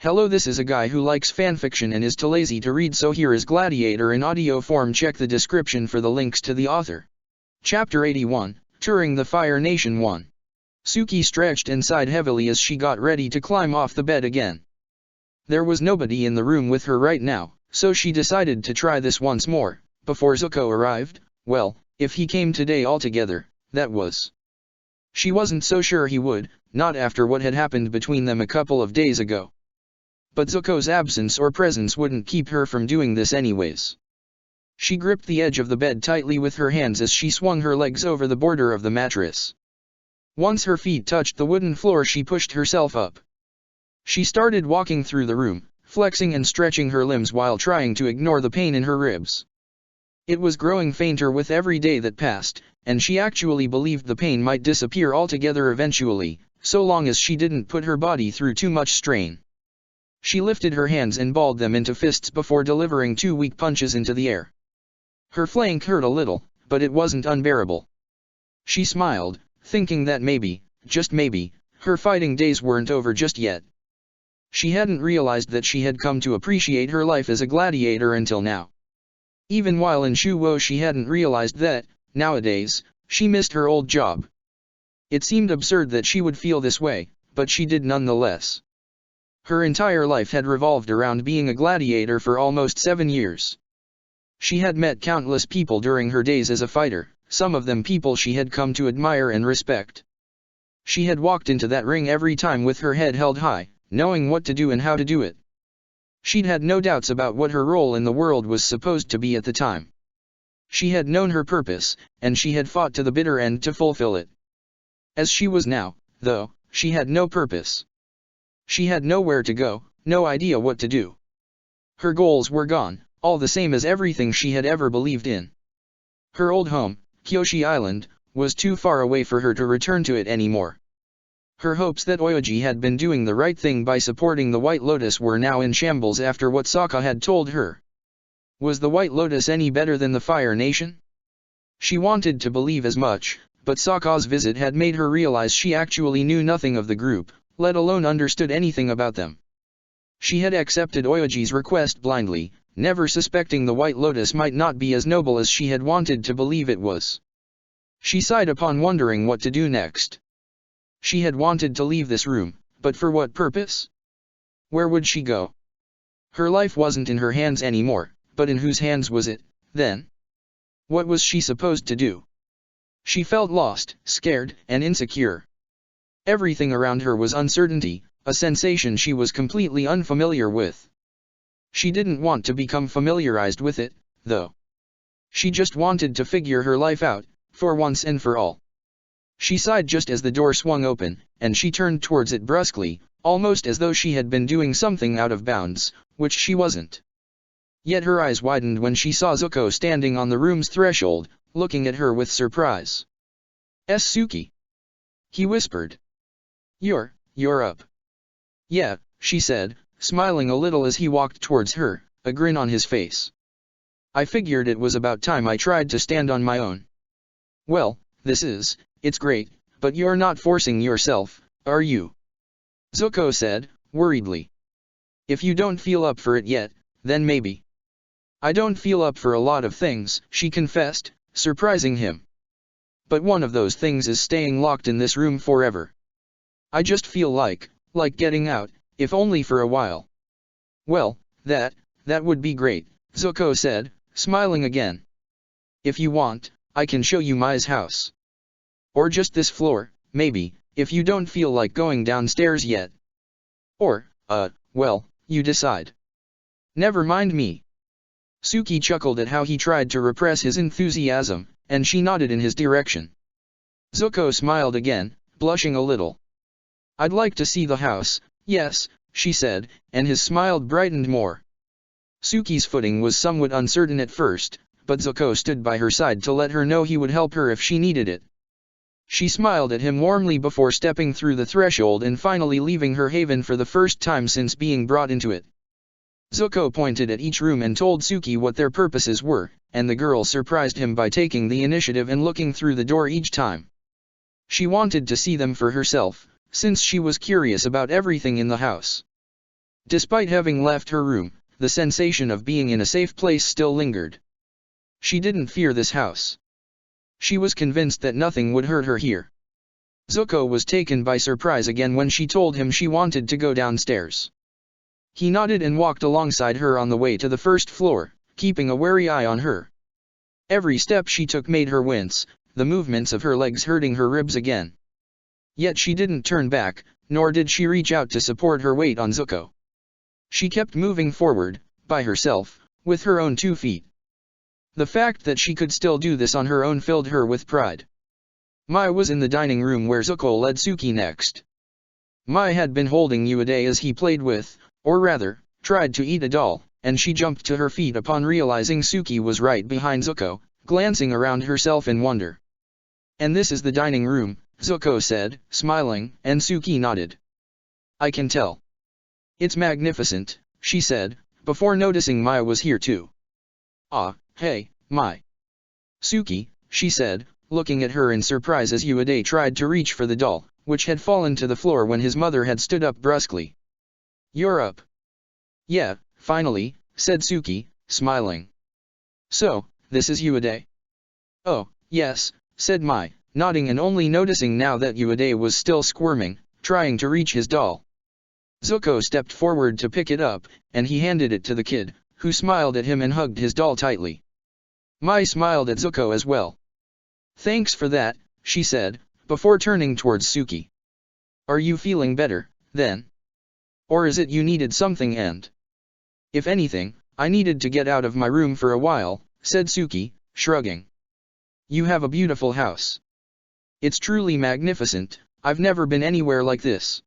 Hello, this is a guy who likes fanfiction and is too lazy to read, so here is Gladiator in audio form. Check the description for the links to the author. Chapter 81, Touring the Fire Nation 1. Suki stretched and sighed heavily as she got ready to climb off the bed again. There was nobody in the room with her right now, so she decided to try this once more, before Zuko arrived. Well, if he came today altogether, that was. She wasn't so sure he would, not after what had happened between them a couple of days ago. But Zuko's absence or presence wouldn't keep her from doing this anyways. She gripped the edge of the bed tightly with her hands as she swung her legs over the border of the mattress. Once her feet touched the wooden floor, she pushed herself up. She started walking through the room, flexing and stretching her limbs while trying to ignore the pain in her ribs. It was growing fainter with every day that passed, and she actually believed the pain might disappear altogether eventually, so long as she didn't put her body through too much strain. She lifted her hands and balled them into fists before delivering 2 weak punches into the air. Her flank hurt a little, but it wasn't unbearable. She smiled, thinking that maybe, just maybe, her fighting days weren't over just yet. She hadn't realized that she had come to appreciate her life as a gladiator until now. Even while in Shuwo, she hadn't realized that, nowadays, she missed her old job. It seemed absurd that she would feel this way, but she did nonetheless. Her entire life had revolved around being a gladiator for almost 7 years. She had met countless people during her days as a fighter, some of them people she had come to admire and respect. She had walked into that ring every time with her head held high, knowing what to do and how to do it. She'd had no doubts about what her role in the world was supposed to be at the time. She had known her purpose, and she had fought to the bitter end to fulfill it. As she was now, though, she had no purpose. She had nowhere to go, no idea what to do. Her goals were gone, all the same as everything she had ever believed in. Her old home, Kyoshi Island, was too far away for her to return to it anymore. Her hopes that Oyoji had been doing the right thing by supporting the White Lotus were now in shambles after what Sokka had told her. Was the White Lotus any better than the Fire Nation? She wanted to believe as much, but Sokka's visit had made her realize she actually knew nothing of the group, let alone understood anything about them. She had accepted Oyoji's request blindly, never suspecting the White Lotus might not be as noble as she had wanted to believe it was. She sighed upon wondering what to do next. She had wanted to leave this room, but for what purpose? Where would she go? Her life wasn't in her hands anymore, but in whose hands was it, then? What was she supposed to do? She felt lost, scared, and insecure. Everything around her was uncertainty, a sensation she was completely unfamiliar with. She didn't want to become familiarized with it, though. She just wanted to figure her life out, for once and for all. She sighed just as the door swung open, and she turned towards it brusquely, almost as though she had been doing something out of bounds, which she wasn't. Yet her eyes widened when she saw Zuko standing on the room's threshold, looking at her with surprise. "Suki," he whispered. You're up." "Yeah," she said, smiling a little as he walked towards her, a grin on his face. "I figured it was about time I tried to stand on my own." "Well, it's great, but you're not forcing yourself, are you?" Zuko said, worriedly. "If you don't feel up for it yet, then maybe." "I don't feel up for a lot of things," she confessed, surprising him. "But one of those things is staying locked in this room forever. I just feel like getting out, if only for a while." "Well, that would be great," Zuko said, smiling again. "If you want, I can show you Mai's house. Or just this floor, maybe, if you don't feel like going downstairs yet. Or, well, you decide." "Never mind me." Suki chuckled at how he tried to repress his enthusiasm, and she nodded in his direction. Zuko smiled again, blushing a little. "I'd like to see the house, yes," she said, and his smile brightened more. Suki's footing was somewhat uncertain at first, but Zuko stood by her side to let her know he would help her if she needed it. She smiled at him warmly before stepping through the threshold and finally leaving her haven for the first time since being brought into it. Zuko pointed at each room and told Suki what their purposes were, and the girl surprised him by taking the initiative and looking through the door each time. She wanted to see them for herself, since she was curious about everything in the house. Despite having left her room, the sensation of being in a safe place still lingered. She didn't fear this house. She was convinced that nothing would hurt her here. Zuko was taken by surprise again when she told him she wanted to go downstairs. He nodded and walked alongside her on the way to the first floor, keeping a wary eye on her. Every step she took made her wince, the movements of her legs hurting her ribs again. Yet she didn't turn back, nor did she reach out to support her weight on Zuko. She kept moving forward, by herself, with her own 2 feet. The fact that she could still do this on her own filled her with pride. Mai was in the dining room where Zuko led Suki next. Mai had been holding Uade as he played with, or rather, tried to eat a doll, and she jumped to her feet upon realizing Suki was right behind Zuko, glancing around herself in wonder. "And this is the dining room," Zuko said, smiling, and Suki nodded. "I can tell. It's magnificent," she said, before noticing Mai was here too. "Ah, hey, Mai." "Suki," she said, looking at her in surprise as Uade tried to reach for the doll, which had fallen to the floor when his mother had stood up brusquely. "You're up." "Yeah, finally," said Suki, smiling. "So, this is Uade?" "Oh, yes," said Mai, nodding and only noticing now that Uade was still squirming, trying to reach his doll. Zuko stepped forward to pick it up, and he handed it to the kid, who smiled at him and hugged his doll tightly. Mai smiled at Zuko as well. "Thanks for that," she said, before turning towards Suki. "Are you feeling better, then? Or is it you needed something and—" "If anything, I needed to get out of my room for a while," said Suki, shrugging. "You have a beautiful house. It's truly magnificent, I've never been anywhere like this."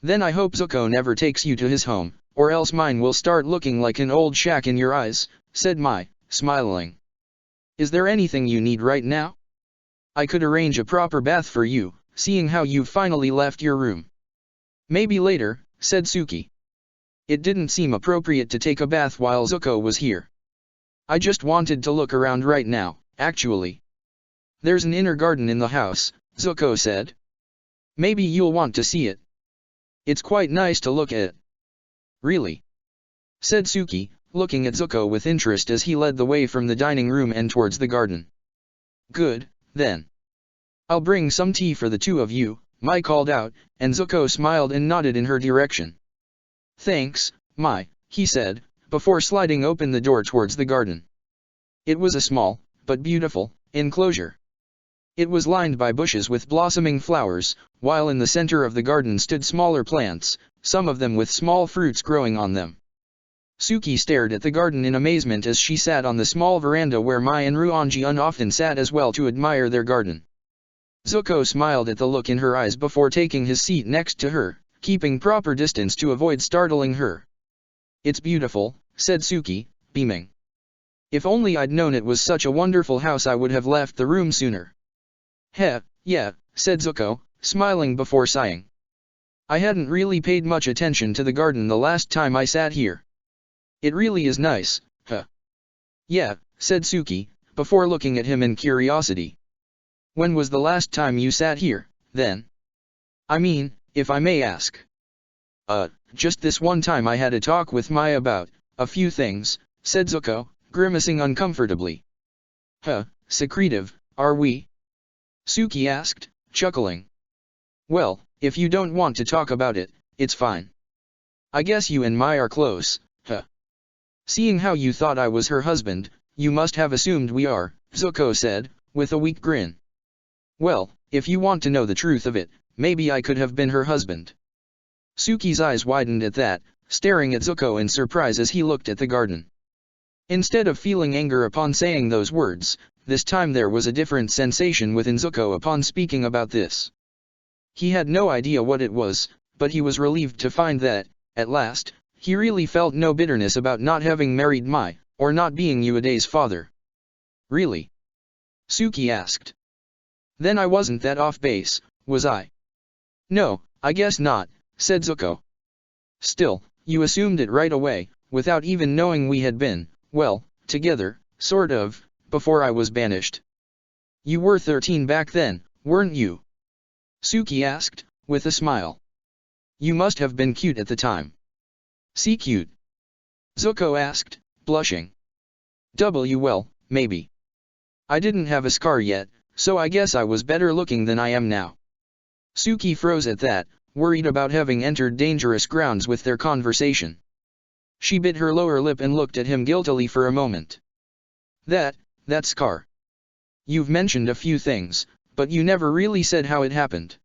"Then I hope Zuko never takes you to his home, or else mine will start looking like an old shack in your eyes," said Mai, smiling. "Is there anything you need right now? I could arrange a proper bath for you, seeing how you've finally left your room." "Maybe later," said Suki. It didn't seem appropriate to take a bath while Zuko was here. "I just wanted to look around right now, actually." "There's an inner garden in the house," Zuko said. "Maybe you'll want to see it. It's quite nice to look at." "Really?" said Suki, looking at Zuko with interest as he led the way from the dining room and towards the garden. "Good, then. I'll bring some tea for the two of you," Mai called out, and Zuko smiled and nodded in her direction. "Thanks, Mai," he said, before sliding open the door towards the garden. It was a small, but beautiful, enclosure. It was lined by bushes with blossoming flowers, while in the center of the garden stood smaller plants, some of them with small fruits growing on them. Suki stared at the garden in amazement as she sat on the small veranda where Mai and Ruongjun often sat as well to admire their garden. Zuko smiled at the look in her eyes before taking his seat next to her, keeping proper distance to avoid startling her. "It's beautiful," said Suki, beaming. "If only I'd known it was such a wonderful house I would have left the room sooner." "Heh, yeah," said Zuko, smiling before sighing. "I hadn't really paid much attention to the garden the last time I sat here. It really is nice, huh?" "Yeah," said Suki, before looking at him in curiosity. "When was the last time you sat here, then? I mean, if I may ask." Just this one time I had a talk with Mai about a few things," said Zuko, grimacing uncomfortably. "Huh, secretive, are we?" Suki asked, chuckling. "Well, if you don't want to talk about it, it's fine. I guess you and Mai are close, huh? Seeing how you thought I was her husband, you must have assumed we are," Zuko said, with a weak grin. "Well, if you want to know the truth of it, maybe I could have been her husband." Suki's eyes widened at that, staring at Zuko in surprise as he looked at the garden. Instead of feeling anger upon saying those words, this time there was a different sensation within Zuko upon speaking about this. He had no idea what it was, but he was relieved to find that, at last, he really felt no bitterness about not having married Mai, or not being Uade's father. "Really?" Suki asked. "Then I wasn't that off base, was I?" "No, I guess not," said Zuko. "Still, you assumed it right away, without even knowing we had been, well, together, sort of, before I was banished." "You were 13 back then, weren't you?" Suki asked, with a smile. "You must have been cute at the time." See cute? Zuko asked, blushing. Well, maybe. I didn't have a scar yet, so I guess I was better looking than I am now. Suki froze at that, worried about having entered dangerous grounds with their conversation. She bit her lower lip and looked at him guiltily for a moment. That scar. You've mentioned a few things, but you never really said how it happened.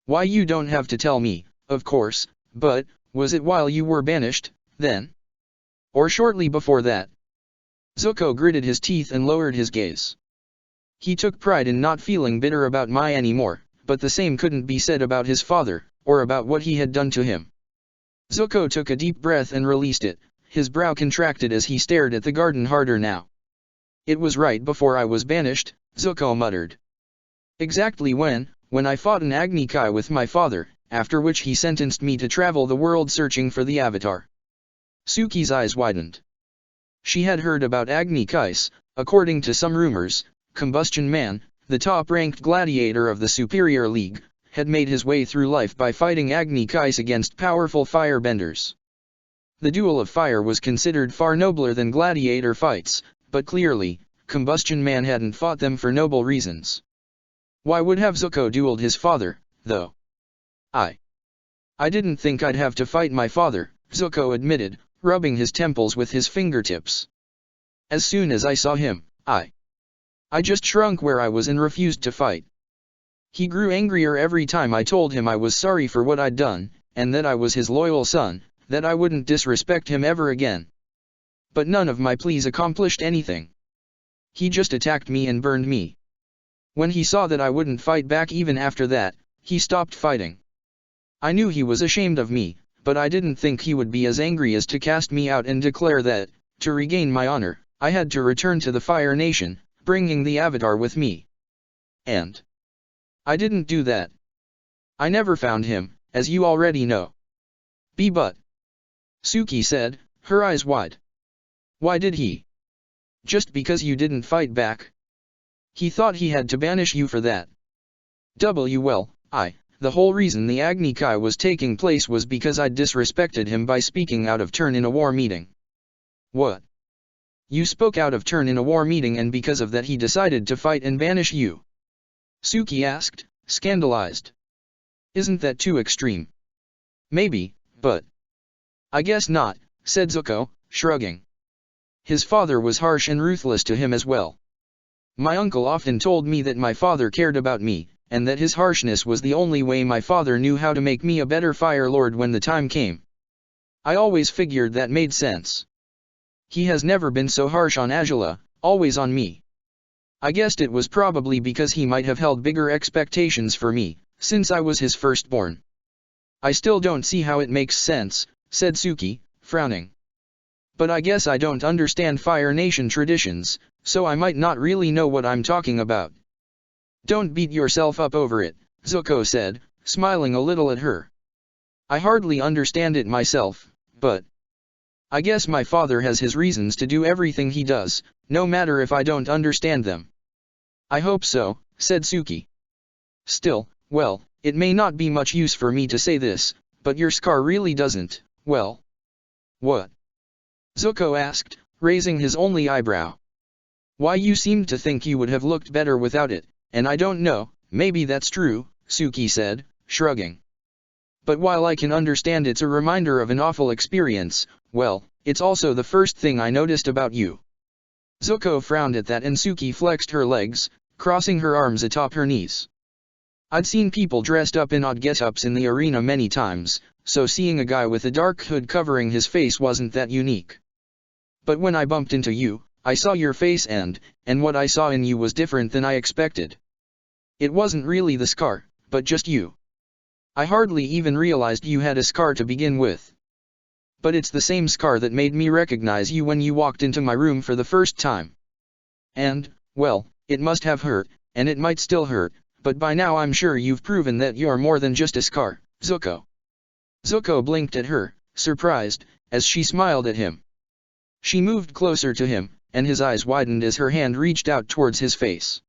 Why, you don't have to tell me, of course, but, was it while you were banished, then? Or shortly before that? Zuko gritted his teeth and lowered his gaze. He took pride in not feeling bitter about Mai anymore, but the same couldn't be said about his father, or about what he had done to him. Zuko took a deep breath and released it, his brow contracted as he stared at the garden harder now. It was right before I was banished, Zuko muttered. Exactly when I fought an Agni Kai with my father, after which he sentenced me to travel the world searching for the Avatar. Suki's eyes widened. She had heard about Agni Kais. According to some rumors, Combustion Man, the top-ranked gladiator of the Superior League, had made his way through life by fighting Agni Kais against powerful firebenders. The duel of fire was considered far nobler than gladiator fights, but clearly, Combustion Man hadn't fought them for noble reasons. Why would have Zuko dueled his father, though? I didn't think I'd have to fight my father, Zuko admitted, rubbing his temples with his fingertips. As soon as I saw him, I just shrunk where I was and refused to fight. He grew angrier every time I told him I was sorry for what I'd done, and that I was his loyal son, that I wouldn't disrespect him ever again. But none of my pleas accomplished anything. He just attacked me and burned me. When he saw that I wouldn't fight back even after that, he stopped fighting. I knew he was ashamed of me, but I didn't think he would be as angry as to cast me out and declare that, to regain my honor, I had to return to the Fire Nation, bringing the Avatar with me. And I didn't do that. I never found him, as you already know. But Suki said, her eyes wide. Why did he? Just because you didn't fight back? He thought he had to banish you for that. Well, the whole reason the Agni Kai was taking place was because I'd disrespected him by speaking out of turn in a war meeting. What? You spoke out of turn in a war meeting and because of that he decided to fight and banish you? Suki asked, scandalized. Isn't that too extreme? Maybe, but I guess not, said Zuko, shrugging. His father was harsh and ruthless to him as well. My uncle often told me that my father cared about me, and that his harshness was the only way my father knew how to make me a better Fire Lord when the time came. I always figured that made sense. He has never been so harsh on Azula, always on me. I guessed it was probably because he might have held bigger expectations for me, since I was his firstborn. I still don't see how it makes sense, said Suki, frowning. But I guess I don't understand Fire Nation traditions, so I might not really know what I'm talking about. Don't beat yourself up over it, Zuko said, smiling a little at her. I hardly understand it myself, but I guess my father has his reasons to do everything he does, no matter if I don't understand them. I hope so, said Suki. Still, well, it may not be much use for me to say this, but your scar really doesn't, well. What? Zuko asked, raising his only eyebrow. Why, you seemed to think you would have looked better without it, and I don't know, maybe that's true, Suki said, shrugging. But while I can understand it's a reminder of an awful experience, well, it's also the first thing I noticed about you. Zuko frowned at that and Suki flexed her legs, crossing her arms atop her knees. I'd seen people dressed up in odd get-ups in the arena many times, so seeing a guy with a dark hood covering his face wasn't that unique. But when I bumped into you, I saw your face and what I saw in you was different than I expected. It wasn't really the scar, but just you. I hardly even realized you had a scar to begin with. But it's the same scar that made me recognize you when you walked into my room for the first time. And, well, it must have hurt, and it might still hurt, but by now I'm sure you've proven that you're more than just a scar, Zuko. Zuko blinked at her, surprised, as she smiled at him. She moved closer to him, and his eyes widened as her hand reached out towards his face.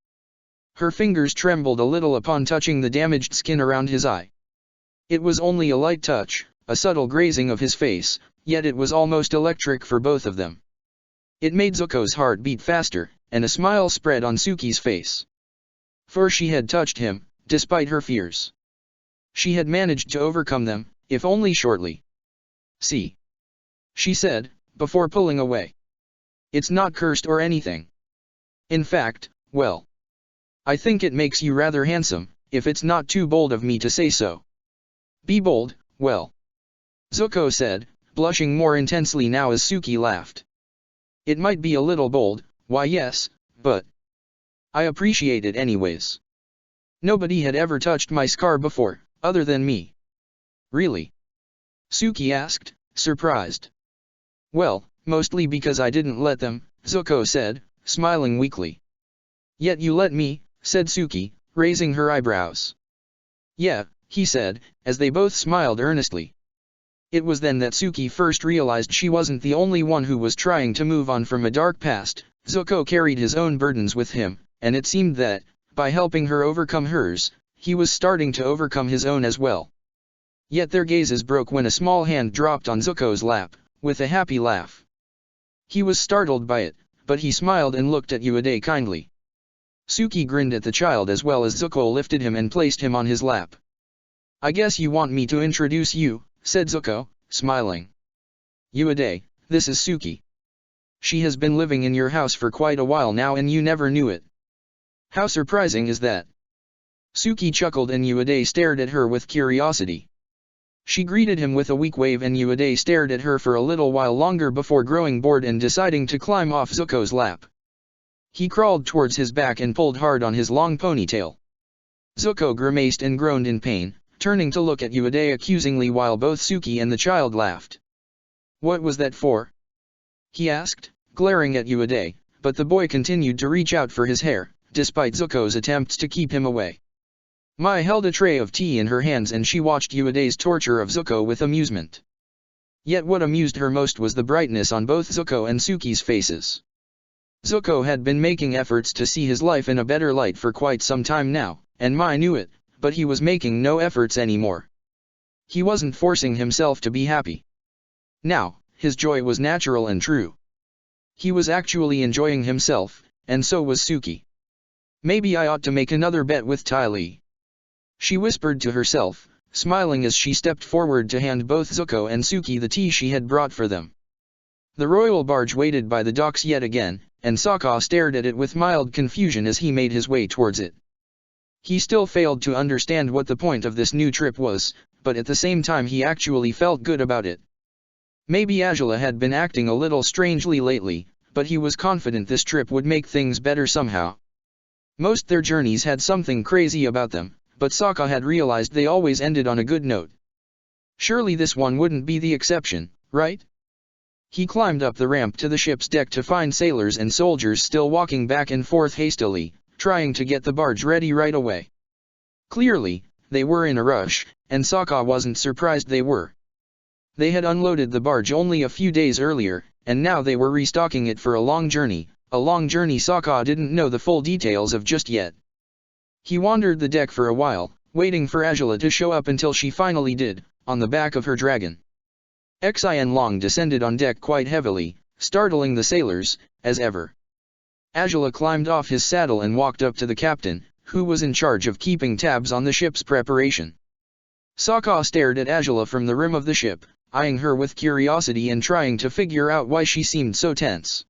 Her fingers trembled a little upon touching the damaged skin around his eye. It was only a light touch, a subtle grazing of his face, yet it was almost electric for both of them. It made Zuko's heart beat faster, and a smile spread on Suki's face. For she had touched him, despite her fears. She had managed to overcome them, if only shortly. "See," she said, before pulling away. "It's not cursed or anything. In fact, well, I think it makes you rather handsome, if it's not too bold of me to say so." "Be bold, well," Zuko said, blushing more intensely now as Suki laughed. "It might be a little bold, why yes, but I appreciate it anyways. Nobody had ever touched my scar before, other than me." "Really?" Suki asked, surprised. "Well, mostly because I didn't let them," Zuko said, smiling weakly. "Yet you let me," said Suki, raising her eyebrows. "Yeah," he said, as they both smiled earnestly. It was then that Suki first realized she wasn't the only one who was trying to move on from a dark past. Zuko carried his own burdens with him, and it seemed that, by helping her overcome hers, he was starting to overcome his own as well. Yet their gazes broke when a small hand dropped on Zuko's lap, with a happy laugh. He was startled by it, but he smiled and looked at Uday kindly. Suki grinned at the child as well as Zuko lifted him and placed him on his lap. "I guess you want me to introduce you," said Zuko, smiling. "Uday, this is Suki. She has been living in your house for quite a while now and you never knew it. How surprising is that?" Suki chuckled and Uday stared at her with curiosity. She greeted him with a weak wave and Uday stared at her for a little while longer before growing bored and deciding to climb off Zuko's lap. He crawled towards his back and pulled hard on his long ponytail. Zuko grimaced and groaned in pain, turning to look at Uday accusingly while both Suki and the child laughed. "What was that for?" he asked, glaring at Uday, but the boy continued to reach out for his hair, despite Zuko's attempts to keep him away. Mai held a tray of tea in her hands and she watched Uday's torture of Zuko with amusement. Yet what amused her most was the brightness on both Zuko and Suki's faces. Zuko had been making efforts to see his life in a better light for quite some time now, and Mai knew it, but he was making no efforts anymore. He wasn't forcing himself to be happy. Now, his joy was natural and true. He was actually enjoying himself, and so was Suki. "Maybe I ought to make another bet with Ty Lee," she whispered to herself, smiling as she stepped forward to hand both Zuko and Suki the tea she had brought for them. The royal barge waited by the docks yet again, and Sokka stared at it with mild confusion as he made his way towards it. He still failed to understand what the point of this new trip was, but at the same time he actually felt good about it. Maybe Azula had been acting a little strangely lately, but he was confident this trip would make things better somehow. Most their journeys had something crazy about them, but Sokka had realized they always ended on a good note. Surely this one wouldn't be the exception, right? He climbed up the ramp to the ship's deck to find sailors and soldiers still walking back and forth hastily, trying to get the barge ready right away. Clearly, they were in a rush, and Sokka wasn't surprised they were. They had unloaded the barge only a few days earlier, and now they were restocking it for a long journey Sokka didn't know the full details of just yet. He wandered the deck for a while, waiting for Azula to show up until she finally did, on the back of her dragon. Xian Long descended on deck quite heavily, startling the sailors, as ever. Azula climbed off his saddle and walked up to the captain, who was in charge of keeping tabs on the ship's preparation. Sokka stared at Azula from the rim of the ship, eyeing her with curiosity and trying to figure out why she seemed so tense.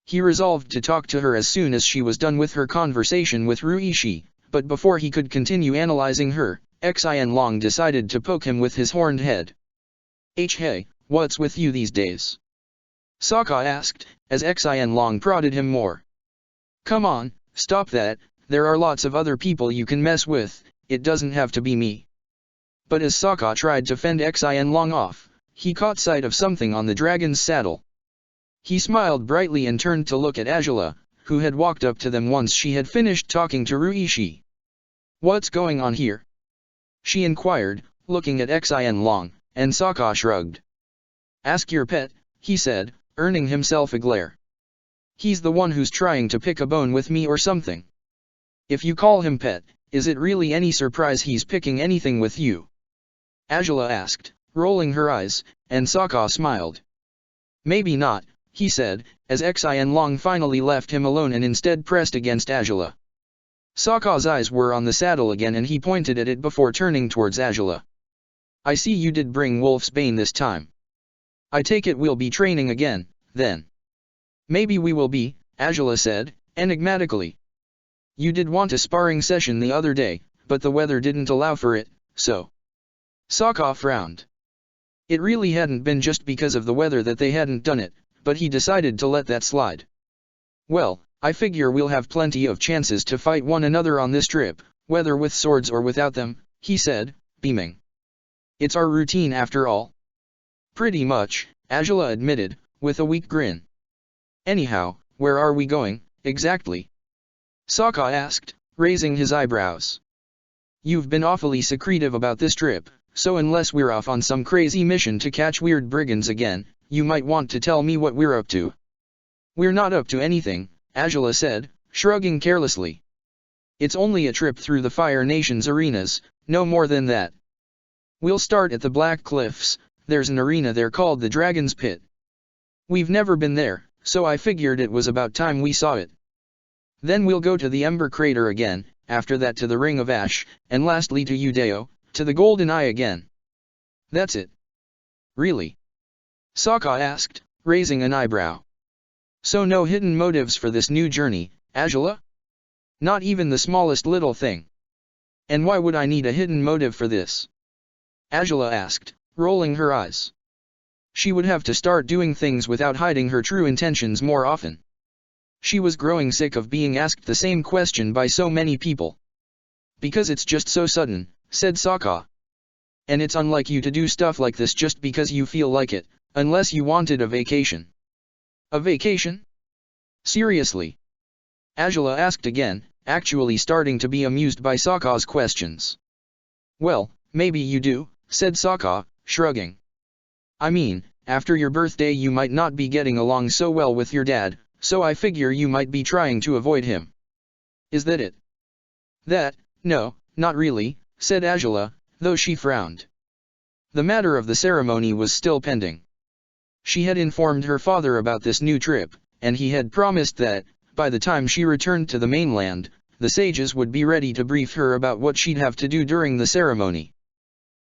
He resolved to talk to her as soon as she was done with her conversation with Ruishi, but before he could continue analyzing her, Xian Long decided to poke him with his horned head. "Hey, what's with you these days?" Sokka asked, as Xian Long prodded him more. "Come on, stop that, there are lots of other people you can mess with, it doesn't have to be me." But as Sokka tried to fend Xian Long off, he caught sight of something on the dragon's saddle. He smiled brightly and turned to look at Azula, who had walked up to them once she had finished talking to Ruishi. "What's going on here?" she inquired, looking at Xian Long, and Sokka shrugged. "Ask your pet," he said, earning himself a glare. "He's the one who's trying to pick a bone with me or something. If you call him pet, is it really any surprise he's picking anything with you?" Azula asked, rolling her eyes, and Sokka smiled. Maybe not, he said, as Xian Long finally left him alone and instead pressed against Azula. Sokka's eyes were on the saddle again and he pointed at it before turning towards Azula. I see you did bring Wolf's Bane this time. I take it we'll be training again, then. Maybe we will be, Azula said, enigmatically. You did want a sparring session the other day, but the weather didn't allow for it, so. Sokka frowned. It really hadn't been just because of the weather that they hadn't done it, but he decided to let that slide. Well, I figure we'll have plenty of chances to fight one another on this trip, whether with swords or without them, he said, beaming. It's our routine after all. Pretty much, Azula admitted, with a weak grin. Anyhow, where are we going, exactly? Sokka asked, raising his eyebrows. You've been awfully secretive about this trip, so unless we're off on some crazy mission to catch weird brigands again, you might want to tell me what we're up to. We're not up to anything, Azula said, shrugging carelessly. It's only a trip through the Fire Nation's arenas, no more than that. We'll start at the Black Cliffs. There's an arena there called the Dragon's Pit. We've never been there, so I figured it was about time we saw it. Then we'll go to the Ember Crater again, after that to the Ring of Ash, and lastly to Udeo, to the Golden Eye again. That's it. Really? Sokka asked, raising an eyebrow. So no hidden motives for this new journey, Azula? Not even the smallest little thing. And why would I need a hidden motive for this? Azula asked, rolling her eyes. She would have to start doing things without hiding her true intentions more often. She was growing sick of being asked the same question by so many people. Because it's just so sudden, said Sokka. And it's unlike you to do stuff like this just because you feel like it, unless you wanted a vacation. A vacation? Seriously? Azula asked again, actually starting to be amused by Sokka's questions. Well, maybe you do, said Sokka, shrugging. I mean, after your birthday you might not be getting along so well with your dad, so I figure you might be trying to avoid him. Is that it? That, no, not really, said Azula, though she frowned. The matter of the ceremony was still pending. She had informed her father about this new trip, and he had promised that, by the time she returned to the mainland, the sages would be ready to brief her about what she'd have to do during the ceremony.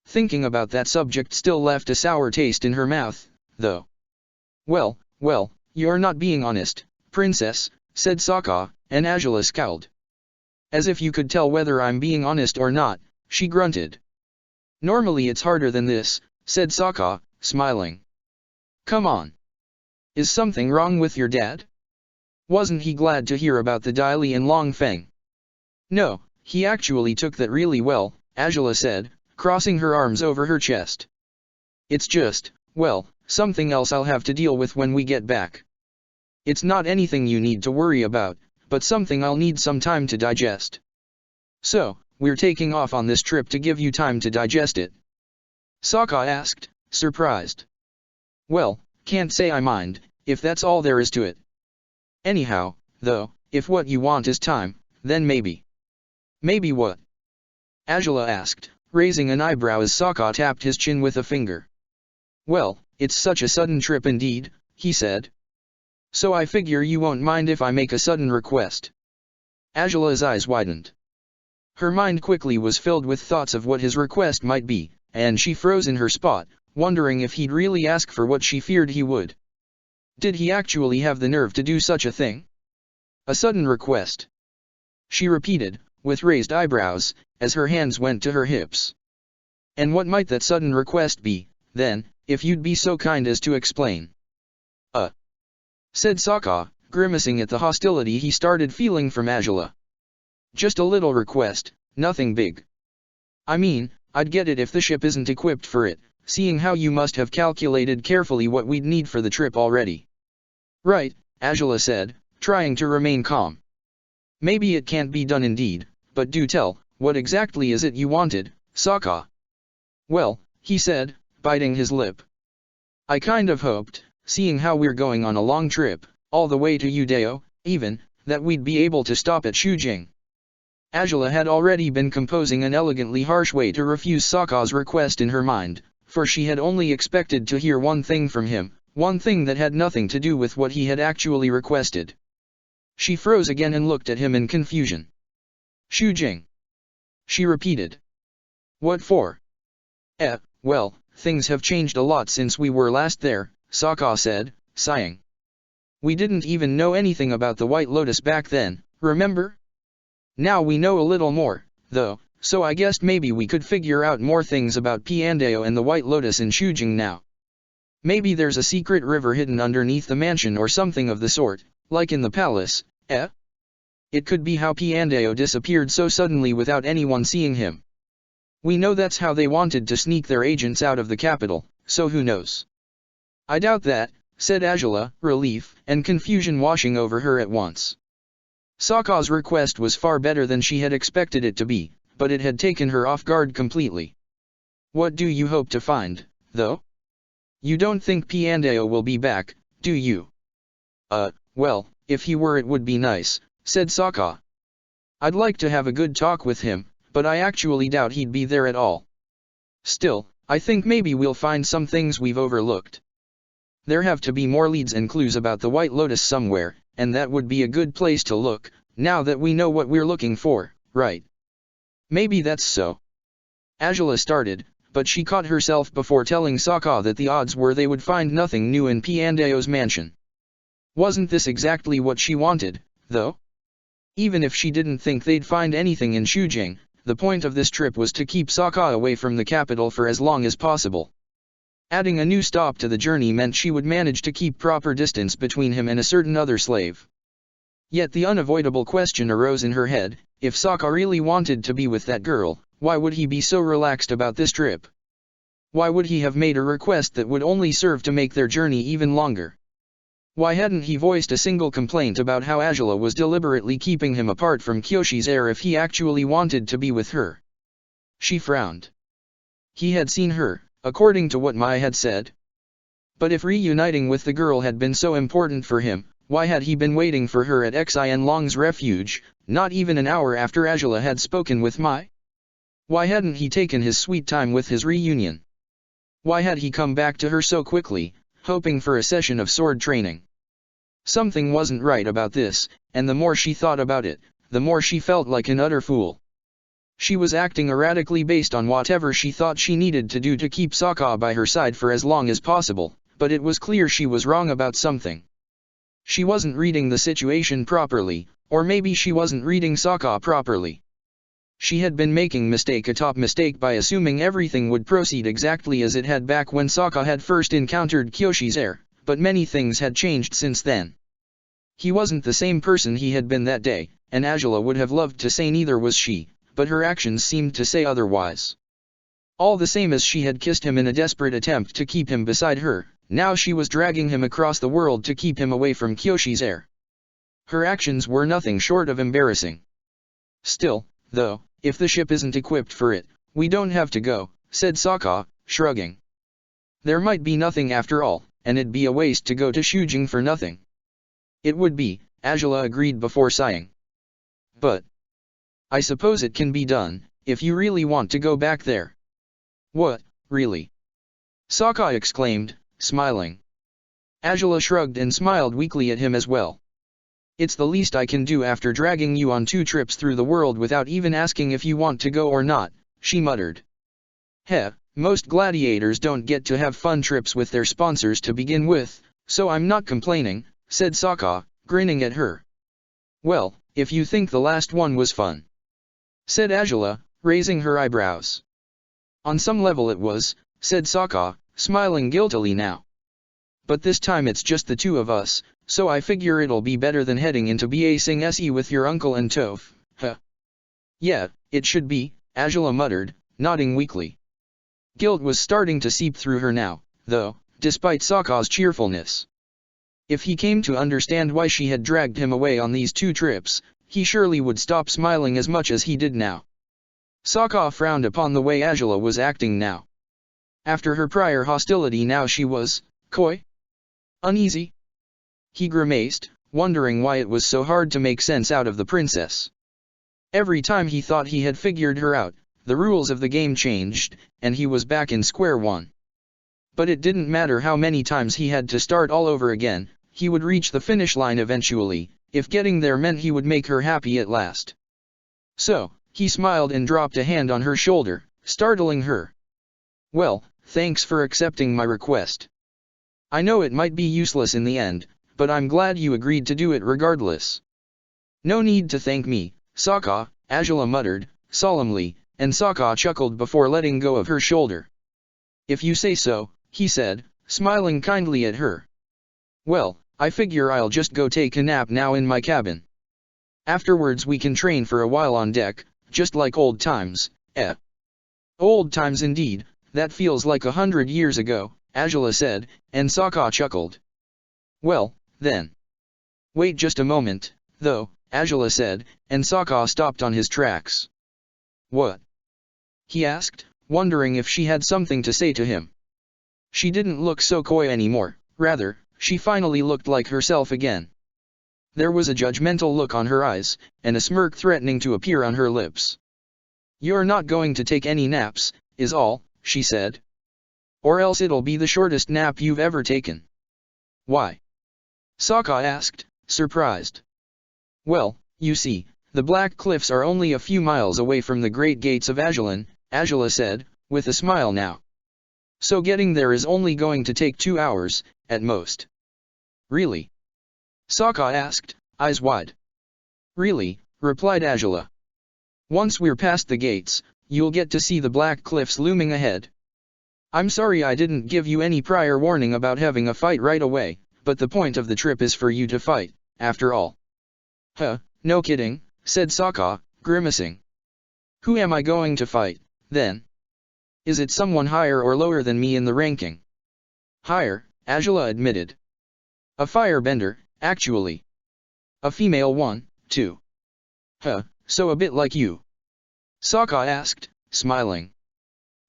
Thinking about that subject still left a sour taste in her mouth, though. Well, you're not being honest, princess, said Sokka, and Azula scowled. As if you could tell whether I'm being honest or not, she grunted. Normally it's harder than this, said Sokka, smiling. Come on. Is something wrong with your dad? Wasn't he glad to hear about the Dai Li and Long Feng? No, he actually took that really well, Azula said, crossing her arms over her chest. It's just, well, something else I'll have to deal with when we get back. It's not anything you need to worry about, but something I'll need some time to digest. So, we're taking off on this trip to give you time to digest it? Sokka asked, surprised. Well, can't say I mind, if that's all there is to it. Anyhow, though, if what you want is time, then maybe. Maybe what? Azula asked, raising an eyebrow as Sokka tapped his chin with a finger. Well, it's such a sudden trip indeed, he said. So I figure you won't mind if I make a sudden request. Azula's eyes widened. Her mind quickly was filled with thoughts of what his request might be, and she froze in her spot, wondering if he'd really ask for what she feared he would. Did he actually have the nerve to do such a thing? A sudden request. She repeated, with raised eyebrows, as her hands went to her hips. And what might that sudden request be, then, if you'd be so kind as to explain? Said Sokka, grimacing at the hostility he started feeling from Azula. Just a little request, nothing big. I mean, I'd get it if the ship isn't equipped for it, seeing how you must have calculated carefully what we'd need for the trip already. Right, Azula said, trying to remain calm. Maybe it can't be done indeed, but do tell, what exactly is it you wanted, Sokka? Well, he said, biting his lip. I kind of hoped, seeing how we're going on a long trip, all the way to Udeo, even, that we'd be able to stop at Shujing. Azula had already been composing an elegantly harsh way to refuse Sokka's request in her mind, for she had only expected to hear one thing from him, one thing that had nothing to do with what he had actually requested. She froze again and looked at him in confusion. "Shujing," she repeated. "What for?" Well, things have changed a lot since we were last there," Sokka said, sighing. "We didn't even know anything about the White Lotus back then, remember? Now we know a little more, though, so I guessed maybe we could figure out more things about Piandao and the White Lotus in Shujing now. Maybe there's a secret river hidden underneath the mansion or something of the sort, like in the palace, It could be how Piandao disappeared so suddenly without anyone seeing him. We know that's how they wanted to sneak their agents out of the capital, so who knows?" "I doubt that," said Azula, relief and confusion washing over her at once. Sokka's request was far better than she had expected it to be, but it had taken her off guard completely. "What do you hope to find, though? You don't think Piandao will be back, do you?" Well, if he were it would be nice," said Sokka. "I'd like to have a good talk with him, but I actually doubt he'd be there at all. Still, I think maybe we'll find some things we've overlooked. There have to be more leads and clues about the White Lotus somewhere, and that would be a good place to look, now that we know what we're looking for, right?" "Maybe that's so." Azula started, but she caught herself before telling Sokka that the odds were they would find nothing new in Piandao's mansion. Wasn't this exactly what she wanted, though? Even if she didn't think they'd find anything in Shujing, the point of this trip was to keep Sokka away from the capital for as long as possible. Adding a new stop to the journey meant she would manage to keep proper distance between him and a certain other slave. Yet the unavoidable question arose in her head, if Sokka really wanted to be with that girl, why would he be so relaxed about this trip? Why would he have made a request that would only serve to make their journey even longer? Why hadn't he voiced a single complaint about how Azula was deliberately keeping him apart from Kyoshi's heir if he actually wanted to be with her? She frowned. He had seen her, according to what Mai had said. But if reuniting with the girl had been so important for him, why had he been waiting for her at Xian Long's refuge, not even an hour after Azula had spoken with Mai? Why hadn't he taken his sweet time with his reunion? Why had he come back to her so quickly, hoping for a session of sword training? Something wasn't right about this, and the more she thought about it, the more she felt like an utter fool. She was acting erratically based on whatever she thought she needed to do to keep Sokka by her side for as long as possible, but it was clear she was wrong about something. She wasn't reading the situation properly, or maybe she wasn't reading Sokka properly. She had been making mistake atop mistake by assuming everything would proceed exactly as it had back when Sokka had first encountered Kyoshi's heir, but many things had changed since then. He wasn't the same person he had been that day, and Azula would have loved to say neither was she, but her actions seemed to say otherwise. All the same as she had kissed him in a desperate attempt to keep him beside her, now she was dragging him across the world to keep him away from Kyoshi's heir. Her actions were nothing short of embarrassing. "Still, though, if the ship isn't equipped for it, we don't have to go," said Sokka, shrugging. "There might be nothing after all, and it'd be a waste to go to Shujing for nothing." "It would be," Azula agreed before sighing. "But I suppose it can be done, if you really want to go back there." "What, really?" Sokka exclaimed, smiling. Azula shrugged and smiled weakly at him as well. "It's the least I can do after dragging you on 2 trips through the world without even asking if you want to go or not," she muttered. Most gladiators don't get to have fun trips with their sponsors to begin with, so I'm not complaining," said Sokka, grinning at her. "Well, if you think the last one was fun," said Azula, raising her eyebrows. "On some level it was," said Sokka, smiling guiltily now. "But this time it's just the 2 of us, so I figure it'll be better than heading into Ba Sing Se with your uncle and Toph." "Yeah, it should be," Azula muttered, nodding weakly. Guilt was starting to seep through her now, though, despite Sokka's cheerfulness. If he came to understand why she had dragged him away on these 2 trips, he surely would stop smiling as much as he did now. Sokka frowned upon the way Azula was acting now. After her prior hostility now she was coy? Uneasy? He grimaced, wondering why it was so hard to make sense out of the princess. Every time he thought he had figured her out, the rules of the game changed, and he was back in square one. But it didn't matter how many times he had to start all over again, he would reach the finish line eventually, if getting there meant he would make her happy at last. So, he smiled and dropped a hand on her shoulder, startling her. "Well, thanks for accepting my request. I know it might be useless in the end, but I'm glad you agreed to do it regardless." "No need to thank me, Sokka," Azula muttered, solemnly, and Sokka chuckled before letting go of her shoulder. "If you say so," he said, smiling kindly at her. "Well, I figure I'll just go take a nap now in my cabin. Afterwards we can train for a while on deck, just like old times, eh?" "Old times indeed, that feels like 100 years ago," Azula said, and Sokka chuckled. "Well, then. Wait just a moment, though," Azula said, and Sokka stopped on his tracks. "What?" he asked, wondering if she had something to say to him. She didn't look so coy anymore, rather, she finally looked like herself again. There was a judgmental look on her eyes, and a smirk threatening to appear on her lips. "You're not going to take any naps, is all," she said. "Or else it'll be the shortest nap you've ever taken." "Why?" Sokka asked, surprised. "Well, you see, the Black Cliffs are only a few miles away from the Great Gates of Azula," Azula said, with a smile now. "So getting there is only going to take 2 hours, at most." "Really?" Sokka asked, eyes wide. "Really," replied Azula. "Once we're past the gates, you'll get to see the Black Cliffs looming ahead. I'm sorry I didn't give you any prior warning about having a fight right away, but the point of the trip is for you to fight, after all." "Huh, no kidding," said Sokka, grimacing. "Who am I going to fight, then? Is it someone higher or lower than me in the ranking?" "Higher," Azula admitted. "A firebender, actually. A female one, too." "Huh, so a bit like you?" Sokka asked, smiling.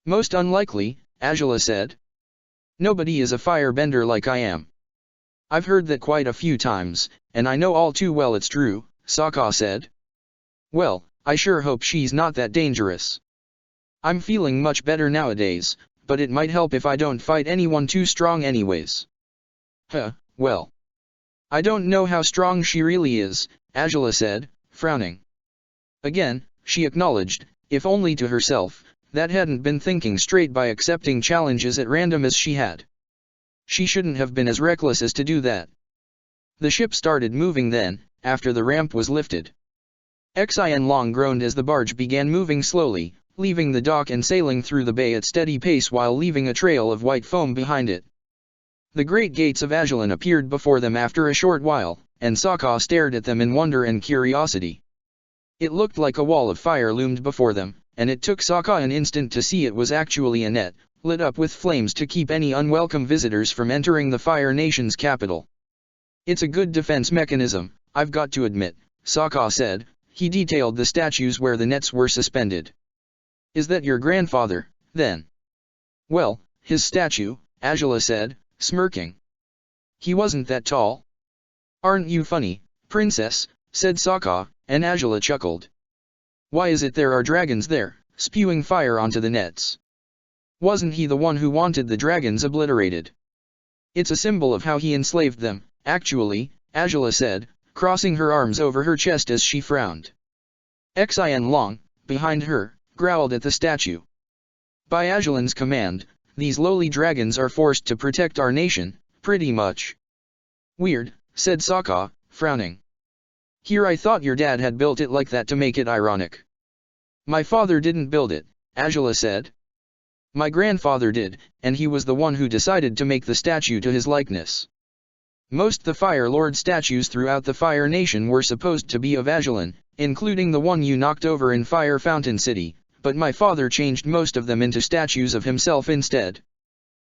"Most unlikely," Azula said. "Nobody is a firebender like I am." "I've heard that quite a few times, and I know all too well it's true," Sokka said. "Well, I sure hope she's not that dangerous. I'm feeling much better nowadays, but it might help if I don't fight anyone too strong anyways." "Huh, well. I don't know how strong she really is," Azula said, frowning. Again, she acknowledged, if only to herself, that hadn't been thinking straight by accepting challenges at random as she had. She shouldn't have been as reckless as to do that. The ship started moving then, after the ramp was lifted. Xian Long groaned as the barge began moving slowly, leaving the dock and sailing through the bay at steady pace while leaving a trail of white foam behind it. The great gates of Azula appeared before them after a short while, and Sokka stared at them in wonder and curiosity. It looked like a wall of fire loomed before them, and it took Sokka an instant to see it was actually a net, lit up with flames to keep any unwelcome visitors from entering the Fire Nation's capital. "It's a good defense mechanism, I've got to admit," Sokka said. He detailed the statues where the nets were suspended. "Is that your grandfather, then?" "Well, his statue," Azula said, smirking. "He wasn't that tall." "Aren't you funny, princess?" said Sokka, and Azula chuckled. "Why is it there are dragons there, spewing fire onto the nets? Wasn't he the one who wanted the dragons obliterated?" "It's a symbol of how he enslaved them, actually," Azula said, crossing her arms over her chest as she frowned. Xian Long, behind her, growled at the statue. "By Azulan's command, these lowly dragons are forced to protect our nation, pretty much." "Weird," said Sokka, frowning. "Here I thought your dad had built it like that to make it ironic." "My father didn't build it," Azula said. "My grandfather did, and he was the one who decided to make the statue to his likeness. Most the Fire Lord statues throughout the Fire Nation were supposed to be of Azulan, including the one you knocked over in Fire Fountain City, but my father changed most of them into statues of himself instead.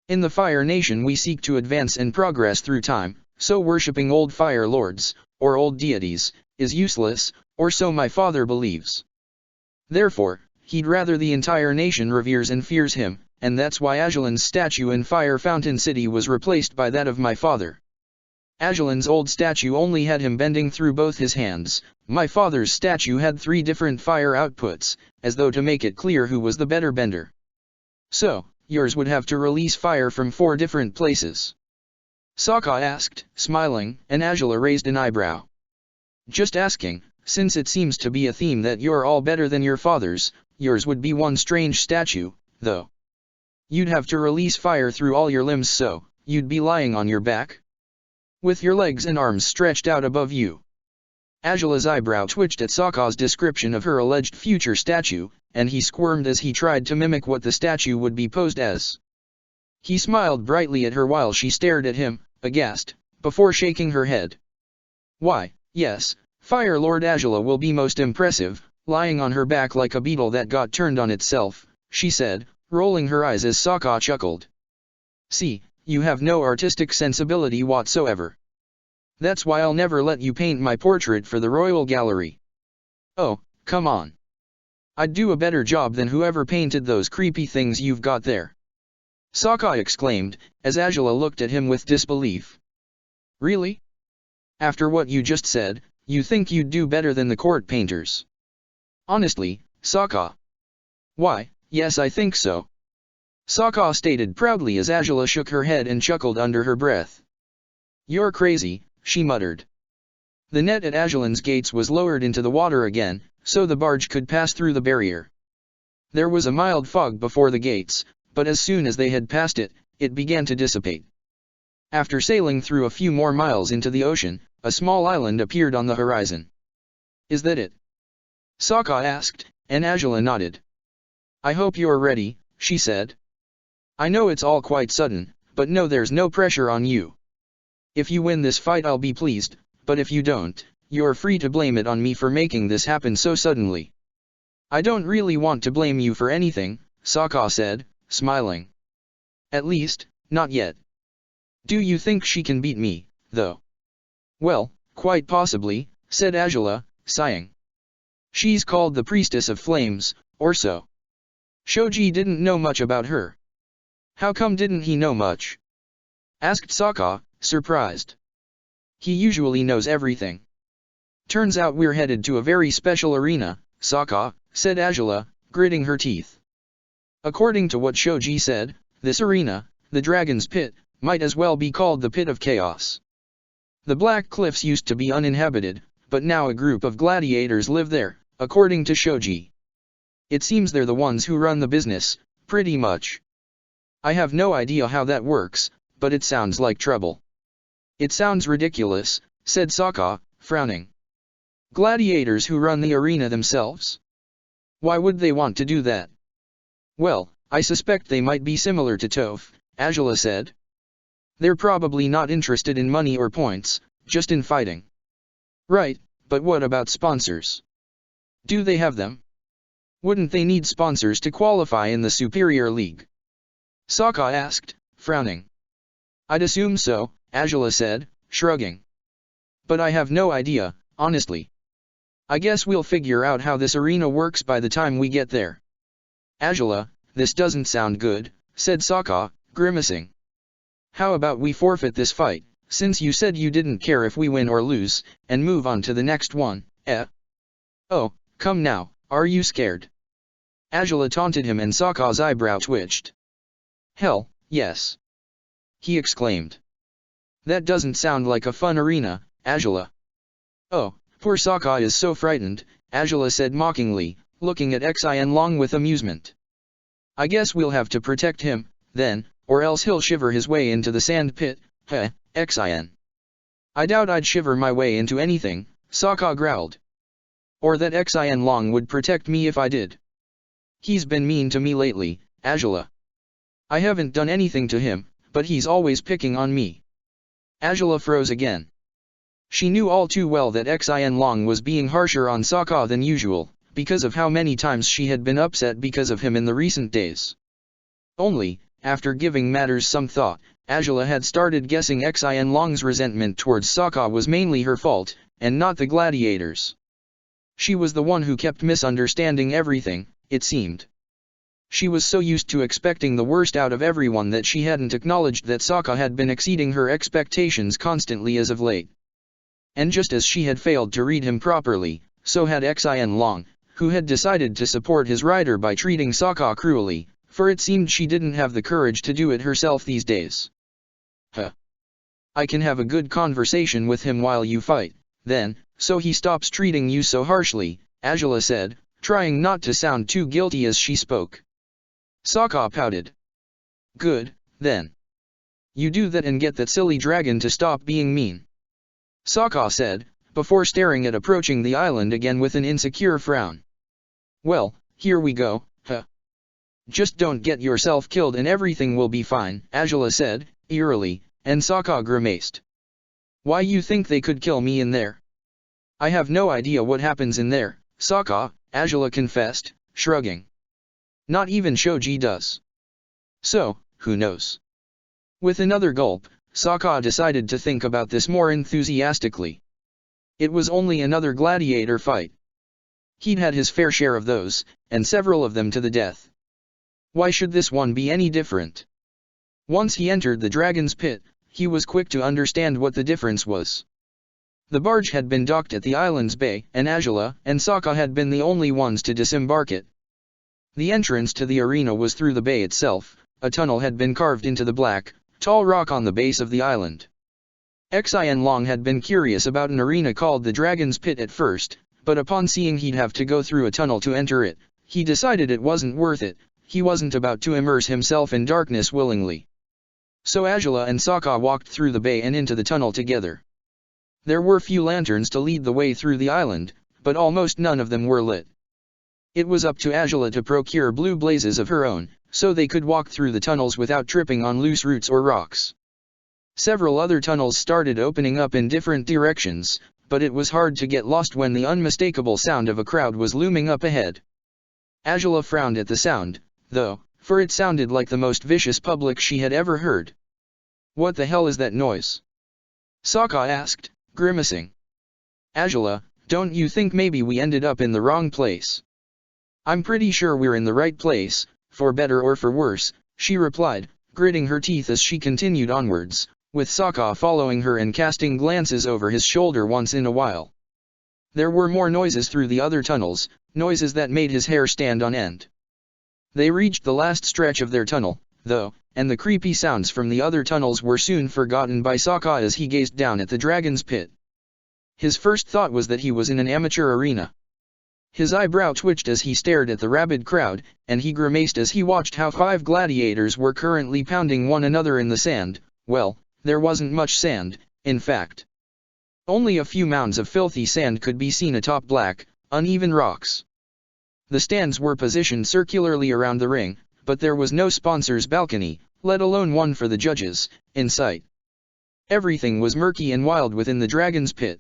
In the Fire Nation we seek to advance and progress through time, so worshipping old Fire Lords, or old deities, is useless, or so my father believes. Therefore, he'd rather the entire nation reveres and fears him, and that's why Azulan's statue in Fire Fountain City was replaced by that of my father. Azulan's old statue only had him bending through both his hands. My father's statue had 3 different fire outputs, as though to make it clear who was the better bender. So, yours would have to release fire from 4 different places. Sokka asked, smiling, and Azula raised an eyebrow. Just asking, since it seems to be a theme that you're all better than your fathers, yours would be one strange statue, though. You'd have to release fire through all your limbs, so you'd be lying on your back, with your legs and arms stretched out above you. Azula's eyebrow twitched at Sokka's description of her alleged future statue, and he squirmed as he tried to mimic what the statue would be posed as. He smiled brightly at her while she stared at him, aghast, before shaking her head. Why, yes, Fire Lord Azula will be most impressive, lying on her back like a beetle that got turned on itself, she said, rolling her eyes as Sokka chuckled. See, you have no artistic sensibility whatsoever. That's why I'll never let you paint my portrait for the Royal Gallery. Oh, come on. I'd do a better job than whoever painted those creepy things you've got there. Sokka exclaimed, as Azula looked at him with disbelief. Really? After what you just said, you think you'd do better than the court painters? Honestly, Sokka. Why, yes, I think so. Sokka stated proudly as Azula shook her head and chuckled under her breath. You're crazy, she muttered. The net at Azulan's gates was lowered into the water again, so the barge could pass through the barrier. There was a mild fog before the gates, but as soon as they had passed it, it began to dissipate. After sailing through a few more miles into the ocean, a small island appeared on the horizon. Is that it? Sokka asked, and Azula nodded. I hope you're ready, she said. I know it's all quite sudden, but no, there's no pressure on you. If you win this fight I'll be pleased, but if you don't, you're free to blame it on me for making this happen so suddenly. I don't really want to blame you for anything, Sokka said, smiling. At least, not yet. Do you think she can beat me, though? Well, quite possibly, said Azula, sighing. She's called the Priestess of Flames, or so. Shoji didn't know much about her. How come didn't he know much? Asked Sokka, surprised. He usually knows everything. Turns out we're headed to a very special arena, Sokka, said Azula, gritting her teeth. According to what Shoji said, this arena, the Dragon's Pit, might as well be called the Pit of Chaos. The Black Cliffs used to be uninhabited, but now a group of gladiators live there, according to Shoji. It seems they're the ones who run the business, pretty much. I have no idea how that works, but it sounds like trouble. It sounds ridiculous, said Sokka, frowning. Gladiators who run the arena themselves? Why would they want to do that? Well, I suspect they might be similar to Toph, Azula said. They're probably not interested in money or points, just in fighting. Right, but what about sponsors? Do they have them? Wouldn't they need sponsors to qualify in the Superior League? Sokka asked, frowning. I'd assume so, Azula said, shrugging. But I have no idea, honestly. I guess we'll figure out how this arena works by the time we get there. Azula, this doesn't sound good, said Sokka, grimacing. How about we forfeit this fight, since you said you didn't care if we win or lose, and move on to the next one, eh? Oh, come now, are you scared? Azula taunted him and Sokka's eyebrow twitched. Hell, yes. He exclaimed. That doesn't sound like a fun arena, Azula. Oh, poor Sokka is so frightened, Azula said mockingly, looking at Xian Long with amusement. I guess we'll have to protect him, then, or else he'll shiver his way into the sand pit, heh, Xian. I doubt I'd shiver my way into anything, Sokka growled. Or that Xian Long would protect me if I did. He's been mean to me lately, Azula. I haven't done anything to him, but he's always picking on me. Azula froze again. She knew all too well that Xian Long was being harsher on Sokka than usual, because of how many times she had been upset because of him in the recent days. Only, after giving matters some thought, Azula had started guessing Xian Long's resentment towards Sokka was mainly her fault, and not the gladiators. She was the one who kept misunderstanding everything, it seemed. She was so used to expecting the worst out of everyone that she hadn't acknowledged that Sokka had been exceeding her expectations constantly as of late. And just as she had failed to read him properly, so had Xian Long, who had decided to support his rider by treating Sokka cruelly, for it seemed she didn't have the courage to do it herself these days. Huh. I can have a good conversation with him while you fight, then, so he stops treating you so harshly, Angela said, trying not to sound too guilty as she spoke. Sokka pouted. Good, then. You do that and get that silly dragon to stop being mean. Sokka said, before staring at approaching the island again with an insecure frown. Well, here we go, huh. Just don't get yourself killed and everything will be fine, Angela said, eerily, and Sokka grimaced. Why you think they could kill me in there? I have no idea what happens in there, Sokka, Angela confessed, shrugging. Not even Shoji does. So, who knows? With another gulp, Sokka decided to think about this more enthusiastically. It was only another gladiator fight. He'd had his fair share of those, and several of them to the death. Why should this one be any different? Once he entered the dragon's pit, he was quick to understand what the difference was. The barge had been docked at the island's bay, and Angela and Sokka had been the only ones to disembark it. The entrance to the arena was through the bay itself. A tunnel had been carved into the black, tall rock on the base of the island. Xian Long had been curious about an arena called the Dragon's Pit at first, but upon seeing he'd have to go through a tunnel to enter it, he decided it wasn't worth it. He wasn't about to immerse himself in darkness willingly. So Angela and Sokka walked through the bay and into the tunnel together. There were few lanterns to lead the way through the island, but almost none of them were lit. It was up to Angela to procure blue blazes of her own, so they could walk through the tunnels without tripping on loose roots or rocks. Several other tunnels started opening up in different directions, but it was hard to get lost when the unmistakable sound of a crowd was looming up ahead. Angela frowned at the sound, though, for it sounded like the most vicious public she had ever heard. What the hell is that noise? Sokka asked, grimacing. Angela, don't you think maybe we ended up in the wrong place? I'm pretty sure we're in the right place, for better or for worse, she replied, gritting her teeth as she continued onwards, with Sokka following her and casting glances over his shoulder once in a while. There were more noises through the other tunnels, noises that made his hair stand on end. They reached the last stretch of their tunnel, though, and the creepy sounds from the other tunnels were soon forgotten by Sokka as he gazed down at the dragon's pit. His first thought was that he was in an amateur arena. His eyebrow twitched as he stared at the rabid crowd, and he grimaced as he watched how 5 gladiators were currently pounding one another in the sand. Well, there wasn't much sand, in fact. Only a few mounds of filthy sand could be seen atop black, uneven rocks. The stands were positioned circularly around the ring, but there was no sponsor's balcony, let alone one for the judges, in sight. Everything was murky and wild within the dragon's pit.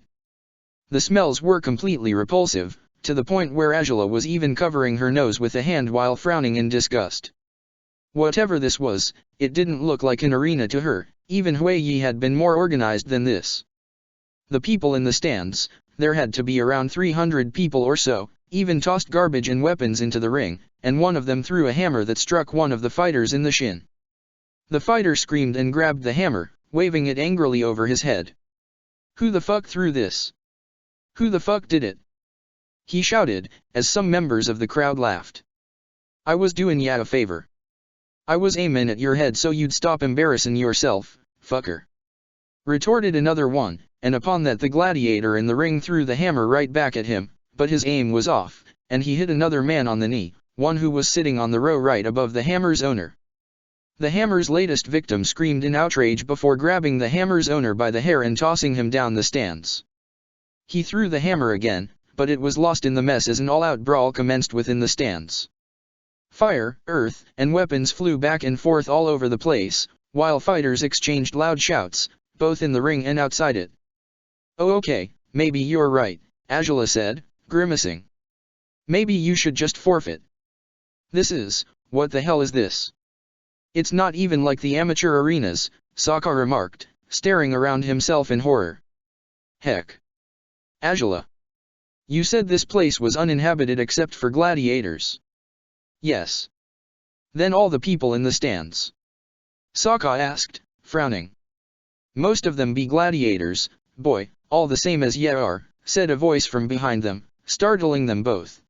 The smells were completely repulsive, to the point where Angela was even covering her nose with a hand while frowning in disgust. Whatever this was, it didn't look like an arena to her. Even Huiyi had been more organized than this. The people in the stands, there had to be around 300 people or so, even tossed garbage and weapons into the ring, and one of them threw a hammer that struck one of the fighters in the shin. The fighter screamed and grabbed the hammer, waving it angrily over his head. Who the fuck threw this? Who the fuck did it? He shouted, as some members of the crowd laughed. I was doing ya a favor. I was aiming at your head so you'd stop embarrassing yourself, fucker. Retorted another one, and upon that the gladiator in the ring threw the hammer right back at him, but his aim was off, and he hit another man on the knee, one who was sitting on the row right above the hammer's owner. The hammer's latest victim screamed in outrage before grabbing the hammer's owner by the hair and tossing him down the stands. He threw the hammer again, but it was lost in the mess as an all-out brawl commenced within the stands. Fire, earth, and weapons flew back and forth all over the place, while fighters exchanged loud shouts, both in the ring and outside it. Oh okay, maybe you're right, Angela said, grimacing. Maybe you should just forfeit. What the hell is this? It's not even like the amateur arenas, Sokka remarked, staring around himself in horror. Heck. Angela. You said this place was uninhabited except for gladiators. Yes. Then all the people in the stands? Sokka asked, frowning. Most of them be gladiators, boy, all the same as ye are, said a voice from behind them, startling them both.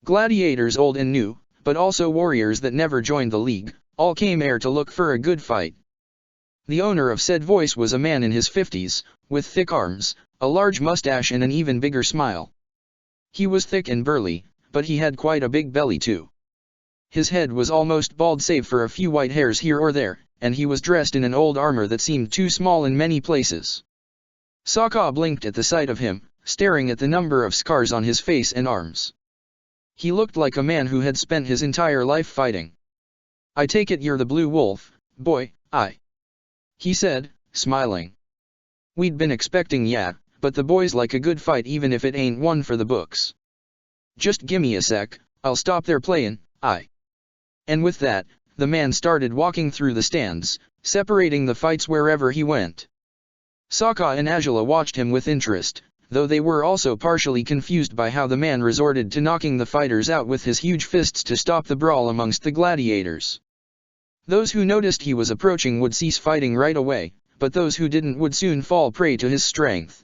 Gladiators old and new, but also warriors that never joined the league, all came here to look for a good fight. The owner of said voice was a man in his 50s, with thick arms, a large mustache and an even bigger smile. He was thick and burly, but he had quite a big belly too. His head was almost bald save for a few white hairs here or there, and he was dressed in an old armor that seemed too small in many places. Sokka blinked at the sight of him, staring at the number of scars on his face and arms. He looked like a man who had spent his entire life fighting. "I take it you're the Blue Wolf, boy, he said, smiling. "We'd been expecting ya, but the boys like a good fight even if it ain't one for the books. Just gimme a sec, I'll stop there playin', And with that, the man started walking through the stands, separating the fights wherever he went. Sokka and Azula watched him with interest, though they were also partially confused by how the man resorted to knocking the fighters out with his huge fists to stop the brawl amongst the gladiators. Those who noticed he was approaching would cease fighting right away, but those who didn't would soon fall prey to his strength.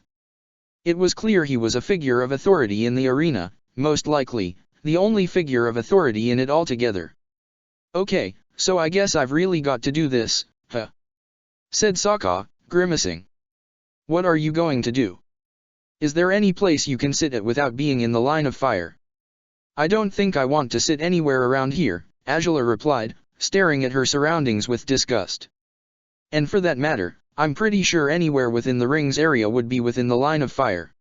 It was clear he was a figure of authority in the arena, most likely, the only figure of authority in it altogether. "Okay, so I guess I've really got to do this, said Sokka, grimacing. "What are you going to do? Is there any place you can sit at without being in the line of fire?" "I don't think I want to sit anywhere around here," Azula replied, staring at her surroundings with disgust. "And for that matter, I'm pretty sure anywhere within the ring's area would be within the line of fire.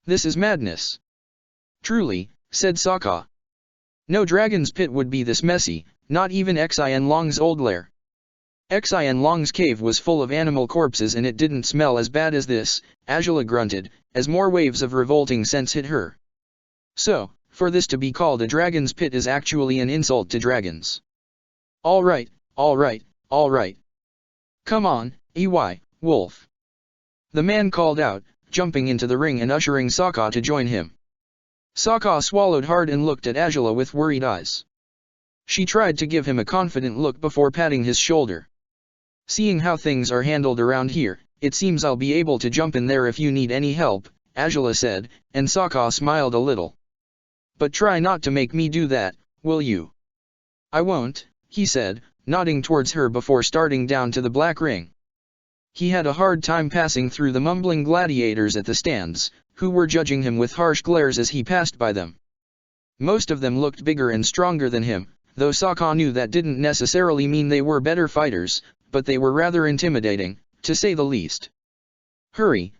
This is madness." "Truly," said Sokka. "No dragon's pit would be this messy, not even Xian Long's old lair. Xian Long's cave was full of animal corpses and it didn't smell as bad as this," Azula grunted, as more waves of revolting sense hit her. "So, for this to be called a dragon's pit is actually an insult to dragons. All right. Come on, Wolf." The man called out, jumping into the ring and ushering Sokka to join him. Sokka swallowed hard and looked at Azula with worried eyes. She tried to give him a confident look before patting his shoulder. "Seeing how things are handled around here, it seems I'll be able to jump in there if you need any help," Azula said, and Sokka smiled a little. "But try not to make me do that, will you?" "I won't," he said, nodding towards her before starting down to the black ring. He had a hard time passing through the mumbling gladiators at the stands, who were judging him with harsh glares as he passed by them. Most of them looked bigger and stronger than him, though Sokka knew that didn't necessarily mean they were better fighters, but they were rather intimidating, to say the least. Hurry,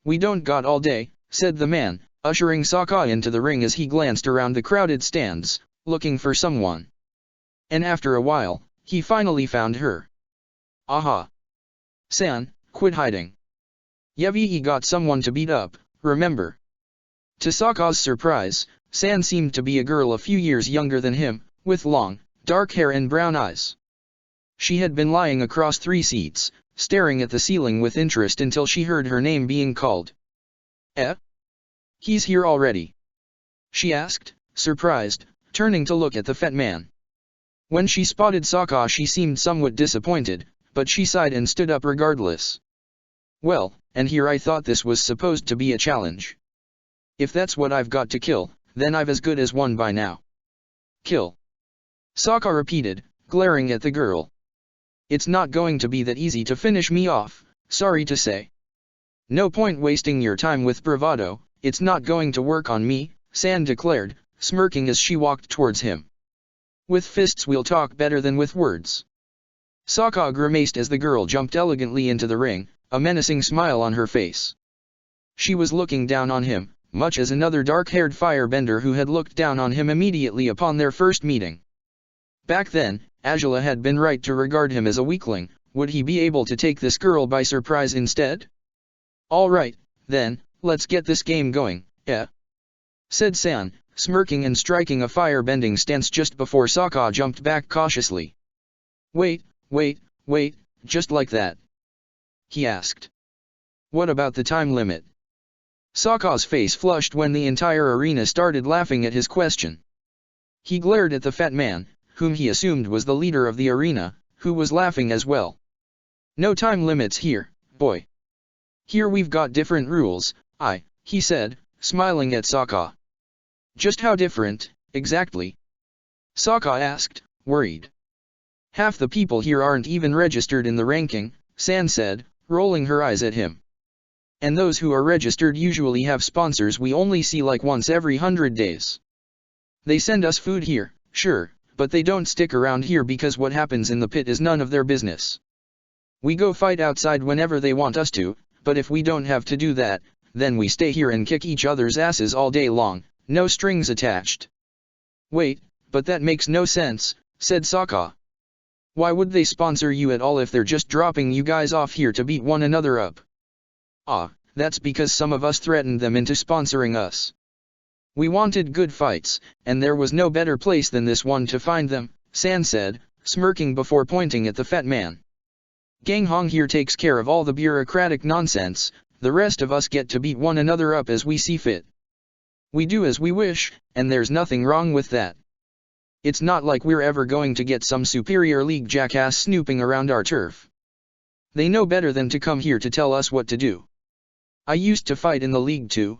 we don't got all day," said the man, ushering Sokka into the ring as he glanced around the crowded stands, looking for someone. And after a while, he finally found her. "Aha! San, quit hiding. Yevi got someone to beat up, remember?" To Sokka's surprise, San seemed to be a girl a few years younger than him, with long, dark hair and brown eyes. She had been lying across 3 seats, staring at the ceiling with interest until she heard her name being called. He's here already?" she asked, surprised, turning to look at the fat man. When she spotted Sokka she seemed somewhat disappointed, but she sighed and stood up regardless. "Well, and here I thought this was supposed to be a challenge. If that's what I've got to kill, then I've as good as won by now." "Kill?" Sokka repeated, glaring at the girl. "It's not going to be that easy to finish me off, sorry to say. No point wasting your time with bravado, it's not going to work on me," San declared, smirking as she walked towards him. "With fists we'll talk better than with words." Sokka grimaced as the girl jumped elegantly into the ring, a menacing smile on her face. She was looking down on him, much as another dark-haired firebender who had looked down on him immediately upon their first meeting. Back then, Azula had been right to regard him as a weakling. Would he be able to take this girl by surprise instead? "All right, then, let's get this game going, said San, smirking and striking a fire-bending stance just before Sokka jumped back cautiously. Wait, just like that?" he asked. "What about the time limit?" Sokka's face flushed when the entire arena started laughing at his question. He glared at the fat man, whom he assumed was the leader of the arena, who was laughing as well. "No time limits here, boy. Here we've got different rules, he said, smiling at Sokka. "Just how different, exactly?" Sokka asked, worried. Half the people here aren't even registered in the ranking, San said, rolling her eyes at him. And those who are registered usually have sponsors we only see like once every 100 days. They send us food here, sure, but they don't stick around here because what happens in the pit is none of their business. We go fight outside whenever they want us to, but if we don't have to do that, then we stay here and kick each other's asses all day long, no strings attached. Wait, but that makes no sense, said Sokka. Why would they sponsor you at all if they're just dropping you guys off here to beat one another up? Ah, that's because some of us threatened them into sponsoring us. We wanted good fights, and there was no better place than this one to find them, San said, smirking before pointing at the fat man. Gang Hong here takes care of all the bureaucratic nonsense, the rest of us get to beat one another up as we see fit. We do as we wish, and there's nothing wrong with that. It's not like we're ever going to get some superior league jackass snooping around our turf. They know better than to come here to tell us what to do. I used to fight in the league too,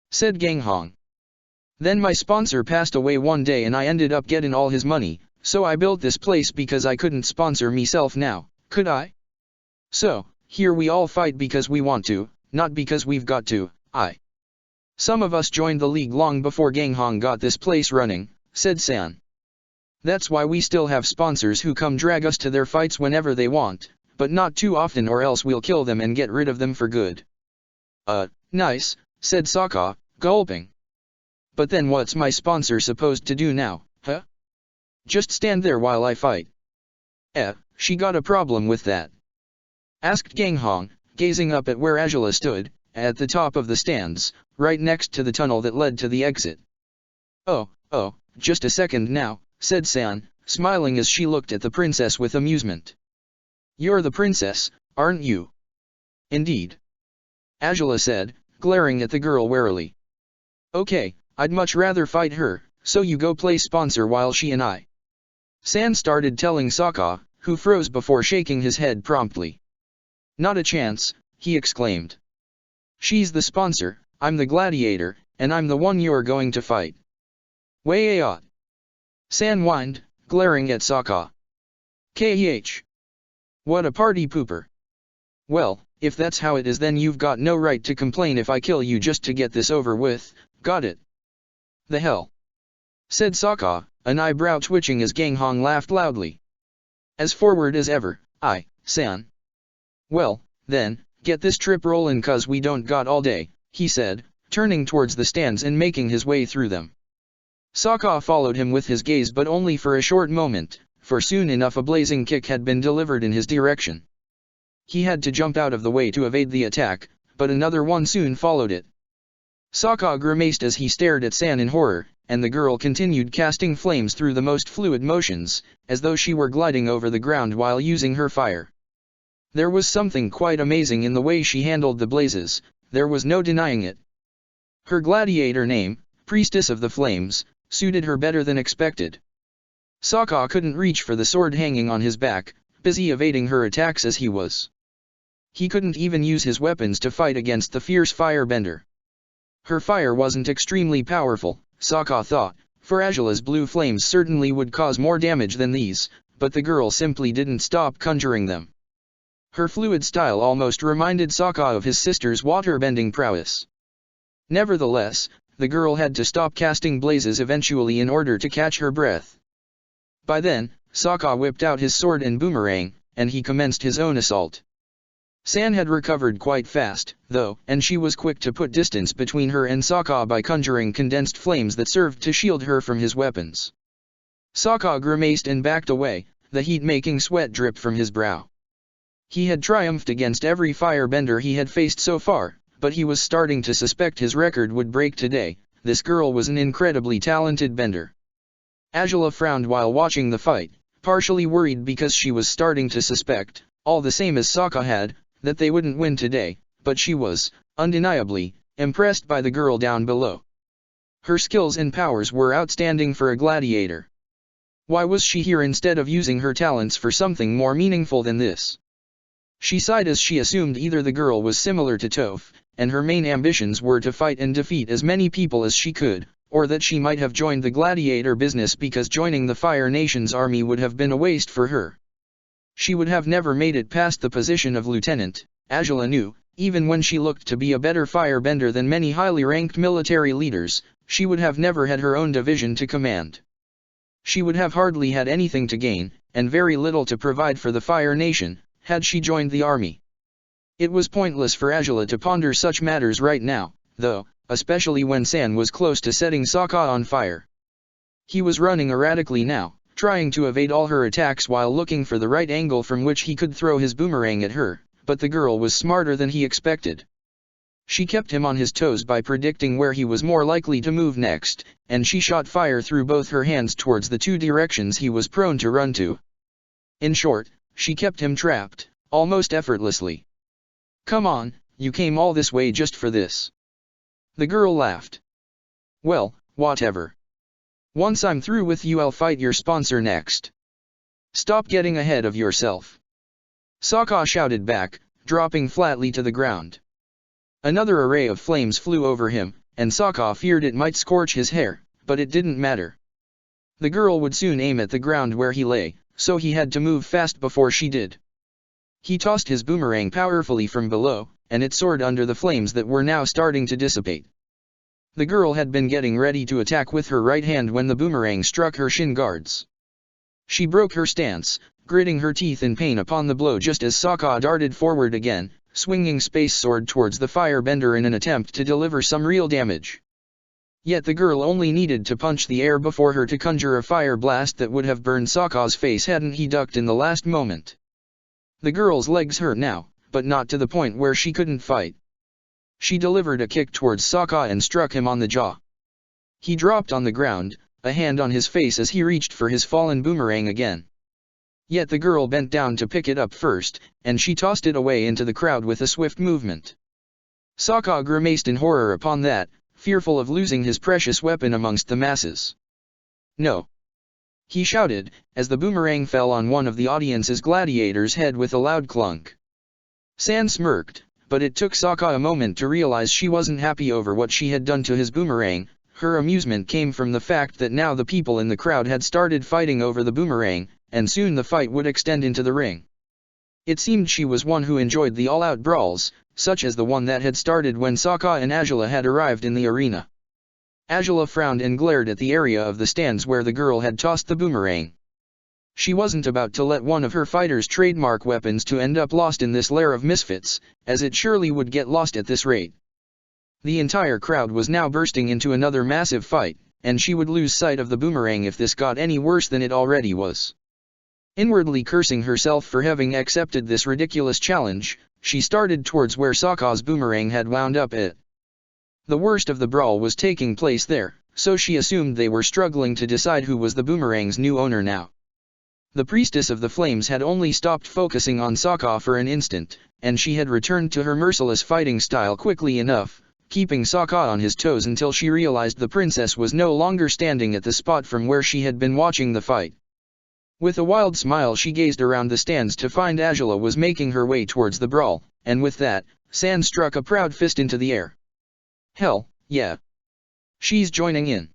said Gang Hong. Then my sponsor passed away one day and I ended up getting all his money, so I built this place because I couldn't sponsor myself now, could I? So, here we all fight because we want to, not because we've got to, Some of us joined the league long before Gang Hong got this place running, said San. That's why we still have sponsors who come drag us to their fights whenever they want, but not too often or else we'll kill them and get rid of them for good. Nice, said Sokka, gulping. But then what's my sponsor supposed to do now, huh? Just stand there while I fight? She got a problem with that? Asked Gang Hong, gazing up at where Azula stood, at the top of the stands, right next to the tunnel that led to the exit. Oh, just a second now, said San, smiling as she looked at the princess with amusement. You're the princess, aren't you? Indeed. Azula said, glaring at the girl warily. Okay, I'd much rather fight her, so you go play sponsor while she and I. San started telling Sokka, who froze before shaking his head promptly. Not a chance, he exclaimed. She's the sponsor, I'm the gladiator, and I'm the one you're going to fight. Way-ah! San whined, glaring at Sokka. K.E.H. What a party pooper. Well, if that's how it is then you've got no right to complain if I kill you just to get this over with, got it? The hell? Said Sokka, an eyebrow twitching as Gang Hong laughed loudly. As forward as ever, San. Well, then, get this trip rollin' cause we don't got all day, he said, turning towards the stands and making his way through them. Sokka followed him with his gaze but only for a short moment, for soon enough a blazing kick had been delivered in his direction. He had to jump out of the way to evade the attack, but another one soon followed it. Sokka grimaced as he stared at San in horror, and the girl continued casting flames through the most fluid motions, as though she were gliding over the ground while using her fire. There was something quite amazing in the way she handled the blazes, there was no denying it. Her gladiator name, Priestess of the Flames, suited her better than expected. Sokka couldn't reach for the sword hanging on his back, busy evading her attacks as he was. He couldn't even use his weapons to fight against the fierce firebender. Her fire wasn't extremely powerful, Sokka thought, for Azula's blue flames certainly would cause more damage than these, but the girl simply didn't stop conjuring them. Her fluid style almost reminded Sokka of his sister's waterbending prowess. Nevertheless, the girl had to stop casting blazes eventually in order to catch her breath. By then, Sokka whipped out his sword and boomerang, and he commenced his own assault. San had recovered quite fast, though, and she was quick to put distance between her and Sokka by conjuring condensed flames that served to shield her from his weapons. Sokka grimaced and backed away, the heat making sweat drip from his brow. He had triumphed against every firebender he had faced so far, but he was starting to suspect his record would break today. This girl was an incredibly talented bender. Azula frowned while watching the fight, partially worried because she was starting to suspect, all the same as Sokka had, that they wouldn't win today, but she was, undeniably, impressed by the girl down below. Her skills and powers were outstanding for a gladiator. Why was she here instead of using her talents for something more meaningful than this? She sighed as she assumed either the girl was similar to Toph, and her main ambitions were to fight and defeat as many people as she could, or that she might have joined the gladiator business because joining the Fire Nation's army would have been a waste for her. She would have never made it past the position of lieutenant, Angela knew. Even when she looked to be a better firebender than many highly ranked military leaders, she would have never had her own division to command. She would have hardly had anything to gain, and very little to provide for the Fire Nation, had she joined the army. It was pointless for Angela to ponder such matters right now, though, especially when San was close to setting Sokka on fire. He was running erratically now, trying to evade all her attacks while looking for the right angle from which he could throw his boomerang at her. But the girl was smarter than he expected. She kept him on his toes by predicting where he was more likely to move next, and she shot fire through both her hands towards the two directions he was prone to run to. In short, she kept him trapped, almost effortlessly. "Come on, you came all this way just for this." The girl laughed. "Well, whatever. Once I'm through with you I'll fight your sponsor next. Stop getting ahead of yourself." Sokka shouted back, dropping flatly to the ground. Another array of flames flew over him, and Sokka feared it might scorch his hair, but it didn't matter. The girl would soon aim at the ground where he lay, so he had to move fast before she did. He tossed his boomerang powerfully from below, and it soared under the flames that were now starting to dissipate. The girl had been getting ready to attack with her right hand when the boomerang struck her shin guards. She broke her stance, gritting her teeth in pain upon the blow just as Sokka darted forward again, swinging space sword towards the firebender in an attempt to deliver some real damage. Yet the girl only needed to punch the air before her to conjure a fire blast that would have burned Sokka's face hadn't he ducked in the last moment. The girl's legs hurt now, but not to the point where she couldn't fight. She delivered a kick towards Sokka and struck him on the jaw. He dropped on the ground, a hand on his face as he reached for his fallen boomerang again. Yet the girl bent down to pick it up first, and she tossed it away into the crowd with a swift movement. Sokka grimaced in horror upon that, fearful of losing his precious weapon amongst the masses. "No!" he shouted, as the boomerang fell on one of the audience's gladiators' head with a loud clunk. San smirked, but it took Sokka a moment to realize she wasn't happy over what she had done to his boomerang. Her amusement came from the fact that now the people in the crowd had started fighting over the boomerang, and soon the fight would extend into the ring. It seemed she was one who enjoyed the all-out brawls, such as the one that had started when Sokka and Angela had arrived in the arena. Angela frowned and glared at the area of the stands where the girl had tossed the boomerang. She wasn't about to let one of her fighter's trademark weapons to end up lost in this lair of misfits, as it surely would get lost at this rate. The entire crowd was now bursting into another massive fight, and she would lose sight of the boomerang if this got any worse than it already was. Inwardly cursing herself for having accepted this ridiculous challenge, she started towards where Sokka's boomerang had wound up at. The worst of the brawl was taking place there, so she assumed they were struggling to decide who was the boomerang's new owner now. The priestess of the flames had only stopped focusing on Sokka for an instant, and she had returned to her merciless fighting style quickly enough, keeping Sokka on his toes until she realized the princess was no longer standing at the spot from where she had been watching the fight. With a wild smile she gazed around the stands to find Angela was making her way towards the brawl, and with that, San struck a proud fist into the air. "Hell, yeah. She's joining in,"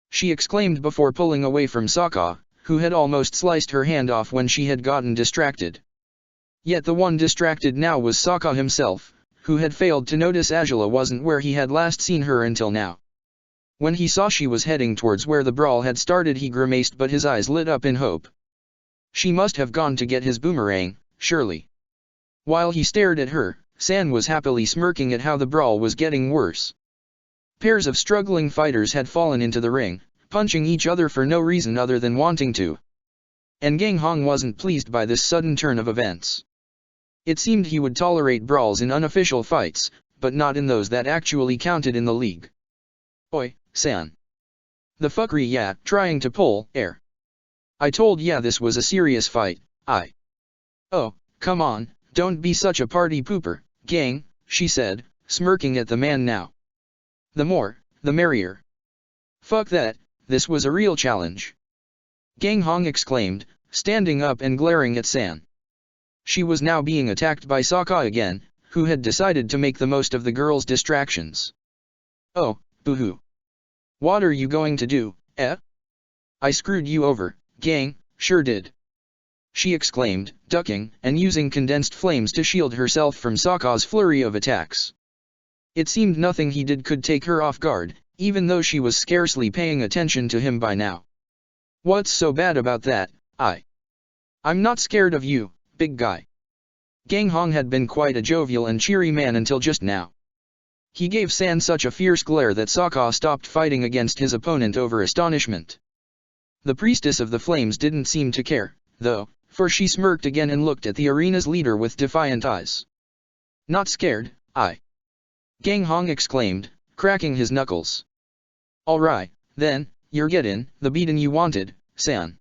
she exclaimed before pulling away from Sokka, who had almost sliced her hand off when she had gotten distracted. Yet the one distracted now was Sokka himself, who had failed to notice Angela wasn't where he had last seen her until now. When he saw she was heading towards where the brawl had started he grimaced, but his eyes lit up in hope. She must have gone to get his boomerang, surely. While he stared at her, San was happily smirking at how the brawl was getting worse. Pairs of struggling fighters had fallen into the ring, punching each other for no reason other than wanting to. And Gang Hong wasn't pleased by this sudden turn of events. It seemed he would tolerate brawls in unofficial fights, but not in those that actually counted in the league. "Oi, San. The fuckery ya, trying to pull air. I told ya this was a serious fight, Oh, come on, don't be such a party pooper, gang," she said, smirking at the man now. "The more, the merrier. Fuck that, this was a real challenge," Gang Hong exclaimed, standing up and glaring at San. She was now being attacked by Sokka again, who had decided to make the most of the girl's distractions. "Oh, boo-hoo. What are you going to do, eh? I screwed you over, gang, sure did. She exclaimed, ducking, and using condensed flames to shield herself from Sokka's flurry of attacks. It seemed nothing he did could take her off guard, even though she was scarcely paying attention to him by now. What's so bad about that? I'm not scared of you, big guy. Gang Hong had been quite a jovial and cheery man until just now. He gave San such a fierce glare that Sokka stopped fighting against his opponent over astonishment. The priestess of the flames didn't seem to care, though, for she smirked again and looked at the arena's leader with defiant eyes. Not scared, Gang Hong exclaimed, cracking his knuckles. Alright, then, you're getting the beating you wanted, San.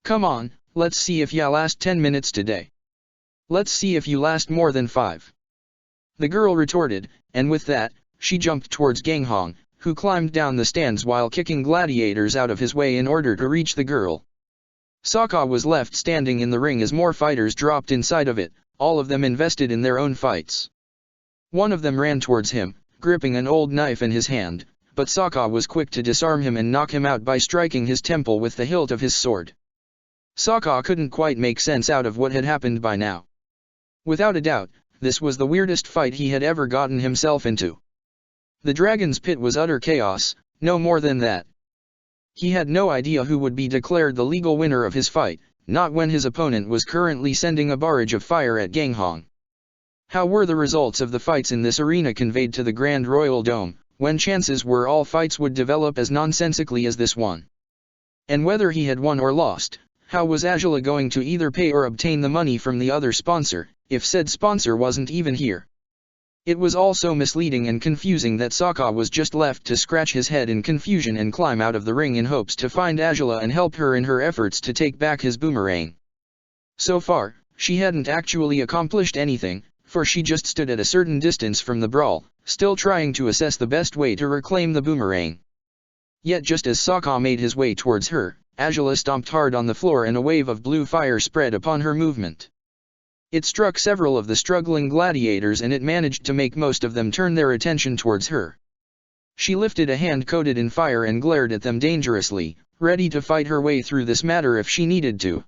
Come on, let's see if ya last 10 minutes today. Let's see if you last more than 5. The girl retorted, and with that, she jumped towards Gang Hong, who climbed down the stands while kicking gladiators out of his way in order to reach the girl. Sokka was left standing in the ring as more fighters dropped inside of it, all of them invested in their own fights. One of them ran towards him, gripping an old knife in his hand, but Sokka was quick to disarm him and knock him out by striking his temple with the hilt of his sword. Sokka couldn't quite make sense out of what had happened by now. Without a doubt, this was the weirdest fight he had ever gotten himself into. The dragon's pit was utter chaos, no more than that. He had no idea who would be declared the legal winner of his fight, not when his opponent was currently sending a barrage of fire at Gang Hong. How were the results of the fights in this arena conveyed to the Grand Royal Dome, when chances were all fights would develop as nonsensically as this one? And whether he had won or lost, how was Angela going to either pay or obtain the money from the other sponsor, if said sponsor wasn't even here? It was all so misleading and confusing that Sokka was just left to scratch his head in confusion and climb out of the ring in hopes to find Angela and help her in her efforts to take back his boomerang. So far, she hadn't actually accomplished anything, for she just stood at a certain distance from the brawl, still trying to assess the best way to reclaim the boomerang. Yet just as Sokka made his way towards her, Angela stomped hard on the floor and a wave of blue fire spread upon her movement. It struck several of the struggling gladiators and it managed to make most of them turn their attention towards her. She lifted a hand coated in fire and glared at them dangerously, ready to fight her way through this matter if she needed to.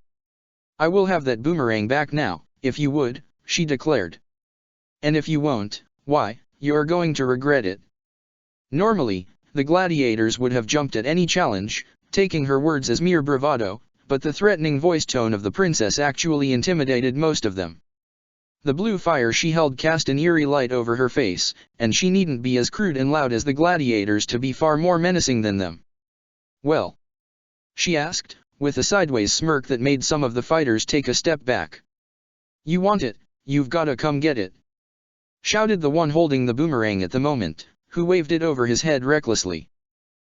I will have that boomerang back now, if you would, she declared. And if you won't, why, you're going to regret it. Normally, the gladiators would have jumped at any challenge, taking her words as mere bravado, but the threatening voice tone of the princess actually intimidated most of them. The blue fire she held cast an eerie light over her face, and she needn't be as crude and loud as the gladiators to be far more menacing than them. Well? She asked, with a sideways smirk that made some of the fighters take a step back. You want it, you've gotta come get it. Shouted the one holding the boomerang at the moment, who waved it over his head recklessly.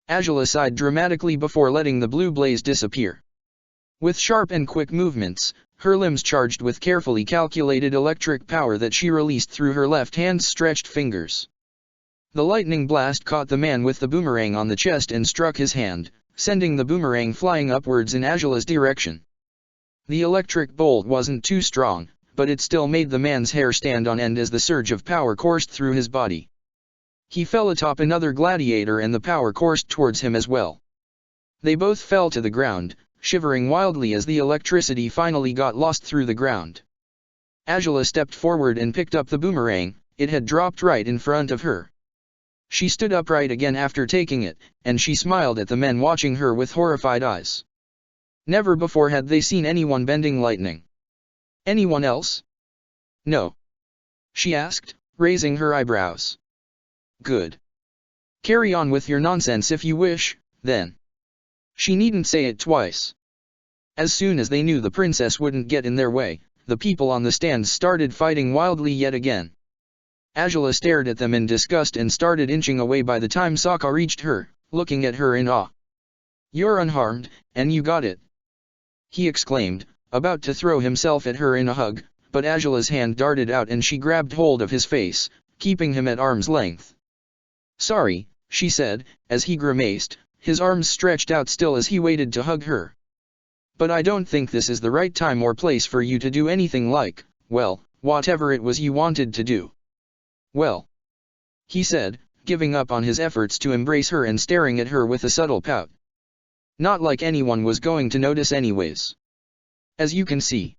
Angela sighed dramatically before letting the blue blaze disappear. With sharp and quick movements, her limbs charged with carefully calculated electric power that she released through her left hand's stretched fingers. The lightning blast caught the man with the boomerang on the chest and struck his hand, sending the boomerang flying upwards in Angela's direction. The electric bolt wasn't too strong, but it still made the man's hair stand on end as the surge of power coursed through his body. He fell atop another gladiator and the power coursed towards him as well. They both fell to the ground, shivering wildly as the electricity finally got lost through the ground. Angela stepped forward and picked up the boomerang, it had dropped right in front of her. She stood upright again after taking it, and she smiled at the men watching her with horrified eyes. Never before had they seen anyone bending lightning. Anyone else? No. She asked, raising her eyebrows. Good. Carry on with your nonsense if you wish, then. She needn't say it twice. As soon as they knew the princess wouldn't get in their way, the people on the stands started fighting wildly yet again. Angela stared at them in disgust and started inching away by the time Sokka reached her, looking at her in awe. You're unharmed, and you got it. He exclaimed, about to throw himself at her in a hug, but Angela's hand darted out and she grabbed hold of his face, keeping him at arm's length. Sorry, she said, as he grimaced, his arms stretched out still as he waited to hug her. But I don't think this is the right time or place for you to do anything like, well, whatever it was you wanted to do. Well, he said, giving up on his efforts to embrace her and staring at her with a subtle pout. Not like anyone was going to notice anyways. As you can see.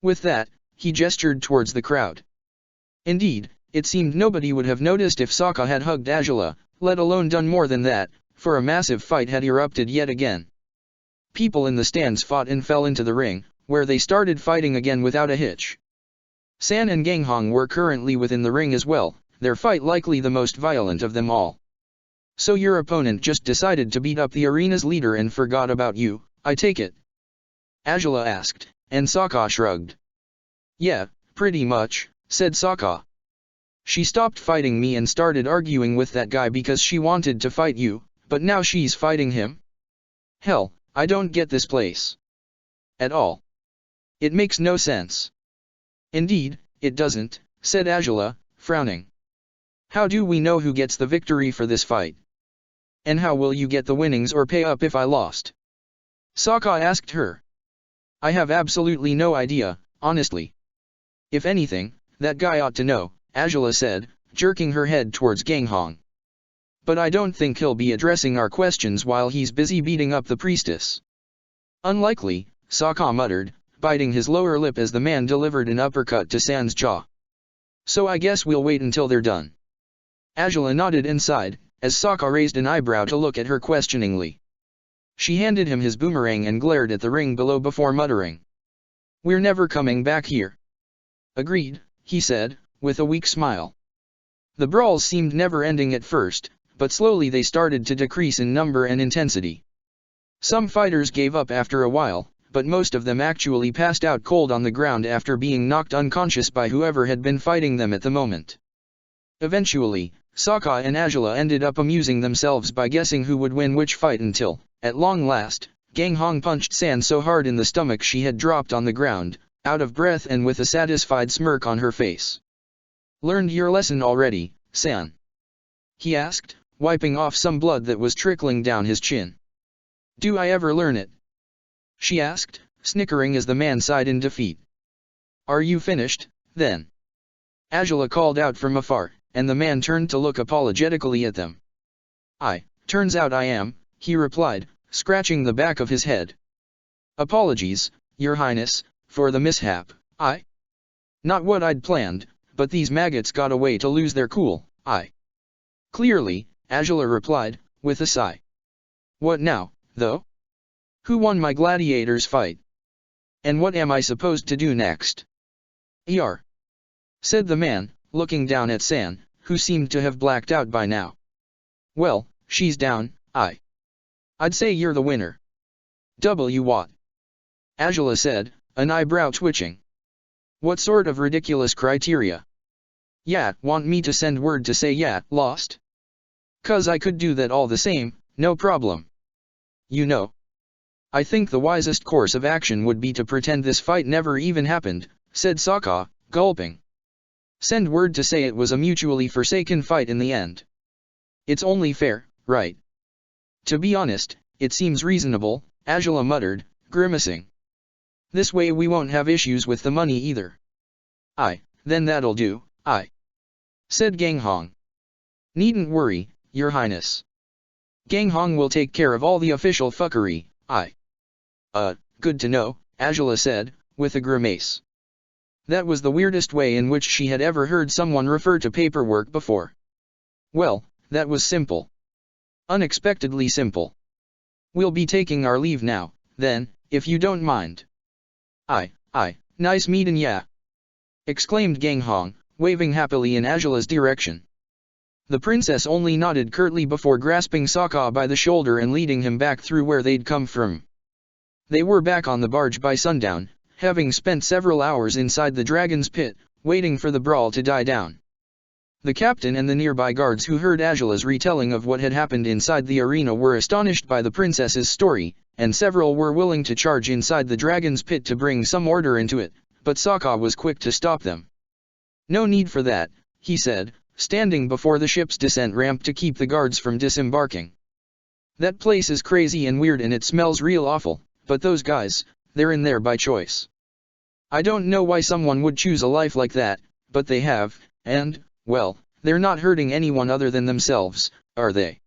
With that, he gestured towards the crowd. Indeed, it seemed nobody would have noticed if Sokka had hugged Angela, let alone done more than that, for a massive fight had erupted yet again. People in the stands fought and fell into the ring, where they started fighting again without a hitch. San and Ganghong were currently within the ring as well, their fight likely the most violent of them all. So your opponent just decided to beat up the arena's leader and forgot about you, I take it? Angela asked, and Sokka shrugged. Yeah, pretty much, said Sokka. She stopped fighting me and started arguing with that guy because she wanted to fight you, but now she's fighting him? Hell, I don't get this place. At all. It makes no sense. Indeed, it doesn't, said Angela, frowning. How do we know who gets the victory for this fight? And how will you get the winnings or pay up if I lost? Sokka asked her. I have absolutely no idea, honestly. If anything, that guy ought to know, Angela said, jerking her head towards Ganghong. But I don't think he'll be addressing our questions while he's busy beating up the priestess. Unlikely, Sokka muttered, biting his lower lip as the man delivered an uppercut to San's jaw. So I guess we'll wait until they're done. Angela nodded and sighed, as Sokka raised an eyebrow to look at her questioningly. She handed him his boomerang and glared at the ring below before muttering. We're never coming back here. Agreed, he said, with a weak smile. The brawls seemed never-ending at first, but slowly they started to decrease in number and intensity. Some fighters gave up after a while, but most of them actually passed out cold on the ground after being knocked unconscious by whoever had been fighting them at the moment. Eventually, Sokka and Angela ended up amusing themselves by guessing who would win which fight until, at long last, Ganghong punched San so hard in the stomach she had dropped on the ground, out of breath and with a satisfied smirk on her face. Learned your lesson already, San? He asked, wiping off some blood that was trickling down his chin. Do I ever learn it? She asked, snickering as the man sighed in defeat. Are you finished, then? Angela called out from afar, and the man turned to look apologetically at them. Turns out I am, he replied, scratching the back of his head. Apologies, Your Highness, for the mishap, Not what I'd planned, but these maggots got a way to lose their cool, Clearly, Angela replied, with a sigh. What now, though? Who won my gladiator's fight? And what am I supposed to do next? Said the man, looking down at San, who seemed to have blacked out by now. Well, she's down, I'd say you're the winner. What? Angela said, an eyebrow twitching. What sort of ridiculous criteria? Want me to send word to say lost? 'Cause I could do that all the same, no problem. You know. I think the wisest course of action would be to pretend this fight never even happened, said Sokka, gulping. Send word to say it was a mutually forsaken fight in the end. It's only fair, right? To be honest, it seems reasonable, Angela muttered, grimacing. This way we won't have issues with the money either. Then that'll do, said Ganghong. Needn't worry, Your Highness. Ganghong will take care of all the official fuckery, Good to know, Angela said, with a grimace. That was the weirdest way in which she had ever heard someone refer to paperwork before. Well, that was simple. Unexpectedly simple. We'll be taking our leave now, then, if you don't mind. Nice meetin' ya! Exclaimed Ganghong, waving happily in Angela's direction. The princess only nodded curtly before grasping Sokka by the shoulder and leading him back through where they'd come from. They were back on the barge by sundown, having spent several hours inside the dragon's pit, waiting for the brawl to die down. The captain and the nearby guards who heard Angela's retelling of what had happened inside the arena were astonished by the princess's story, and several were willing to charge inside the dragon's pit to bring some order into it, but Sokka was quick to stop them. No need for that, he said, standing before the ship's descent ramp to keep the guards from disembarking. That place is crazy and weird and it smells real awful, but those guys, they're in there by choice. I don't know why someone would choose a life like that, but they have, and, well, They're not hurting anyone other than themselves, are they?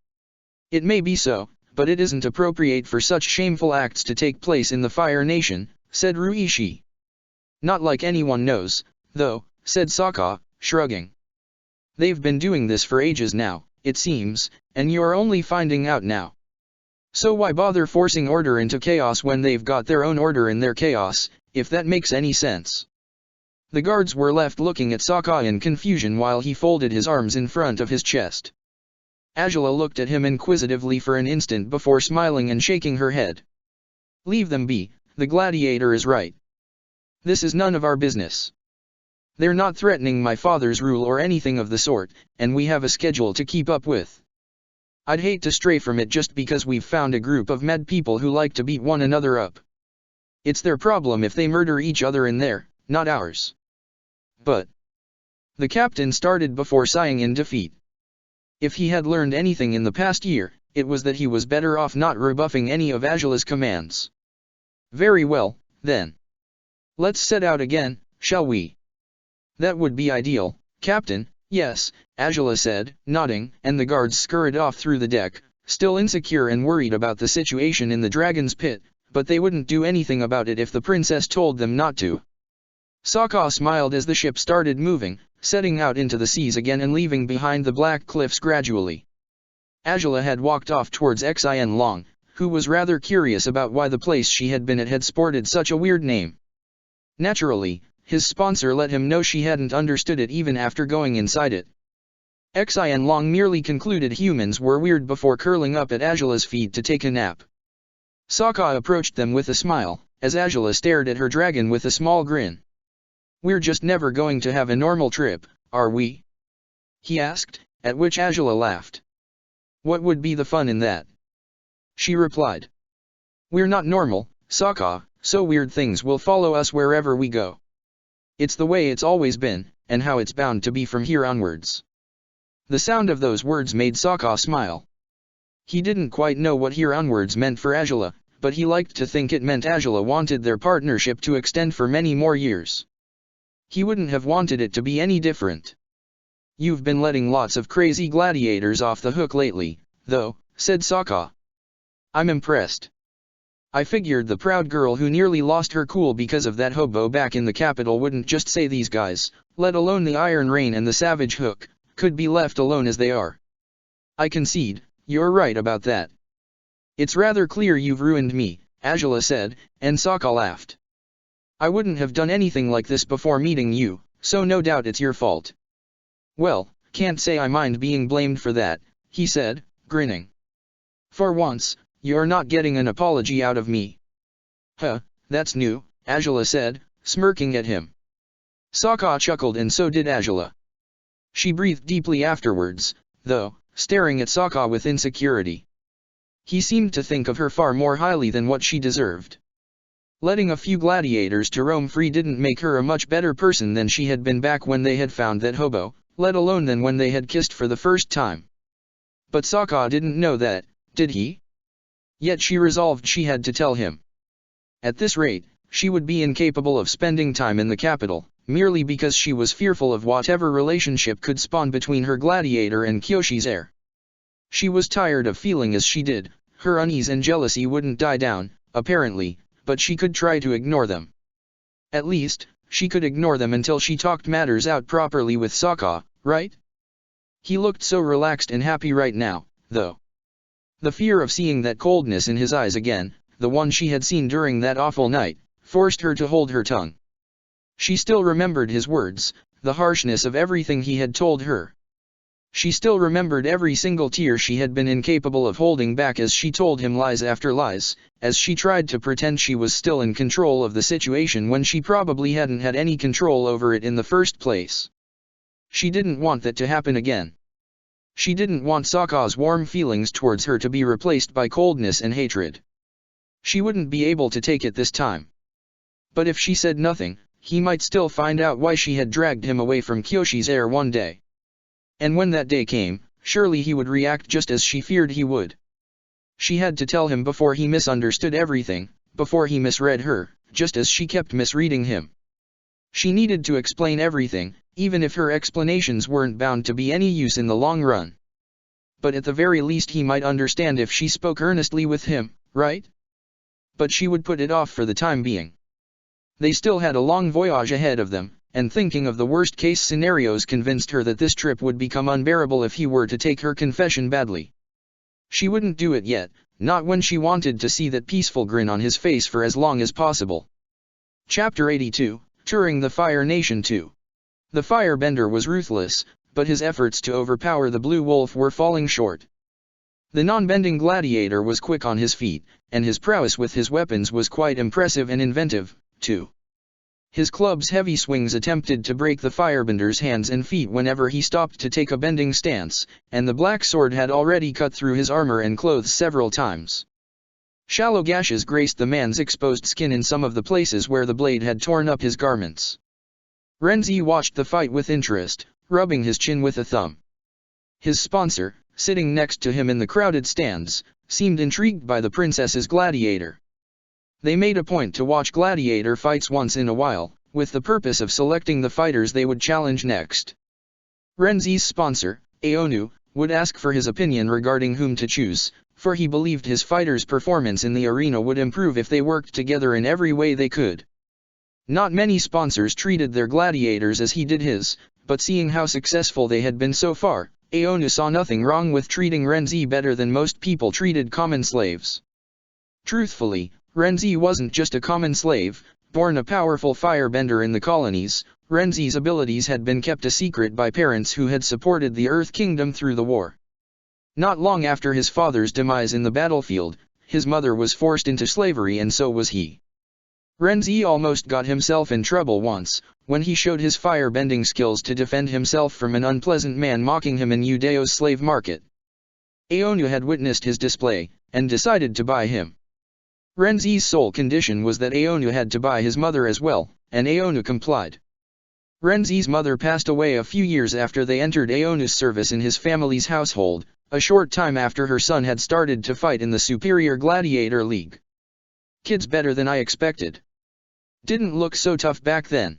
It may be so, but it isn't appropriate for such shameful acts to take place in the Fire Nation, said Ruishi. Not like anyone knows, though, said Sokka, shrugging. They've been doing this for ages now, it seems, and you're only finding out now. So why bother forcing order into chaos when they've got their own order in their chaos, if that makes any sense? The guards were left looking at Sokka in confusion while he folded his arms in front of his chest. Angela looked at him inquisitively for an instant before smiling and shaking her head. Leave them be, the gladiator is right. This is none of our business. They're not threatening my father's rule or anything of the sort, and we have a schedule to keep up with. I'd hate to stray from it just because we've found a group of mad people who like to beat one another up. It's their problem if they murder each other in there, not ours. But the captain started before sighing in defeat. If he had learned anything in the past year, it was that he was better off not rebuffing any of Angela's commands. Very well, then. Let's set out again, shall we? That would be ideal, Captain. Yes, Angela said, nodding, and the guards scurried off through the deck, still insecure and worried about the situation in the dragon's pit, but they wouldn't do anything about it if the princess told them not to. Sokka smiled as the ship started moving, setting out into the seas again and leaving behind the black cliffs gradually. Angela had walked off towards Xin Long, who was rather curious about why the place she had been at had sported such a weird name. Naturally, his sponsor let him know she hadn't understood it even after going inside it. Xin Long merely concluded humans were weird before curling up at Angela's feet to take a nap. Sokka approached them with a smile, as Angela stared at her dragon with a small grin. We're just never going to have a normal trip, are we? He asked, at which Angela laughed. What would be the fun in that? She replied. We're not normal, Sokka, so weird things will follow us wherever we go. It's the way it's always been, and how it's bound to be from here onwards. The sound of those words made Sokka smile. He didn't quite know what here onwards meant for Angela, but he liked to think it meant Angela wanted their partnership to extend for many more years. He wouldn't have wanted it to be any different. You've been letting lots of crazy gladiators off the hook lately, though, said Sokka. I'm impressed. I figured the proud girl who nearly lost her cool because of that hobo back in the capital wouldn't just say these guys, let alone the Iron Rain and the Savage Hook, could be left alone as they are. I concede, you're right about that. It's rather clear you've ruined me, Angela said, and Sokka laughed. I wouldn't have done anything like this before meeting you, so no doubt it's your fault. Well, can't say I mind being blamed for that, he said, grinning. For once, you're not getting an apology out of me. Huh, that's new, Angela said, smirking at him. Sokka chuckled and so did Angela. She breathed deeply afterwards, though, staring at Sokka with insecurity. He seemed to think of her far more highly than what she deserved. Letting a few gladiators to roam free didn't make her a much better person than she had been back when they had found that hobo, let alone than when they had kissed for the first time. But Sokka didn't know that, did he? Yet she resolved she had to tell him. At this rate, she would be incapable of spending time in the capital, merely because she was fearful of whatever relationship could spawn between her gladiator and Kyoshi's heir. She was tired of feeling as she did, her unease and jealousy wouldn't die down, apparently, but she could try to ignore them. At least, she could ignore them until she talked matters out properly with Sokka, right? He looked so relaxed and happy right now, though. The fear of seeing that coldness in his eyes again, the one she had seen during that awful night, forced her to hold her tongue. She still remembered his words, the harshness of everything he had told her. She still remembered every single tear she had been incapable of holding back as she told him lies after lies, as she tried to pretend she was still in control of the situation when she probably hadn't had any control over it in the first place. She didn't want that to happen again. She didn't want Sokka's warm feelings towards her to be replaced by coldness and hatred. She wouldn't be able to take it this time. But if she said nothing, he might still find out why she had dragged him away from Kyoshi's heir one day. And when that day came, surely he would react just as she feared he would. She had to tell him before he misunderstood everything, before he misread her, just as she kept misreading him. She needed to explain everything, even if her explanations weren't bound to be any use in the long run. But at the very least he might understand if she spoke earnestly with him, right? But she would put it off for the time being. They still had a long voyage ahead of them, and thinking of the worst-case scenarios convinced her that this trip would become unbearable if he were to take her confession badly. She wouldn't do it yet, not when she wanted to see that peaceful grin on his face for as long as possible. Chapter 82, Touring the Fire Nation 2. The firebender was ruthless, but his efforts to overpower the Blue Wolf were falling short. The non-bending gladiator was quick on his feet, and his prowess with his weapons was quite impressive and inventive, too. His club's heavy swings attempted to break the firebender's hands and feet whenever he stopped to take a bending stance, and the black sword had already cut through his armor and clothes several times. Shallow gashes graced the man's exposed skin in some of the places where the blade had torn up his garments. Renzi watched the fight with interest, rubbing his chin with a thumb. His sponsor, sitting next to him in the crowded stands, seemed intrigued by the princess's gladiator. They made a point to watch gladiator fights once in a while, with the purpose of selecting the fighters they would challenge next. Renzi's sponsor, Aonu, would ask for his opinion regarding whom to choose, for he believed his fighters' performance in the arena would improve if they worked together in every way they could. Not many sponsors treated their gladiators as he did his, but seeing how successful they had been so far, Aonu saw nothing wrong with treating Renzi better than most people treated common slaves. Truthfully, Renzi wasn't just a common slave, born a powerful firebender in the colonies. Renzi's abilities had been kept a secret by parents who had supported the Earth Kingdom through the war. Not long after his father's demise in the battlefield, his mother was forced into slavery and so was he. Renzi almost got himself in trouble once, when he showed his fire-bending skills to defend himself from an unpleasant man mocking him in Udeo's slave market. Aonu had witnessed his display, and decided to buy him. Renzi's sole condition was that Aonu had to buy his mother as well, and Aonu complied. Renzi's mother passed away a few years after they entered Aonu's service in his family's household, a short time after her son had started to fight in the Superior Gladiator League. Kid's better than I expected. Didn't look so tough back then.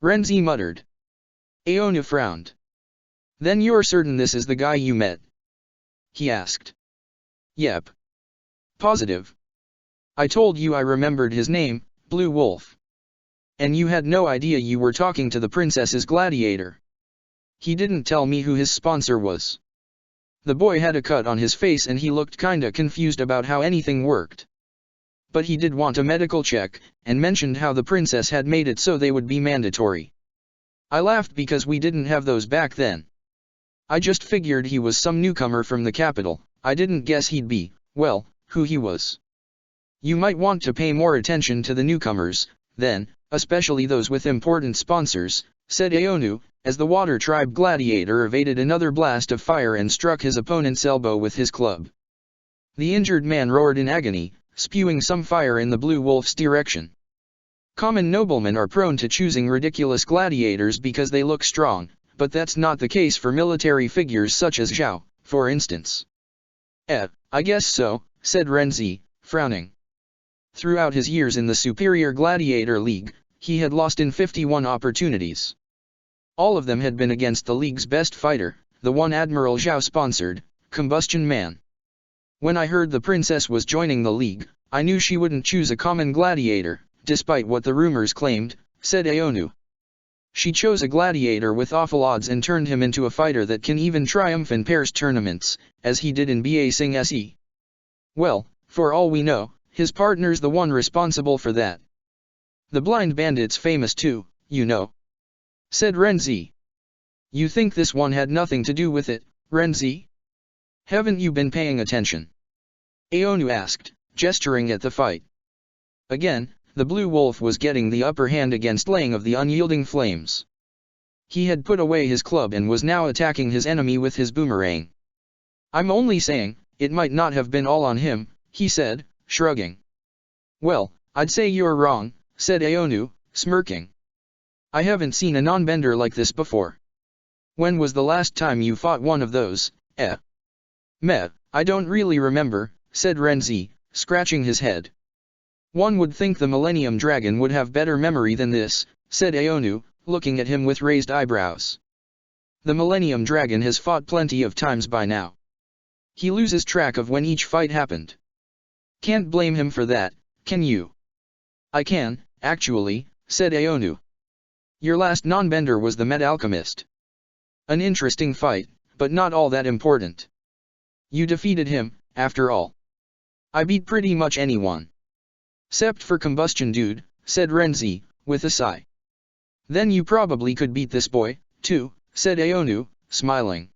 Renzi muttered. Aonu frowned. Then you're certain this is the guy you met? He asked. Yep. Positive. I told you I remembered his name, Blue Wolf. And you had no idea you were talking to the princess's gladiator. He didn't tell me who his sponsor was. The boy had a cut on his face and he looked kinda confused about how anything worked. But he did want a medical check, and mentioned how the princess had made it so they would be mandatory. I laughed because we didn't have those back then. I just figured he was some newcomer from the capital. I didn't guess he'd be, well, who he was. You might want to pay more attention to the newcomers, then, especially those with important sponsors, said Aonu, as the Water Tribe gladiator evaded another blast of fire and struck his opponent's elbow with his club. The injured man roared in agony, spewing some fire in the Blue Wolf's direction. Common noblemen are prone to choosing ridiculous gladiators because they look strong, but that's not the case for military figures such as Zhao, for instance. I guess so, said Renzi, frowning. Throughout his years in the Superior Gladiator League, he had lost in 51 opportunities. All of them had been against the league's best fighter, the one Admiral Zhao sponsored, Combustion Man. When I heard the princess was joining the league, I knew she wouldn't choose a common gladiator, despite what the rumors claimed, said Aonu. She chose a gladiator with awful odds and turned him into a fighter that can even triumph in pairs tournaments, as he did in Ba Sing Se. Well, for all we know, his partner's the one responsible for that. The blind bandit's famous too, you know, said Renzi. You think this one had nothing to do with it, Renzi? Haven't you been paying attention? Aonu asked, gesturing at the fight. Again, the Blue Wolf was getting the upper hand against Lang of the unyielding flames. He had put away his club and was now attacking his enemy with his boomerang. I'm only saying, it might not have been all on him, he said, shrugging. Well, I'd say you're wrong, said Aonu, smirking. I haven't seen a non-bender like this before. When was the last time you fought one of those? Meh, I don't really remember, said Renzi, scratching his head. One would think the Millennium Dragon would have better memory than this, said Aonu, looking at him with raised eyebrows. The Millennium Dragon has fought plenty of times by now. He loses track of when each fight happened. Can't blame him for that, can you? I can, actually, said Aonu. Your last non-bender was the Med Alchemist. An interesting fight, but not all that important. You defeated him, after all. I beat pretty much anyone. Except for Combustion Dude, said Renzi, with a sigh. Then you probably could beat this boy, too, said Aonu, smiling.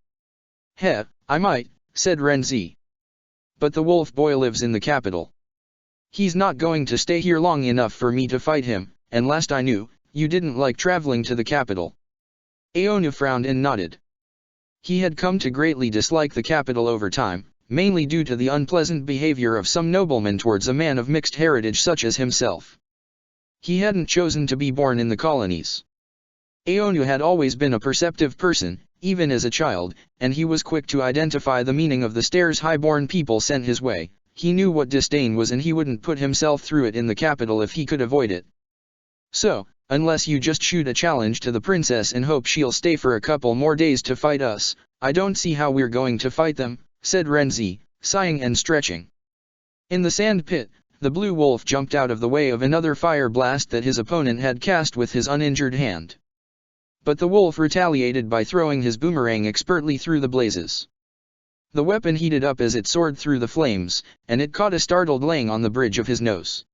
Heh, I might, said Renzi. But the wolf boy lives in the capital. He's not going to stay here long enough for me to fight him, and last I knew, you didn't like traveling to the capital. Aonu frowned and nodded. He had come to greatly dislike the capital over time, mainly due to the unpleasant behavior of some noblemen towards a man of mixed heritage such as himself. He hadn't chosen to be born in the colonies. Aonu had always been a perceptive person, even as a child, and he was quick to identify the meaning of the stares high-born people sent his way. He knew what disdain was and he wouldn't put himself through it in the capital if he could avoid it. So, unless you just shoot a challenge to the princess and hope she'll stay for a couple more days to fight us, I don't see how we're going to fight them, said Renzi, sighing and stretching. In the sand pit, the blue wolf jumped out of the way of another fire blast that his opponent had cast with his uninjured hand. But the wolf retaliated by throwing his boomerang expertly through the blazes. The weapon heated up as it soared through the flames, and it caught a startled Lang on the bridge of his nose.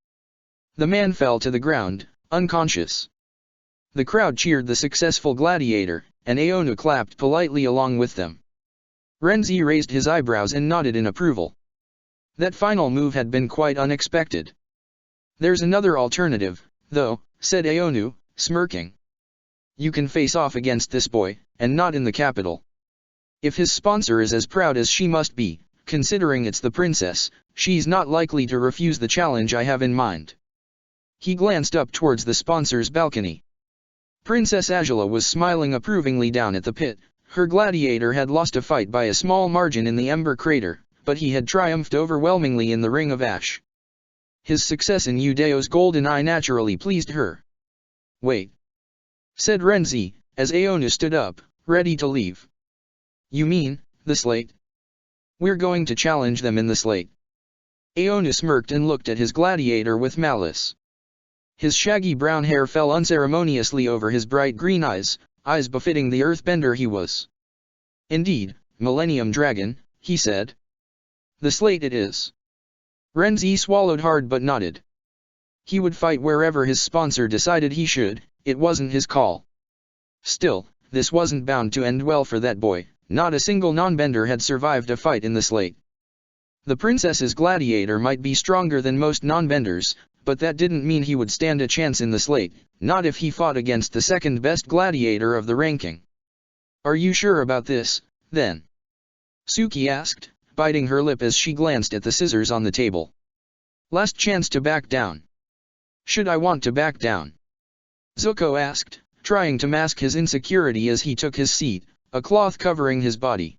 The man fell to the ground, unconscious. The crowd cheered the successful gladiator, and Aonu clapped politely along with them. Renzi raised his eyebrows and nodded in approval. That final move had been quite unexpected. There's another alternative, though, said Aonu, smirking. You can face off against this boy, and not in the capital. If his sponsor is as proud as she must be, considering it's the princess, she's not likely to refuse the challenge I have in mind. He glanced up towards the sponsor's balcony. Princess Azula was smiling approvingly down at the pit. Her gladiator had lost a fight by a small margin in the Ember Crater, but he had triumphed overwhelmingly in the Ring of Ash. His success in Eudeo's golden eye naturally pleased her. Wait, said Renzi, as Aonu stood up, ready to leave. You mean, the slate? We're going to challenge them in the slate. Aonu smirked and looked at his gladiator with malice. His shaggy brown hair fell unceremoniously over his bright green eyes befitting the earthbender he was. Indeed, Millennium Dragon, he said. The slate it is. Renzi swallowed hard but nodded. He would fight wherever his sponsor decided he should, it wasn't his call. Still, this wasn't bound to end well for that boy. Not a single non-bender had survived a fight in the slate. The princess's gladiator might be stronger than most non-benders, but that didn't mean he would stand a chance in the slate, not if he fought against the second-best gladiator of the ranking. Are you sure about this, then? Suki asked, biting her lip as she glanced at the scissors on the table. Last chance to back down. Should I want to back down? Zuko asked, trying to mask his insecurity as he took his seat, a cloth covering his body.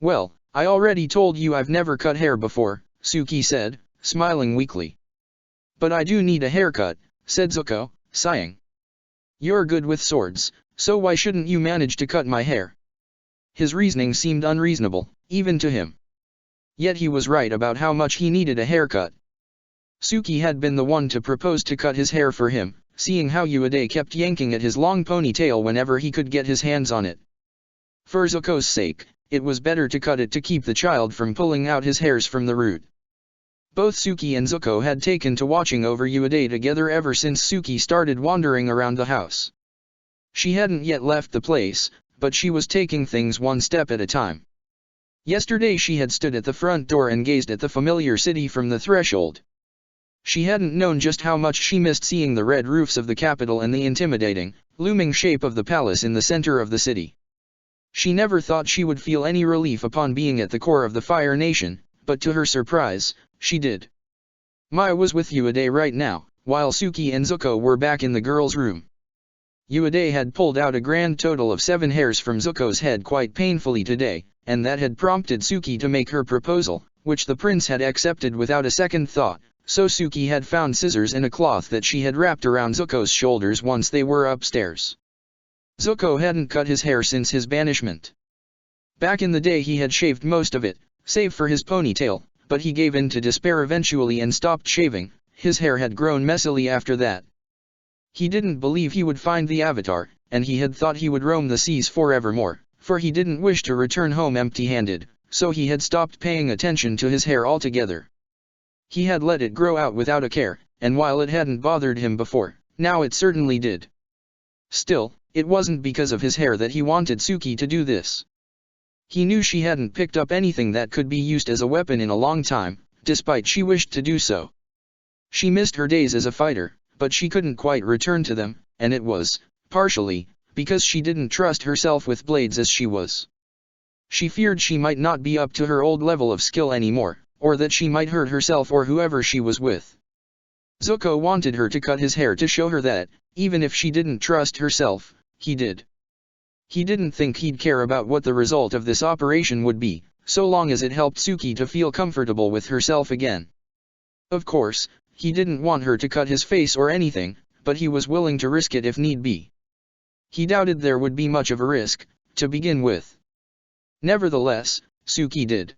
Well, I already told you I've never cut hair before, Suki said, smiling weakly. But I do need a haircut, said Zuko, sighing. You're good with swords, so why shouldn't you manage to cut my hair? His reasoning seemed unreasonable, even to him. Yet he was right about how much he needed a haircut. Suki had been the one to propose to cut his hair for him, seeing how Uade kept yanking at his long ponytail whenever he could get his hands on it. For Zuko's sake, it was better to cut it to keep the child from pulling out his hairs from the root. Both Suki and Zuko had taken to watching over Uade together ever since Suki started wandering around the house. She hadn't yet left the place, but she was taking things one step at a time. Yesterday she had stood at the front door and gazed at the familiar city from the threshold. She hadn't known just how much she missed seeing the red roofs of the capital and the intimidating, looming shape of the palace in the center of the city. She never thought she would feel any relief upon being at the core of the Fire Nation, but to her surprise, she did. Mai was with Uade right now, while Suki and Zuko were back in the girls' room. Uade had pulled out a grand total of 7 hairs from Zuko's head quite painfully today, and that had prompted Suki to make her proposal, which the prince had accepted without a second thought, so Suki had found scissors and a cloth that she had wrapped around Zuko's shoulders once they were upstairs. Zuko hadn't cut his hair since his banishment. Back in the day he had shaved most of it, save for his ponytail, but he gave in to despair eventually and stopped shaving. His hair had grown messily after that. He didn't believe he would find the Avatar, and he had thought he would roam the seas forevermore, for he didn't wish to return home empty-handed, so he had stopped paying attention to his hair altogether. He had let it grow out without a care, and while it hadn't bothered him before, now it certainly did. Still, it wasn't because of his hair that he wanted Suki to do this. He knew she hadn't picked up anything that could be used as a weapon in a long time, despite she wished to do so. She missed her days as a fighter, but she couldn't quite return to them, and it was, partially, because she didn't trust herself with blades as she was. She feared she might not be up to her old level of skill anymore, or that she might hurt herself or whoever she was with. Zuko wanted her to cut his hair to show her that, even if she didn't trust herself, he did. He didn't think he'd care about what the result of this operation would be, so long as it helped Suki to feel comfortable with herself again. Of course, he didn't want her to cut his face or anything, but he was willing to risk it if need be. He doubted there would be much of a risk, to begin with. Nevertheless, Suki did.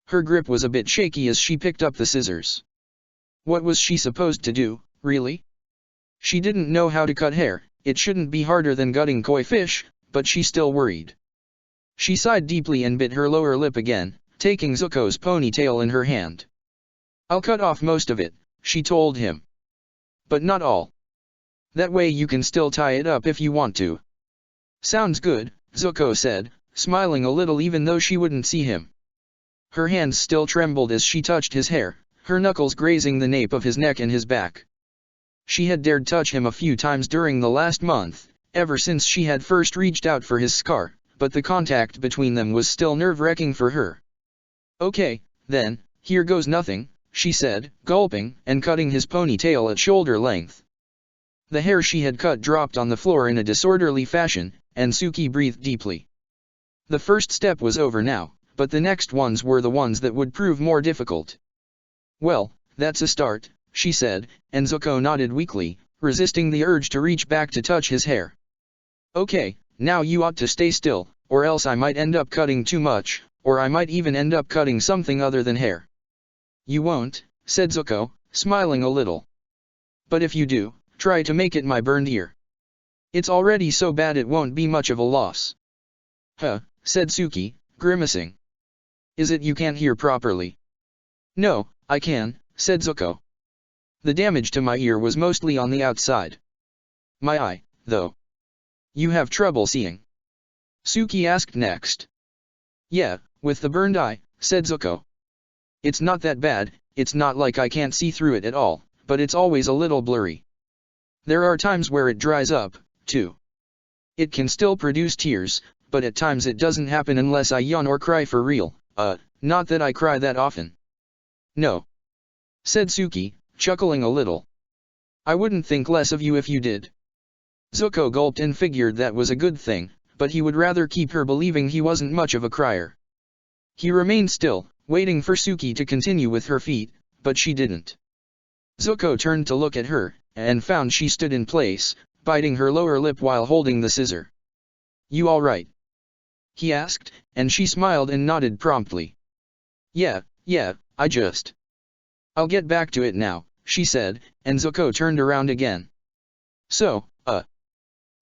Her grip was a bit shaky as she picked up the scissors. What was she supposed to do, really? She didn't know how to cut hair. It shouldn't be harder than gutting koi fish, but she still worried. She sighed deeply and bit her lower lip again, taking Zuko's ponytail in her hand. "I'll cut off most of it," she told him. "But not all. That way you can still tie it up if you want to." "Sounds good," Zuko said, smiling a little even though she wouldn't see him. Her hands still trembled as she touched his hair, her knuckles grazing the nape of his neck and his back. She had dared touch him a few times during the last month, ever since she had first reached out for his scar, but the contact between them was still nerve-wracking for her. "Okay, then, here goes nothing," she said, gulping and cutting his ponytail at shoulder length. The hair she had cut dropped on the floor in a disorderly fashion, and Suki breathed deeply. The first step was over now, but the next ones were the ones that would prove more difficult. "Well, that's a start," she said, and Zuko nodded weakly, resisting the urge to reach back to touch his hair. "Okay, now you ought to stay still, or else I might end up cutting too much, or I might even end up cutting something other than hair." "You won't," said Zuko, smiling a little. "But if you do, try to make it my burned ear. It's already so bad it won't be much of a loss." "Huh," said Suki, grimacing. "Is it you can't hear properly?" "No, I can," said Zuko. "The damage to my ear was mostly on the outside. My eye, though." "You have trouble seeing?" Suki asked next. "Yeah, with the burned eye," said Zuko. "It's not that bad, it's not like I can't see through it at all, but it's always a little blurry. There are times where it dries up, too. It can still produce tears, but at times it doesn't happen unless I yawn or cry for real, not that I cry that often." "No," said Suki, chuckling a little. "I wouldn't think less of you if you did." Zuko gulped and figured that was a good thing, but he would rather keep her believing he wasn't much of a crier. He remained still, waiting for Suki to continue with her feat, but she didn't. Zuko turned to look at her, and found she stood in place, biting her lower lip while holding the scissor. "You all right?" he asked, and she smiled and nodded promptly. Yeah, I'll get back to it now," she said, and Zuko turned around again. "So,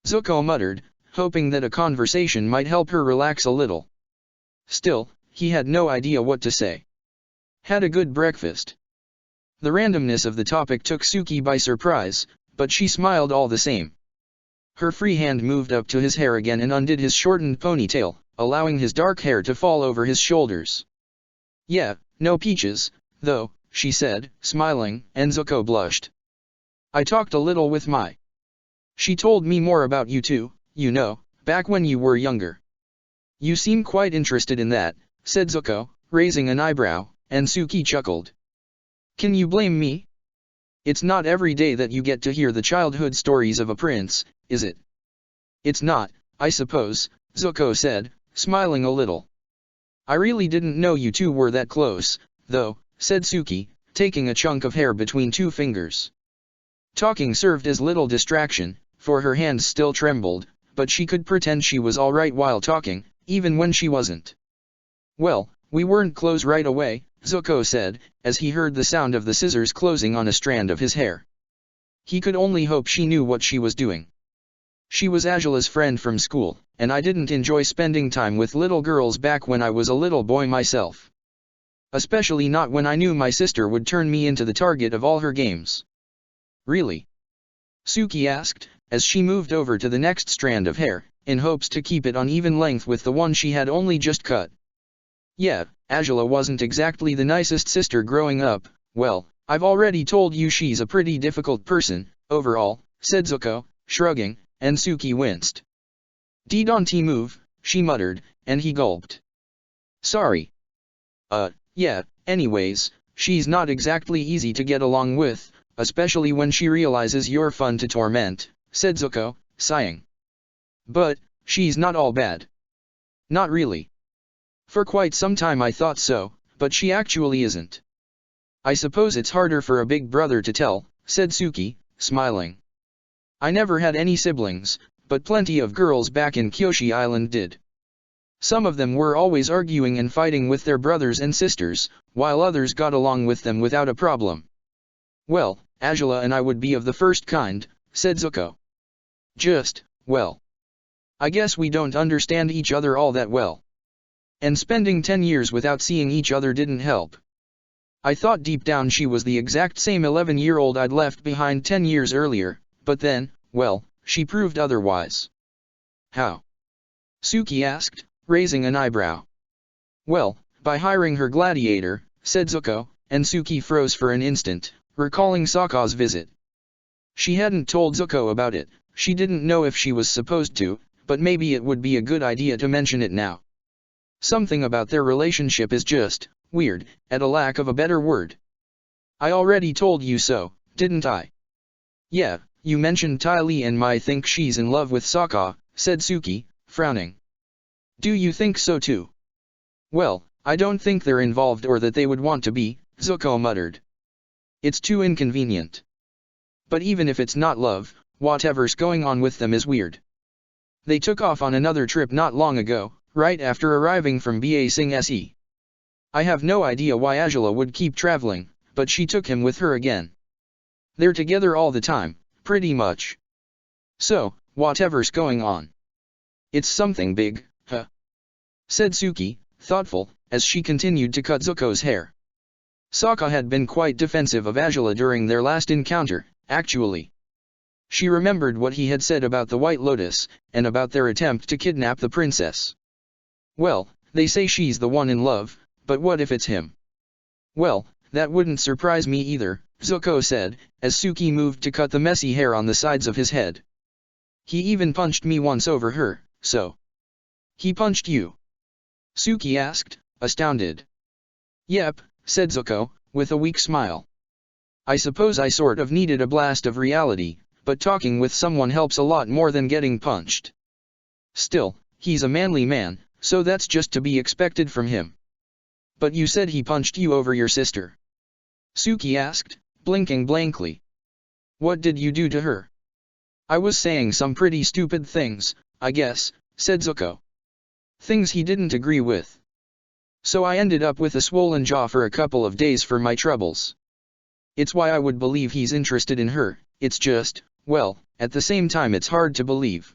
Zuko muttered, hoping that a conversation might help her relax a little. Still, he had no idea what to say. "Had a good breakfast?" The randomness of the topic took Suki by surprise, but she smiled all the same. Her free hand moved up to his hair again and undid his shortened ponytail, allowing his dark hair to fall over his shoulders. "Yeah, no peaches, though," she said, smiling, and Zuko blushed. "I talked a little with Mai. She told me more about you too, you know, back when you were younger." "You seem quite interested in that," said Zuko, raising an eyebrow, and Suki chuckled. "Can you blame me? It's not every day that you get to hear the childhood stories of a prince, is it?" "It's not, I suppose," Zuko said, smiling a little. "I really didn't know you two were that close, though," said Suki, taking a chunk of hair between two fingers. Talking served as little distraction, for her hands still trembled, but she could pretend she was alright while talking, even when she wasn't. "Well, we weren't close right away," Zuko said, as he heard the sound of the scissors closing on a strand of his hair. He could only hope she knew what she was doing. "She was Angela's friend from school, and I didn't enjoy spending time with little girls back when I was a little boy myself. Especially not when I knew my sister would turn me into the target of all her games." "Really?" Suki asked, as she moved over to the next strand of hair, in hopes to keep it on even length with the one she had only just cut. "Yeah, Angela wasn't exactly the nicest sister growing up. Well, I've already told you she's a pretty difficult person, overall," said Zuko, shrugging, and Suki winced. "Don't move," she muttered, and he gulped. "Sorry." Yeah, anyways, she's not exactly easy to get along with, especially when she realizes you're fun to torment," said Zuko, sighing. "But, she's not all bad." "Not really. For quite some time I thought so, but she actually isn't." "I suppose it's harder for a big brother to tell," said Suki, smiling. "I never had any siblings, but plenty of girls back in Kyoshi Island did. Some of them were always arguing and fighting with their brothers and sisters, while others got along with them without a problem." "Well, Angela and I would be of the first kind," said Zuko. Well, I guess we don't understand each other all that well. And spending 10 years without seeing each other didn't help. I thought deep down she was the exact same 11-year-old I'd left behind 10 years earlier, but then, well, she proved otherwise." "How?" Suki asked, raising an eyebrow. "Well, by hiring her Gladiator," said Zuko, and Suki froze for an instant, recalling Sokka's visit. She hadn't told Zuko about it. She didn't know if she was supposed to, but maybe it would be a good idea to mention it now. Something about their relationship is just weird, at a lack of a better word. "I already told you so, didn't I?" "Yeah, you mentioned Ty Lee and Mai think she's in love with Sokka," said Suki, frowning. "Do you think so too?" "Well, I don't think they're involved or that they would want to be," Zuko muttered. "It's too inconvenient. But even if it's not love, whatever's going on with them is weird. They took off on another trip not long ago, right after arriving from Ba Sing Se. I have no idea why Angela would keep traveling, but she took him with her again. They're together all the time, pretty much. So, whatever's going on. It's something big, huh?" said Suki, thoughtful, as she continued to cut Zuko's hair. Sokka had been quite defensive of Angela during their last encounter, actually. She remembered what he had said about the White Lotus, and about their attempt to kidnap the princess. "Well, they say she's the one in love, but what if it's him?" "Well, that wouldn't surprise me either," Zuko said, as Suki moved to cut the messy hair on the sides of his head. "He even punched me once over her, so." "He punched you?" Suki asked, astounded. "Yep," said Zuko, with a weak smile. "I suppose I sort of needed a blast of reality, but talking with someone helps a lot more than getting punched. Still, he's a manly man, so that's just to be expected from him." "But you said he punched you over your sister?" Suki asked, blinking blankly. "What did you do to her?" "I was saying some pretty stupid things, I guess," said Zuko. "Things he didn't agree with. So I ended up with a swollen jaw for a couple of days for my troubles. It's why I would believe he's interested in her, it's just, well, at the same time it's hard to believe.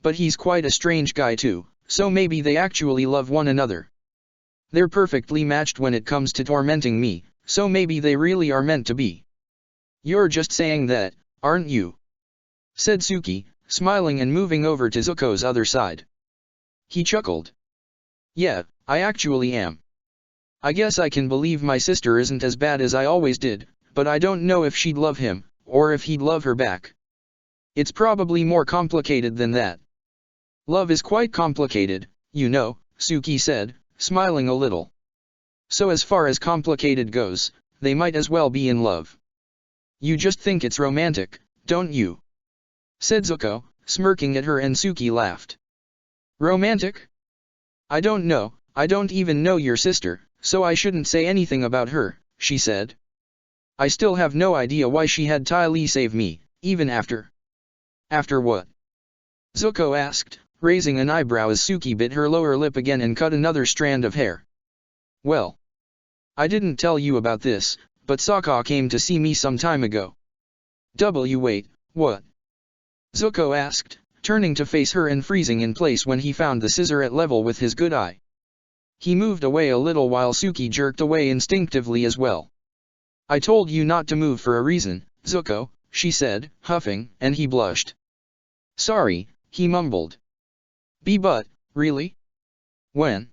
But he's quite a strange guy too, so maybe they actually love one another. They're perfectly matched when it comes to tormenting me, so maybe they really are meant to be." "You're just saying that, aren't you?" said Suki, smiling and moving over to Zuko's other side. He chuckled. "Yeah, I actually am. I guess I can believe my sister isn't as bad as I always did, but I don't know if she'd love him, or if he'd love her back. It's probably more complicated than that." "Love is quite complicated, you know," Suki said, smiling a little. "So as far as complicated goes, they might as well be in love." "You just think it's romantic, don't you?" said Zuko, smirking at her, and Suki laughed. "Romantic? I don't know, I don't even know your sister, so I shouldn't say anything about her," she said. "I still have no idea why she had Ty Lee save me, even after." "After what?" Zuko asked, raising an eyebrow as Suki bit her lower lip again and cut another strand of hair. Well, I didn't tell you about this, but Sokka came to see me some time ago. Wait, what? Zuko asked, turning to face her and freezing in place when he found the scissor at level with his good eye. He moved away a little while Suki jerked away instinctively as well. I told you not to move for a reason, Zuko, she said, huffing, and he blushed. Sorry, he mumbled. But, really? When?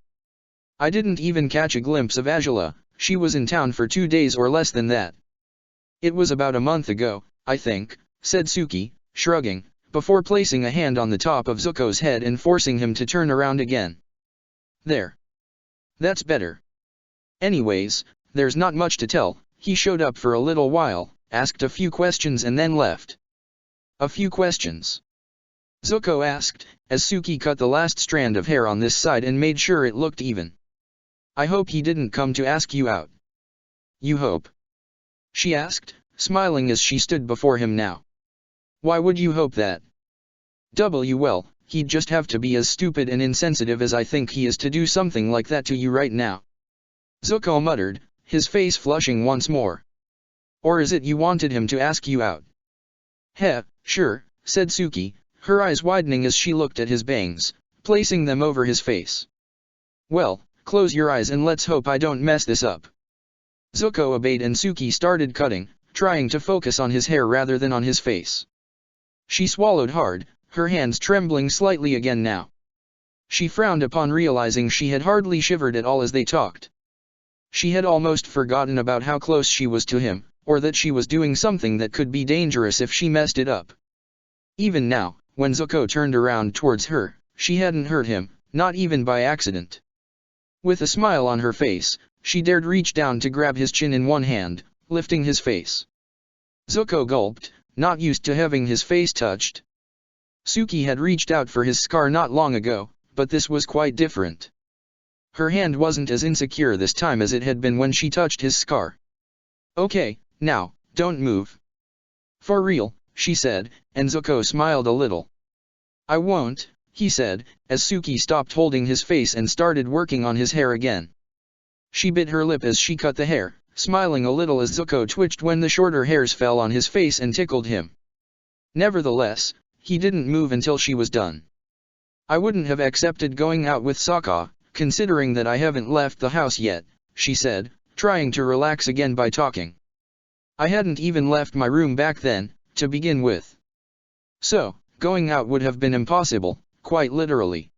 I didn't even catch a glimpse of Azula, she was in town for 2 days or less than that. It was about a month ago, I think, said Suki, shrugging, before placing a hand on the top of Zuko's head and forcing him to turn around again. There. That's better. Anyways, there's not much to tell. He showed up for a little while, asked a few questions and then left. A few questions? Zuko asked, as Suki cut the last strand of hair on this side and made sure it looked even. I hope he didn't come to ask you out. You hope? She asked, smiling as she stood before him now. Why would you hope that? Well, he'd just have to be as stupid and insensitive as I think he is to do something like that to you right now. Zuko muttered, his face flushing once more. Or is it you wanted him to ask you out? Heh, sure, said Suki, her eyes widening as she looked at his bangs, placing them over his face. Well, close your eyes and let's hope I don't mess this up. Zuko obeyed and Suki started cutting, trying to focus on his hair rather than on his face. She swallowed hard, her hands trembling slightly again now. She frowned upon realizing she had hardly shivered at all as they talked. She had almost forgotten about how close she was to him, or that she was doing something that could be dangerous if she messed it up. Even now, when Zuko turned around towards her, she hadn't hurt him, not even by accident. With a smile on her face, she dared reach down to grab his chin in one hand, lifting his face. Zuko gulped, not used to having his face touched. Suki had reached out for his scar not long ago, but this was quite different. Her hand wasn't as insecure this time as it had been when she touched his scar. Okay, now, don't move. For real, she said, and Zuko smiled a little. I won't, he said, as Suki stopped holding his face and started working on his hair again. She bit her lip as she cut the hair, smiling a little as Zuko twitched when the shorter hairs fell on his face and tickled him. Nevertheless, he didn't move until she was done. I wouldn't have accepted going out with Sokka, considering that I haven't left the house yet, she said, trying to relax again by talking. I hadn't even left my room back then, to begin with. So, going out would have been impossible, quite literally.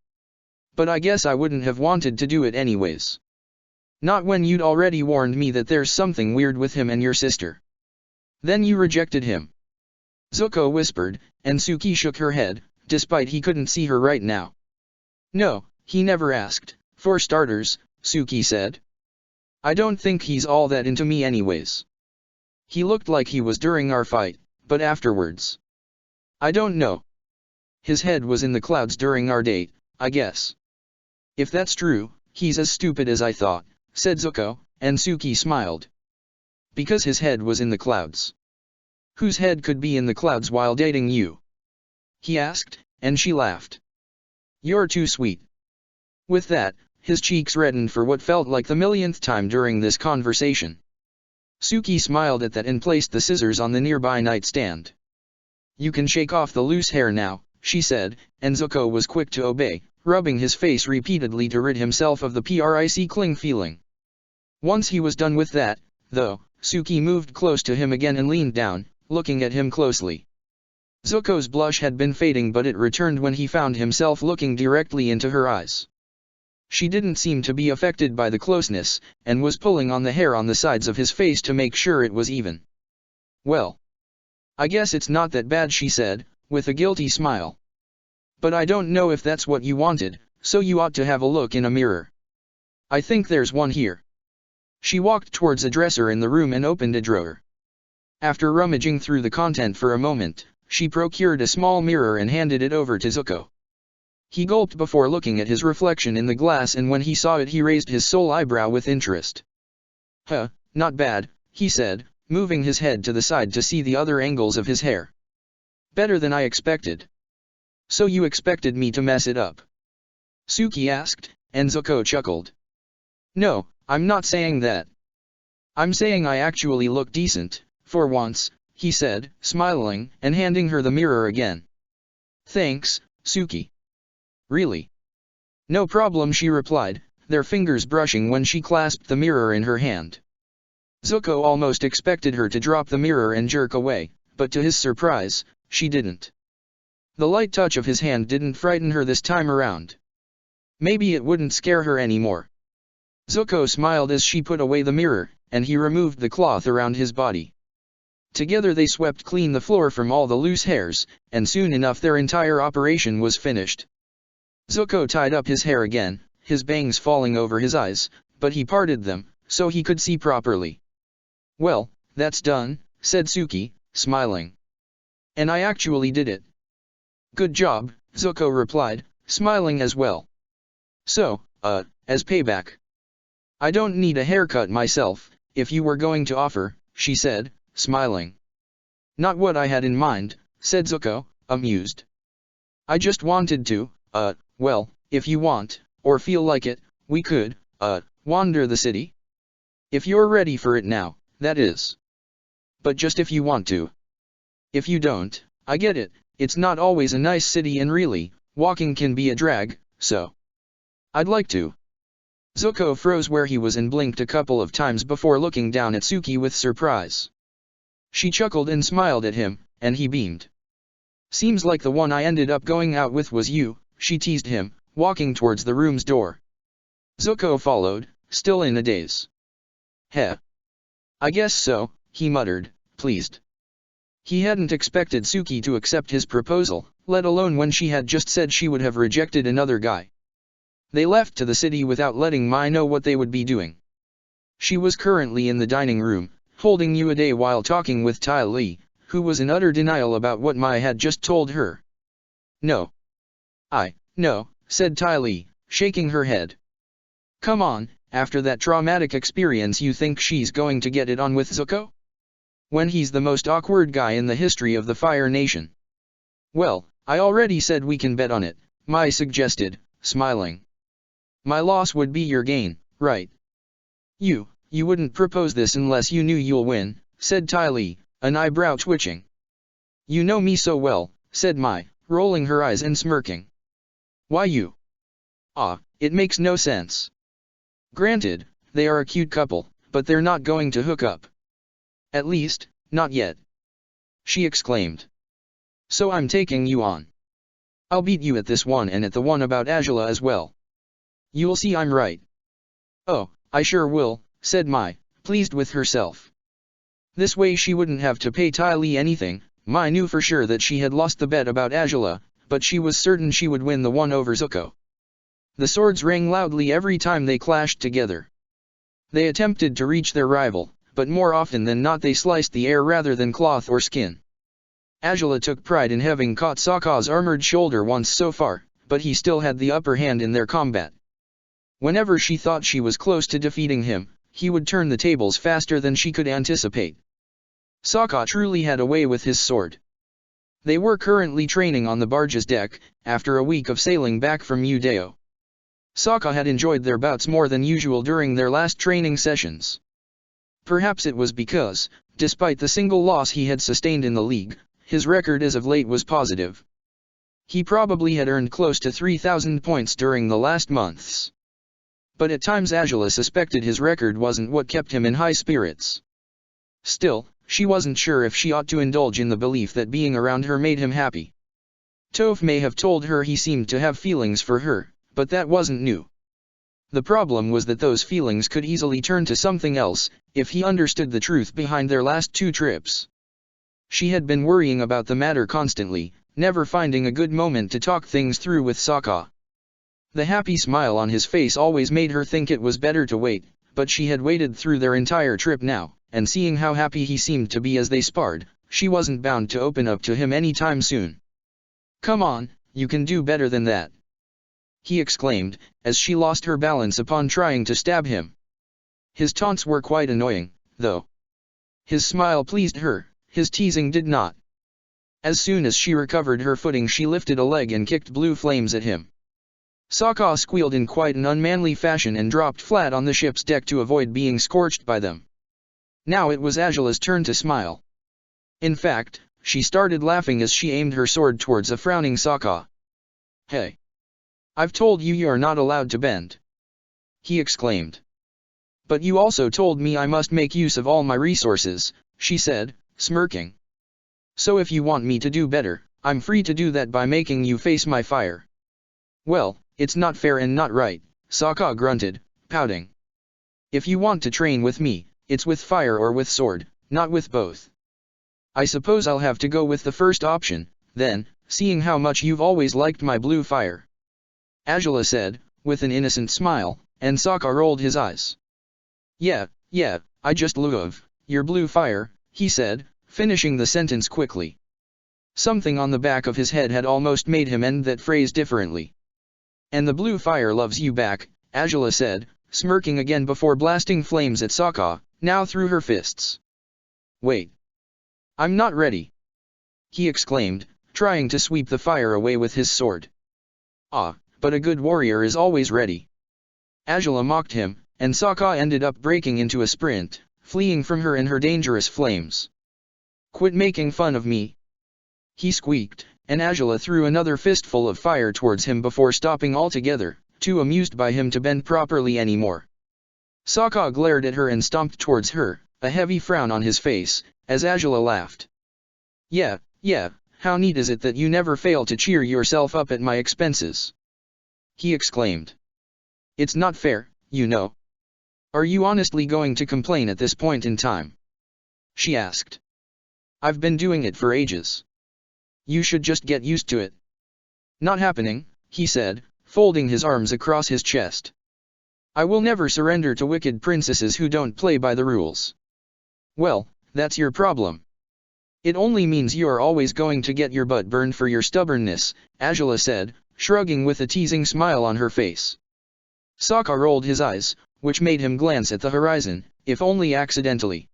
But I guess I wouldn't have wanted to do it anyways. Not when you'd already warned me that there's something weird with him and your sister. Then you rejected him. Zuko whispered, and Suki shook her head, despite he couldn't see her right now. No, he never asked, for starters, Suki said. I don't think he's all that into me anyways. He looked like he was during our fight, but afterwards. I don't know. His head was in the clouds during our date, I guess. If that's true, he's as stupid as I thought, said Zuko, and Suki smiled. Because his head was in the clouds. Whose head could be in the clouds while dating you? He asked, and she laughed. You're too sweet. With that, his cheeks reddened for what felt like the millionth time during this conversation. Suki smiled at that and placed the scissors on the nearby nightstand. You can shake off the loose hair now, she said, and Zuko was quick to obey, rubbing his face repeatedly to rid himself of the prickling feeling. Once he was done with that, though, Suki moved close to him again and leaned down, looking at him closely. Zuko's blush had been fading but it returned when he found himself looking directly into her eyes. She didn't seem to be affected by the closeness, and was pulling on the hair on the sides of his face to make sure it was even. Well, I guess it's not that bad, she said, with a guilty smile. But I don't know if that's what you wanted, so you ought to have a look in a mirror. I think there's one here. She walked towards a dresser in the room and opened a drawer. After rummaging through the content for a moment, she procured a small mirror and handed it over to Zuko. He gulped before looking at his reflection in the glass, and when he saw it he raised his sole eyebrow with interest. Huh, not bad, he said, moving his head to the side to see the other angles of his hair. Better than I expected. So you expected me to mess it up? Suki asked, and Zuko chuckled. No, I'm not saying that. I'm saying I actually look decent, for once, he said, smiling, and handing her the mirror again. Thanks, Suki. Really? No problem, she replied, their fingers brushing when she clasped the mirror in her hand. Zuko almost expected her to drop the mirror and jerk away, but to his surprise, she didn't. The light touch of his hand didn't frighten her this time around. Maybe it wouldn't scare her anymore. Zuko smiled as she put away the mirror, and he removed the cloth around his body. Together they swept clean the floor from all the loose hairs, and soon enough their entire operation was finished. Zuko tied up his hair again, his bangs falling over his eyes, but he parted them, so he could see properly. Well, that's done, said Suki, smiling. And I actually did it. Good job, Zuko replied, smiling as well. So, as payback. I don't need a haircut myself, if you were going to offer, she said, smiling. Not what I had in mind, said Zuko, amused. I just wanted to, well, if you want, or feel like it, we could, wander the city. If you're ready for it now, that is. But just if you want to. If you don't, I get it, it's not always a nice city and really, walking can be a drag, so. I'd like to. Zuko froze where he was and blinked a couple of times before looking down at Suki with surprise. She chuckled and smiled at him, and he beamed. Seems like the one I ended up going out with was you, she teased him, walking towards the room's door. Zuko followed, still in a daze. Heh. I guess so, he muttered, pleased. He hadn't expected Suki to accept his proposal, let alone when she had just said she would have rejected another guy. They left to the city without letting Mai know what they would be doing. She was currently in the dining room, holding Uade while talking with Ty Lee, who was in utter denial about what Mai had just told her. No. No, said Ty Lee, shaking her head. Come on, after that traumatic experience you think she's going to get it on with Zuko? When he's the most awkward guy in the history of the Fire Nation. Well, I already said we can bet on it, Mai suggested, smiling. My loss would be your gain, right? You wouldn't propose this unless you knew you'll win, said Ty Lee, an eyebrow twitching. You know me so well, said Mai, rolling her eyes and smirking. Why you? It makes no sense. Granted, they are a cute couple, but they're not going to hook up. At least, not yet. She exclaimed. So I'm taking you on. I'll beat you at this one and at the one about Angela as well. You'll see I'm right. Oh, I sure will, said Mai, pleased with herself. This way she wouldn't have to pay Ty Lee anything. Mai knew for sure that she had lost the bet about Angela, but she was certain she would win the one over Zuko. The swords rang loudly every time they clashed together. They attempted to reach their rival, but more often than not they sliced the air rather than cloth or skin. Angela took pride in having caught Sokka's armored shoulder once so far, but he still had the upper hand in their combat. Whenever she thought she was close to defeating him, he would turn the tables faster than she could anticipate. Sokka truly had a way with his sword. They were currently training on the barge's deck, after a week of sailing back from Udeo. Sokka had enjoyed their bouts more than usual during their last training sessions. Perhaps it was because, despite the single loss he had sustained in the league, his record as of late was positive. He probably had earned close to 3,000 points during the last months. But at times Angela suspected his record wasn't what kept him in high spirits. Still, she wasn't sure if she ought to indulge in the belief that being around her made him happy. Toph may have told her he seemed to have feelings for her, but that wasn't new. The problem was that those feelings could easily turn to something else, if he understood the truth behind their last 2 trips. She had been worrying about the matter constantly, never finding a good moment to talk things through with Sokka. The happy smile on his face always made her think it was better to wait, but she had waited through their entire trip now, and seeing how happy he seemed to be as they sparred, she wasn't bound to open up to him any time soon. Come on, you can do better than that, he exclaimed, as she lost her balance upon trying to stab him. His taunts were quite annoying, though. His smile pleased her, his teasing did not. As soon as she recovered her footing, she lifted a leg and kicked blue flames at him. Sokka squealed in quite an unmanly fashion and dropped flat on the ship's deck to avoid being scorched by them. Now it was Angela's turn to smile. In fact, she started laughing as she aimed her sword towards a frowning Sokka. "Hey! I've told you you're not allowed to bend," he exclaimed. "But you also told me I must make use of all my resources," she said, smirking. "So if you want me to do better, I'm free to do that by making you face my fire." "Well, it's not fair and not right," Sokka grunted, pouting. "If you want to train with me, it's with fire or with sword, not with both." "I suppose I'll have to go with the first option, then, seeing how much you've always liked my blue fire," Angela said, with an innocent smile, and Sokka rolled his eyes. Yeah, I just love your blue fire," he said, finishing the sentence quickly. Something on the back of his head had almost made him end that phrase differently. "And the blue fire loves you back," Angela said, smirking again before blasting flames at Sokka, now through her fists. "Wait. I'm not ready," he exclaimed, trying to sweep the fire away with his sword. "Ah, but a good warrior is always ready," Angela mocked him, and Sokka ended up breaking into a sprint, fleeing from her and her dangerous flames. "Quit making fun of me," he squeaked, and Angela threw another fistful of fire towards him before stopping altogether, too amused by him to bend properly anymore. Sokka glared at her and stomped towards her, a heavy frown on his face, as Angela laughed. Yeah, how neat is it that you never fail to cheer yourself up at my expenses," he exclaimed. "It's not fair, you know." "Are you honestly going to complain at this point in time?" she asked. "I've been doing it for ages. You should just get used to it." "Not happening," he said, folding his arms across his chest. "I will never surrender to wicked princesses who don't play by the rules." "Well, that's your problem. It only means you are always going to get your butt burned for your stubbornness," Angela said, shrugging with a teasing smile on her face. Sokka rolled his eyes, which made him glance at the horizon, if only accidentally.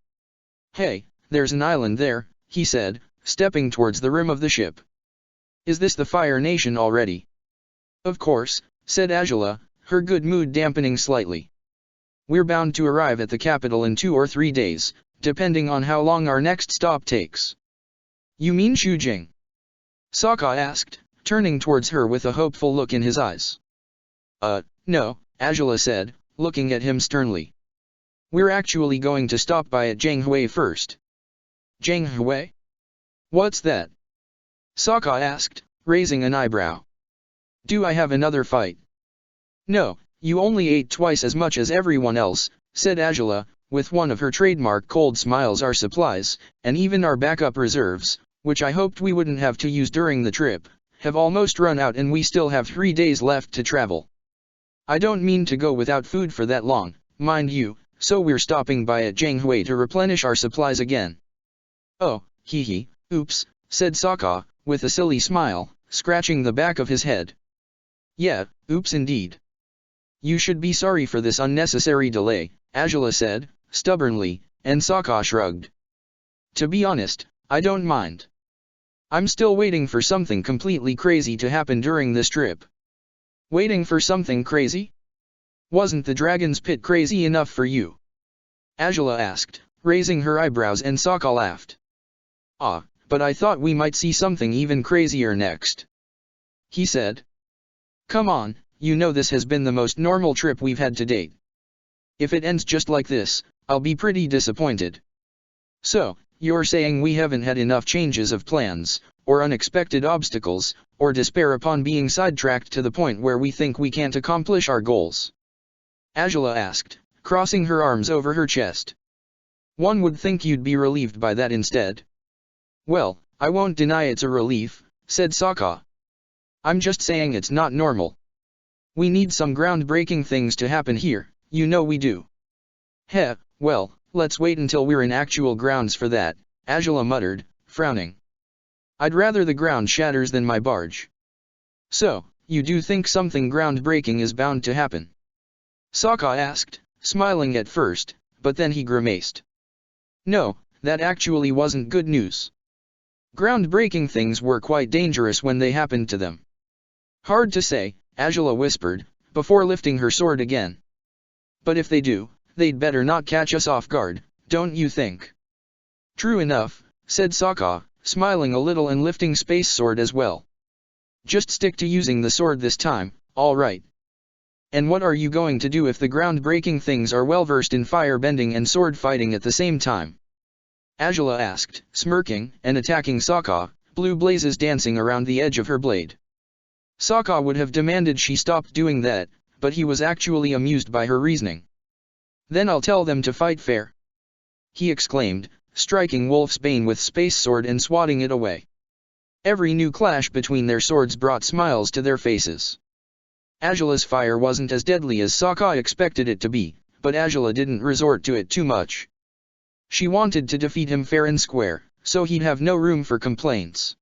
"Hey, there's an island there," he said, stepping towards the rim of the ship. "Is this the Fire Nation already?" "Of course," said Angela, her good mood dampening slightly. "We're bound to arrive at the capital in 2 or 3 days, depending on how long our next stop takes." "You mean Shujing?" Sokka asked, turning towards her with a hopeful look in his eyes. No," Angela said, looking at him sternly. "We're actually going to stop by at Zhanghui first." "Zhanghui? What's that?" Sokka asked, raising an eyebrow. "Do I have another fight?" "No, you only ate twice as much as everyone else," said Angela, with one of her trademark cold smiles. "Our supplies, and even our backup reserves, which I hoped we wouldn't have to use during the trip, have almost run out and we still have 3 days left to travel. I don't mean to go without food for that long, mind you, so we're stopping by at Zhanghui to replenish our supplies again." "Oh, oops," said Sokka, with a silly smile, scratching the back of his head. "Yeah, oops indeed. You should be sorry for this unnecessary delay," Angela said, stubbornly, and Sokka shrugged. "To be honest, I don't mind. I'm still waiting for something completely crazy to happen during this trip." "Waiting for something crazy? Wasn't the Dragon's Pit crazy enough for you?" Angela asked, raising her eyebrows, and Sokka laughed. "Ah, but I thought we might see something even crazier next," he said. "Come on, you know this has been the most normal trip we've had to date. If it ends just like this, I'll be pretty disappointed." "So, you're saying we haven't had enough changes of plans, or unexpected obstacles, or despair upon being sidetracked to the point where we think we can't accomplish our goals?" Angela asked, crossing her arms over her chest. "One would think you'd be relieved by that instead." "Well, I won't deny it's a relief," said Sokka. "I'm just saying it's not normal. We need some groundbreaking things to happen here, you know we do." "Heh, well, let's wait until we're in actual grounds for that," Angela muttered, frowning. "I'd rather the ground shatters than my barge." "So, you do think something groundbreaking is bound to happen?" Sokka asked, smiling at first, but then he grimaced. "No, that actually wasn't good news." Ground-breaking things were quite dangerous when they happened to them. Hard to say, Angela whispered, before lifting her sword again. But if they do, they'd better not catch us off guard, don't you think? True enough, said Sokka, smiling a little and lifting space sword as well. Just stick to using the sword this time, all right. And what are you going to do if the ground-breaking things are well versed in fire bending and sword fighting at the same time? Angela asked, smirking and attacking Sokka, blue blazes dancing around the edge of her blade. Sokka would have demanded she stop doing that, but he was actually amused by her reasoning. Then I'll tell them to fight fair, he exclaimed, striking Wolf's Bane with space sword and swatting it away. Every new clash between their swords brought smiles to their faces. Angela's fire wasn't as deadly as Sokka expected it to be, but Angela didn't resort to it too much. She wanted to defeat him fair and square, so he'd have no room for complaints.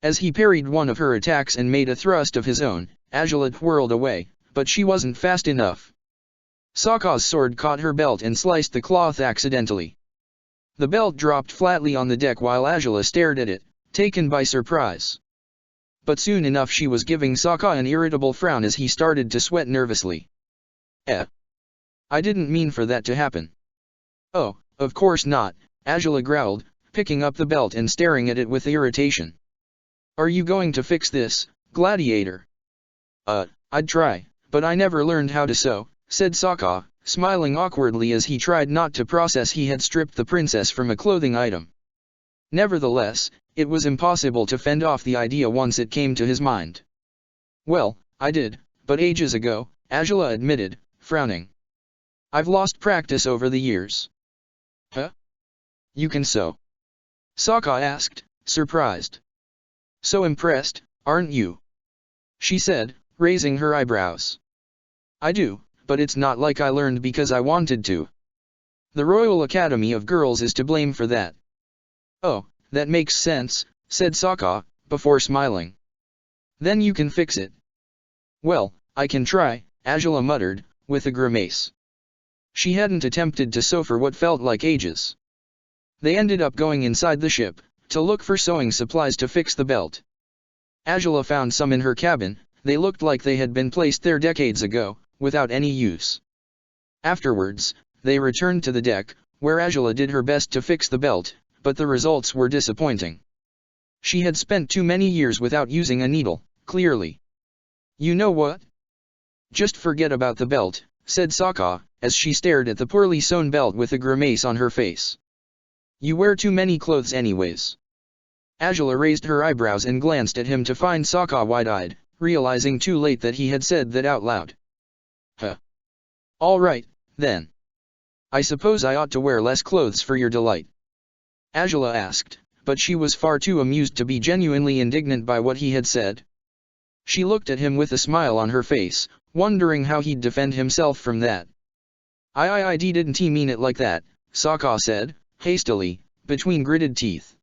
As he parried one of her attacks and made a thrust of his own, Angela whirled away, but she wasn't fast enough. Sokka's sword caught her belt and sliced the cloth accidentally. The belt dropped flatly on the deck while Angela stared at it, taken by surprise. But soon enough she was giving Sokka an irritable frown as he started to sweat nervously. I didn't mean for that to happen. Oh, of course not, Angela growled, picking up the belt and staring at it with irritation. Are you going to fix this, Gladiator? I'd try, but I never learned how to sew, said Sokka, smiling awkwardly as he tried not to process he had stripped the princess from a clothing item. Nevertheless, it was impossible to fend off the idea once it came to his mind. Well, I did, but ages ago, Angela admitted, frowning. I've lost practice over the years. Huh? You can sew? Sokka asked, surprised. So impressed, aren't you? She said, raising her eyebrows. I do, but it's not like I learned because I wanted to. The Royal Academy of Girls is to blame for that. Oh, that makes sense, said Sokka, before smiling. Then you can fix it. Well, I can try, Angela muttered, with a grimace. She hadn't attempted to sew for what felt like ages. They ended up going inside the ship, to look for sewing supplies to fix the belt. Angela found some in her cabin. They looked like they had been placed there decades ago, without any use. Afterwards, they returned to the deck, where Angela did her best to fix the belt, but the results were disappointing. She had spent too many years without using a needle, clearly. You know what? Just forget about the belt, said Sokka, as she stared at the poorly sewn belt with a grimace on her face. You wear too many clothes anyways. Angela raised her eyebrows and glanced at him to find Sokka wide-eyed, realizing too late that he had said that out loud. Huh. All right, then. I suppose I ought to wear less clothes for your delight. Angela asked, but she was far too amused to be genuinely indignant by what he had said. She looked at him with a smile on her face, wondering how he'd defend himself from that. I didn't mean it like that, Sokka said, hastily, between gritted teeth.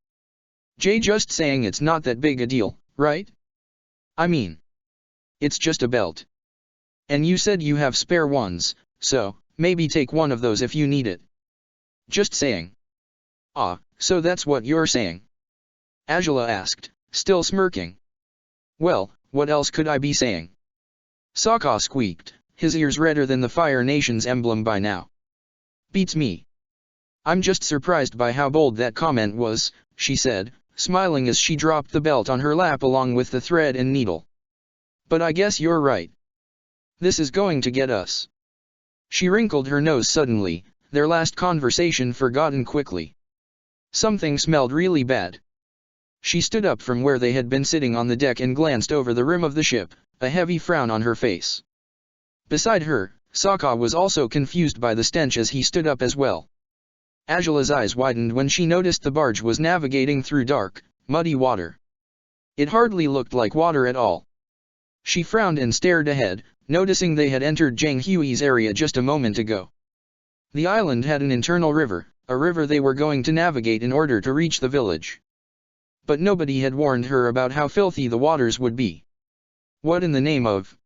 Just saying it's not that big a deal, right? I mean, it's just a belt. And you said you have spare ones, so, maybe take one of those if you need it. Just saying. Ah, so that's what you're saying? Angela asked, still smirking. Well, what else could I be saying? Sokka squeaked, his ears redder than the Fire Nation's emblem by now. Beats me. I'm just surprised by how bold that comment was, she said, smiling as she dropped the belt on her lap along with the thread and needle. But I guess you're right. This is going to get us. She wrinkled her nose suddenly, their last conversation forgotten quickly. Something smelled really bad. She stood up from where they had been sitting on the deck and glanced over the rim of the ship, a heavy frown on her face. Beside her, Sokka was also confused by the stench as he stood up as well. Angela's eyes widened when she noticed the barge was navigating through dark, muddy water. It hardly looked like water at all. She frowned and stared ahead, noticing they had entered Zhang Hui's area just a moment ago. The island had an internal river, a river they were going to navigate in order to reach the village. But nobody had warned her about how filthy the waters would be. What in the name of?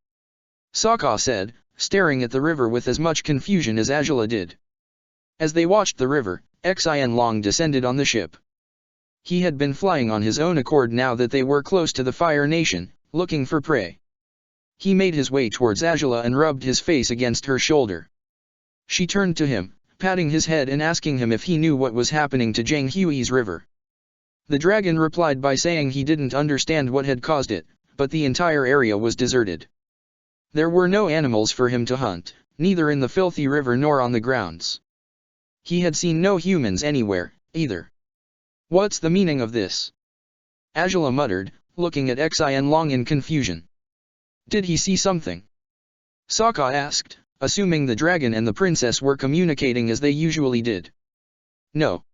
Sokka said, staring at the river with as much confusion as Angela did. As they watched the river, Xin Long descended on the ship. He had been flying on his own accord now that they were close to the Fire Nation, looking for prey. He made his way towards Angela and rubbed his face against her shoulder. She turned to him, patting his head and asking him if he knew what was happening to Zhang Hui's river. The dragon replied by saying he didn't understand what had caused it, but the entire area was deserted. There were no animals for him to hunt, neither in the filthy river nor on the grounds. He had seen no humans anywhere, either. What's the meaning of this? Angela muttered, looking at Xian Long in confusion. Did he see something? Sokka asked, assuming the dragon and the princess were communicating as they usually did. No.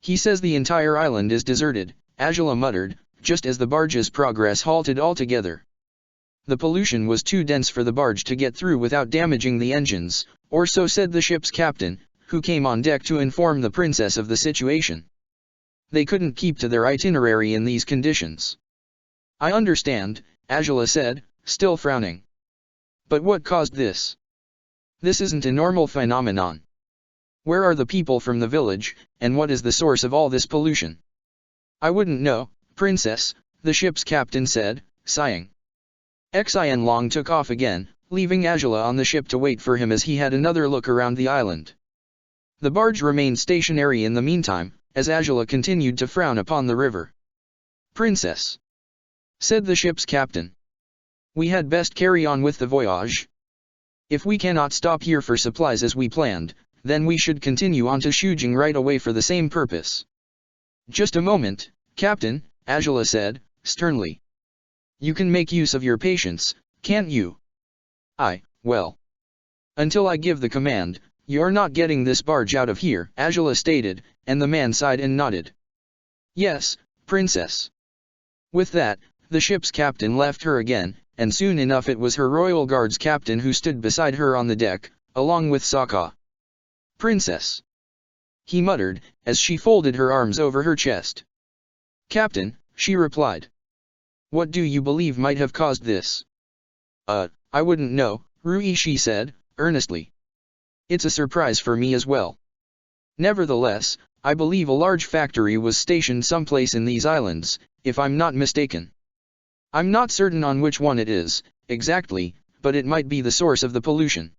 He says the entire island is deserted, Angela muttered, just as the barge's progress halted altogether. The pollution was too dense for the barge to get through without damaging the engines, or so said the ship's captain, who came on deck to inform the princess of the situation. They couldn't keep to their itinerary in these conditions. I understand, Angela said, still frowning. But what caused this? This isn't a normal phenomenon. Where are the people from the village, and what is the source of all this pollution? I wouldn't know, princess, the ship's captain said, sighing. Xian Long took off again, leaving Angela on the ship to wait for him as he had another look around the island. The barge remained stationary in the meantime, as Angela continued to frown upon the river. Princess, said the ship's captain. We had best carry on with the voyage. If we cannot stop here for supplies as we planned, then we should continue on to Shujing right away for the same purpose. Just a moment, Captain, Angela said, sternly. You can make use of your patience, can't you? Well. Until I give the command, you're not getting this barge out of here, Angela stated, and the man sighed and nodded. Yes, princess. With that, the ship's captain left her again, and soon enough it was her royal guard's captain who stood beside her on the deck, along with Sokka. Princess, he muttered, as she folded her arms over her chest. Captain, she replied. What do you believe might have caused this? I wouldn't know, Ruishi said, earnestly. It's a surprise for me as well. Nevertheless, I believe a large factory was stationed someplace in these islands, if I'm not mistaken. I'm not certain on which one it is, exactly, but it might be the source of the pollution.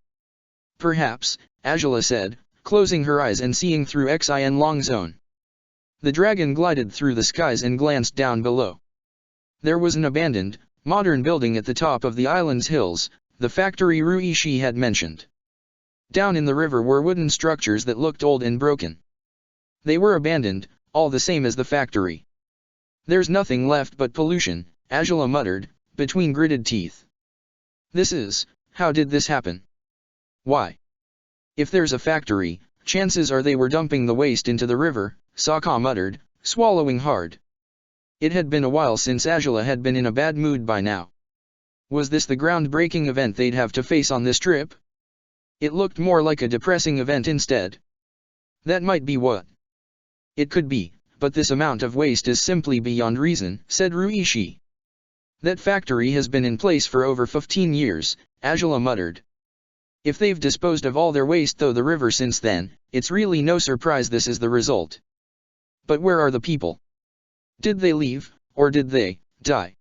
Perhaps, Angela said, closing her eyes and seeing through Xian Long's own. The dragon glided through the skies and glanced down below. There was an abandoned, modern building at the top of the island's hills, the factory Ruishi had mentioned. Down in the river were wooden structures that looked old and broken. They were abandoned, all the same as the factory. There's nothing left but pollution, Angela muttered, between gritted teeth. How did this happen? Why? If there's a factory, chances are they were dumping the waste into the river, Sokka muttered, swallowing hard. It had been a while since Angela had been in a bad mood by now. Was this the groundbreaking event they'd have to face on this trip? It looked more like a depressing event instead. That might be what. It could be, but this amount of waste is simply beyond reason, said Ruishi. That factory has been in place for over 15 years, Angela muttered. If they've disposed of all their waste through the river since then, it's really no surprise this is the result. But where are the people? Did they leave, or did they die?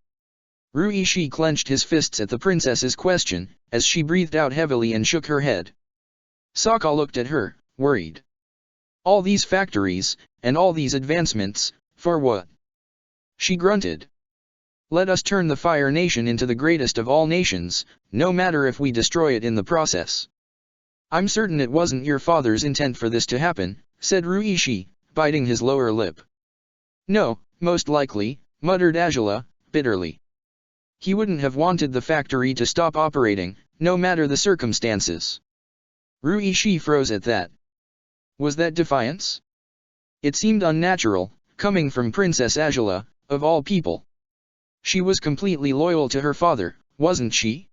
Ruishi clenched his fists at the princess's question, as she breathed out heavily and shook her head. Sokka looked at her, worried. All these factories, and all these advancements, for what? She grunted. Let us turn the Fire Nation into the greatest of all nations, no matter if we destroy it in the process. I'm certain it wasn't your father's intent for this to happen, said Ruishi, biting his lower lip. No, most likely, muttered Angela, bitterly. He wouldn't have wanted the factory to stop operating, no matter the circumstances. Ruishi froze at that. Was that defiance? It seemed unnatural, coming from Princess Angela, of all people. She was completely loyal to her father, wasn't she?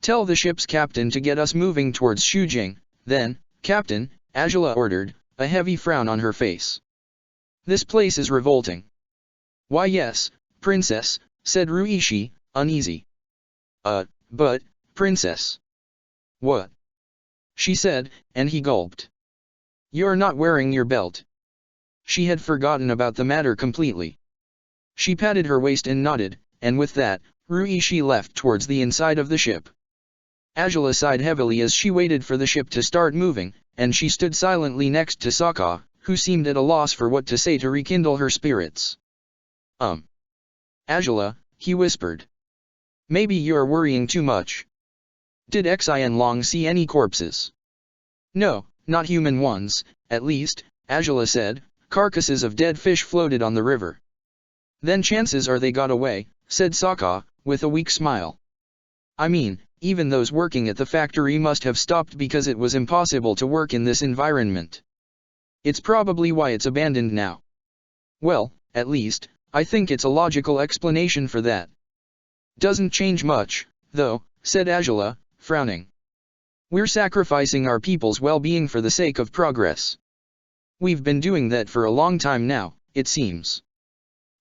Tell the ship's captain to get us moving towards Shujing, then, Captain, Angela ordered, a heavy frown on her face. This place is revolting. Why yes, Princess, said Ruishi, uneasy. But, Princess. What? She said, and he gulped. You're not wearing your belt. She had forgotten about the matter completely. She patted her waist and nodded, and with that, Ruishi left towards the inside of the ship. Angela sighed heavily as she waited for the ship to start moving, and she stood silently next to Sokka, who seemed at a loss for what to say to rekindle her spirits. Angela, he whispered. Maybe you're worrying too much. Did Xianlong see any corpses? No, not human ones, at least, Angela said. Carcasses of dead fish floated on the river. Then chances are they got away, said Sokka, with a weak smile. I mean, even those working at the factory must have stopped because it was impossible to work in this environment. It's probably why it's abandoned now. Well, at least, I think it's a logical explanation for that. Doesn't change much, though, said Angela, frowning. We're sacrificing our people's well-being for the sake of progress. We've been doing that for a long time now, it seems.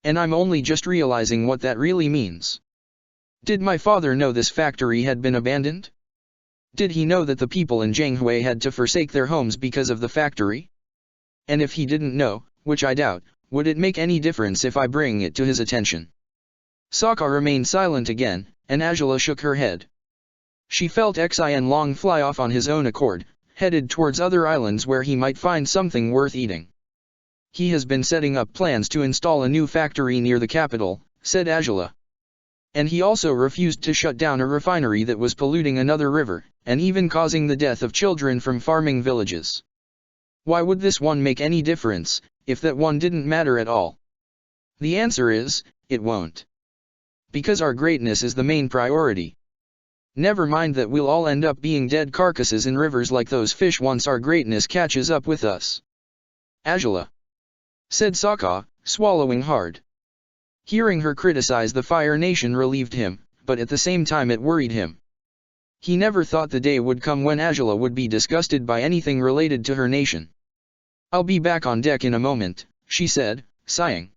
And I'm only just realizing what that really means. Did my father know this factory had been abandoned? Did he know that the people in Zhanghui had to forsake their homes because of the factory? And if he didn't know, which I doubt, would it make any difference if I bring it to his attention? Sokka remained silent again, and Angela shook her head. She felt Xianlong fly off on his own accord, headed towards other islands where he might find something worth eating. He has been setting up plans to install a new factory near the capital, said Angela. And he also refused to shut down a refinery that was polluting another river, and even causing the death of children from farming villages. Why would this one make any difference, if that one didn't matter at all? The answer is, it won't. Because our greatness is the main priority. Never mind that we'll all end up being dead carcasses in rivers like those fish once our greatness catches up with us. Angela, said Sokka, swallowing hard. Hearing her criticize the Fire Nation relieved him, but at the same time it worried him. He never thought the day would come when Angela would be disgusted by anything related to her nation. I'll be back on deck in a moment, she said, sighing.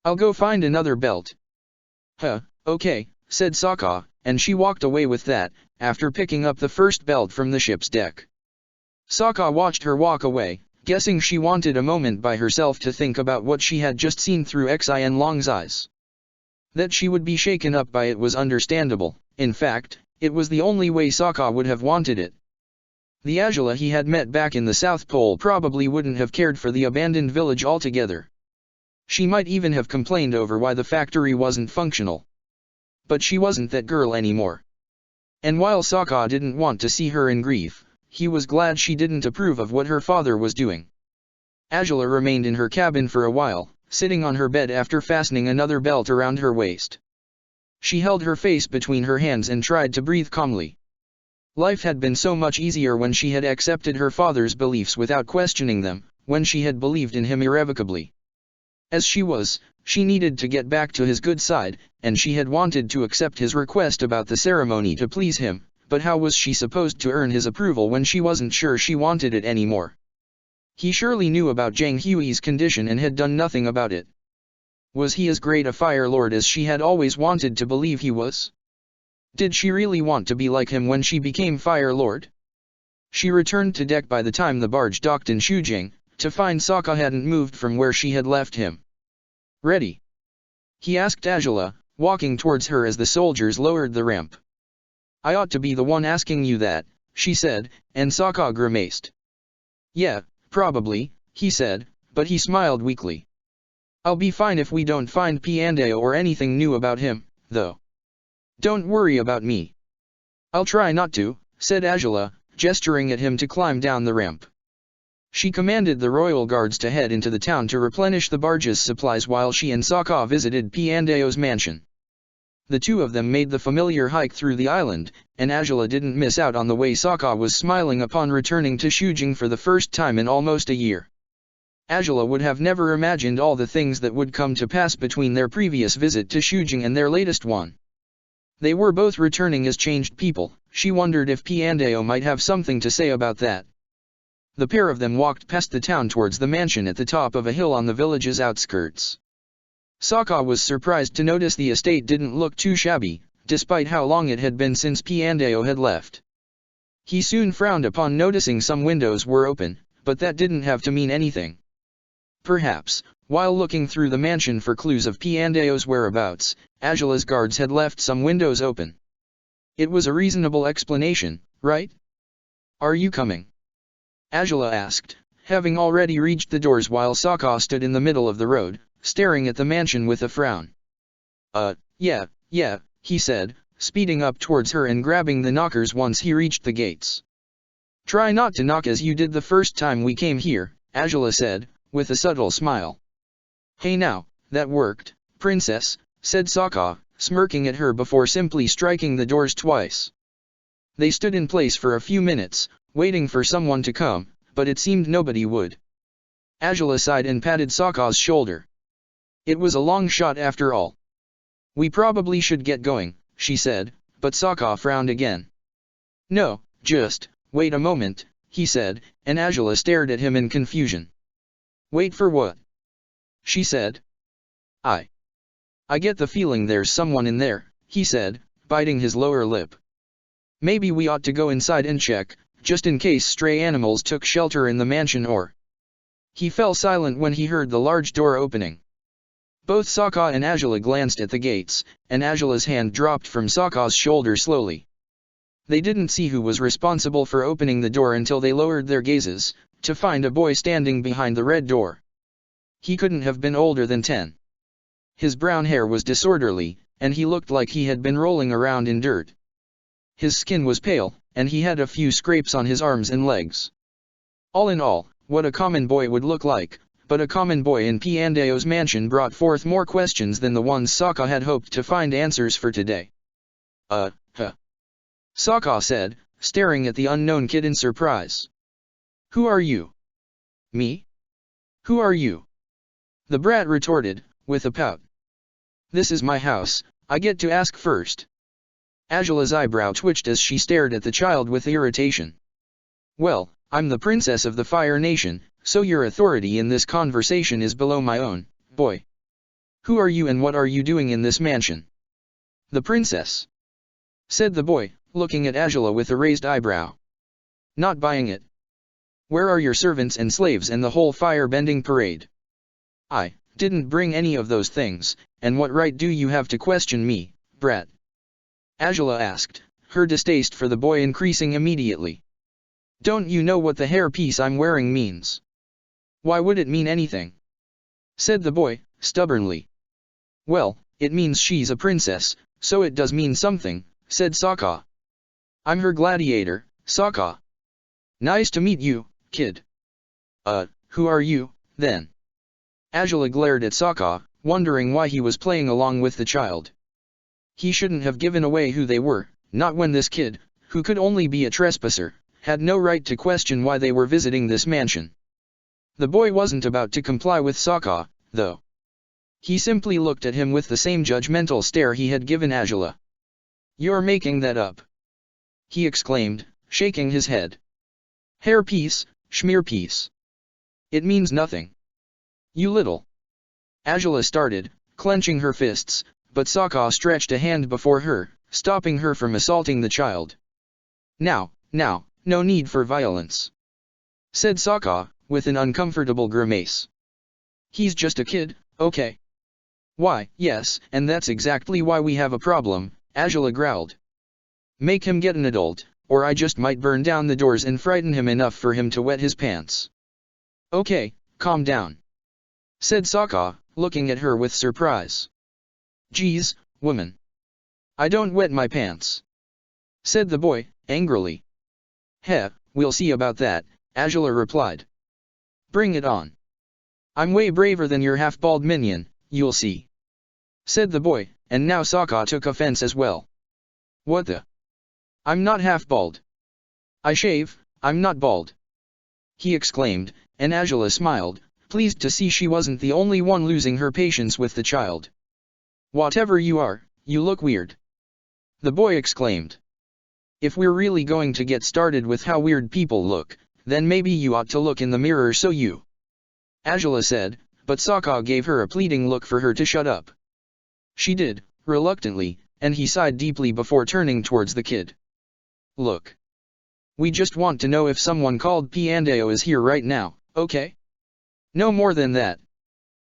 I'll go find another belt. Okay, said Sokka, and she walked away with that, after picking up the first belt from the ship's deck. Sokka watched her walk away, guessing she wanted a moment by herself to think about what she had just seen through Xianlong's eyes. That she would be shaken up by it was understandable. In fact, it was the only way Sokka would have wanted it. The Angela he had met back in the South Pole probably wouldn't have cared for the abandoned village altogether. She might even have complained over why the factory wasn't functional. But she wasn't that girl anymore. And while Sokka didn't want to see her in grief, he was glad she didn't approve of what her father was doing. Angela remained in her cabin for a while, sitting on her bed after fastening another belt around her waist. She held her face between her hands and tried to breathe calmly. Life had been so much easier when she had accepted her father's beliefs without questioning them, when she had believed in him irrevocably. As she was, she needed to get back to his good side, and she had wanted to accept his request about the ceremony to please him, but how was she supposed to earn his approval when she wasn't sure she wanted it anymore? He surely knew about Zhang Hui's condition and had done nothing about it. Was he as great a Fire Lord as she had always wanted to believe he was? Did she really want to be like him when she became Fire Lord? She returned to deck by the time the barge docked in Shujing, to find Sokka hadn't moved from where she had left him. Ready? He asked Angela, walking towards her as the soldiers lowered the ramp. I ought to be the one asking you that, she said, and Sokka grimaced. Yeah, probably, he said, but he smiled weakly. I'll be fine if we don't find Piandao or anything new about him, though. Don't worry about me. I'll try not to, said Angela, gesturing at him to climb down the ramp. She commanded the royal guards to head into the town to replenish the barge's supplies while she and Sokka visited Piandao's mansion. The two of them made the familiar hike through the island, and Angela didn't miss out on the way Sokka was smiling upon returning to Shujing for the first time in almost a year. Angela would have never imagined all the things that would come to pass between their previous visit to Shujing and their latest one. They were both returning as changed people. She wondered if Piandao might have something to say about that. The pair of them walked past the town towards the mansion at the top of a hill on the village's outskirts. Sokka was surprised to notice the estate didn't look too shabby, despite how long it had been since Piandao had left. He soon frowned upon noticing some windows were open, but that didn't have to mean anything. Perhaps, while looking through the mansion for clues of Piandeo's whereabouts, Angela's guards had left some windows open. It was a reasonable explanation, right? Are you coming? Angela asked, having already reached the doors while Sokka stood in the middle of the road, staring at the mansion with a frown. Yeah, he said, speeding up towards her and grabbing the knockers once he reached the gates. Try not to knock as you did the first time we came here, Angela said, with a subtle smile. Hey now, that worked, princess, said Sokka, smirking at her before simply striking the doors twice. They stood in place for a few minutes, waiting for someone to come, but it seemed nobody would. Angela sighed and patted Sokka's shoulder. It was a long shot after all. We probably should get going, she said, but Sokka frowned again. No, just, wait a moment, he said, and Angela stared at him in confusion. Wait for what? She said. I get the feeling there's someone in there, he said, biting his lower lip. Maybe we ought to go inside and check, just in case stray animals took shelter in the mansion or... He fell silent when he heard the large door opening. Both Sokka and Angela glanced at the gates, and Angela's hand dropped from Sokka's shoulder slowly. They didn't see who was responsible for opening the door until they lowered their gazes, to find a boy standing behind the red door. He couldn't have been older than 10. His brown hair was disorderly, and he looked like he had been rolling around in dirt. His skin was pale, and he had a few scrapes on his arms and legs. All in all, what a common boy would look like, but a common boy in Piandeo's mansion brought forth more questions than the ones Sokka had hoped to find answers for today. Sokka said, staring at the unknown kid in surprise. Who are you? Me? Who are you? The brat retorted, with a pout. This is my house, I get to ask first. Angela's eyebrow twitched as she stared at the child with irritation. Well, I'm the princess of the Fire Nation, so your authority in this conversation is below my own, boy. Who are you and what are you doing in this mansion? The princess, said the boy, looking at Angela with a raised eyebrow. Not buying it. Where are your servants and slaves and the whole fire-bending parade? I didn't bring any of those things, and what right do you have to question me, brat? Angela asked, her distaste for the boy increasing immediately. Don't you know what the hairpiece I'm wearing means? Why would it mean anything? Said the boy, stubbornly. Well, it means she's a princess, so it does mean something, said Sokka. I'm her gladiator, Sokka. Nice to meet you, kid. Who are you, then? Angela glared at Sokka, wondering why he was playing along with the child. He shouldn't have given away who they were, not when this kid, who could only be a trespasser, had no right to question why they were visiting this mansion. The boy wasn't about to comply with Sokka, though. He simply looked at him with the same judgmental stare he had given Angela. You're making that up, he exclaimed, shaking his head. Hairpiece, schmearpiece. It means nothing. You little. Angela started, clenching her fists, but Sokka stretched a hand before her, stopping her from assaulting the child. Now, no need for violence, said Sokka, with an uncomfortable grimace. He's just a kid, okay? Why, yes, and that's exactly why we have a problem, Angela growled. Make him get an adult, or I just might burn down the doors and frighten him enough for him to wet his pants. Okay, calm down, said Sokka, looking at her with surprise. Geez, woman. I don't wet my pants, said the boy, angrily. Heh, we'll see about that, Angela replied. Bring it on. I'm way braver than your half-bald minion, you'll see, said the boy, and now Sokka took offense as well. What the? I'm not half-bald. I shave, I'm not bald, he exclaimed, and Angela smiled, pleased to see she wasn't the only one losing her patience with the child. Whatever you are, you look weird, the boy exclaimed. If we're really going to get started with how weird people look, then maybe you ought to look in the mirror so you... Angela said, but Sokka gave her a pleading look for her to shut up. She did, reluctantly, and he sighed deeply before turning towards the kid. Look. We just want to know if someone called Piandeo is here right now, okay? No more than that.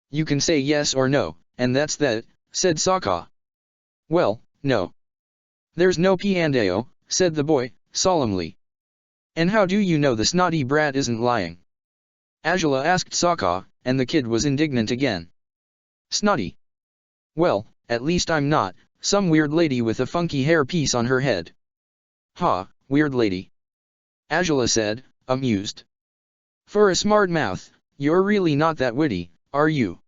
You can say yes or no, and that's that, said Sokka. Well, no. There's no Piandao, said the boy, solemnly. And how do you know the snotty brat isn't lying? Azula asked Sokka, and the kid was indignant again. Snotty. Well, at least I'm not, some weird lady with a funky hair piece on her head. Ha, weird lady. Azula said, amused. For a smart mouth, you're really not that witty, are you?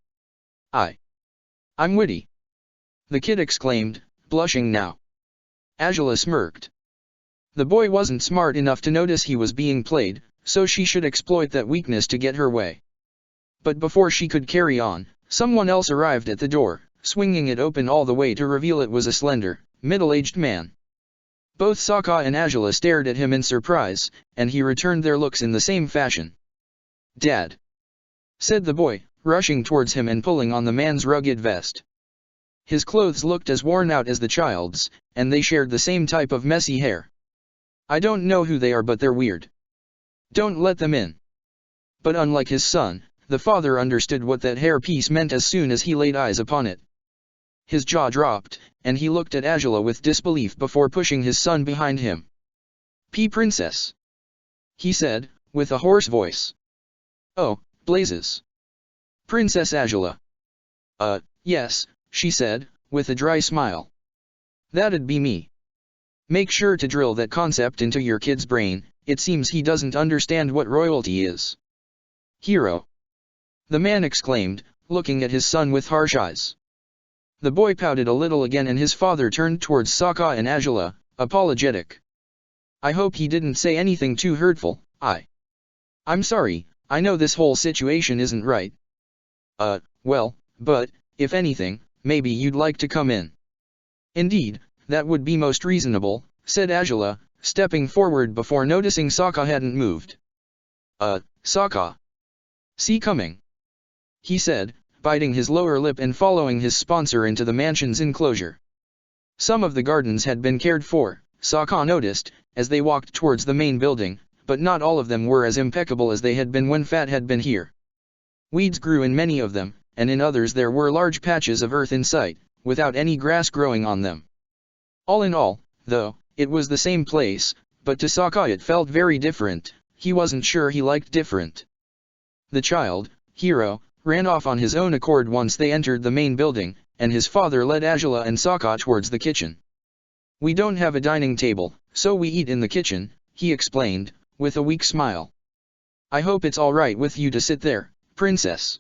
I'm witty. The kid exclaimed, blushing now. Azula smirked. The boy wasn't smart enough to notice he was being played, so she should exploit that weakness to get her way. But before she could carry on, someone else arrived at the door, swinging it open all the way to reveal it was a slender, middle-aged man. Both Sokka and Azula stared at him in surprise, and he returned their looks in the same fashion. Dad, said the boy, rushing towards him and pulling on the man's rugged vest. His clothes looked as worn out as the child's, and they shared the same type of messy hair. I don't know who they are, but they're weird. Don't let them in. But unlike his son, the father understood what that hair piece meant as soon as he laid eyes upon it. His jaw dropped, and he looked at Azula with disbelief before pushing his son behind him. Princess, he said, with a hoarse voice. Oh, blazes. Princess Azula. Yes, she said, with a dry smile. That'd be me. Make sure to drill that concept into your kid's brain, it seems he doesn't understand what royalty is. Hero. The man exclaimed, looking at his son with harsh eyes. The boy pouted a little again and his father turned towards Sokka and Azula, apologetic. I hope he didn't say anything too hurtful. I'm sorry, I know this whole situation isn't right. Well, but, if anything, maybe you'd like to come in. Indeed, that would be most reasonable, said Azula, stepping forward before noticing Sokka hadn't moved. Sokka. See coming. He said, biting his lower lip and following his sponsor into the mansion's enclosure. Some of the gardens had been cared for, Sokka noticed, as they walked towards the main building, but not all of them were as impeccable as they had been when Fat had been here. Weeds grew in many of them, and in others there were large patches of earth in sight, without any grass growing on them. All in all, though, it was the same place, but to Sokka it felt very different. He wasn't sure he liked different. The child, Hero, ran off on his own accord once they entered the main building, and his father led Azula and Sokka towards the kitchen. We don't have a dining table, so we eat in the kitchen, he explained, with a weak smile. I hope it's all right with you to sit there, Princess.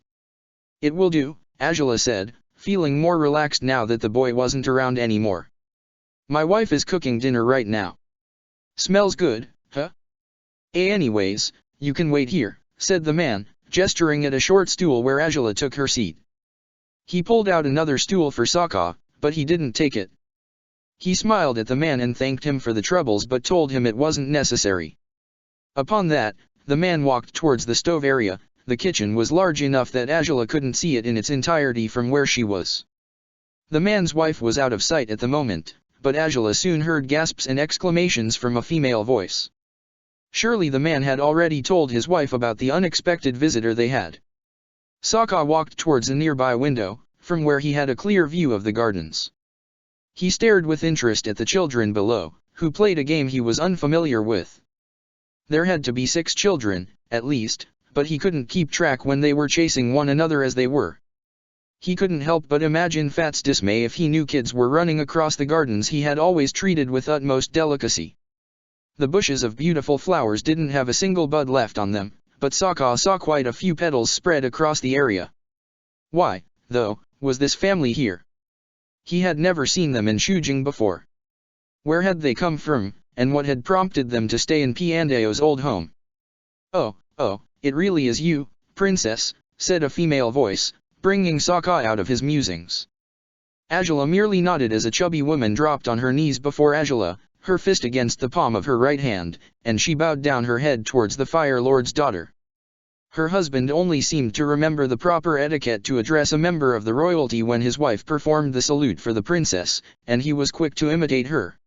It will do, Azula said, feeling more relaxed now that the boy wasn't around anymore. My wife is cooking dinner right now. Smells good, huh? Anyways, you can wait here, said the man, gesturing at a short stool where Azula took her seat. He pulled out another stool for Sokka, but he didn't take it. He smiled at the man and thanked him for the troubles but told him it wasn't necessary. Upon that, the man walked towards the stove area. The kitchen was large enough that Azula couldn't see it in its entirety from where she was. The man's wife was out of sight at the moment, but Azula soon heard gasps and exclamations from a female voice. Surely the man had already told his wife about the unexpected visitor they had. Sokka walked towards a nearby window, from where he had a clear view of the gardens. He stared with interest at the children below, who played a game he was unfamiliar with. There had to be 6 children, at least, but he couldn't keep track when they were chasing one another as they were. He couldn't help but imagine Fat's dismay if he knew kids were running across the gardens he had always treated with utmost delicacy. The bushes of beautiful flowers didn't have a single bud left on them, but Sokka saw quite a few petals spread across the area. Why, though, was this family here? He had never seen them in Shujing before. Where had they come from, and what had prompted them to stay in Piandao's old home? Oh, it really is you, Princess, said a female voice, bringing Sokka out of his musings. Azula merely nodded as a chubby woman dropped on her knees before Azula, her fist against the palm of her right hand, and she bowed down her head towards the Fire Lord's daughter. Her husband only seemed to remember the proper etiquette to address a member of the royalty when his wife performed the salute for the princess, and he was quick to imitate her.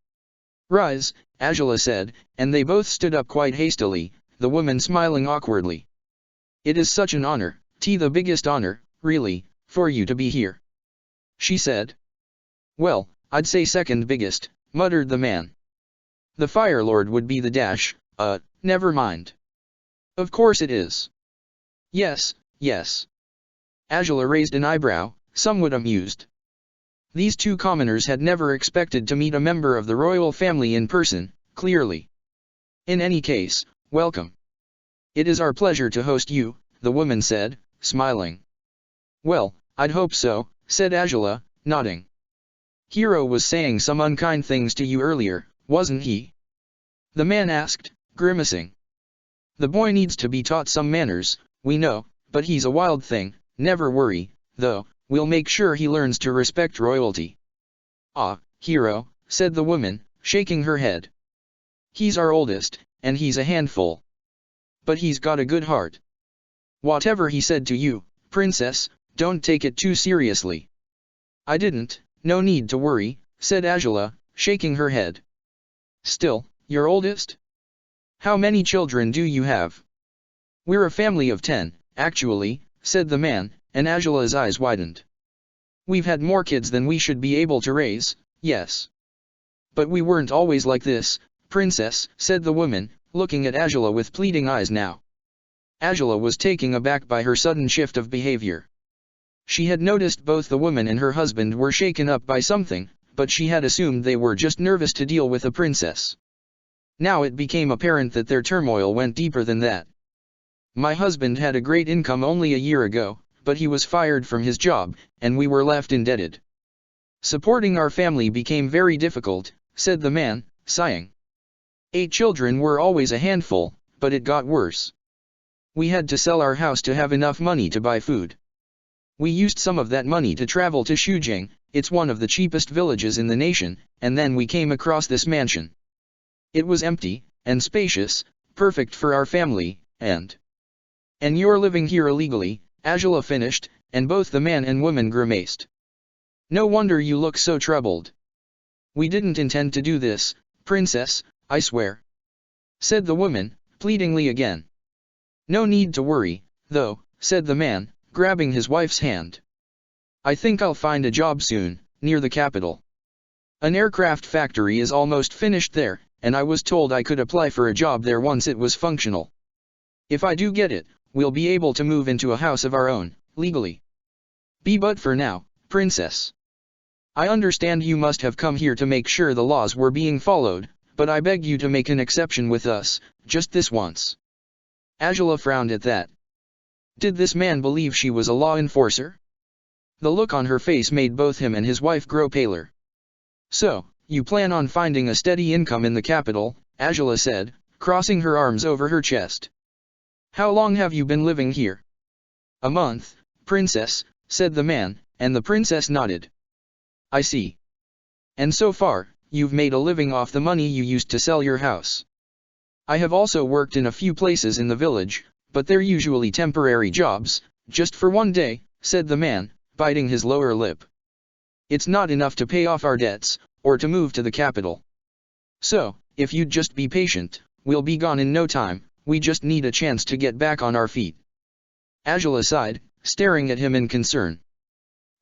Rise, Azula said, and they both stood up quite hastily, the woman smiling awkwardly. It is such an honor, The biggest honor, really, for you to be here," she said. "Well, I'd say second biggest," muttered the man. "The Fire Lord would be the dash, never mind." "Of course it is." "Yes, yes." Angela raised an eyebrow, somewhat amused. These two commoners had never expected to meet a member of the royal family in person, clearly. "In any case, welcome. It is our pleasure to host you," the woman said, smiling. "Well, I'd hope so," said Angela, nodding. "Hero was saying some unkind things to you earlier, wasn't he?" the man asked, grimacing. "The boy needs to be taught some manners, we know, but he's a wild thing. Never worry, though, we'll make sure he learns to respect royalty." "Ah, Hero," said the woman, shaking her head. "He's our oldest, and he's a handful. But he's got a good heart. Whatever he said to you, Princess, don't take it too seriously." "I didn't, no need to worry," said Angela, shaking her head. "Still, your oldest? How many children do you have?" "We're a family of 10, actually," said the man, and Angela's eyes widened. "We've had more kids than we should be able to raise, yes. But we weren't always like this, Princess," said the woman, looking at Angela with pleading eyes now. Angela was taken aback by her sudden shift of behavior. She had noticed both the woman and her husband were shaken up by something, but she had assumed they were just nervous to deal with a princess. Now it became apparent that their turmoil went deeper than that. "My husband had a great income only a year ago, but he was fired from his job, and we were left indebted. Supporting our family became very difficult," said the man, sighing. 8 children were always a handful, but it got worse. We had to sell our house to have enough money to buy food. We used some of that money to travel to Shujing, it's one of the cheapest villages in the nation, and then we came across this mansion. It was empty, and spacious, perfect for our family, and you're living here illegally," Angela finished, and both the man and woman grimaced. "No wonder you look so troubled." "We didn't intend to do this, Princess, I swear," said the woman, pleadingly again. "No need to worry, though," said the man, grabbing his wife's hand. "I think I'll find a job soon, near the capital. An aircraft factory is almost finished there, and I was told I could apply for a job there once it was functional. If I do get it, we'll be able to move into a house of our own, legally. But for now, Princess, I understand you must have come here to make sure the laws were being followed, but I beg you to make an exception with us, just this once." Angela frowned at that. Did this man believe she was a law enforcer? The look on her face made both him and his wife grow paler. "So, you plan on finding a steady income in the capital," Angela said, crossing her arms over her chest. "How long have you been living here?" "A month, Princess," said the man, and the princess nodded. "I see. And so far, you've made a living off the money you used to sell your house." "I have also worked in a few places in the village, but they're usually temporary jobs, just for one day," said the man, biting his lower lip. "It's not enough to pay off our debts, or to move to the capital. So, if you'd just be patient, we'll be gone in no time, we just need a chance to get back on our feet." Angela sighed, staring at him in concern.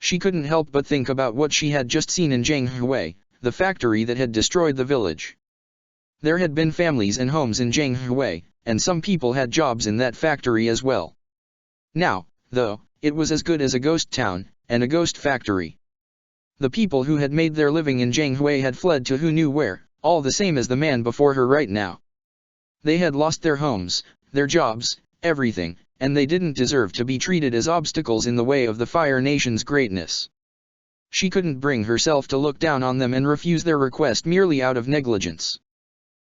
She couldn't help but think about what she had just seen in Zhanghui, the factory that had destroyed the village. There had been families and homes in Zhanghui, and some people had jobs in that factory as well. Now, though, it was as good as a ghost town, and a ghost factory. The people who had made their living in Zhanghui had fled to who knew where, all the same as the man before her right now. They had lost their homes, their jobs, everything, and they didn't deserve to be treated as obstacles in the way of the Fire Nation's greatness. She couldn't bring herself to look down on them and refuse their request merely out of negligence.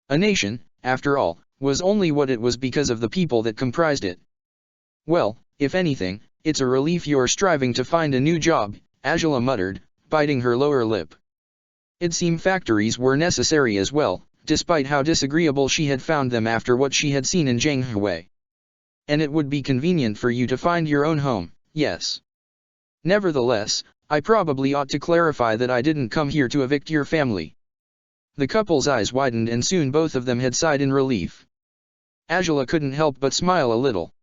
A nation, after all, was only what it was because of the people that comprised it. "Well, if anything, it's a relief you're striving to find a new job," Angela muttered, biting her lower lip. It seemed factories were necessary as well, despite how disagreeable she had found them after what she had seen in Zhanghui. "And it would be convenient for you to find your own home, yes. Nevertheless, I probably ought to clarify that I didn't come here to evict your family." The couple's eyes widened and soon both of them had sighed in relief. Angela couldn't help but smile a little.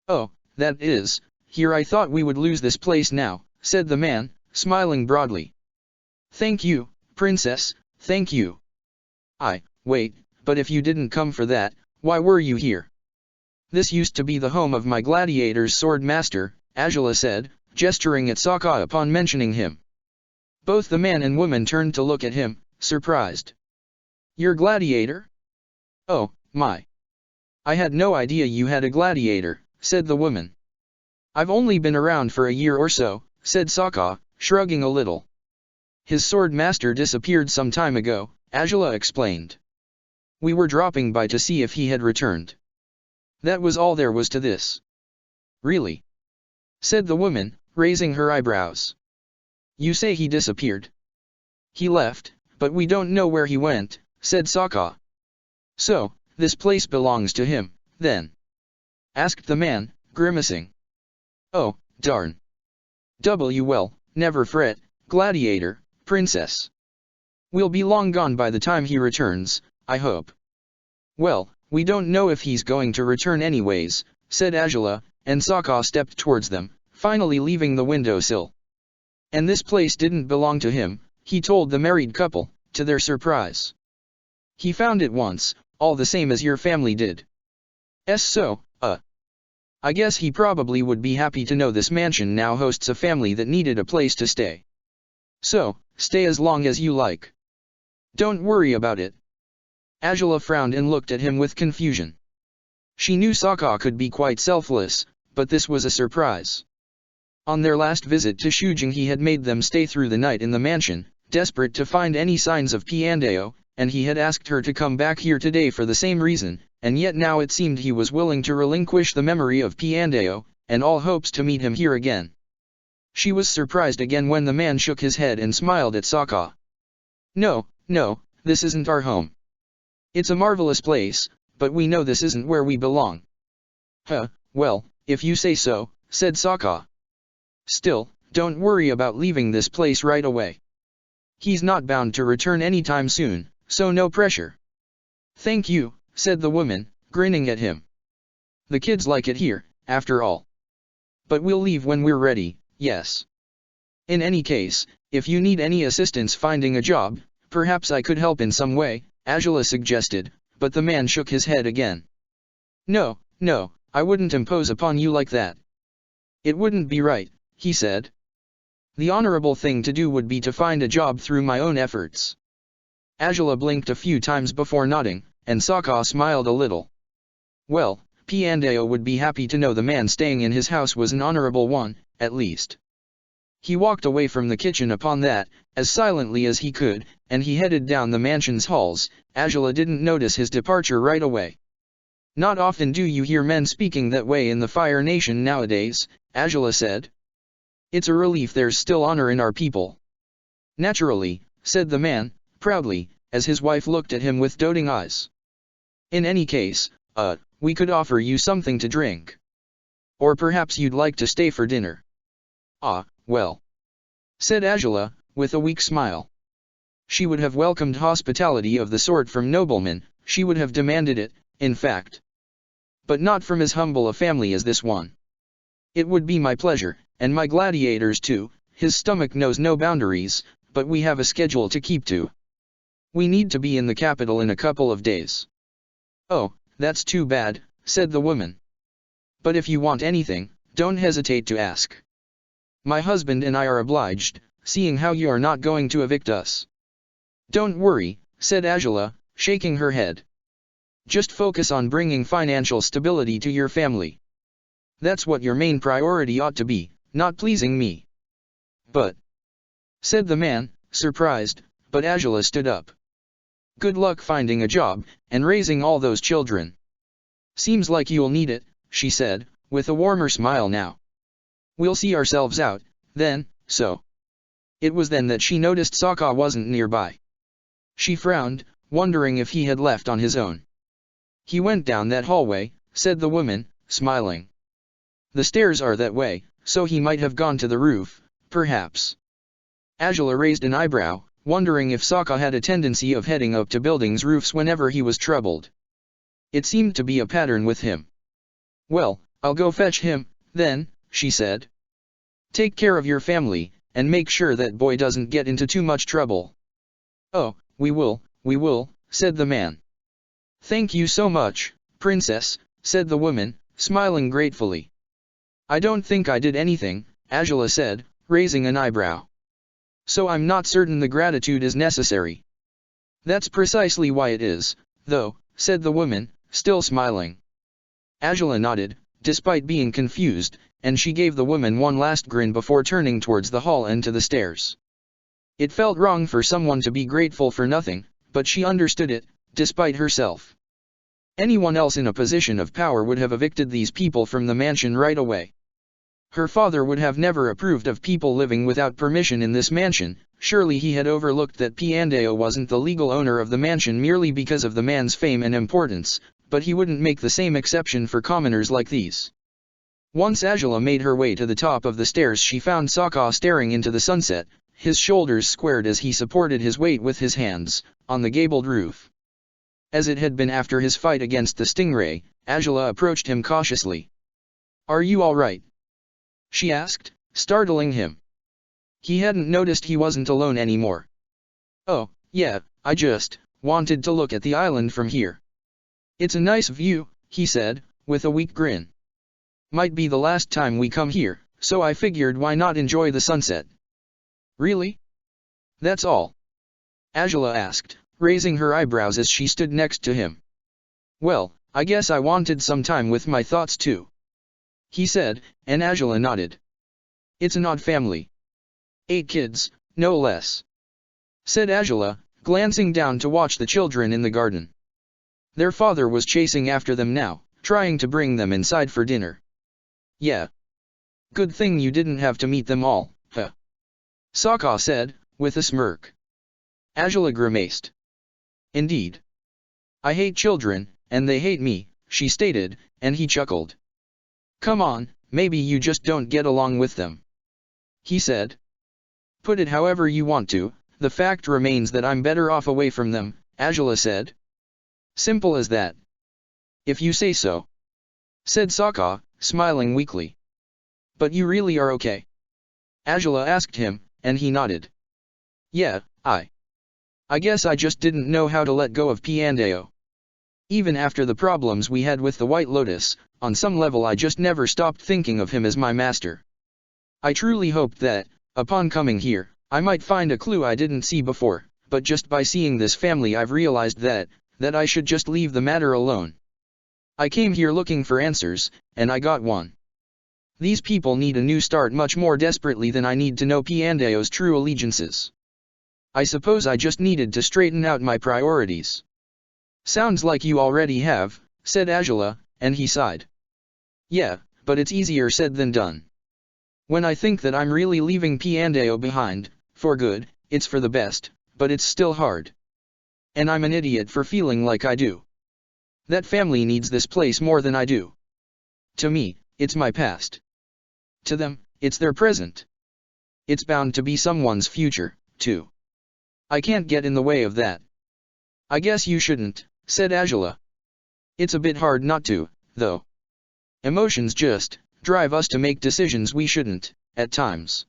"Oh, that is, here I thought we would lose this place now, said the man, smiling broadly. Thank you, princess, thank you. Wait, but if you didn't come for that, why were you here? This used to be the home of my gladiator's sword master, Angela said, gesturing at Sokka upon mentioning him. Both the man and woman turned to look at him, surprised. Your gladiator? Oh, my. I had no idea you had a gladiator, said the woman. I've only been around for a year or so, said Sokka, shrugging a little. His sword master disappeared some time ago, Angela explained. We were dropping by to see if he had returned. That was all there was to this. Really? Said the woman, raising her eyebrows. You say he disappeared? He left, but we don't know where he went, said Sokka. So, this place belongs to him, then? Asked the man, grimacing. Oh, darn. Well, never fret, gladiator, princess. We'll be long gone by the time he returns, I hope. Well, we don't know if he's going to return anyways, said Angela, and Sokka stepped towards them, finally leaving the windowsill. And this place didn't belong to him, he told the married couple, to their surprise. He found it once, all the same as your family did. So, I guess he probably would be happy to know this mansion now hosts a family that needed a place to stay. So, stay as long as you like. Don't worry about it. Angela frowned and looked at him with confusion. She knew Sokka could be quite selfless, but this was a surprise. On their last visit to Shujing he had made them stay through the night in the mansion, desperate to find any signs of Piandao, and he had asked her to come back here today for the same reason, and yet now it seemed he was willing to relinquish the memory of Piandao, and all hopes to meet him here again. She was surprised again when the man shook his head and smiled at Sokka. No, this isn't our home. It's a marvelous place, but we know this isn't where we belong. Well, if you say so, said Sokka. Still, don't worry about leaving this place right away. He's not bound to return anytime soon, so no pressure. Thank you, said the woman, grinning at him. The kids like it here, after all. But we'll leave when we're ready, yes. In any case, if you need any assistance finding a job, perhaps I could help in some way, Angela suggested, but the man shook his head again. No, I wouldn't impose upon you like that. It wouldn't be right, he said. The honorable thing to do would be to find a job through my own efforts. Angela blinked a few times before nodding, and Sokka smiled a little. Well, Piandao would be happy to know the man staying in his house was an honorable one, at least. He walked away from the kitchen upon that, as silently as he could, and he headed down the mansion's halls. Angela didn't notice his departure right away. Not often do you hear men speaking that way in the Fire Nation nowadays, Angela said. It's a relief there's still honor in our people. Naturally, said the man, proudly, as his wife looked at him with doting eyes. In any case, we could offer you something to drink. Or perhaps you'd like to stay for dinner. Well. Said Angela, with a weak smile. She would have welcomed hospitality of the sort from noblemen, she would have demanded it, in fact. But not from as humble a family as this one. It would be my pleasure, and my gladiators too. His stomach knows no boundaries, but we have a schedule to keep to. We need to be in the capital in a couple of days. Oh, that's too bad, said the woman. But if you want anything, don't hesitate to ask. My husband and I are obliged, seeing how you are not going to evict us. Don't worry, said Angela, shaking her head. Just focus on bringing financial stability to your family. That's what your main priority ought to be, not pleasing me. But, said the man, surprised, but Angela stood up. Good luck finding a job, and raising all those children. Seems like you'll need it, she said, with a warmer smile now. We'll see ourselves out, then, so. It was then that she noticed Sokka wasn't nearby. She frowned, wondering if he had left on his own. He went down that hallway, said the woman, smiling. The stairs are that way, so he might have gone to the roof, perhaps. Angela raised an eyebrow, wondering if Sokka had a tendency of heading up to buildings' roofs whenever he was troubled. It seemed to be a pattern with him. Well, I'll go fetch him, then, she said. Take care of your family, and make sure that boy doesn't get into too much trouble. Oh, we will, said the man. Thank you so much, princess, said the woman, smiling gratefully. I don't think I did anything, Angela said, raising an eyebrow. So I'm not certain the gratitude is necessary. That's precisely why it is, though, said the woman, still smiling. Angela nodded, despite being confused, and she gave the woman one last grin before turning towards the hall and to the stairs. It felt wrong for someone to be grateful for nothing, but she understood it, despite herself. Anyone else in a position of power would have evicted these people from the mansion right away. Her father would have never approved of people living without permission in this mansion. Surely he had overlooked that Piandeo wasn't the legal owner of the mansion merely because of the man's fame and importance, but he wouldn't make the same exception for commoners like these. Once Angela made her way to the top of the stairs, she found Sokka staring into the sunset, his shoulders squared as he supported his weight with his hands, on the gabled roof. As it had been after his fight against the stingray, Angela approached him cautiously. Are you all right? She asked, startling him. He hadn't noticed he wasn't alone anymore. Oh, yeah, I just wanted to look at the island from here. It's a nice view, he said, with a weak grin. Might be the last time we come here, so I figured why not enjoy the sunset. Really? That's all? Angela asked, raising her eyebrows as she stood next to him. Well, I guess I wanted some time with my thoughts too, he said, and Angela nodded. It's an odd family. 8 kids, no less, said Angela, glancing down to watch the children in the garden. Their father was chasing after them now, trying to bring them inside for dinner. Yeah. Good thing you didn't have to meet them all, huh? Sokka said, with a smirk. Angela grimaced. Indeed. I hate children, and they hate me, she stated, and he chuckled. Come on, maybe you just don't get along with them, he said. Put it however you want to, the fact remains that I'm better off away from them, Angela said. Simple as that. If you say so, said Sokka, smiling weakly. But you really are okay? Angela asked him, and he nodded. Yeah, I guess I just didn't know how to let go of Piandeo. Even after the problems we had with the White Lotus, on some level I just never stopped thinking of him as my master. I truly hoped that, upon coming here, I might find a clue I didn't see before, but just by seeing this family I've realized that I should just leave the matter alone. I came here looking for answers, and I got one. These people need a new start much more desperately than I need to know Piandeo's true allegiances. I suppose I just needed to straighten out my priorities. Sounds like you already have, said Angela, and he sighed. Yeah, but it's easier said than done. When I think that I'm really leaving Piandeo behind, for good, it's for the best, but it's still hard. And I'm an idiot for feeling like I do. That family needs this place more than I do. To me, it's my past. To them, it's their present. It's bound to be someone's future, too. I can't get in the way of that. I guess you shouldn't, said Angela. It's a bit hard not to, though. Emotions just drive us to make decisions we shouldn't, at times.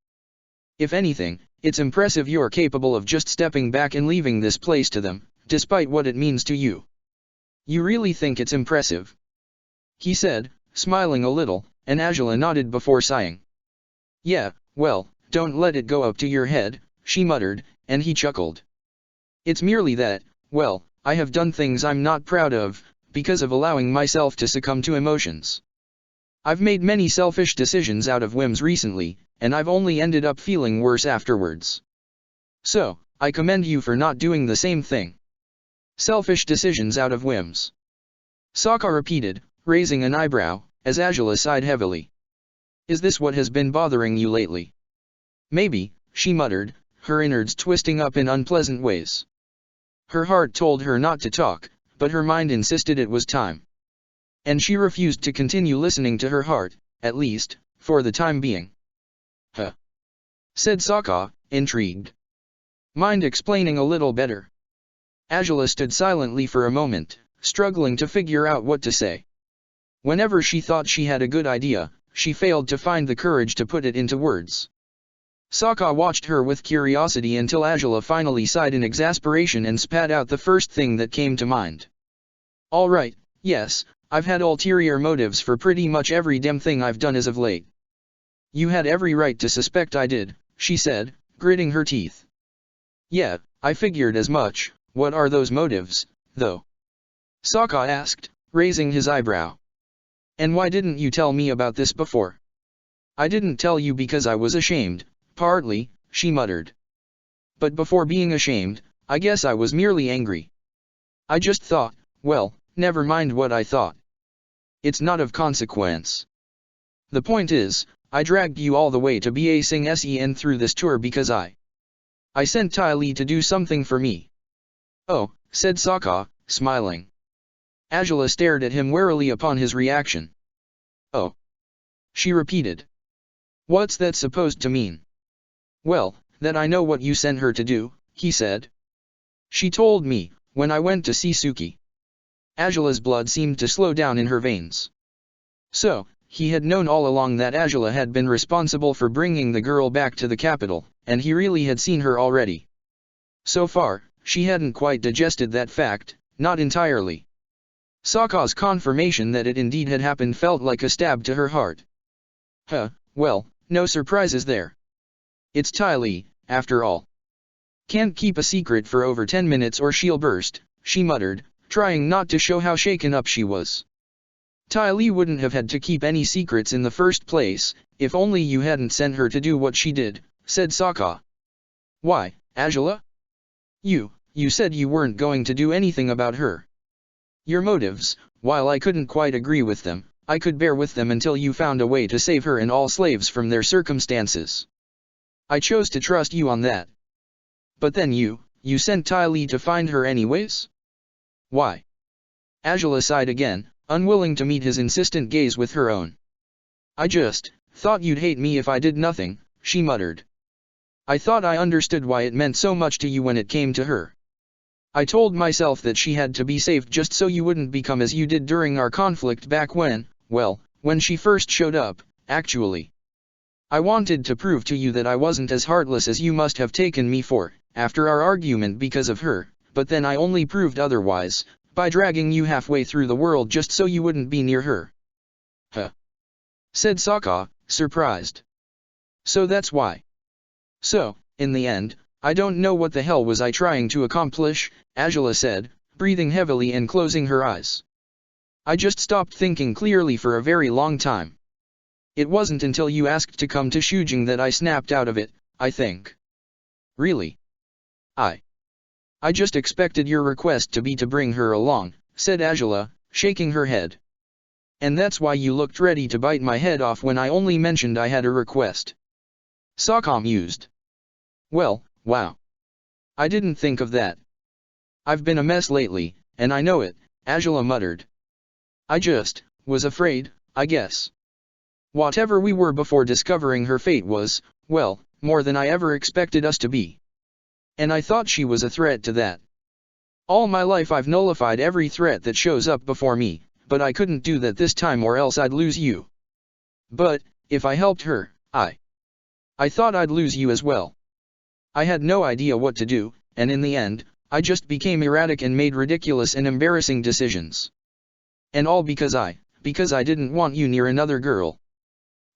If anything, it's impressive you're capable of just stepping back and leaving this place to them, despite what it means to you. You really think it's impressive? He said, smiling a little, and Angela nodded before sighing. Yeah, well, don't let it go up to your head, she muttered, and he chuckled. It's merely that, well, I have done things I'm not proud of, because of allowing myself to succumb to emotions. I've made many selfish decisions out of whims recently, and I've only ended up feeling worse afterwards. So, I commend you for not doing the same thing. Selfish decisions out of whims. Sokka repeated, raising an eyebrow, as Angela sighed heavily. Is this what has been bothering you lately? Maybe, she muttered, her innards twisting up in unpleasant ways. Her heart told her not to talk, but her mind insisted it was time. And she refused to continue listening to her heart, at least, for the time being. Huh? Said Sokka, intrigued. Mind explaining a little better? Angela stood silently for a moment, struggling to figure out what to say. Whenever she thought she had a good idea, she failed to find the courage to put it into words. Sokka watched her with curiosity until Azula finally sighed in exasperation and spat out the first thing that came to mind. "All right, yes, I've had ulterior motives for pretty much every damn thing I've done as of late." "You had every right to suspect I did," she said, gritting her teeth. "Yeah, I figured as much. What are those motives, though?" Sokka asked, raising his eyebrow. "And why didn't you tell me about this before?" "I didn't tell you because I was ashamed, partly," she muttered. "But before being ashamed, I guess I was merely angry. I just thought, well, never mind what I thought. It's not of consequence. The point is, I dragged you all the way to Ba Sing Sen through this tour because I sent Ty Lee to do something for me." "Oh," said Sokka, smiling. Azula stared at him warily upon his reaction. "Oh," she repeated. "What's that supposed to mean?" "Well, that I know what you sent her to do," he said. "She told me, when I went to see Suki." Azula's blood seemed to slow down in her veins. So, he had known all along that Azula had been responsible for bringing the girl back to the capital, and he really had seen her already. So far, she hadn't quite digested that fact, not entirely. Sokka's confirmation that it indeed had happened felt like a stab to her heart. Well, no surprises there. It's Ty Lee, after all. Can't keep a secret for over 10 minutes or she'll burst, she muttered, trying not to show how shaken up she was. "Ty Lee wouldn't have had to keep any secrets in the first place, if only you hadn't sent her to do what she did," said Sokka. "Why, Azula? You said you weren't going to do anything about her. Your motives, while I couldn't quite agree with them, I could bear with them until you found a way to save her and all slaves from their circumstances. I chose to trust you on that. But then you sent Ty Lee to find her anyways? Why?" Azula sighed again, unwilling to meet his insistent gaze with her own. "I just thought you'd hate me if I did nothing," she muttered. "I thought I understood why it meant so much to you when it came to her. I told myself that she had to be saved just so you wouldn't become as you did during our conflict back when she first showed up, actually. I wanted to prove to you that I wasn't as heartless as you must have taken me for, after our argument because of her, but then I only proved otherwise, by dragging you halfway through the world just so you wouldn't be near her." Said Sokka, surprised. "So that's why. So, in the end, I don't know what the hell was I trying to accomplish," Azula said, breathing heavily and closing her eyes. "I just stopped thinking clearly for a very long time. It wasn't until you asked to come to Shujing that I snapped out of it, I think." "Really? I just expected your request to be to bring her along," said Azula, shaking her head. "And that's why you looked ready to bite my head off when I only mentioned I had a request." Sokka mused. "Well, wow. I didn't think of that. I've been a mess lately, and I know it," Azula muttered. "I just was afraid, I guess. Whatever we were before discovering her fate was, well, more than I ever expected us to be. And I thought she was a threat to that. All my life I've nullified every threat that shows up before me, but I couldn't do that this time or else I'd lose you. But, if I helped her, I thought I'd lose you as well. I had no idea what to do, and in the end, I just became erratic and made ridiculous and embarrassing decisions. And all because I didn't want you near another girl.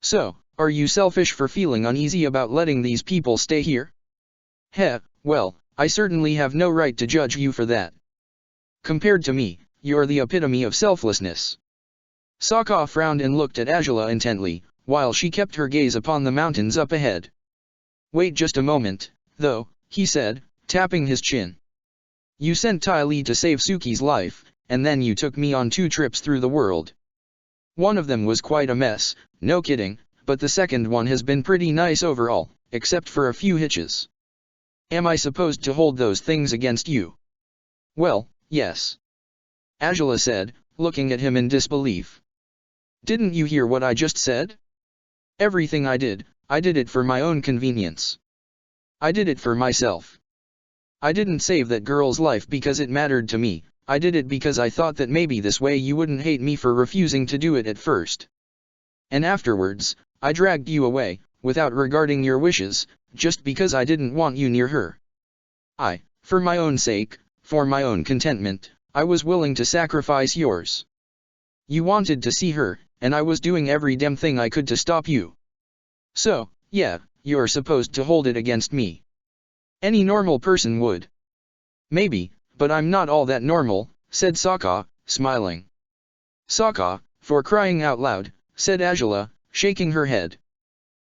So, are you selfish for feeling uneasy about letting these people stay here? Well, I certainly have no right to judge you for that. Compared to me, you're the epitome of selflessness." Sokka frowned and looked at Azula intently, while she kept her gaze upon the mountains up ahead. "Wait just a moment, though," he said, tapping his chin. "You sent Ty Lee to save Suki's life, and then you took me on 2 trips through the world. One of them was quite a mess, no kidding, but the second one has been pretty nice overall, except for a few hitches. Am I supposed to hold those things against you?" "Well, yes," Azula said, looking at him in disbelief. "Didn't you hear what I just said? Everything I did it for my own convenience. I did it for myself. I didn't save that girl's life because it mattered to me, I did it because I thought that maybe this way you wouldn't hate me for refusing to do it at first. And afterwards, I dragged you away, without regarding your wishes, just because I didn't want you near her. For my own sake, for my own contentment, I was willing to sacrifice yours. You wanted to see her, and I was doing every damn thing I could to stop you. So, yeah, you're supposed to hold it against me. Any normal person would. Maybe, but I'm not all that normal, said Sokka, smiling. Sokka, for crying out loud, said Azula, shaking her head.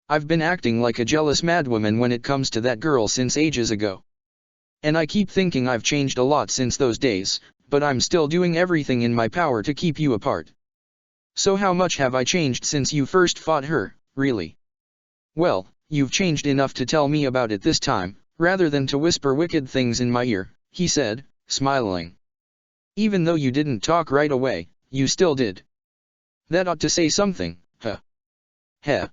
I've been acting like a jealous madwoman when it comes to that girl since ages ago. And I keep thinking I've changed a lot since those days, but I'm still doing everything in my power to keep you apart. So how much have I changed since you first fought her, really? Well, you've changed enough to tell me about it this time, rather than to whisper wicked things in my ear, he said, smiling. Even though you didn't talk right away, you still did. That ought to say something, huh? Heh.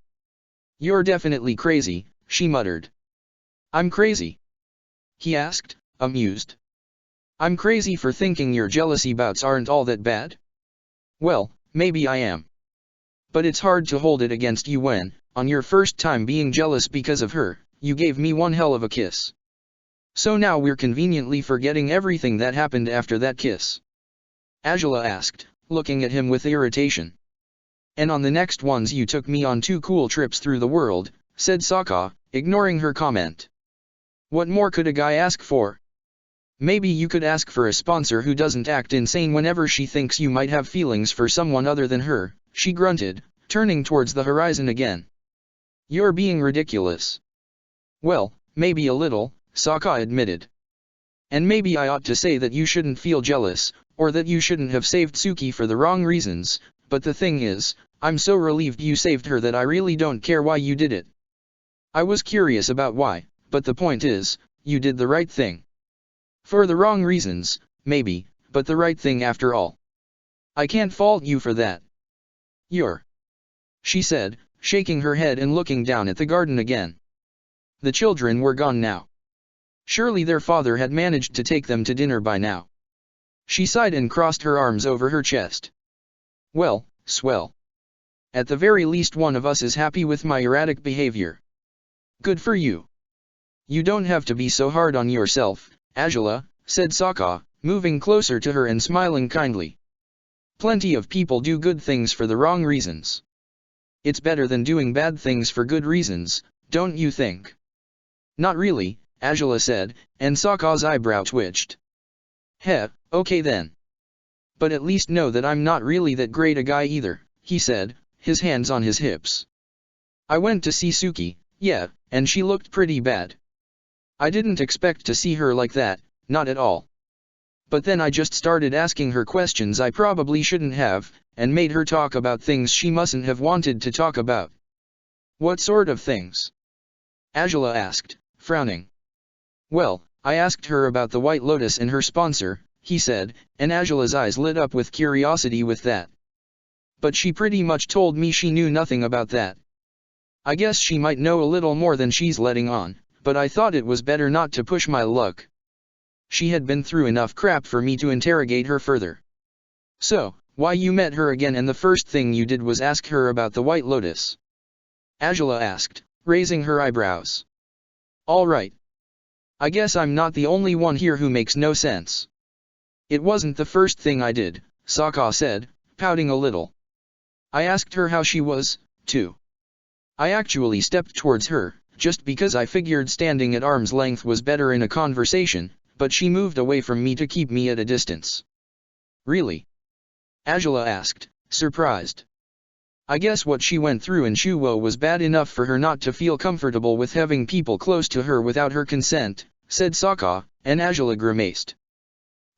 You're definitely crazy, she muttered. I'm crazy? He asked, amused. I'm crazy for thinking your jealousy bouts aren't all that bad? Well, maybe I am. But it's hard to hold it against you when, on your first time being jealous because of her, you gave me one hell of a kiss. So now we're conveniently forgetting everything that happened after that kiss. Azula asked, looking at him with irritation. And on the next ones you took me on 2 cool trips through the world, said Sokka, ignoring her comment. What more could a guy ask for? Maybe you could ask for a sponsor who doesn't act insane whenever she thinks you might have feelings for someone other than her, she grunted, turning towards the horizon again. You're being ridiculous. Well, maybe a little, Sokka admitted. And maybe I ought to say that you shouldn't feel jealous, or that you shouldn't have saved Suki for the wrong reasons, but the thing is, I'm so relieved you saved her that I really don't care why you did it. I was curious about why, but the point is, you did the right thing. For the wrong reasons, maybe, but the right thing after all. I can't fault you for that. She said, shaking her head and looking down at the garden again. The children were gone now. Surely their father had managed to take them to dinner by now. She sighed and crossed her arms over her chest. Well, swell. At the very least one of us is happy with my erratic behavior. Good for you. You don't have to be so hard on yourself, Azula, said Sokka, moving closer to her and smiling kindly. Plenty of people do good things for the wrong reasons. It's better than doing bad things for good reasons, don't you think? Not really, Azula said, and Sokka's eyebrow twitched. Heh, okay then. But at least know that I'm not really that great a guy either, he said, his hands on his hips. I went to see Suki, yeah, and she looked pretty bad. I didn't expect to see her like that, not at all. But then I just started asking her questions I probably shouldn't have, and made her talk about things she mustn't have wanted to talk about. What sort of things? Azula asked, frowning. Well, I asked her about the White Lotus and her sponsor, he said, and Azula's eyes lit up with curiosity with that. But she pretty much told me she knew nothing about that. I guess she might know a little more than she's letting on, but I thought it was better not to push my luck. She had been through enough crap for me to interrogate her further. So, why you met her again and the first thing you did was ask her about the White Lotus? Azula asked, raising her eyebrows. All right. I guess I'm not the only one here who makes no sense. It wasn't the first thing I did, Sokka said, pouting a little. I asked her how she was, too. I actually stepped towards her, just because I figured standing at arm's length was better in a conversation, but she moved away from me to keep me at a distance. Really? Azula asked, surprised. I guess what she went through in Shuwo was bad enough for her not to feel comfortable with having people close to her without her consent, said Sokka, and Azula grimaced.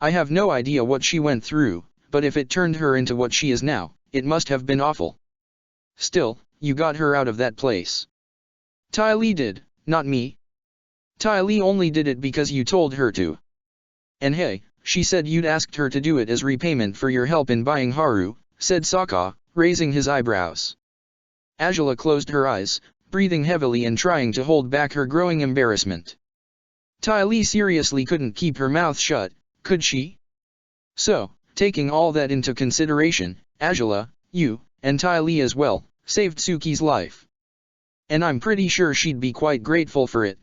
I have no idea what she went through, but if it turned her into what she is now, it must have been awful. Still, you got her out of that place. Ty Lee did, not me. Ty Lee only did it because you told her to. And hey, she said you'd asked her to do it as repayment for your help in buying Haru, said Sokka, raising his eyebrows. Azula closed her eyes, breathing heavily and trying to hold back her growing embarrassment. Ty Lee seriously couldn't keep her mouth shut, could she? So, taking all that into consideration, Azula, you, and Ty Lee as well, saved Suki's life. And I'm pretty sure she'd be quite grateful for it.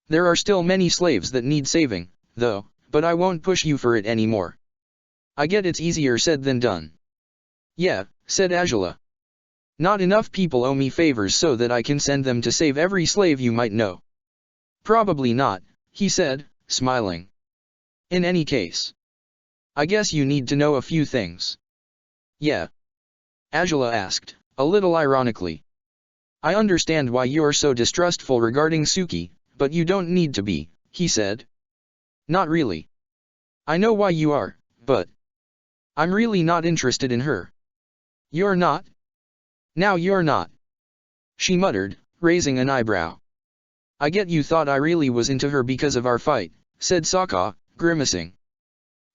There are still many slaves that need saving, though, but I won't push you for it anymore. I get it's easier said than done. Yeah, said Angela. Not enough people owe me favors so that I can send them to save every slave you might know. Probably not, he said, smiling. In any case, I guess you need to know a few things. Yeah? Angela asked, a little ironically. I understand why you're so distrustful regarding Suki, but you don't need to be, he said. Not really. I know why you are, but I'm really not interested in her. You're not? Now you're not. She muttered, raising an eyebrow. I get you thought I really was into her because of our fight, said Sokka, grimacing.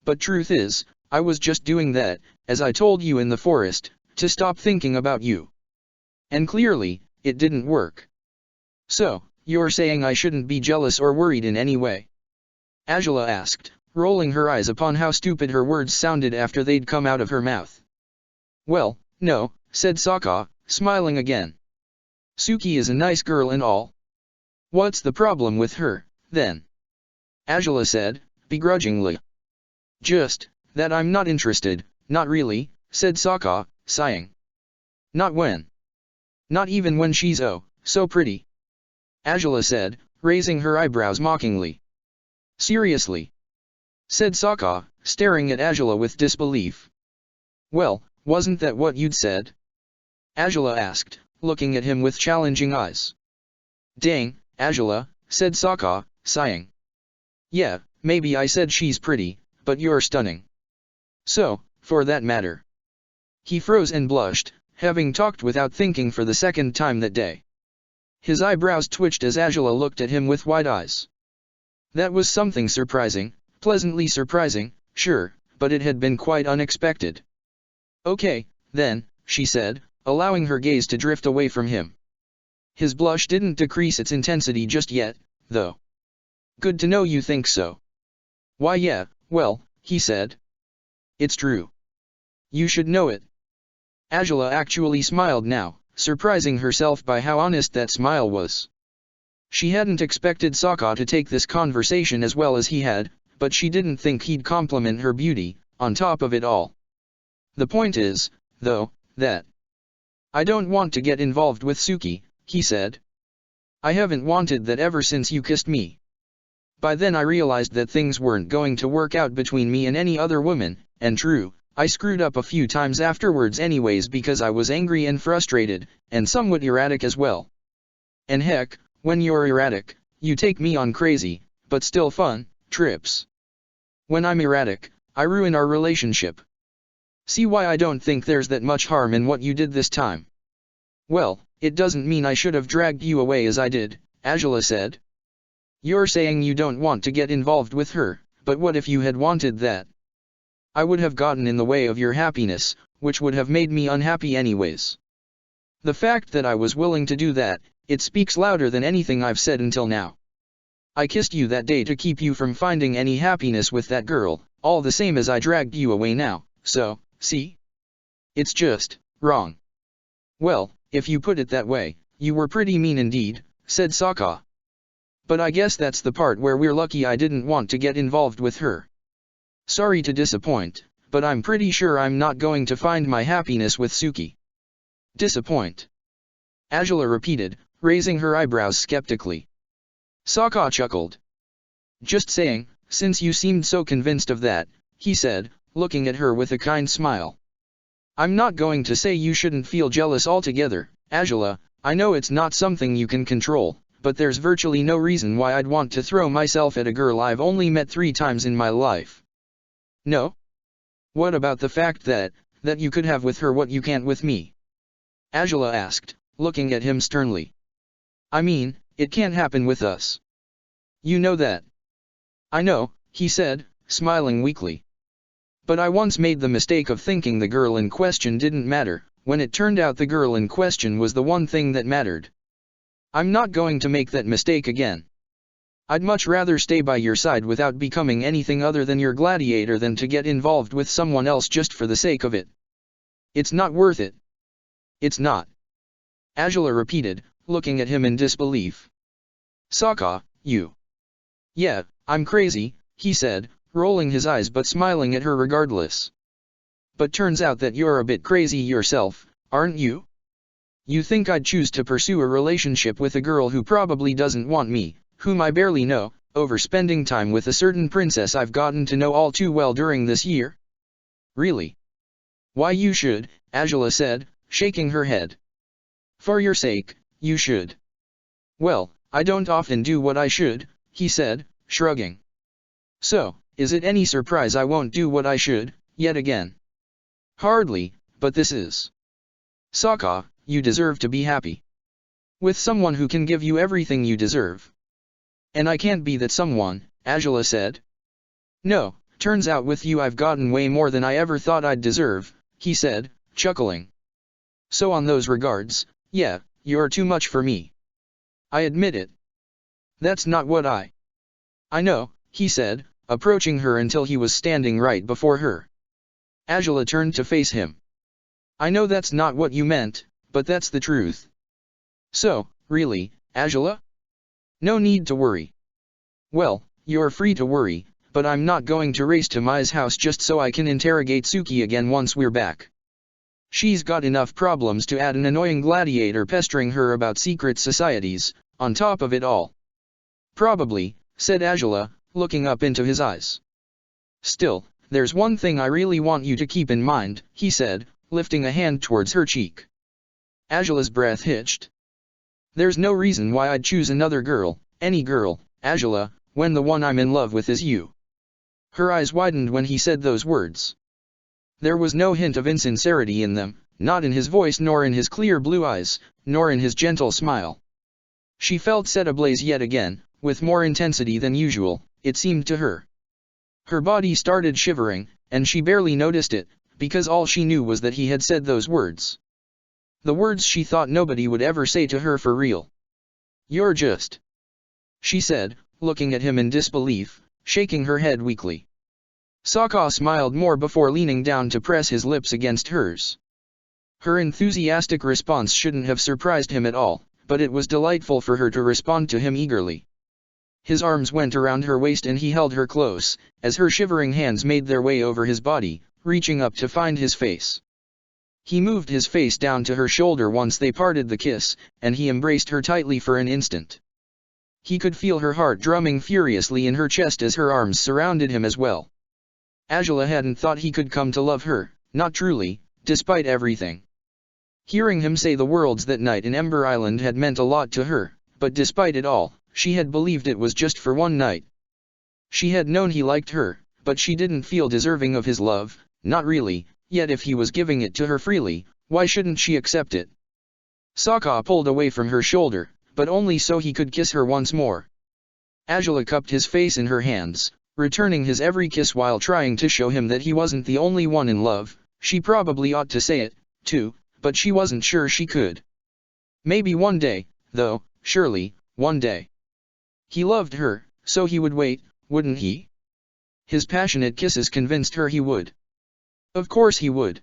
But truth is, I was just doing that, as I told you in the forest, to stop thinking about you. And clearly, it didn't work. So, you're saying I shouldn't be jealous or worried in any way? Angela asked, rolling her eyes upon how stupid her words sounded after they'd come out of her mouth. Well, no, said Sokka, smiling again. Suki is a nice girl and all. What's the problem with her, then? Angela said, begrudgingly. Just that I'm not interested, not really, said Sokka, sighing. Not when? Not even when she's so pretty. Angela said, raising her eyebrows mockingly. Seriously? Said Sokka, staring at Angela with disbelief. Well, wasn't that what you'd said? Angela asked, looking at him with challenging eyes. Dang, Angela, said Sokka, sighing. Yeah, maybe I said she's pretty, but you're stunning. So, for that matter. He froze and blushed, having talked without thinking for the second time that day. His eyebrows twitched as Angela looked at him with wide eyes. That was something surprising, pleasantly surprising, sure, but it had been quite unexpected. Okay, then, she said, allowing her gaze to drift away from him. His blush didn't decrease its intensity just yet, though. Good to know you think so. Why yeah, well, he said. It's true. You should know it. Angela actually smiled now, surprising herself by how honest that smile was. She hadn't expected Sokka to take this conversation as well as he had, but she didn't think he'd compliment her beauty, on top of it all. The point is, though, that I don't want to get involved with Suki, he said. I haven't wanted that ever since you kissed me. By then I realized that things weren't going to work out between me and any other woman, and true, I screwed up a few times afterwards anyways because I was angry and frustrated, and somewhat erratic as well. And heck, when you're erratic, you take me on crazy, but still fun, trips. When I'm erratic, I ruin our relationship. See why I don't think there's that much harm in what you did this time. Well, it doesn't mean I should have dragged you away as I did, Angela said. You're saying you don't want to get involved with her, but what if you had wanted that? I would have gotten in the way of your happiness, which would have made me unhappy anyways. The fact that I was willing to do that, it speaks louder than anything I've said until now. I kissed you that day to keep you from finding any happiness with that girl, all the same as I dragged you away now, so, see? It's just wrong. Well, if you put it that way, you were pretty mean indeed, said Sokka. But I guess that's the part where we're lucky I didn't want to get involved with her. Sorry to disappoint, but I'm pretty sure I'm not going to find my happiness with Suki. Disappoint? Angela repeated, raising her eyebrows skeptically. Sokka chuckled. Just saying, since you seemed so convinced of that, he said, looking at her with a kind smile. I'm not going to say you shouldn't feel jealous altogether, Angela, I know it's not something you can control, but there's virtually no reason why I'd want to throw myself at a girl I've only met 3 times in my life. No? What about the fact that you could have with her what you can't with me? Angela asked, looking at him sternly. I mean, it can't happen with us. You know that. I know, he said, smiling weakly. But I once made the mistake of thinking the girl in question didn't matter, when it turned out the girl in question was the one thing that mattered. I'm not going to make that mistake again. I'd much rather stay by your side without becoming anything other than your gladiator than to get involved with someone else just for the sake of it. It's not worth it. It's not. Angela repeated, looking at him in disbelief. Sokka, you. Yeah, I'm crazy, he said, rolling his eyes but smiling at her regardless. But turns out that you're a bit crazy yourself, aren't you? You think I'd choose to pursue a relationship with a girl who probably doesn't want me, whom I barely know, over spending time with a certain princess I've gotten to know all too well during this year? Really? Why you should, Angela said, shaking her head. For your sake, you should. Well, I don't often do what I should, he said, shrugging. So, is it any surprise I won't do what I should, yet again? Hardly, but this is. Sokka, you deserve to be happy. With someone who can give you everything you deserve. And I can't be that someone, Angela said. No, turns out with you I've gotten way more than I ever thought I'd deserve, he said, chuckling. So on those regards, yeah, you're too much for me. I admit it. That's not what I know, he said, approaching her until he was standing right before her. Angela turned to face him. I know that's not what you meant, but that's the truth. So, really, Angela? No need to worry. Well, you're free to worry, but I'm not going to race to Mai's house just so I can interrogate Suki again once we're back. She's got enough problems to add an annoying gladiator pestering her about secret societies, on top of it all. Probably, said Angela, looking up into his eyes. Still, there's one thing I really want you to keep in mind, he said, lifting a hand towards her cheek. Angela's breath hitched. There's no reason why I'd choose another girl, any girl, Angela, when the one I'm in love with is you. Her eyes widened when he said those words. There was no hint of insincerity in them, not in his voice nor in his clear blue eyes, nor in his gentle smile. She felt set ablaze yet again, with more intensity than usual, it seemed to her. Her body started shivering, and she barely noticed it, because all she knew was that he had said those words. The words she thought nobody would ever say to her for real. You're just. She said, looking at him in disbelief, shaking her head weakly. Sokka smiled more before leaning down to press his lips against hers. Her enthusiastic response shouldn't have surprised him at all, but it was delightful for her to respond to him eagerly. His arms went around her waist and he held her close, as her shivering hands made their way over his body, reaching up to find his face. He moved his face down to her shoulder once they parted the kiss, and he embraced her tightly for an instant. He could feel her heart drumming furiously in her chest as her arms surrounded him as well. Angela hadn't thought he could come to love her, not truly, despite everything. Hearing him say the words that night in Ember Island had meant a lot to her, but despite it all, she had believed it was just for one night. She had known he liked her, but she didn't feel deserving of his love, not really, yet if he was giving it to her freely, why shouldn't she accept it? Sokka pulled away from her shoulder, but only so he could kiss her once more. Angela cupped his face in her hands, returning his every kiss while trying to show him that he wasn't the only one in love. She probably ought to say it, too, but she wasn't sure she could. Maybe one day, though, surely, one day. He loved her, so he would wait, wouldn't he? His passionate kisses convinced her he would. Of course he would.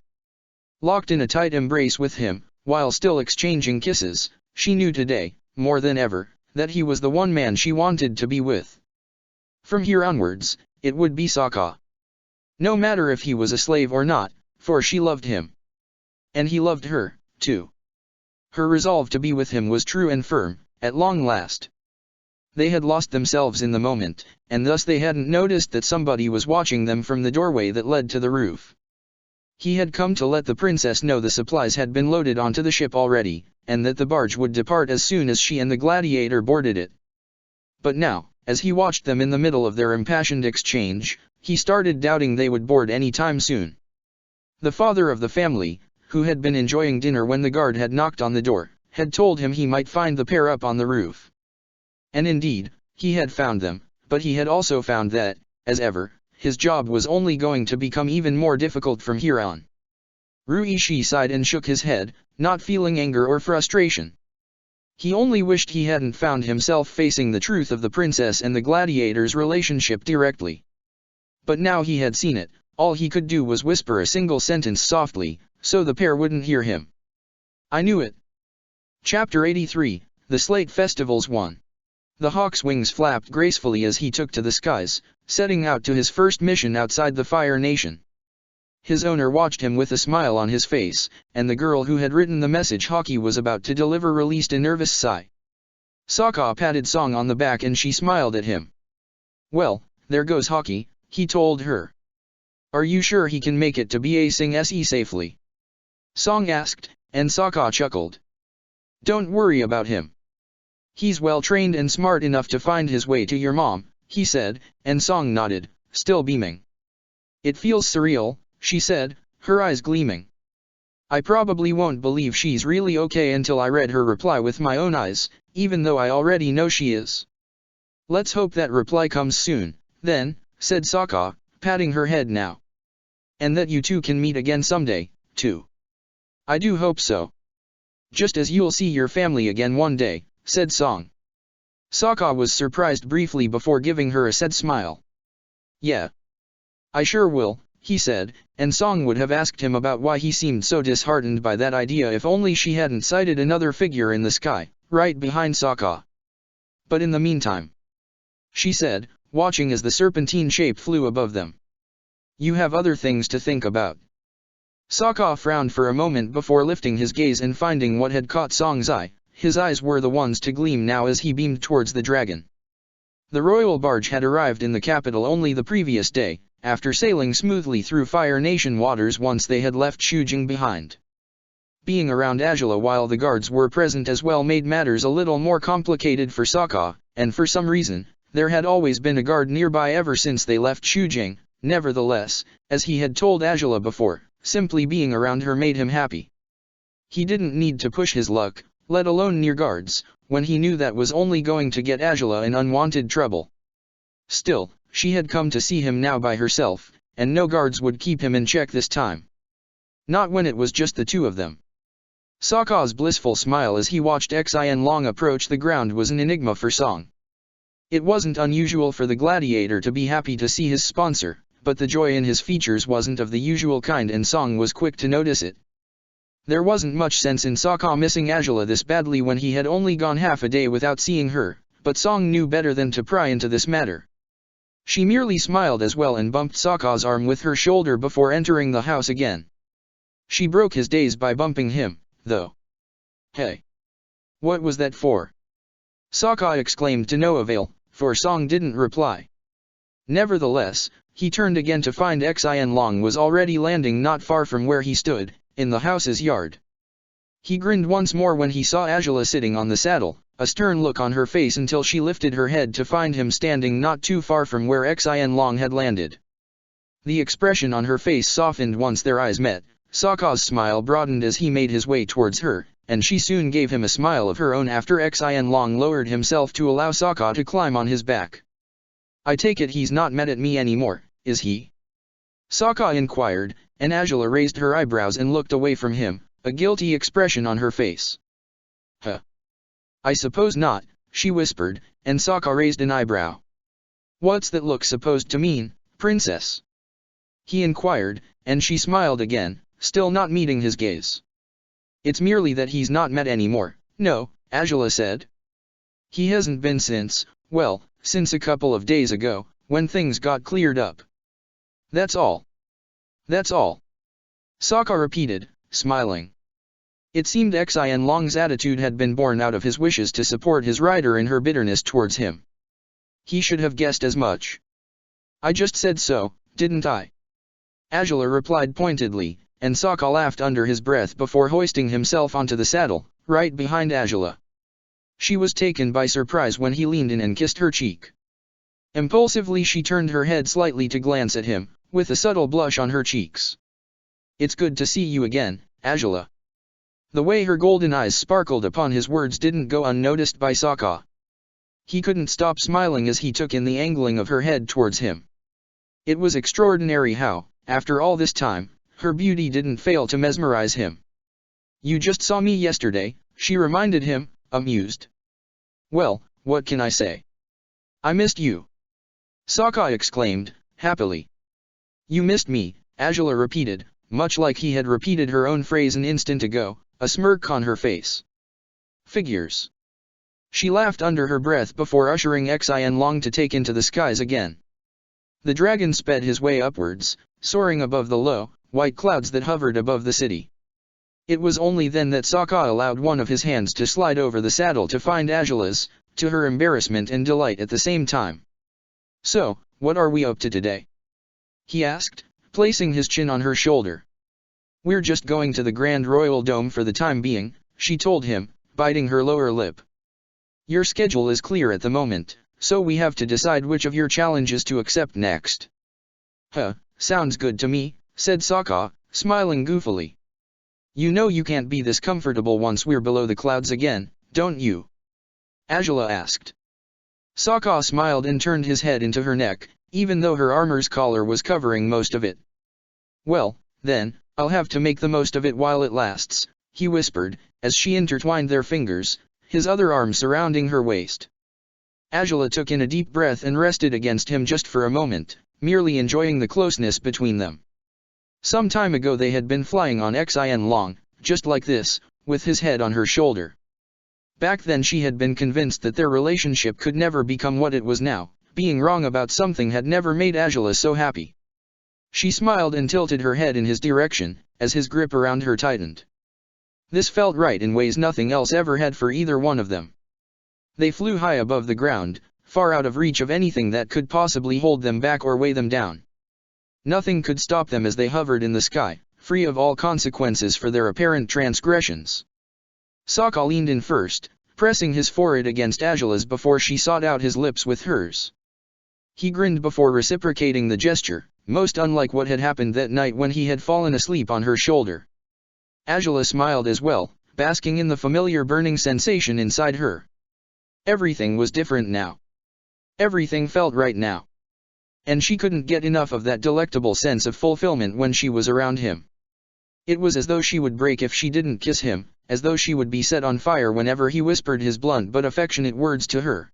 Locked in a tight embrace with him, while still exchanging kisses, she knew today, more than ever, that he was the one man she wanted to be with. From here onwards, it would be Sokka. No matter if he was a slave or not, for she loved him. And he loved her, too. Her resolve to be with him was true and firm, at long last. They had lost themselves in the moment, and thus they hadn't noticed that somebody was watching them from the doorway that led to the roof. He had come to let the princess know the supplies had been loaded onto the ship already, and that the barge would depart as soon as she and the gladiator boarded it. But now, as he watched them in the middle of their impassioned exchange, he started doubting they would board any time soon. The father of the family, who had been enjoying dinner when the guard had knocked on the door, had told him he might find the pair up on the roof. And indeed, he had found them, but he had also found that, as ever, his job was only going to become even more difficult from here on. Ruishi sighed and shook his head, not feeling anger or frustration. He only wished he hadn't found himself facing the truth of the princess and the gladiator's relationship directly. But now he had seen it, all he could do was whisper a single sentence softly, so the pair wouldn't hear him. I knew it. Chapter 83, The Slate Festivals 1. The hawk's wings flapped gracefully as he took to the skies, setting out to his first mission outside the Fire Nation. His owner watched him with a smile on his face, and the girl who had written the message Hawkeye was about to deliver released a nervous sigh. Sokka patted Song on the back and she smiled at him. "Well, there goes Hawkeye," he told her. "Are you sure he can make it to Ba Sing Se safely?" Song asked, and Sokka chuckled. "Don't worry about him. He's well trained and smart enough to find his way to your mom," he said, and Song nodded, still beaming. "It feels surreal," she said, her eyes gleaming. "I probably won't believe she's really okay until I read her reply with my own eyes, even though I already know she is." "Let's hope that reply comes soon, then," said Sokka, patting her head now. "And that you two can meet again someday, too." "I do hope so. Just as you'll see your family again one day," said Song. Sokka was surprised briefly before giving her a sad smile. "Yeah. I sure will," he said, and Song would have asked him about why he seemed so disheartened by that idea if only she hadn't sighted another figure in the sky, right behind Sokka. "But in the meantime," she said, watching as the serpentine shape flew above them, "you have other things to think about." Sokka frowned for a moment before lifting his gaze and finding what had caught Song's eye. His eyes were the ones to gleam now as he beamed towards the dragon. The royal barge had arrived in the capital only the previous day, after sailing smoothly through Fire Nation waters once they had left Shujing behind. Being around Azula while the guards were present as well made matters a little more complicated for Sokka, and for some reason, there had always been a guard nearby ever since they left Shujing. Nevertheless, as he had told Azula before, simply being around her made him happy. He didn't need to push his luck, let alone near guards, when he knew that was only going to get Azula in unwanted trouble. Still, she had come to see him now by herself, and no guards would keep him in check this time. Not when it was just the two of them. Sokka's blissful smile as he watched Xian Long approach the ground was an enigma for Song. It wasn't unusual for the gladiator to be happy to see his sponsor, but the joy in his features wasn't of the usual kind and Song was quick to notice it. There wasn't much sense in Sokka missing Azula this badly when he had only gone half a day without seeing her, but Song knew better than to pry into this matter. She merely smiled as well and bumped Sokka's arm with her shoulder before entering the house again. She broke his daze by bumping him, though. "Hey! What was that for?" Sokka exclaimed to no avail, for Song didn't reply. Nevertheless, he turned again to find Xian Long was already landing not far from where he stood, in the house's yard. He grinned once more when he saw Azula sitting on the saddle, a stern look on her face until she lifted her head to find him standing not too far from where Xian Long had landed. The expression on her face softened once their eyes met. Sokka's smile broadened as he made his way towards her, and she soon gave him a smile of her own after Xian Long lowered himself to allow Sokka to climb on his back. "I take it he's not mad at me anymore, is he?" Sokka inquired, and Azula raised her eyebrows and looked away from him, a guilty expression on her face. "Huh. I suppose not," she whispered, and Sokka raised an eyebrow. "What's that look supposed to mean, princess?" he inquired, and she smiled again, still not meeting his gaze. "It's merely that he's not mad anymore, no," Azula said. "He hasn't been since, well, since a couple of days ago, when things got cleared up. That's all." "That's all," Sokka repeated, smiling. It seemed Xian Long's attitude had been born out of his wishes to support his rider in her bitterness towards him. He should have guessed as much. "I just said so, didn't I?" Azula replied pointedly, and Sokka laughed under his breath before hoisting himself onto the saddle, right behind Azula. She was taken by surprise when he leaned in and kissed her cheek. Impulsively she turned her head slightly to glance at him, with a subtle blush on her cheeks. "It's good to see you again, Azula." The way her golden eyes sparkled upon his words didn't go unnoticed by Sokka. He couldn't stop smiling as he took in the angling of her head towards him. It was extraordinary how, after all this time, her beauty didn't fail to mesmerize him. "You just saw me yesterday," she reminded him, amused. "Well, what can I say? I missed you," Sokka exclaimed, happily. "You missed me," Azula repeated, much like he had repeated her own phrase an instant ago, a smirk on her face. Figures. She laughed under her breath before ushering Xianlong to take into the skies again. The dragon sped his way upwards, soaring above the low, white clouds that hovered above the city. It was only then that Sokka allowed one of his hands to slide over the saddle to find Angela's, to her embarrassment and delight at the same time. "So, what are we up to today?" he asked, placing his chin on her shoulder. "We're just going to the Grand Royal Dome for the time being," she told him, biting her lower lip. "Your schedule is clear at the moment, so we have to decide which of your challenges to accept next." "Huh, sounds good to me," said Sokka, smiling goofily. "You know you can't be this comfortable once we're below the clouds again, don't you?" Angela asked. Sokka smiled and turned his head into her neck, even though her armor's collar was covering most of it. "Well, then, I'll have to make the most of it while it lasts," he whispered, as she intertwined their fingers, his other arm surrounding her waist. Angela took in a deep breath and rested against him just for a moment, merely enjoying the closeness between them. Some time ago they had been flying on Xianlong, just like this, with his head on her shoulder. Back then she had been convinced that their relationship could never become what it was now. Being wrong about something had never made Angela so happy. She smiled and tilted her head in his direction, as his grip around her tightened. This felt right in ways nothing else ever had for either one of them. They flew high above the ground, far out of reach of anything that could possibly hold them back or weigh them down. Nothing could stop them as they hovered in the sky, free of all consequences for their apparent transgressions. Sokka leaned in first, pressing his forehead against Angela's before she sought out his lips with hers. He grinned before reciprocating the gesture, most unlike what had happened that night when he had fallen asleep on her shoulder. Angela smiled as well, basking in the familiar burning sensation inside her. Everything was different now. Everything felt right now. And she couldn't get enough of that delectable sense of fulfillment when she was around him. It was as though she would break if she didn't kiss him, as though she would be set on fire whenever he whispered his blunt but affectionate words to her.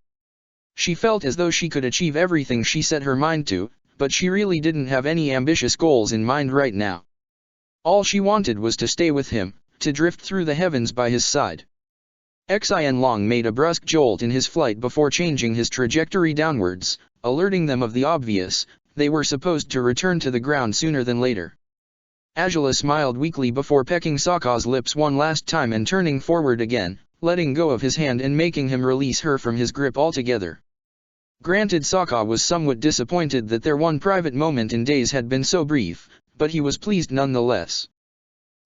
She felt as though she could achieve everything she set her mind to, but she really didn't have any ambitious goals in mind right now. All she wanted was to stay with him, to drift through the heavens by his side. Xianlong made a brusque jolt in his flight before changing his trajectory downwards, alerting them of the obvious: they were supposed to return to the ground sooner than later. Angela smiled weakly before pecking Sokka's lips one last time and turning forward again, letting go of his hand and making him release her from his grip altogether. Granted, Sokka was somewhat disappointed that their one private moment in days had been so brief, but he was pleased nonetheless.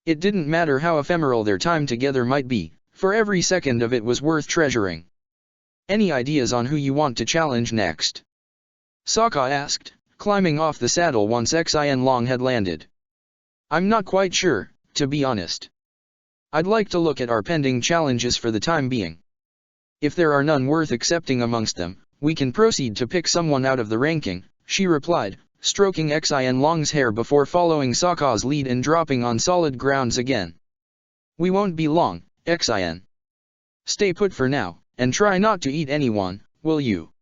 It didn't matter how ephemeral their time together might be, for every second of it was worth treasuring. "Any ideas on who you want to challenge next?" Sokka asked, climbing off the saddle once Xianlong had landed. "I'm not quite sure, to be honest. I'd like to look at our pending challenges for the time being. If there are none worth accepting amongst them, we can proceed to pick someone out of the ranking," she replied, stroking Xianlong's hair before following Sokka's lead and dropping on solid grounds again. "We won't be long, Xian. Stay put for now, and try not to eat anyone, will you?"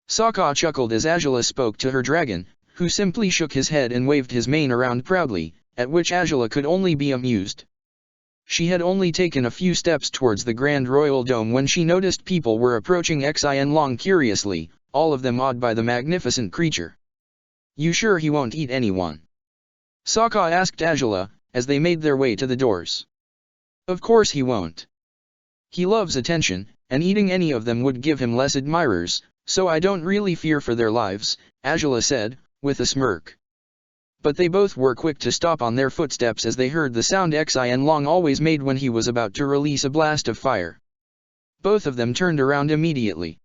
Sokka chuckled as Angela spoke to her dragon, who simply shook his head and waved his mane around proudly, at which Angela could only be amused. She had only taken a few steps towards the Grand Royal Dome when she noticed people were approaching Xianlong curiously, all of them awed by the magnificent creature. "You sure he won't eat anyone?" Sokka asked Angela, as they made their way to the doors. "Of course he won't. He loves attention, and eating any of them would give him less admirers, so I don't really fear for their lives," Angela said, with a smirk. But they both were quick to stop on their footsteps as they heard the sound Xianlong always made when he was about to release a blast of fire. Both of them turned around immediately.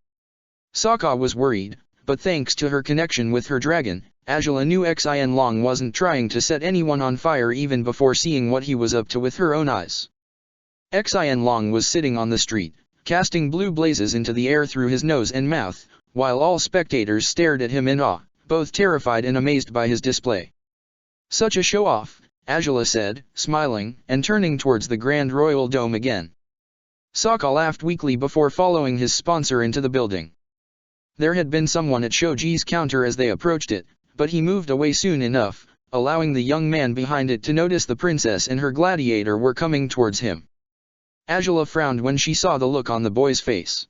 Sokka was worried, but thanks to her connection with her dragon, Angela knew Xianlong wasn't trying to set anyone on fire even before seeing what he was up to with her own eyes. Xianlong was sitting on the street, casting blue blazes into the air through his nose and mouth, while all spectators stared at him in awe, both terrified and amazed by his display. "Such a show-off," Angela said, smiling, and turning towards the Grand Royal Dome again. Sokka laughed weakly before following his sponsor into the building. There had been someone at Shoji's counter as they approached it, but he moved away soon enough, allowing the young man behind it to notice the princess and her gladiator were coming towards him. Angela frowned when she saw the look on the boy's face.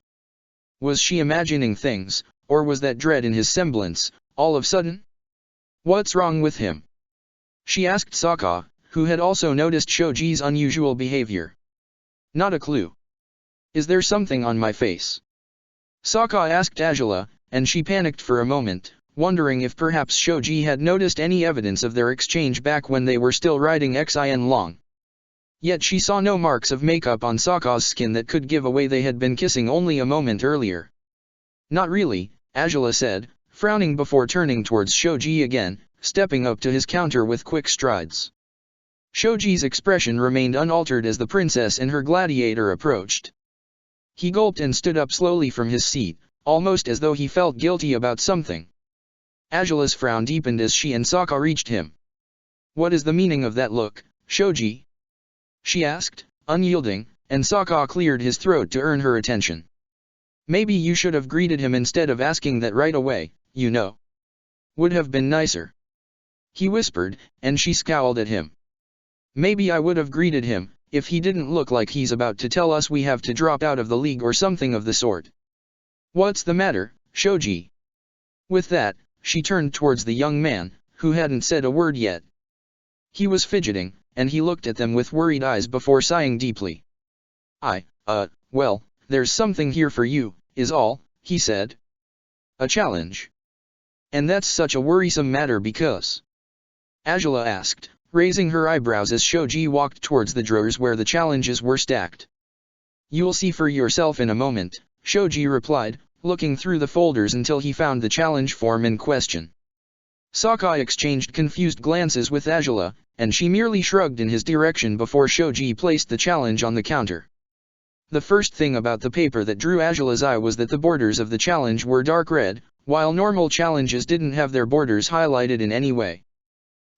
Was she imagining things, or was that dread in his semblance, all of sudden? What's wrong with him? She asked Sokka, who had also noticed Shoji's unusual behavior. Not a clue. Is there something on my face? Sokka asked Angela, and she panicked for a moment, wondering if perhaps Shoji had noticed any evidence of their exchange back when they were still riding Xin Long. Yet she saw no marks of makeup on Sokka's skin that could give away they had been kissing only a moment earlier. Not really, Angela said, frowning before turning towards Shoji again, stepping up to his counter with quick strides. Shoji's expression remained unaltered as the princess and her gladiator approached. He gulped and stood up slowly from his seat, almost as though he felt guilty about something. Angela's frown deepened as she and Sokka reached him. What is the meaning of that look, Shoji? She asked, unyielding, and Sokka cleared his throat to earn her attention. Maybe you should have greeted him instead of asking that right away, you know. Would have been nicer. He whispered, and she scowled at him. Maybe I would have greeted him, if he didn't look like he's about to tell us we have to drop out of the league or something of the sort. What's the matter, Shoji? With that, she turned towards the young man, who hadn't said a word yet. He was fidgeting, and he looked at them with worried eyes before sighing deeply. Well, there's something here for you, is all, he said. A challenge. And that's such a worrisome matter because? Angela asked, raising her eyebrows as Shoji walked towards the drawers where the challenges were stacked. You'll see for yourself in a moment, Shoji replied, looking through the folders until he found the challenge form in question. Sokka exchanged confused glances with Angela, and she merely shrugged in his direction before Shoji placed the challenge on the counter. The first thing about the paper that drew Angela's eye was that the borders of the challenge were dark red, while normal challenges didn't have their borders highlighted in any way.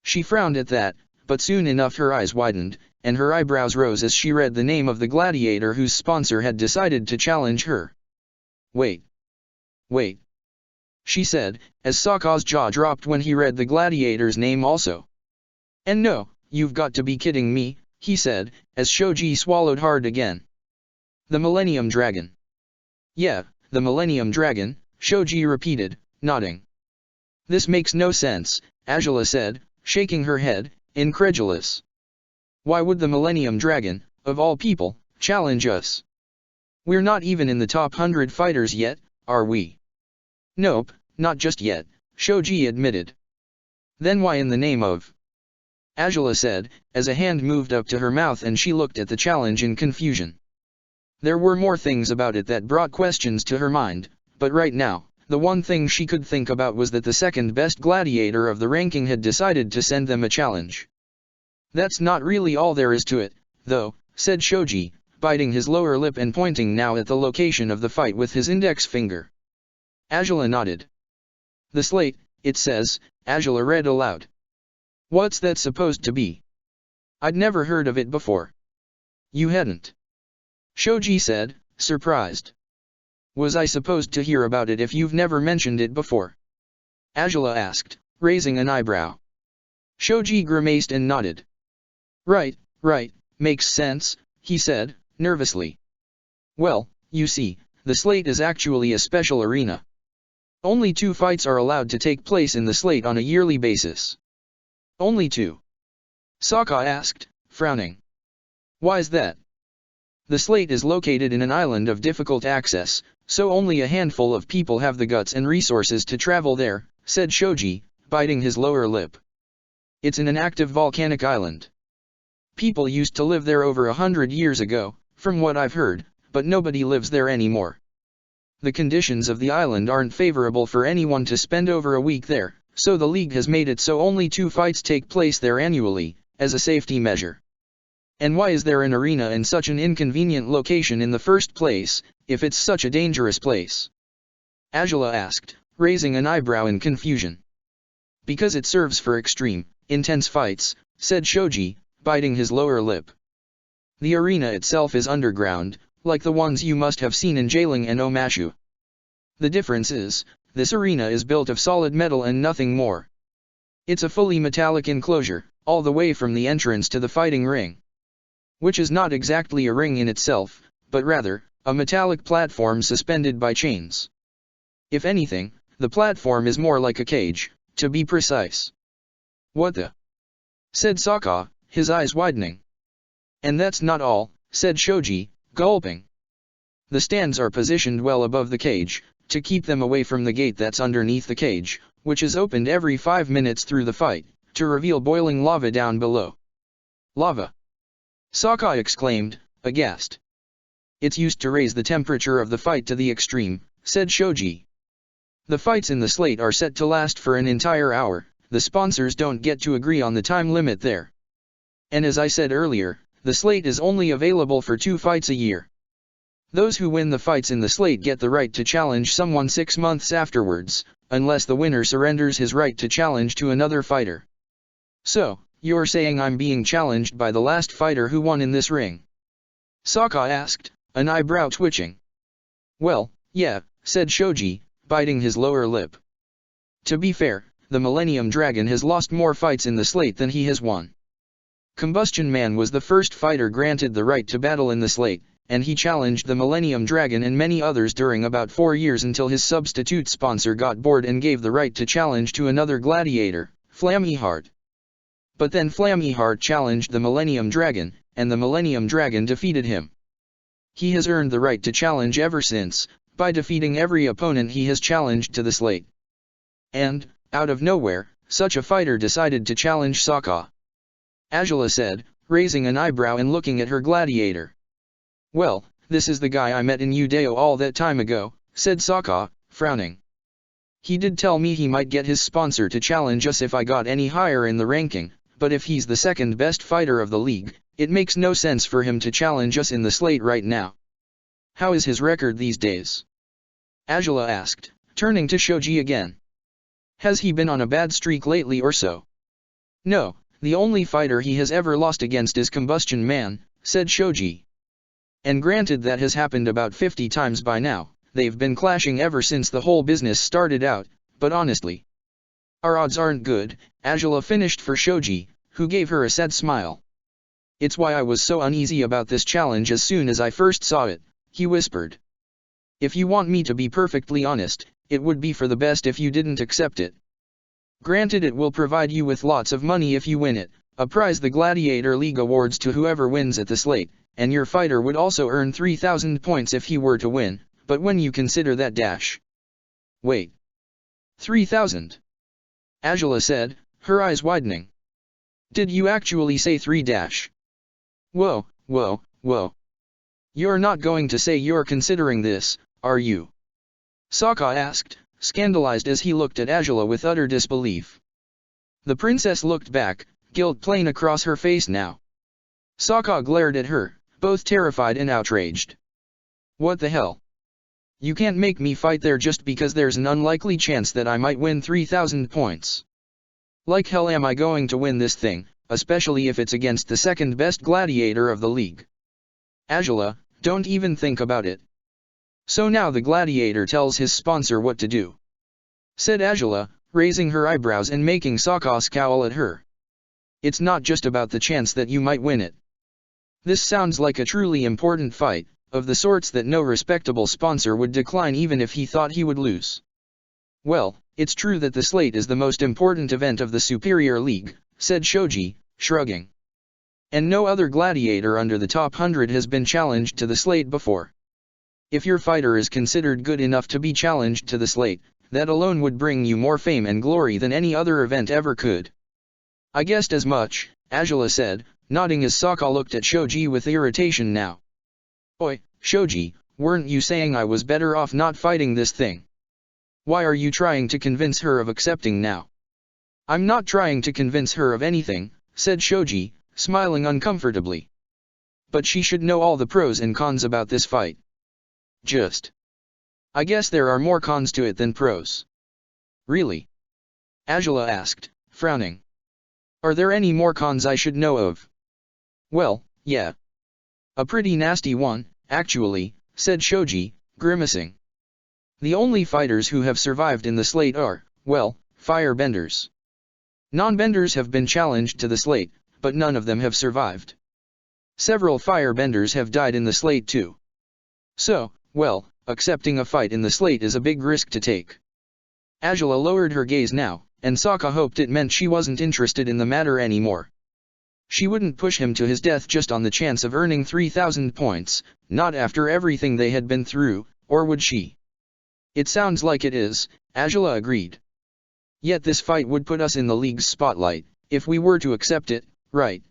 She frowned at that, but soon enough her eyes widened, and her eyebrows rose as she read the name of the gladiator whose sponsor had decided to challenge her. Wait. She said, as Sokka's jaw dropped when he read the gladiator's name also. And no, you've got to be kidding me, he said, as Shoji swallowed hard again. The Millennium Dragon. Yeah, the Millennium Dragon, Shoji repeated, nodding. This makes no sense, Angela said, shaking her head, incredulous. Why would the Millennium Dragon, of all people, challenge us? We're not even in the top 100 fighters yet, are we? Nope, not just yet, Shoji admitted. Then why in the name of? Angela said, as a hand moved up to her mouth and she looked at the challenge in confusion. There were more things about it that brought questions to her mind, but right now, the one thing she could think about was that the second best gladiator of the ranking had decided to send them a challenge. That's not really all there is to it, though, said Shoji, biting his lower lip and pointing now at the location of the fight with his index finger. Angela nodded. The slate, it says, Angela read aloud. What's that supposed to be? I'd never heard of it before. You hadn't? Shoji said, surprised. Was I supposed to hear about it if you've never mentioned it before? Angela asked, raising an eyebrow. Shoji grimaced and nodded. Right, makes sense, he said, nervously. Well, you see, the slate is actually a special arena. Only 2 fights are allowed to take place in the slate on a yearly basis. Only 2? Sokka asked, frowning. Why's that? The slate is located in an island of difficult access, so only a handful of people have the guts and resources to travel there, said Shoji, biting his lower lip. It's in an active volcanic island. People used to live there over 100 years ago, from what I've heard, but nobody lives there anymore. The conditions of the island aren't favorable for anyone to spend over a week there, so the league has made it so only 2 fights take place there annually, as a safety measure. And why is there an arena in such an inconvenient location in the first place, if it's such a dangerous place? Angela asked, raising an eyebrow in confusion. Because it serves for extreme, intense fights, said Shoji, biting his lower lip. The arena itself is underground, like the ones you must have seen in Jailing and Omashu. The difference is, this arena is built of solid metal and nothing more. It's a fully metallic enclosure, all the way from the entrance to the fighting ring. which is not exactly a ring in itself, but rather, a metallic platform suspended by chains. If anything, the platform is more like a cage, to be precise. What the? Said Sokka, his eyes widening. And that's not all, said Shoji, gulping. The stands are positioned well above the cage, to keep them away from the gate that's underneath the cage, which is opened every 5 minutes through the fight, to reveal boiling lava down below. Lava! Sokka exclaimed, aghast. It's used to raise the temperature of the fight to the extreme, said Shoji. The fights in the slate are set to last for an entire hour, the sponsors don't get to agree on the time limit there. And as I said earlier, the slate is only available for 2 fights a year. Those who win the fights in the slate get the right to challenge someone 6 months afterwards, unless the winner surrenders his right to challenge to another fighter. So, you're saying I'm being challenged by the last fighter who won in this ring? Sokka asked, an eyebrow twitching. Well, yeah, said Shoji, biting his lower lip. To be fair, the Millennium Dragon has lost more fights in the slate than he has won. Combustion Man was the first fighter granted the right to battle in the slate, and he challenged the Millennium Dragon and many others during about 4 years until his substitute sponsor got bored and gave the right to challenge to another gladiator, Flammeheart. But then Flammeheart challenged the Millennium Dragon, and the Millennium Dragon defeated him. He has earned the right to challenge ever since, by defeating every opponent he has challenged to the slate. And, out of nowhere, such a fighter decided to challenge Sokka. Azula said, raising an eyebrow and looking at her gladiator. Well, this is the guy I met in Udeo all that time ago, said Sokka, frowning. He did tell me he might get his sponsor to challenge us if I got any higher in the ranking, but if he's the second best fighter of the league, it makes no sense for him to challenge us in the slate right now. How is his record these days? Azula asked, turning to Shoji again. Has he been on a bad streak lately or so? No, the only fighter he has ever lost against is Combustion Man, said Shoji. And granted that has happened about 50 times by now, they've been clashing ever since the whole business started out, but honestly, our odds aren't good, Azula finished for Shoji, who gave her a sad smile. It's why I was so uneasy about this challenge as soon as I first saw it, he whispered. If you want me to be perfectly honest, it would be for the best if you didn't accept it. Granted, it will provide you with lots of money if you win it, a prize the Gladiator League awards to whoever wins at the slate, and your fighter would also earn 3,000 points if he were to win, but when you consider that dash... Wait. 3,000? Azula said, her eyes widening. Did you actually say 3 dash? Whoa, whoa, whoa. You're not going to say you're considering this, are you? Sokka asked, scandalized as he looked at Azula with utter disbelief. The princess looked back, guilt plain across her face now. Sokka glared at her, both terrified and outraged. What the hell? You can't make me fight there just because there's an unlikely chance that I might win 3,000 points. Like hell am I going to win this thing, especially if it's against the second best gladiator of the league. Azula, don't even think about it. So now the gladiator tells his sponsor what to do, said Azula, raising her eyebrows and making Sokka scowl at her. It's not just about the chance that you might win it. This sounds like a truly important fight, of the sorts that no respectable sponsor would decline even if he thought he would lose. Well, it's true that the slate is the most important event of the Superior League, said Shoji, shrugging. And no other gladiator under the top 100 has been challenged to the slate before. If your fighter is considered good enough to be challenged to the slate, that alone would bring you more fame and glory than any other event ever could. I guessed as much, Azula said, nodding as Sokka looked at Shoji with irritation now. Oi, Shoji, weren't you saying I was better off not fighting this thing? Why are you trying to convince her of accepting now? I'm not trying to convince her of anything, said Shoji, smiling uncomfortably. But she should know all the pros and cons about this fight. I guess there are more cons to it than pros. Really? Azula asked, frowning. Are there any more cons I should know of? Well, yeah. A pretty nasty one, actually, said Shoji, grimacing. The only fighters who have survived in the slate are, well, firebenders. Non-benders have been challenged to the slate, but none of them have survived. Several firebenders have died in the slate too. So, well, accepting a fight in the slate is a big risk to take. Angela lowered her gaze now, and Sokka hoped it meant she wasn't interested in the matter anymore. She wouldn't push him to his death just on the chance of earning 3,000 points, not after everything they had been through, or would she? It sounds like it is, Angela agreed. Yet this fight would put us in the league's spotlight, if we were to accept it, right?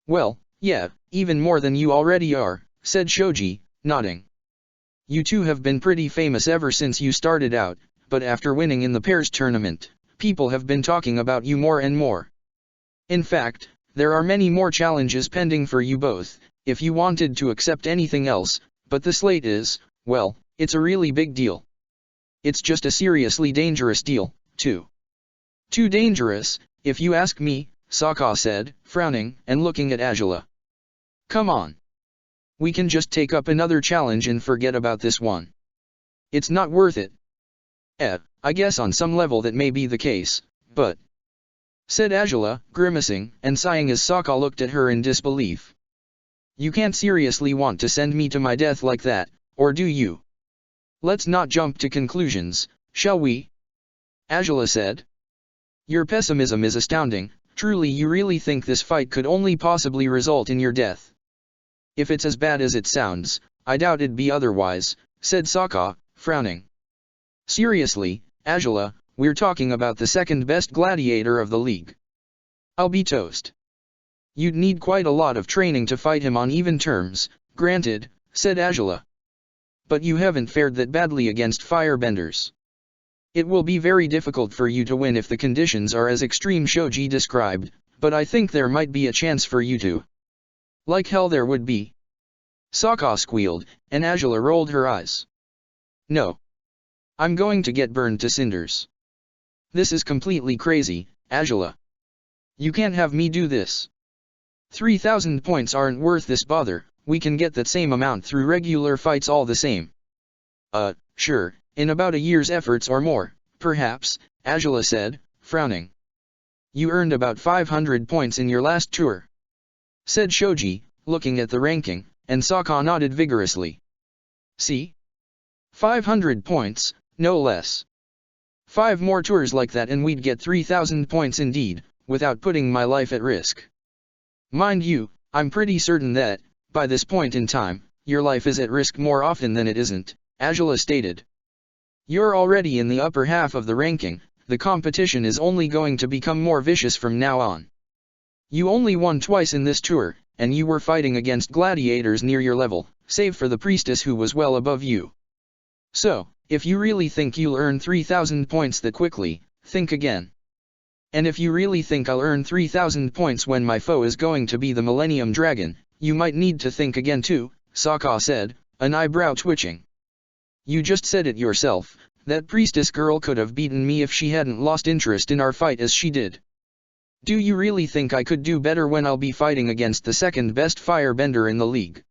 Well, yeah, even more than you already are, said Shoji, nodding. You two have been pretty famous ever since you started out, but after winning in the pairs tournament, people have been talking about you more and more. In fact, there are many more challenges pending for you both, if you wanted to accept anything else, but the slate is, well, it's a really big deal. It's just a seriously dangerous deal, too. Too dangerous, if you ask me, Sokka said, frowning and looking at Angela. Come on. We can just take up another challenge and forget about this one. It's not worth it. I guess on some level that may be the case, but... said Angela, grimacing and sighing as Sokka looked at her in disbelief. You can't seriously want to send me to my death like that, or do you? Let's not jump to conclusions, shall we? Angela said. Your pessimism is astounding, truly you really think this fight could only possibly result in your death? If it's as bad as it sounds, I doubt it'd be otherwise, said Sokka, frowning. Seriously, Angela, we're talking about the second best gladiator of the league. I'll be toast. You'd need quite a lot of training to fight him on even terms, granted, said Angela. But you haven't fared that badly against firebenders. It will be very difficult for you to win if the conditions are as extreme Shoji described, but I think there might be a chance for you to. Like hell there would be. Sokka squealed, and Angela rolled her eyes. No. I'm going to get burned to cinders. This is completely crazy, Angela. You can't have me do this. 3,000 points aren't worth this bother, we can get that same amount through regular fights all the same. Sure, in about a year's efforts or more, perhaps, Angela said, frowning. You earned about 500 points in your last tour, said Shoji, looking at the ranking, and Sokka nodded vigorously. See? 500 points, no less. 5 more tours like that and we'd get 3,000 points indeed, without putting my life at risk. Mind you, I'm pretty certain that, by this point in time, your life is at risk more often than it isn't, Angela stated. You're already in the upper half of the ranking, the competition is only going to become more vicious from now on. You only won twice in this tour, and you were fighting against gladiators near your level, save for the priestess who was well above you. So, if you really think you'll earn 3,000 points that quickly, think again. And if you really think I'll earn 3,000 points when my foe is going to be the Millennium Dragon, you might need to think again too, Sokka said, an eyebrow twitching. You just said it yourself, that priestess girl could have beaten me if she hadn't lost interest in our fight as she did. Do you really think I could do better when I'll be fighting against the second best firebender in the league?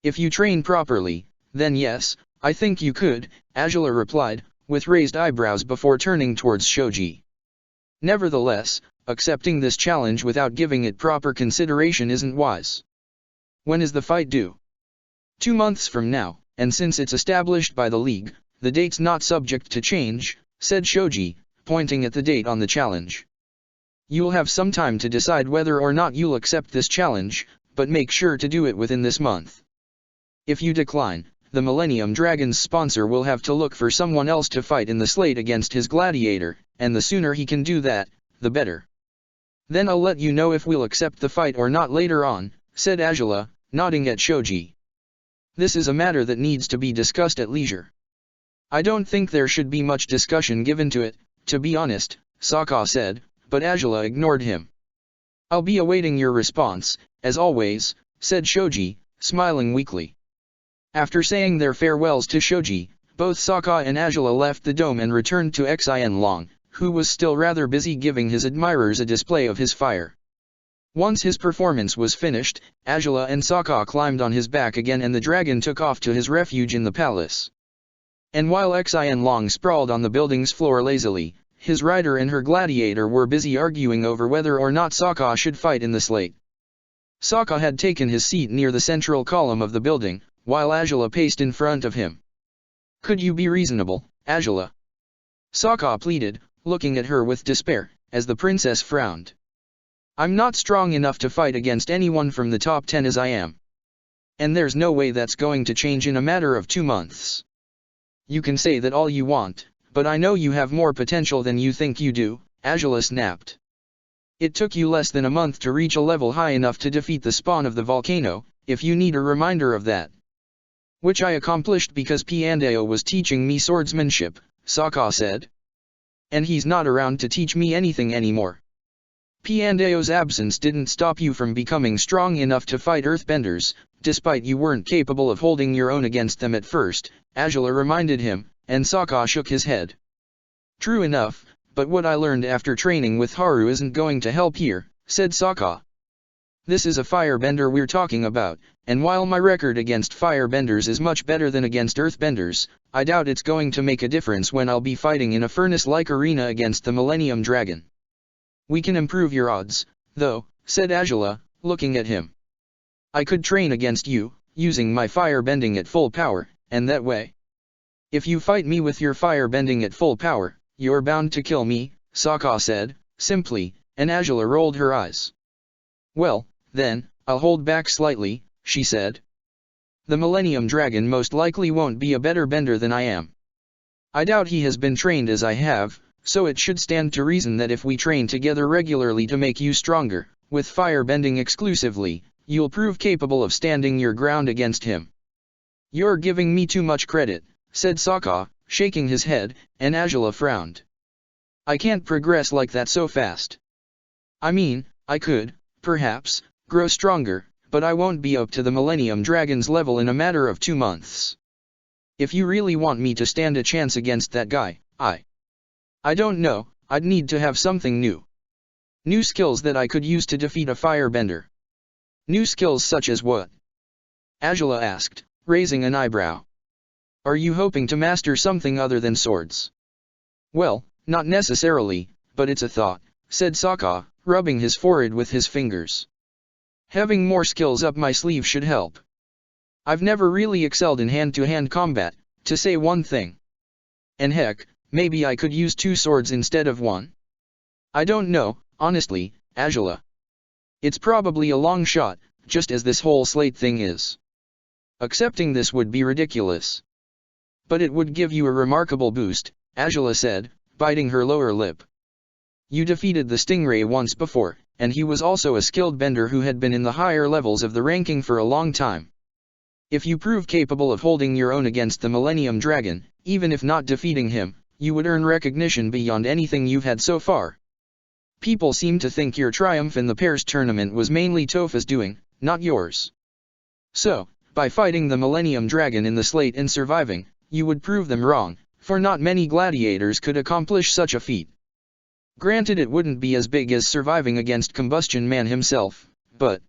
If you train properly, then yes, I think you could, Angela replied, with raised eyebrows before turning towards Shoji. Nevertheless, accepting this challenge without giving it proper consideration isn't wise. When is the fight due? 2 months from now, and since it's established by the league, the date's not subject to change, said Shoji, pointing at the date on the challenge. You'll have some time to decide whether or not you'll accept this challenge, but make sure to do it within this month. If you decline, the Millennium Dragon's sponsor will have to look for someone else to fight in the slate against his gladiator, and the sooner he can do that, the better. Then I'll let you know if we'll accept the fight or not later on, said Angela, nodding at Shoji. This is a matter that needs to be discussed at leisure. I don't think there should be much discussion given to it, to be honest, Sokka said, but Angela ignored him. I'll be awaiting your response, as always, said Shoji, smiling weakly. After saying their farewells to Shoji, both Sokka and Angela left the dome and returned to Xianlong, who was still rather busy giving his admirers a display of his fire. Once his performance was finished, Angela and Sokka climbed on his back again and the dragon took off to his refuge in the palace. And while Xianlong sprawled on the building's floor lazily, his rider and her gladiator were busy arguing over whether or not Sokka should fight in the slate. Sokka had taken his seat near the central column of the building, while Azula paced in front of him. "Could you be reasonable, Azula?" Sokka pleaded, looking at her with despair, as the princess frowned. "I'm not strong enough to fight against anyone from the top 10 as I am. And there's no way that's going to change in a matter of 2 months. You can say that all you want, but I know you have more potential than you think you do," Azula snapped. "It took you less than a month to reach a level high enough to defeat the spawn of the volcano, if you need a reminder of that. Which I accomplished because Piandao was teaching me swordsmanship," Sokka said. "And he's not around to teach me anything anymore. Piandao's absence didn't stop you from becoming strong enough to fight earthbenders, despite you weren't capable of holding your own against them at first," Azula reminded him, and Sokka shook his head. "True enough, but what I learned after training with Haru isn't going to help here," said Sokka. "This is a firebender we're talking about, and while my record against firebenders is much better than against earthbenders, I doubt it's going to make a difference when I'll be fighting in a furnace-like arena against the Millennium Dragon." "We can improve your odds, though," said Azula, looking at him. "I could train against you, using my firebending at full power, and that way." "If you fight me with your firebending at full power, you're bound to kill me," Sokka said, simply, and Azula rolled her eyes. "Well, then, I'll hold back slightly," she said. "The Millennium Dragon most likely won't be a better bender than I am. I doubt he has been trained as I have, so it should stand to reason that if we train together regularly to make you stronger, with firebending exclusively, you'll prove capable of standing your ground against him." "You're giving me too much credit," said Sokka, shaking his head, and Azula frowned. "I can't progress like that so fast. I mean, I could, perhaps, grow stronger, but I won't be up to the Millennium Dragon's level in a matter of 2 months. If you really want me to stand a chance against that guy, I don't know, I'd need to have something new. New skills that I could use to defeat a firebender." "New skills such as what?" Azula asked, raising an eyebrow. "Are you hoping to master something other than swords?" "Well, not necessarily, but it's a thought," said Sokka, rubbing his forehead with his fingers. "Having more skills up my sleeve should help. I've never really excelled in hand-to-hand combat, to say one thing. And heck, maybe I could use 2 swords instead of 1. I don't know, honestly, Azula. It's probably a long shot, just as this whole slate thing is. Accepting this would be ridiculous. But it would give you a remarkable boost," Azula said, biting her lower lip. "You defeated the Stingray once before, and he was also a skilled bender who had been in the higher levels of the ranking for a long time. If you prove capable of holding your own against the Millennium Dragon, even if not defeating him, you would earn recognition beyond anything you've had so far. People seem to think your triumph in the pairs tournament was mainly Topha's doing, not yours. So, by fighting the Millennium Dragon in the slate and surviving, you would prove them wrong, for not many gladiators could accomplish such a feat. Granted, it wouldn't be as big as surviving against Combustion Man himself, but...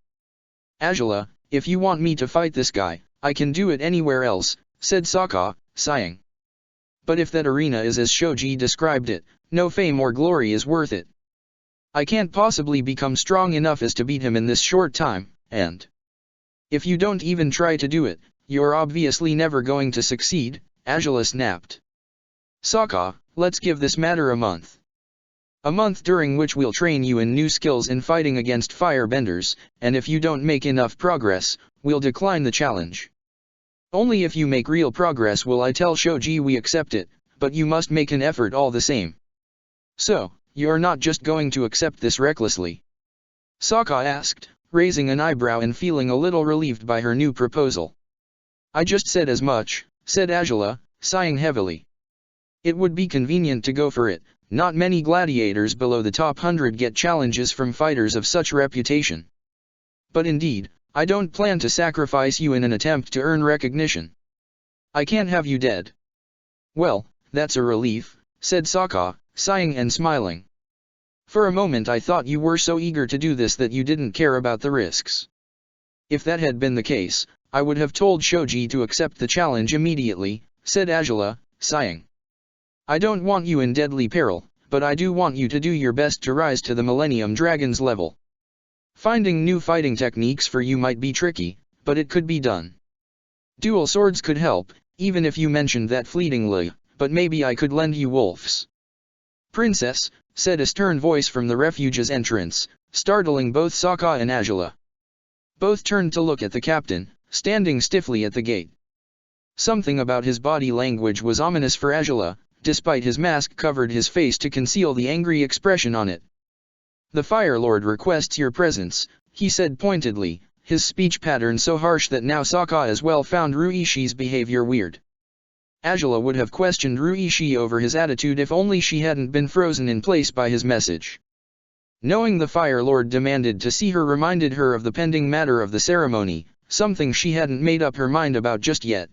Azula, if you want me to fight this guy, I can do it anywhere else," said Sokka, sighing. "But if that arena is as Shoji described it, no fame or glory is worth it. I can't possibly become strong enough as to beat him in this short time, and... if you don't even try to do it, you're obviously never going to succeed," Azula snapped. "Sokka, let's give this matter a month. A month during which we'll train you in new skills in fighting against firebenders, and if you don't make enough progress, we'll decline the challenge. Only if you make real progress will I tell Shoji we accept it, but you must make an effort all the same. So, you're not just going to accept this recklessly?" Sokka asked, raising an eyebrow and feeling a little relieved by her new proposal. "I just said as much," said Azula, sighing heavily. "It would be convenient to go for it. Not many gladiators below the top 100 get challenges from fighters of such reputation. But indeed, I don't plan to sacrifice you in an attempt to earn recognition. I can't have you dead." "Well, that's a relief," said Sokka, sighing and smiling. "For a moment I thought you were so eager to do this that you didn't care about the risks. If that had been the case, I would have told Shoji to accept the challenge immediately," said Azula, sighing. "I don't want you in deadly peril, but I do want you to do your best to rise to the Millennium Dragon's level. Finding new fighting techniques for you might be tricky, but it could be done. Dual swords could help, even if you mentioned that fleetingly, but maybe I could lend you wolves. Princess, said a stern voice from the refuge's entrance, startling both Sokka and Azula. Both turned to look at the captain, standing stiffly at the gate. Something about his body language was ominous for Azula, despite his mask covered his face to conceal the angry expression on it. The Fire Lord requests your presence, he said pointedly, his speech pattern so harsh that now Sokka as well found Ruishi's behavior weird. Azula would have questioned Ruishi over his attitude if only she hadn't been frozen in place by his message. Knowing the Fire Lord demanded to see her reminded her of the pending matter of the ceremony, something she hadn't made up her mind about just yet.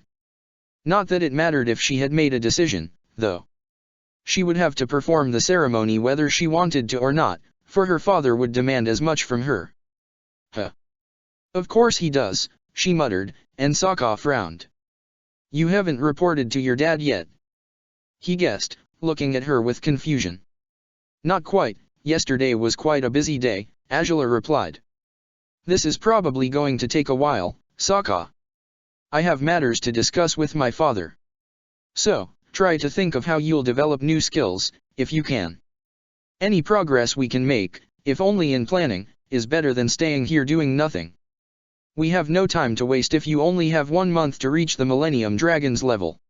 Not that it mattered if she had made a decision, though. She would have to perform the ceremony whether she wanted to or not, for her father would demand as much from her. Huh. Of course he does, she muttered, and Sokka frowned. You haven't reported to your dad yet? He guessed, looking at her with confusion. Not quite, yesterday was quite a busy day, Azula replied. This is probably going to take a while, Sokka. I have matters to discuss with my father. So, try to think of how you'll develop new skills, if you can. Any progress we can make, if only in planning, is better than staying here doing nothing. We have no time to waste if you only have 1 month to reach the Millennium Dragon's level.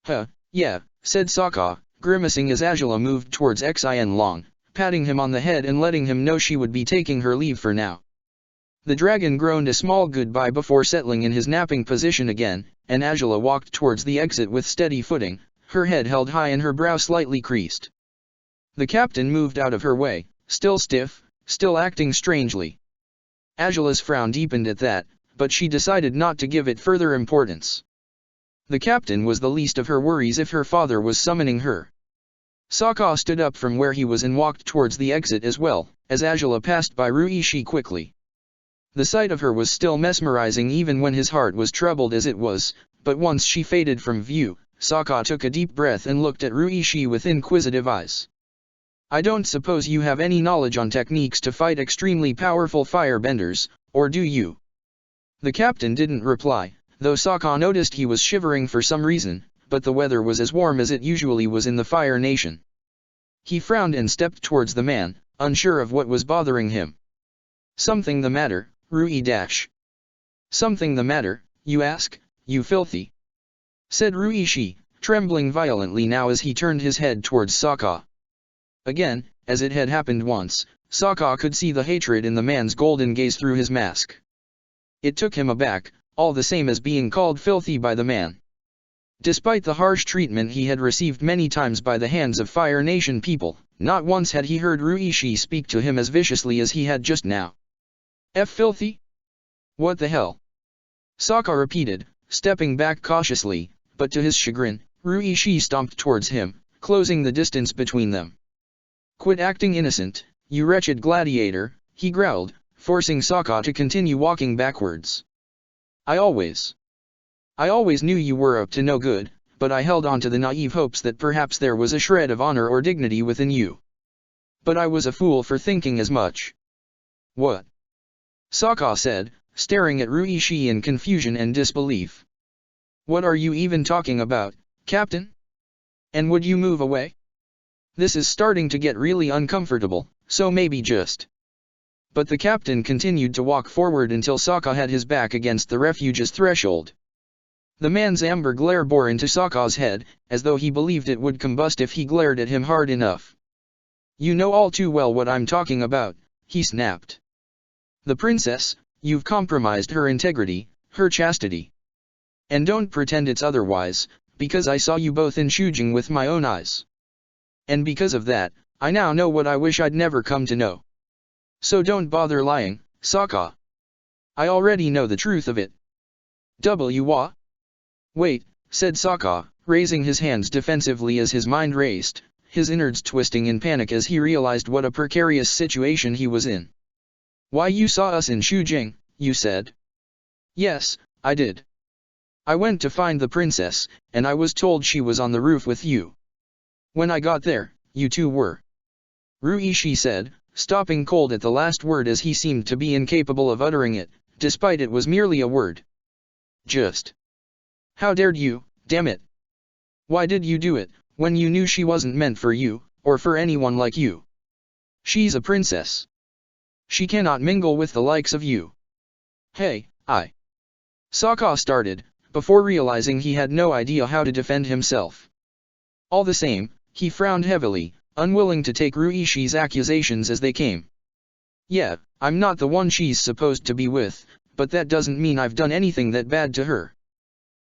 Huh, yeah, said Sokka, grimacing as Azula moved towards Xin Long, patting him on the head and letting him know she would be taking her leave for now. The dragon groaned a small goodbye before settling in his napping position again, and Azula walked towards the exit with steady footing, her head held high and her brow slightly creased. The captain moved out of her way, still stiff, still acting strangely. Azula's frown deepened at that, but she decided not to give it further importance. The captain was the least of her worries if her father was summoning her. Sokka stood up from where he was and walked towards the exit as well, as Azula passed by Ruishi quickly. The sight of her was still mesmerizing even when his heart was troubled as it was, but once she faded from view, Sokka took a deep breath and looked at Ruishi with inquisitive eyes. I don't suppose you have any knowledge on techniques to fight extremely powerful firebenders, or do you? The captain didn't reply, though Sokka noticed he was shivering for some reason, but the weather was as warm as it usually was in the Fire Nation. He frowned and stepped towards the man, unsure of what was bothering him. Something the matter, Rui dash. Something the matter, you ask, you filthy? Said Ruishi, trembling violently now as he turned his head towards Sokka. Again, as it had happened once, Sokka could see the hatred in the man's golden gaze through his mask. It took him aback, all the same as being called filthy by the man. Despite the harsh treatment he had received many times by the hands of Fire Nation people, not once had he heard Ruishi speak to him as viciously as he had just now. Filthy? What the hell? Sokka repeated, stepping back cautiously, but to his chagrin, Ruishi stomped towards him, closing the distance between them. Quit acting innocent, you wretched gladiator, he growled, forcing Sokka to continue walking backwards. I always knew you were up to no good, but I held on to the naive hopes that perhaps there was a shred of honor or dignity within you. But I was a fool for thinking as much. What? Sokka said, staring at Ruishi in confusion and disbelief. What are you even talking about, Captain? And would you move away? This is starting to get really uncomfortable, so maybe just. But the captain continued to walk forward until Sokka had his back against the refuge's threshold. The man's amber glare bore into Sokka's head, as though he believed it would combust if he glared at him hard enough. You know all too well what I'm talking about, he snapped. The princess, you've compromised her integrity, her chastity. And don't pretend it's otherwise, because I saw you both in Shujing with my own eyes. And because of that, I now know what I wish I'd never come to know. So don't bother lying, Sokka. I already know the truth of it. Wait, said Sokka, raising his hands defensively as his mind raced, his innards twisting in panic as he realized what a precarious situation he was in. Why, you saw us in Shujing, you said? Yes, I did. I went to find the princess, and I was told she was on the roof with you. When I got there, you two were. Ruishi said, stopping cold at the last word as he seemed to be incapable of uttering it, despite it was merely a word. Just. How dared you, damn it? Why did you do it, when you knew she wasn't meant for you, or for anyone like you? She's a princess. She cannot mingle with the likes of you. Hey, Sokka started, before realizing he had no idea how to defend himself. All the same, he frowned heavily, unwilling to take Ruishi's accusations as they came. Yeah, I'm not the one she's supposed to be with, but that doesn't mean I've done anything that bad to her.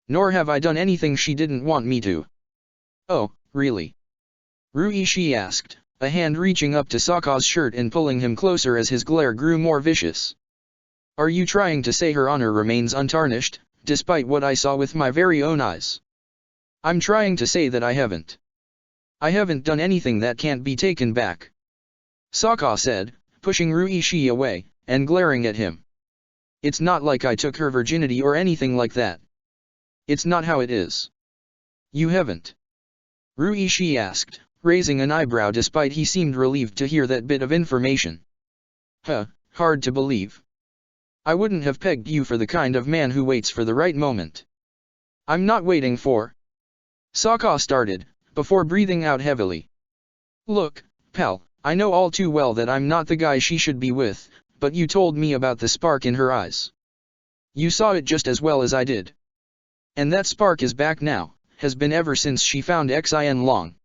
Nor have I done anything she didn't want me to. Oh, really? Ruishi asked, a hand reaching up to Sokka's shirt and pulling him closer as his glare grew more vicious. Are you trying to say her honor remains untarnished, despite what I saw with my very own eyes? I'm trying to say that I haven't. I haven't done anything that can't be taken back. Sokka said, pushing Ruishi away, and glaring at him. It's not like I took her virginity or anything like that. It's not how it is. You haven't? Ruishi asked, raising an eyebrow despite he seemed relieved to hear that bit of information. Hard to believe. I wouldn't have pegged you for the kind of man who waits for the right moment. I'm not waiting for... Sokka started, before breathing out heavily. Look, pal, I know all too well that I'm not the guy she should be with, but you told me about the spark in her eyes. You saw it just as well as I did. And that spark is back now, has been ever since she found Xin Long.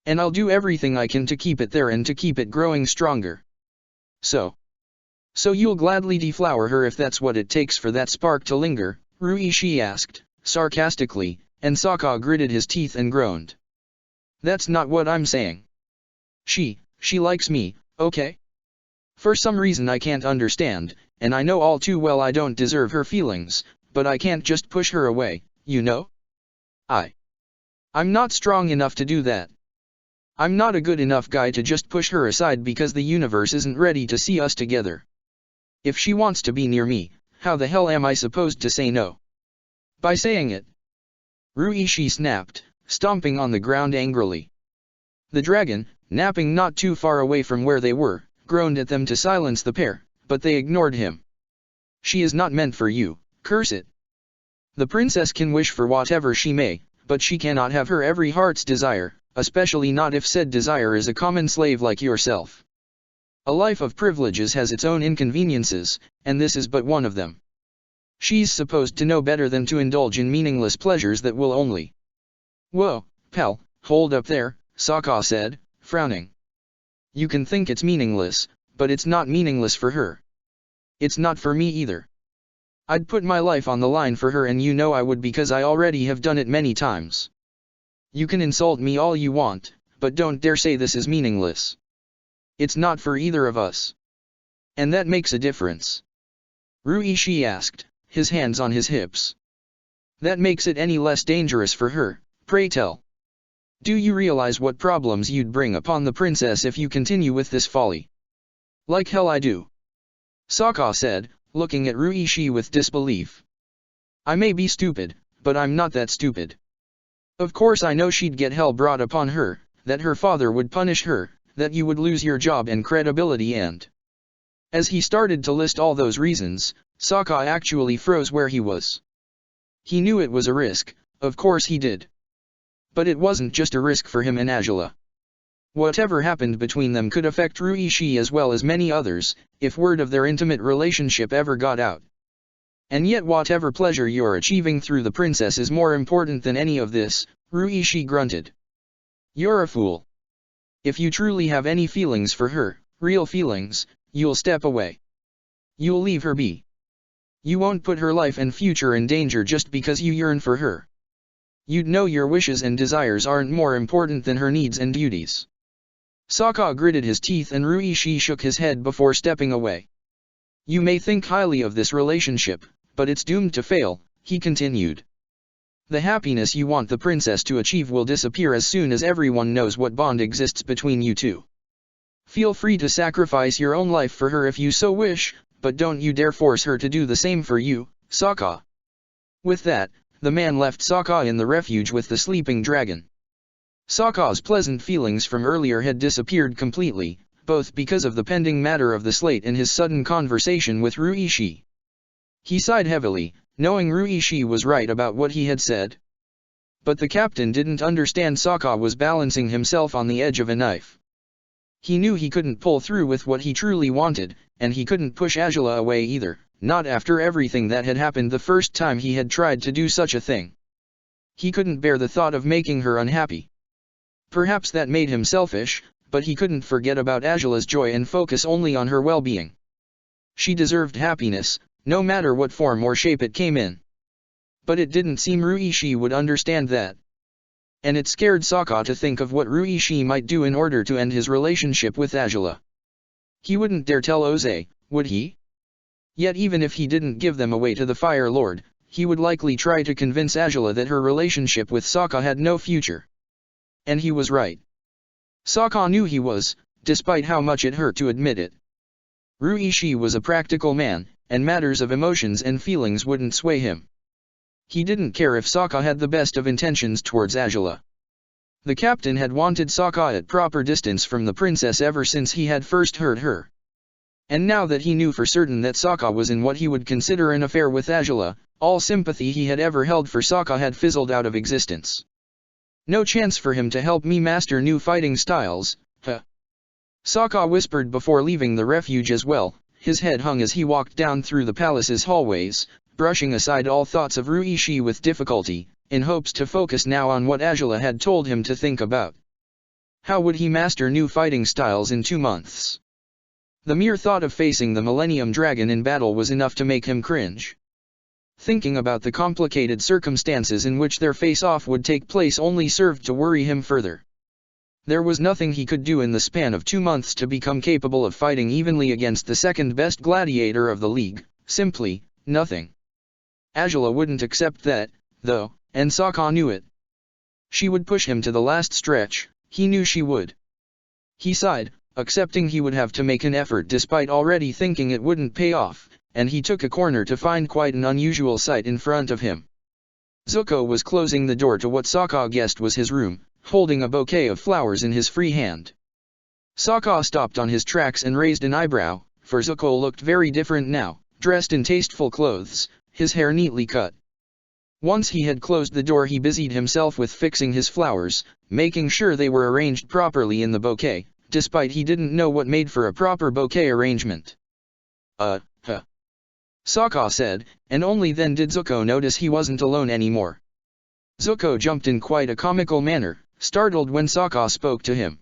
And I'll do everything I can to keep it there and to keep it growing stronger. So you'll gladly deflower her if that's what it takes for that spark to linger? Ruishi asked, sarcastically, and Sokka gritted his teeth and groaned. That's not what I'm saying. She likes me, okay? For some reason I can't understand, and I know all too well I don't deserve her feelings, but I can't just push her away, you know? I'm not strong enough to do that. I'm not a good enough guy to just push her aside because the universe isn't ready to see us together. If she wants to be near me, how the hell am I supposed to say no? By saying it. Ruishi snapped, stomping on the ground angrily. The dragon, napping not too far away from where they were, groaned at them to silence the pair, but they ignored him. She is not meant for you, curse it. The princess can wish for whatever she may, but she cannot have her every heart's desire, especially not if said desire is a common slave like yourself. A life of privileges has its own inconveniences, and this is but one of them. She's supposed to know better than to indulge in meaningless pleasures that will only... Whoa, pal, hold up there, Sokka said, frowning. You can think it's meaningless, but it's not meaningless for her. It's not for me either. I'd put my life on the line for her and you know I would because I already have done it many times. You can insult me all you want, but don't dare say this is meaningless. It's not for either of us. And that makes a difference. Ruishi asked, his hands on his hips. That makes it any less dangerous for her, pray tell. Do you realize what problems you'd bring upon the princess if you continue with this folly? Like hell I do. Sokka said, looking at Ruishi with disbelief. I may be stupid, but I'm not that stupid. Of course I know she'd get hell brought upon her, that her father would punish her, that you would lose your job and credibility and... As he started to list all those reasons, Sokka actually froze where he was. He knew it was a risk, of course he did. But it wasn't just a risk for him and Angela. Whatever happened between them could affect Ruishi as well as many others, if word of their intimate relationship ever got out. And yet whatever pleasure you're achieving through the princess is more important than any of this, Ruishi grunted. You're a fool. If you truly have any feelings for her, real feelings, you'll step away. You'll leave her be. You won't put her life and future in danger just because you yearn for her. You'd know your wishes and desires aren't more important than her needs and duties. Sokka gritted his teeth and Ruishi shook his head before stepping away. You may think highly of this relationship, but it's doomed to fail, he continued. The happiness you want the princess to achieve will disappear as soon as everyone knows what bond exists between you two. Feel free to sacrifice your own life for her if you so wish, but don't you dare force her to do the same for you, Sokka. With that, the man left Sokka in the refuge with the sleeping dragon. Sokka's pleasant feelings from earlier had disappeared completely, both because of the pending matter of the slate and his sudden conversation with Ruishi. He sighed heavily, knowing Ruishi was right about what he had said. But the captain didn't understand Sokka was balancing himself on the edge of a knife. He knew he couldn't pull through with what he truly wanted, and he couldn't push Azula away either, not after everything that had happened the first time he had tried to do such a thing. He couldn't bear the thought of making her unhappy. Perhaps that made him selfish, but he couldn't forget about Azula's joy and focus only on her well-being. She deserved happiness, no matter what form or shape it came in. But it didn't seem Ruishi would understand that. And it scared Sokka to think of what Ruishi might do in order to end his relationship with Azula. He wouldn't dare tell Oze, would he? Yet even if he didn't give them away to the Fire Lord, he would likely try to convince Azula that her relationship with Sokka had no future. And he was right. Sokka knew he was, despite how much it hurt to admit it. Ruishi was a practical man, and matters of emotions and feelings wouldn't sway him. He didn't care if Sokka had the best of intentions towards Azula. The captain had wanted Sokka at proper distance from the princess ever since he had first heard her. And now that he knew for certain that Sokka was in what he would consider an affair with Azula, all sympathy he had ever held for Sokka had fizzled out of existence. No chance for him to help me master new fighting styles, huh? Sokka whispered before leaving the refuge as well. His head hung as he walked down through the palace's hallways, brushing aside all thoughts of Ruishi with difficulty, in hopes to focus now on what Azula had told him to think about. How would he master new fighting styles in 2 months? The mere thought of facing the Millennium Dragon in battle was enough to make him cringe. Thinking about the complicated circumstances in which their face-off would take place only served to worry him further. There was nothing he could do in the span of 2 months to become capable of fighting evenly against the second-best gladiator of the league, simply, nothing. Azula wouldn't accept that, though, and Sokka knew it. She would push him to the last stretch, he knew she would. He sighed, accepting he would have to make an effort despite already thinking it wouldn't pay off, and he took a corner to find quite an unusual sight in front of him. Zuko was closing the door to what Sokka guessed was his room, holding a bouquet of flowers in his free hand. Sokka stopped on his tracks and raised an eyebrow, for Zuko looked very different now, dressed in tasteful clothes, his hair neatly cut. Once he had closed the door, he busied himself with fixing his flowers, making sure they were arranged properly in the bouquet, despite he didn't know what made for a proper bouquet arrangement. Sokka said, and only then did Zuko notice he wasn't alone anymore. Zuko jumped in quite a comical manner, startled when Sokka spoke to him.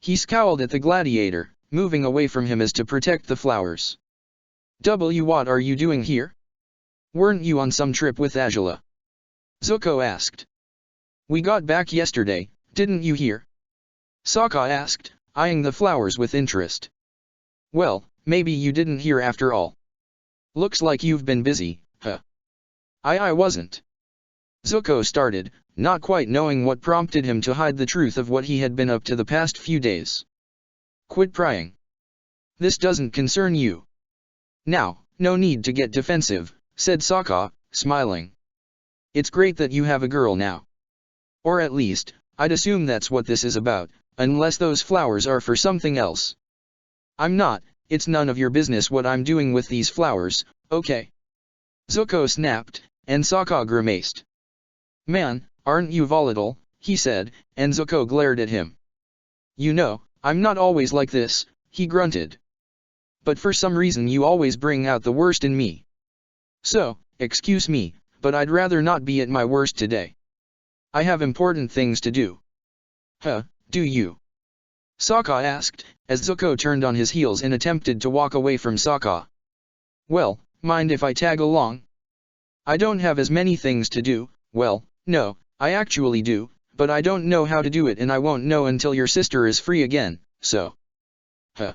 He scowled at the gladiator, moving away from him as to protect the flowers. What are you doing here? Weren't you on some trip with Azula? Zuko asked. We got back yesterday, didn't you hear? Sokka asked, eyeing the flowers with interest. Well, maybe you didn't hear after all. Looks like you've been busy, huh? I wasn't. Zuko started, not quite knowing what prompted him to hide the truth of what he had been up to the past few days. Quit prying. This doesn't concern you. Now, no need to get defensive, said Sokka, smiling. It's great that you have a girl now. Or at least, I'd assume that's what this is about, unless those flowers are for something else. I'm not. It's none of your business what I'm doing with these flowers, okay? Zuko snapped, and Sokka grimaced. Man, aren't you volatile, he said, and Zuko glared at him. You know, I'm not always like this, he grunted. But for some reason you always bring out the worst in me. So, excuse me, but I'd rather not be at my worst today. I have important things to do. Huh, do you? Sokka asked, as Zuko turned on his heels and attempted to walk away from Sokka. Well, mind if I tag along? I don't have as many things to do. Well, no, I actually do, but I don't know how to do it and I won't know until your sister is free again, so. Huh.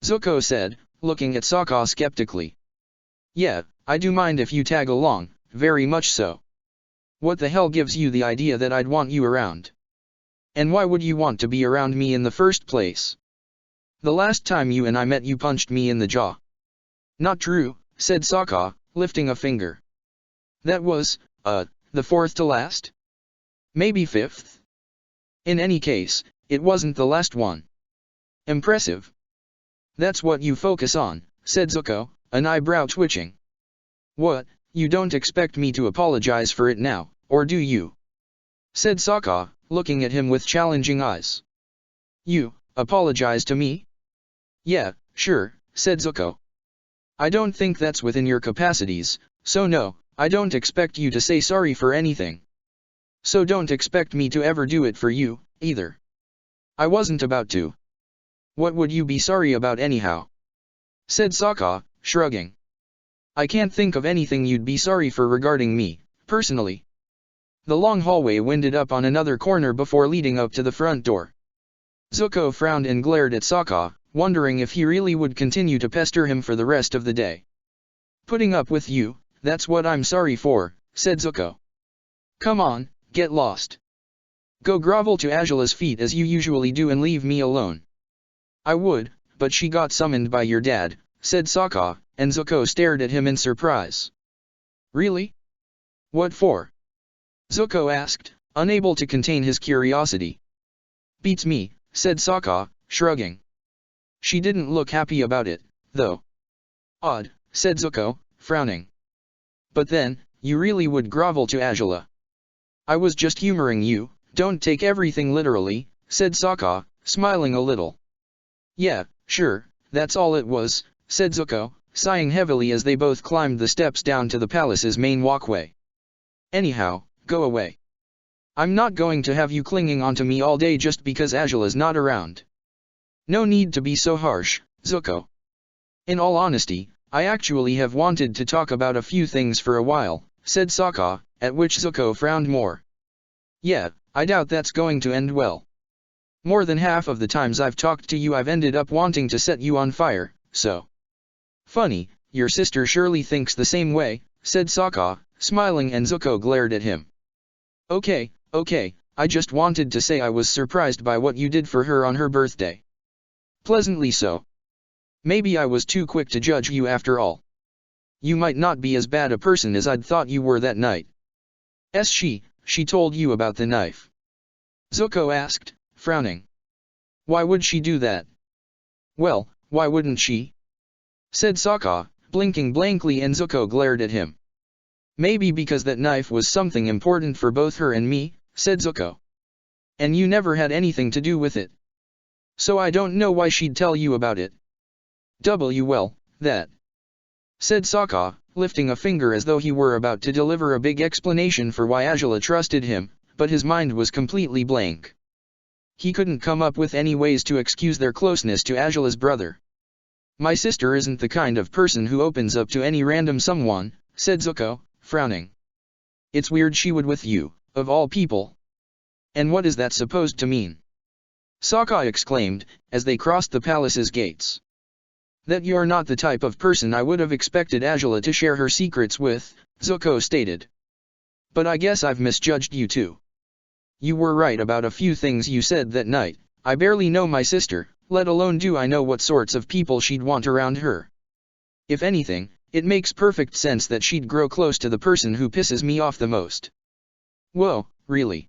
Zuko said, looking at Sokka skeptically. Yeah, I do mind if you tag along, very much so. What the hell gives you the idea that I'd want you around? And why would you want to be around me in the first place? The last time you and I met you punched me in the jaw. Not true, said Sokka, lifting a finger. That was, the fourth to last? Maybe fifth? In any case, it wasn't the last one. Impressive. That's what you focus on, said Zuko, an eyebrow twitching. What, you don't expect me to apologize for it now, or do you? Said Sokka, looking at him with challenging eyes. You, apologize to me? Yeah, sure, said Zuko. I don't think that's within your capacities, so no, I don't expect you to say sorry for anything. So don't expect me to ever do it for you, either. I wasn't about to. What would you be sorry about anyhow? Said Sokka, shrugging. I can't think of anything you'd be sorry for regarding me, personally. The long hallway winded up on another corner before leading up to the front door. Zuko frowned and glared at Sokka, wondering if he really would continue to pester him for the rest of the day. Putting up with you, that's what I'm sorry for, said Zuko. Come on, get lost. Go grovel to Azula's feet as you usually do and leave me alone. I would, but she got summoned by your dad, said Sokka, and Zuko stared at him in surprise. Really? What for? Zuko asked, unable to contain his curiosity. Beats me, said Sokka, shrugging. She didn't look happy about it, though. Odd, said Zuko, frowning. But then, you really would grovel to Azula. I was just humoring you, don't take everything literally, said Sokka, smiling a little. Yeah, sure, that's all it was, said Zuko, sighing heavily as they both climbed the steps down to the palace's main walkway. Anyhow, go away. I'm not going to have you clinging onto me all day just because Azula's not around. No need to be so harsh, Zuko. In all honesty, I actually have wanted to talk about a few things for a while, said Sokka, at which Zuko frowned more. Yeah, I doubt that's going to end well. More than half of the times I've talked to you I've ended up wanting to set you on fire, so. Funny, your sister surely thinks the same way, said Sokka, smiling, and Zuko glared at him. Okay, I just wanted to say I was surprised by what you did for her on her birthday. Pleasantly so. Maybe I was too quick to judge you after all. You might not be as bad a person as I'd thought you were that night. She told you about the knife? Zuko asked, frowning. Why would she do that? Well, why wouldn't she? Said Sokka, blinking blankly, and Zuko glared at him. Maybe because that knife was something important for both her and me, said Zuko. And you never had anything to do with it. So I don't know why she'd tell you about it. Well, that. Said Sokka, lifting a finger as though he were about to deliver a big explanation for why Azula trusted him, but his mind was completely blank. He couldn't come up with any ways to excuse their closeness to Azula's brother. My sister isn't the kind of person who opens up to any random someone, said Zuko, frowning. It's weird she would with you, of all people. And what is that supposed to mean? Sokka exclaimed, as they crossed the palace's gates. That you're not the type of person I would have expected Azula to share her secrets with, Zuko stated. But I guess I've misjudged you too. You were right about a few things you said that night. I barely know my sister, let alone do I know what sorts of people she'd want around her. If anything, it makes perfect sense that she'd grow close to the person who pisses me off the most. Whoa, really?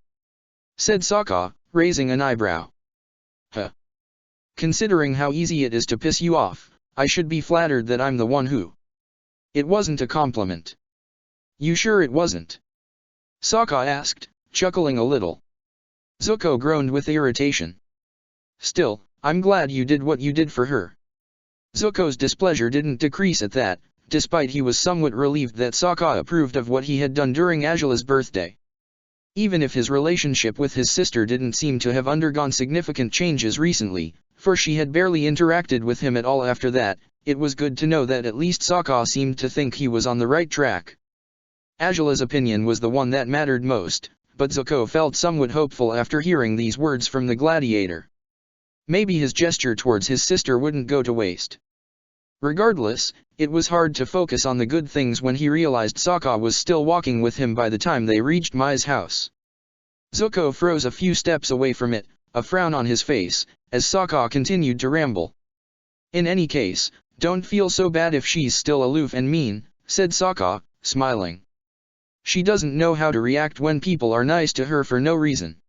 Said Sokka, raising an eyebrow. Huh. Considering how easy it is to piss you off, I should be flattered that I'm the one who. It wasn't a compliment. You sure it wasn't? Sokka asked, chuckling a little. Zuko groaned with irritation. Still, I'm glad you did what you did for her. Zuko's displeasure didn't decrease at that, despite he was somewhat relieved that Sokka approved of what he had done during Azula's birthday. Even if his relationship with his sister didn't seem to have undergone significant changes recently, for she had barely interacted with him at all after that, it was good to know that at least Sokka seemed to think he was on the right track. Azula's opinion was the one that mattered most, but Zuko felt somewhat hopeful after hearing these words from the Gladiator. Maybe his gesture towards his sister wouldn't go to waste. Regardless, it was hard to focus on the good things when he realized Sokka was still walking with him by the time they reached Mai's house. Zuko froze a few steps away from it, a frown on his face, as Sokka continued to ramble. In any case, don't feel so bad if she's still aloof and mean, said Sokka, smiling. She doesn't know how to react when people are nice to her for no reason.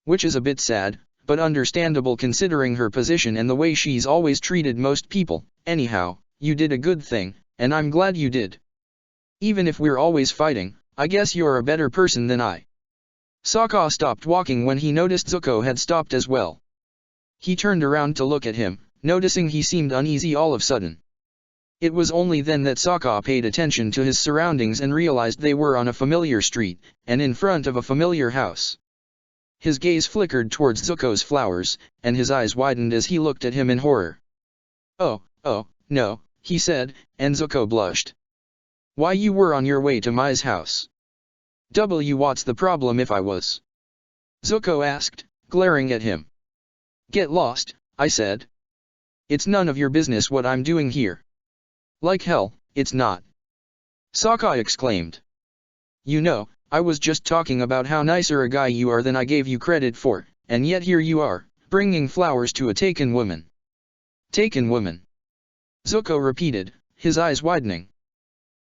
Which is a bit sad, but understandable considering her position and the way she's always treated most people. Anyhow, you did a good thing, and I'm glad you did. Even if we're always fighting, I guess you're a better person than I. Sokka stopped walking when he noticed Zuko had stopped as well. He turned around to look at him, noticing he seemed uneasy all of a sudden. It was only then that Sokka paid attention to his surroundings and realized they were on a familiar street, and in front of a familiar house. His gaze flickered towards Zuko's flowers, and his eyes widened as he looked at him in horror. Oh, no, he said, and Zuko blushed. Why, you were on your way to Mai's house. What's the problem if I was? Zuko asked, glaring at him. Get lost, I said. It's none of your business what I'm doing here. Like hell, it's not. Sokka exclaimed. You know, I was just talking about how nicer a guy you are than I gave you credit for, and yet here you are, bringing flowers to a taken woman. Taken woman. Zuko repeated, his eyes widening.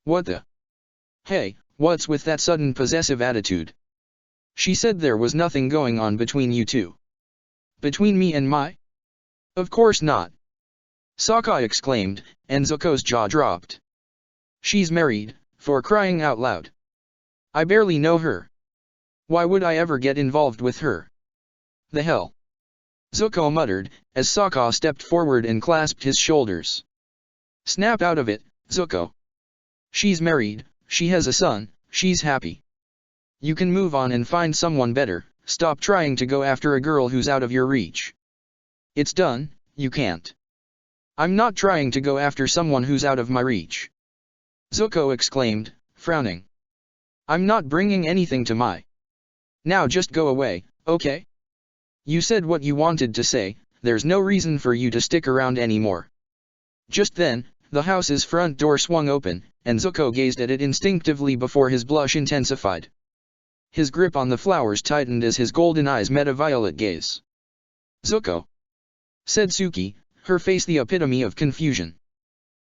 What the? Hey, what's with that sudden possessive attitude? She said there was nothing going on between you two. Between me and Mai? Of course not. Sokka exclaimed, and Zuko's jaw dropped. She's married, for crying out loud. I barely know her. Why would I ever get involved with her? The hell? Zuko muttered, as Sokka stepped forward and clasped his shoulders. Snap out of it, Zuko. She's married, she has a son, she's happy. You can move on and find someone better, stop trying to go after a girl who's out of your reach. It's done, you can't. I'm not trying to go after someone who's out of my reach. Zuko exclaimed, frowning. I'm not bringing anything to Mai. Now just go away, okay? You said what you wanted to say, there's no reason for you to stick around anymore. Just then, the house's front door swung open, and Zuko gazed at it instinctively before his blush intensified. His grip on the flowers tightened as his golden eyes met a violet gaze. Zuko, said Suki, her face the epitome of confusion.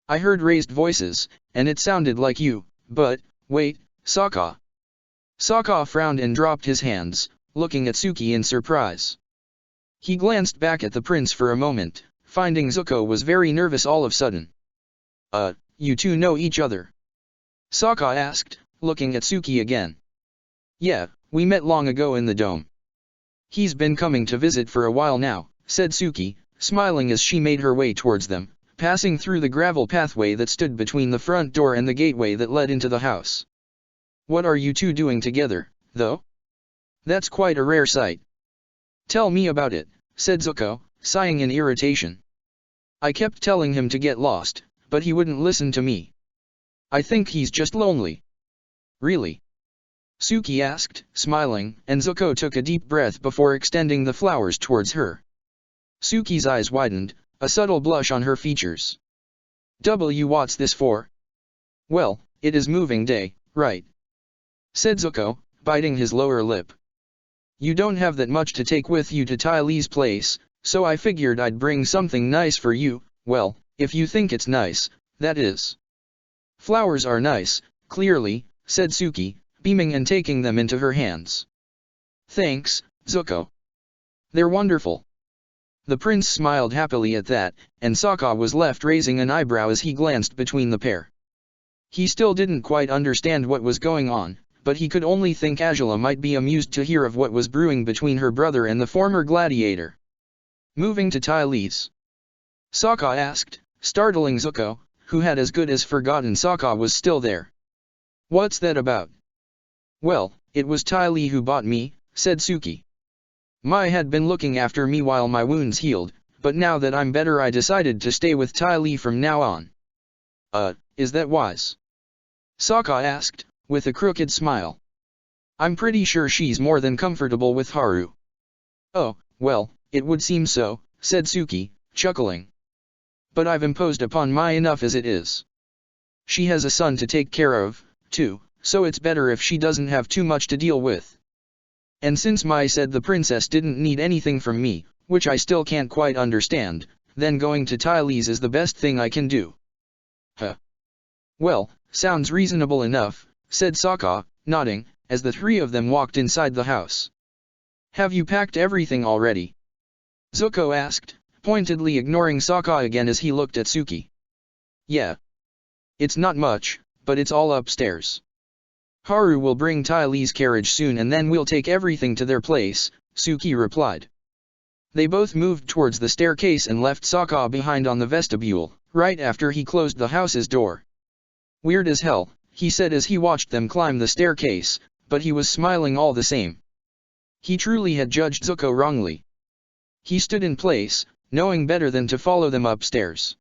I heard raised voices, and it sounded like you, but, wait, Sokka. Sokka frowned and dropped his hands, looking at Suki in surprise. He glanced back at the prince for a moment, finding Zuko was very nervous all of a sudden. You two know each other? Sokka asked, looking at Suki again. Yeah, we met long ago in the dome. He's been coming to visit for a while now, said Suki, smiling as she made her way towards them, passing through the gravel pathway that stood between the front door and the gateway that led into the house. What are you two doing together, though? That's quite a rare sight. Tell me about it, said Zuko, sighing in irritation. I kept telling him to get lost, but he wouldn't listen to me. I think he's just lonely. Really? Suki asked, smiling, and Zuko took a deep breath before extending the flowers towards her. Suki's eyes widened, a subtle blush on her features. What's this for? Well, it is moving day, right? Said Zuko, biting his lower lip. You don't have that much to take with you to Ty Lee's place, so I figured I'd bring something nice for you, well, if you think it's nice, that is. Flowers are nice, clearly, said Suki, beaming and taking them into her hands. Thanks, Zuko. They're wonderful. The prince smiled happily at that, and Sokka was left raising an eyebrow as he glanced between the pair. He still didn't quite understand what was going on, but he could only think Azula might be amused to hear of what was brewing between her brother and the former gladiator. Moving to Ty Lee's? Sokka asked, startling Zuko, who had as good as forgotten Sokka was still there. What's that about? Well, it was Ty Lee who bought me, said Suki. Mai had been looking after me while my wounds healed, but now that I'm better I decided to stay with Ty Lee from now on. Is that wise? Sokka asked, with a crooked smile. I'm pretty sure she's more than comfortable with Haru. Oh, well, it would seem so, said Suki, chuckling. But I've imposed upon Mai enough as it is. She has a son to take care of, too, so it's better if she doesn't have too much to deal with. And since Mai said the princess didn't need anything from me, which I still can't quite understand, then going to Ty Lee's is the best thing I can do. Huh. Well, sounds reasonable enough, said Sokka, nodding, as the three of them walked inside the house. Have you packed everything already? Zuko asked, pointedly ignoring Sokka again as he looked at Suki. Yeah. It's not much, but it's all upstairs. Haru will bring Ty Lee's carriage soon and then we'll take everything to their place, Suki replied. They both moved towards the staircase and left Sokka behind on the vestibule, right after he closed the house's door. Weird as hell, he said as he watched them climb the staircase, but he was smiling all the same. He truly had judged Zuko wrongly. He stood in place, knowing better than to follow them upstairs.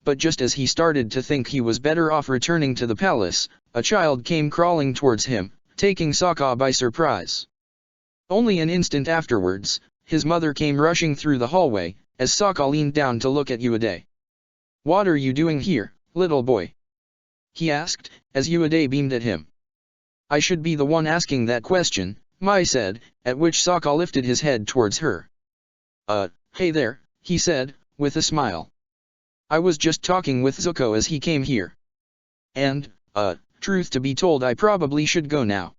But just as he started to think he was better off returning to the palace, a child came crawling towards him, taking Sokka by surprise. Only an instant afterwards, his mother came rushing through the hallway, as Sokka leaned down to look at Uday. "What are you doing here, little boy?" he asked, as Uday beamed at him. "I should be the one asking that question," Mai said, at which Sokka lifted his head towards her. Hey there," he said, with a smile. "I was just talking with Zuko as he came here. And, truth to be told, I probably should go now."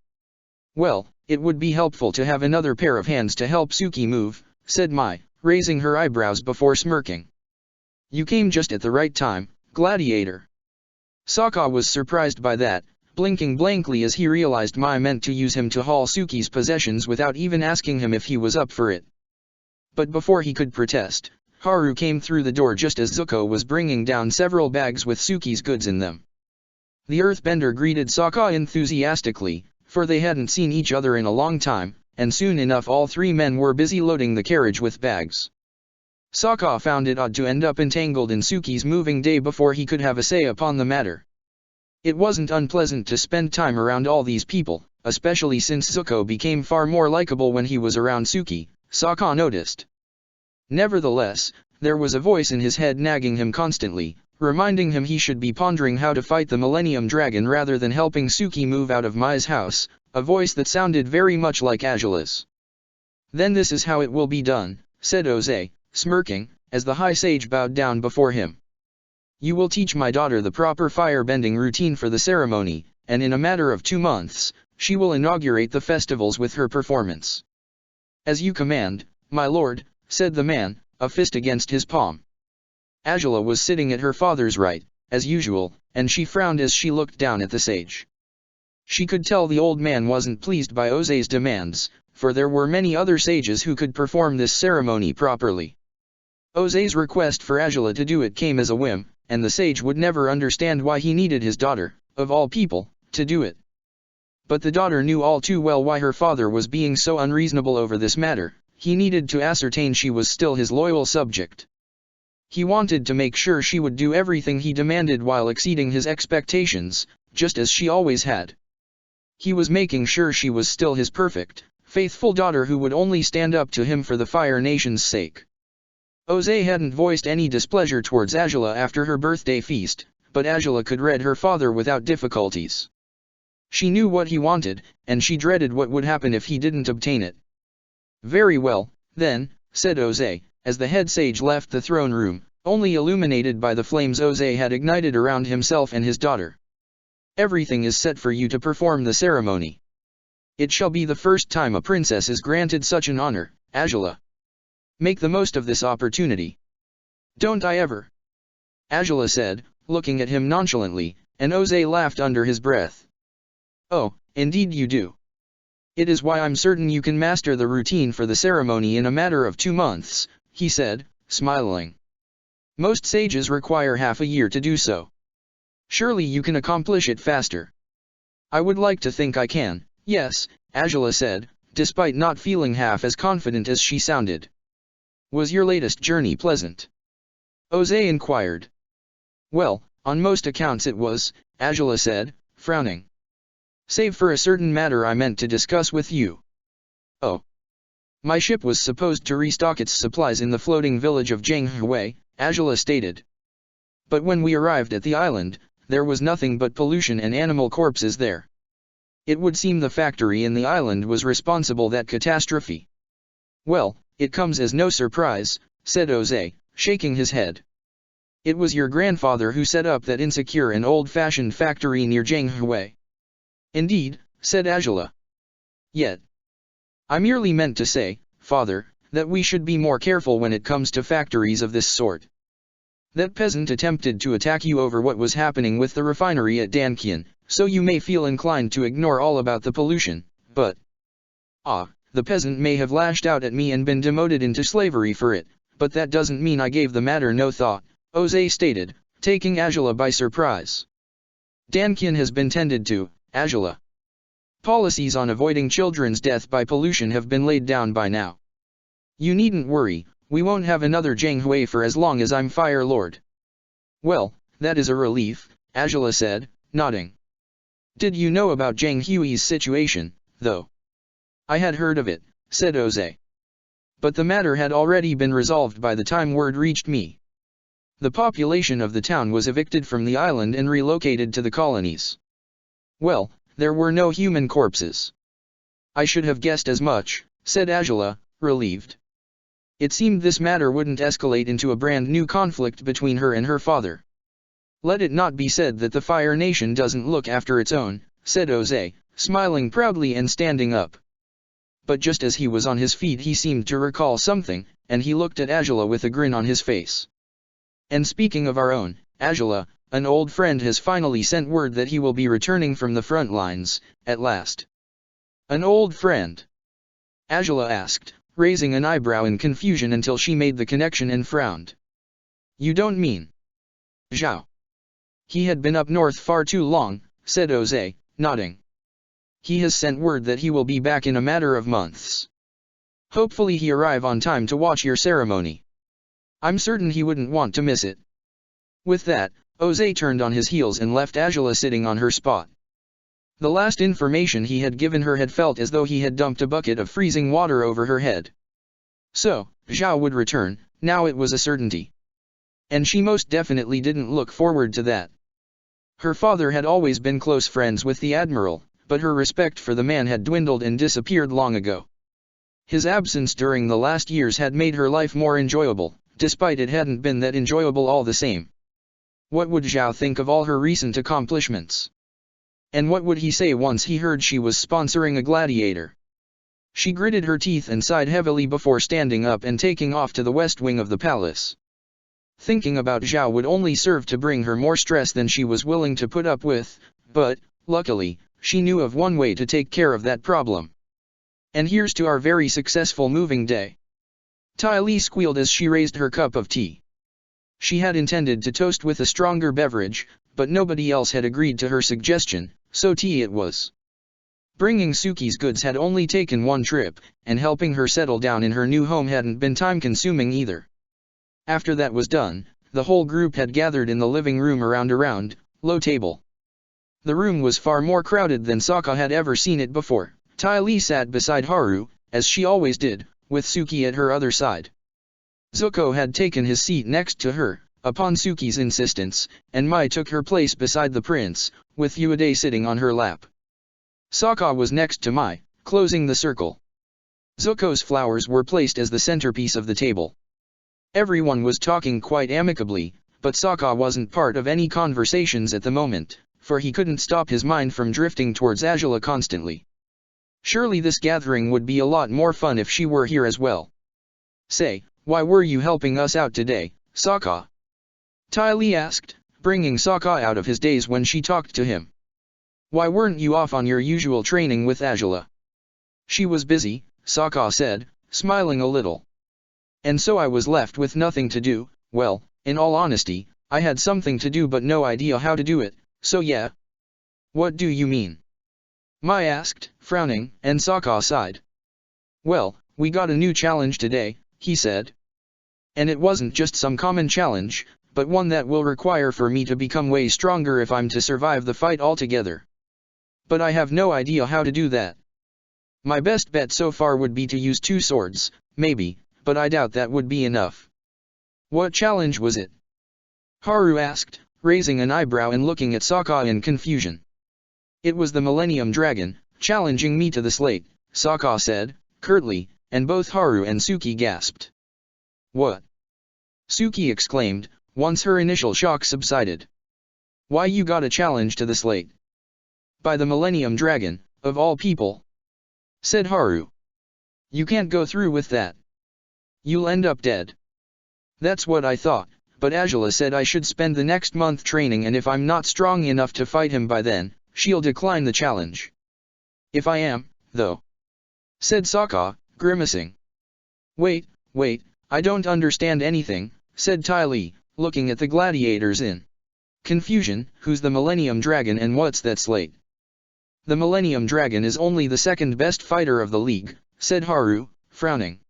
"Well, it would be helpful to have another pair of hands to help Suki move," said Mai, raising her eyebrows before smirking. "You came just at the right time, Gladiator." Sokka was surprised by that, blinking blankly as he realized Mai meant to use him to haul Suki's possessions without even asking him if he was up for it. But before he could protest, Haru came through the door just as Zuko was bringing down several bags with Suki's goods in them. The earthbender greeted Sokka enthusiastically, for they hadn't seen each other in a long time, and soon enough all three men were busy loading the carriage with bags. Sokka found it odd to end up entangled in Suki's moving day before he could have a say upon the matter. It wasn't unpleasant to spend time around all these people, especially since Zuko became far more likable when he was around Suki, Sokka noticed. Nevertheless, there was a voice in his head nagging him constantly, reminding him he should be pondering how to fight the Millennium Dragon rather than helping Suki move out of Mai's house, a voice that sounded very much like Azula's. "Then this is how it will be done," said Ozai, smirking, as the High Sage bowed down before him. "You will teach my daughter the proper fire-bending routine for the ceremony, and in a matter of 2 months, she will inaugurate the festivals with her performance." "As you command, my lord," said the man, a fist against his palm. Azula was sitting at her father's right, as usual, and she frowned as she looked down at the sage. She could tell the old man wasn't pleased by Ozai's demands, for there were many other sages who could perform this ceremony properly. Ozai's request for Azula to do it came as a whim, and the sage would never understand why he needed his daughter, of all people, to do it. But the daughter knew all too well why her father was being so unreasonable over this matter. He needed to ascertain she was still his loyal subject. He wanted to make sure she would do everything he demanded while exceeding his expectations, just as she always had. He was making sure she was still his perfect, faithful daughter who would only stand up to him for the Fire Nation's sake. Ozai hadn't voiced any displeasure towards Azula after her birthday feast, but Azula could read her father without difficulties. She knew what he wanted, and she dreaded what would happen if he didn't obtain it. "Very well, then," said Ozai, as the head sage left the throne room, only illuminated by the flames Ozai had ignited around himself and his daughter. "Everything is set for you to perform the ceremony. It shall be the first time a princess is granted such an honor, Azula. Make the most of this opportunity." "Don't I ever?" Azula said, looking at him nonchalantly, and Ozai laughed under his breath. "Oh, indeed you do. It is why I'm certain you can master the routine for the ceremony in a matter of 2 months, he said, smiling. "Most sages require half a year to do so. Surely you can accomplish it faster." "I would like to think I can, yes," Azula said, despite not feeling half as confident as she sounded. "Was your latest journey pleasant?" Ozai inquired. "Well, on most accounts it was," Azula said, frowning. "Save for a certain matter I meant to discuss with you." "Oh. My ship was supposed to restock its supplies in the floating village of Zhanghui," Azula stated. "But when we arrived at the island, there was nothing but pollution and animal corpses there. It would seem the factory in the island was responsible for that catastrophe." "Well, it comes as no surprise," said Ozai, shaking his head. "It was your grandfather who set up that insecure and old-fashioned factory near Zhanghui." "Indeed," said Azula. "Yet. I merely meant to say, father, that we should be more careful when it comes to factories of this sort. That peasant attempted to attack you over what was happening with the refinery at Dankian, so you may feel inclined to ignore all about the pollution, but... the peasant may have lashed out at me and been demoted into slavery for it, but that doesn't mean I gave the matter no thought, Jose stated, taking Angela by surprise. Dankian has been tended to, Angela. Policies on avoiding children's death by pollution have been laid down by now. You needn't worry, we won't have another Zhang Hui for as long as I'm Fire Lord. Well, that is a relief, Angela said, nodding. Did you know about Zhang Hui's situation, though? I had heard of it, said Jose. But the matter had already been resolved by the time word reached me. The population of the town was evicted from the island and relocated to the colonies. Well, there were no human corpses. I should have guessed as much, said Angela, relieved. It seemed this matter wouldn't escalate into a brand new conflict between her and her father. Let it not be said that the Fire Nation doesn't look after its own, said Jose, smiling proudly and standing up. But just as he was on his feet he seemed to recall something, and he looked at Angela with a grin on his face. And speaking of our own, Angela, an old friend has finally sent word that he will be returning from the front lines, at last. An old friend? Angela asked, raising an eyebrow in confusion until she made the connection and frowned. You don't mean Zhao? He had been up north far too long, said Jose, nodding. He has sent word that he will be back in a matter of months. Hopefully he arrive on time to watch your ceremony. I'm certain he wouldn't want to miss it. With that, Jose turned on his heels and left Angela sitting on her spot. The last information he had given her had felt as though he had dumped a bucket of freezing water over her head. So, Zhao would return, now it was a certainty. And she most definitely didn't look forward to that. Her father had always been close friends with the admiral, but her respect for the man had dwindled and disappeared long ago. His absence during the last years had made her life more enjoyable, despite it hadn't been that enjoyable all the same. What would Zhao think of all her recent accomplishments? And what would he say once he heard she was sponsoring a gladiator? She gritted her teeth and sighed heavily before standing up and taking off to the west wing of the palace. Thinking about Zhao would only serve to bring her more stress than she was willing to put up with, but, luckily, she knew of one way to take care of that problem. And here's to our very successful moving day. Tai Li squealed as she raised her cup of tea. She had intended to toast with a stronger beverage, but nobody else had agreed to her suggestion, so tea it was. Bringing Suki's goods had only taken one trip, and helping her settle down in her new home hadn't been time-consuming either. After that was done, the whole group had gathered in the living room around a round, low table. The room was far more crowded than Sokka had ever seen it before. Tai Li sat beside Haru, as she always did, with Suki at her other side. Zuko had taken his seat next to her, upon Suki's insistence, and Mai took her place beside the prince, with Uade sitting on her lap. Sokka was next to Mai, closing the circle. Zuko's flowers were placed as the centerpiece of the table. Everyone was talking quite amicably, but Sokka wasn't part of any conversations at the moment, for he couldn't stop his mind from drifting towards Angela constantly. Surely this gathering would be a lot more fun if she were here as well. Say, why were you helping us out today, Sokka? Tai Li asked, bringing Sokka out of his daze when she talked to him. Why weren't you off on your usual training with Angela? She was busy, Sokka said, smiling a little. And so I was left with nothing to do. Well, in all honesty, I had something to do but no idea how to do it, so yeah. What do you mean? Mai asked, frowning, and Sokka sighed. Well, we got a new challenge today, he said. And it wasn't just some common challenge, but one that will require for me to become way stronger if I'm to survive the fight altogether. But I have no idea how to do that. My best bet so far would be to use 2 swords, maybe, but I doubt that would be enough. What challenge was it? Haru asked, raising an eyebrow and looking at Sokka in confusion. It was the Millennium Dragon, challenging me to the slate, Sokka said, curtly, and both Haru and Suki gasped. What? Suki exclaimed, once her initial shock subsided. Why you got a challenge to the slate? By the Millennium Dragon, of all people? Said Haru. You can't go through with that. You'll end up dead. That's what I thought, but Angela said I should spend the next month training, and if I'm not strong enough to fight him by then, she'll decline the challenge. If I am, though, said Sokka, grimacing. Wait, I don't understand anything, said Ty Lee, looking at the gladiators in confusion. Who's the Millennium Dragon and what's that slate? The Millennium Dragon is only the second best fighter of the league, said Haru, frowning.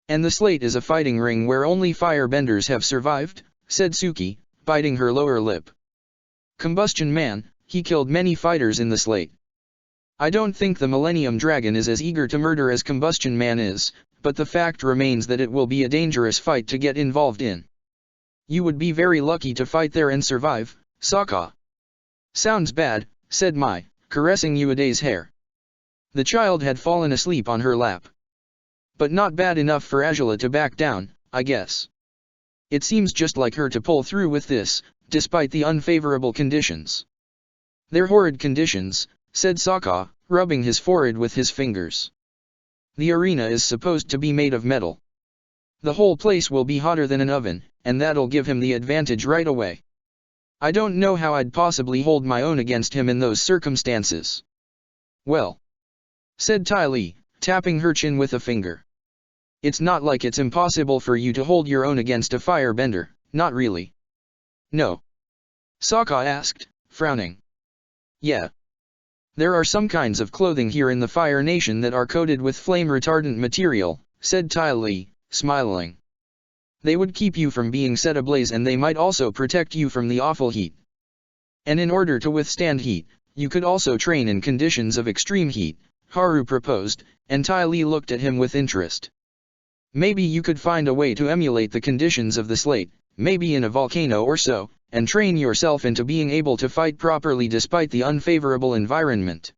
And the slate is a fighting ring where only firebenders have survived, said Suki, biting her lower lip. Combustion Man, he killed many fighters in the slate. I don't think the Millennium Dragon is as eager to murder as Combustion Man is, but the fact remains that it will be a dangerous fight to get involved in. You would be very lucky to fight there and survive, Sokka. Sounds bad, said Mai, caressing Ueda's hair. The child had fallen asleep on her lap. But not bad enough for Angela to back down, I guess. It seems just like her to pull through with this, despite the unfavorable conditions. They're horrid conditions, said Sokka, rubbing his forehead with his fingers. The arena is supposed to be made of metal. The whole place will be hotter than an oven, and that'll give him the advantage right away. I don't know how I'd possibly hold my own against him in those circumstances. Well, said Ty Lee, tapping her chin with a finger. It's not like it's impossible for you to hold your own against a firebender, not really. No. Sokka asked, frowning. Yeah. There are some kinds of clothing here in the Fire Nation that are coated with flame-retardant material, said Ty Lee, smiling. They would keep you from being set ablaze, and they might also protect you from the awful heat. And in order to withstand heat, you could also train in conditions of extreme heat, Haru proposed, and Ty Lee looked at him with interest. Maybe you could find a way to emulate the conditions of the slate, maybe in a volcano or so, and train yourself into being able to fight properly despite the unfavorable environment.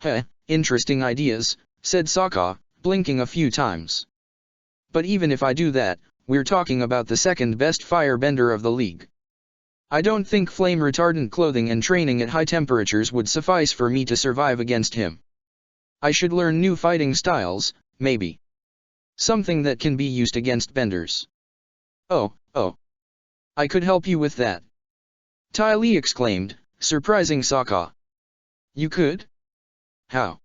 Heh, interesting ideas, said Sokka, blinking a few times. But even if I do that, we're talking about the second best firebender of the league. I don't think flame-retardant clothing and training at high temperatures would suffice for me to survive against him. I should learn new fighting styles, maybe. Something that can be used against benders. Oh. I could help you with that. Ty Lee exclaimed, surprising Sokka. You could? How?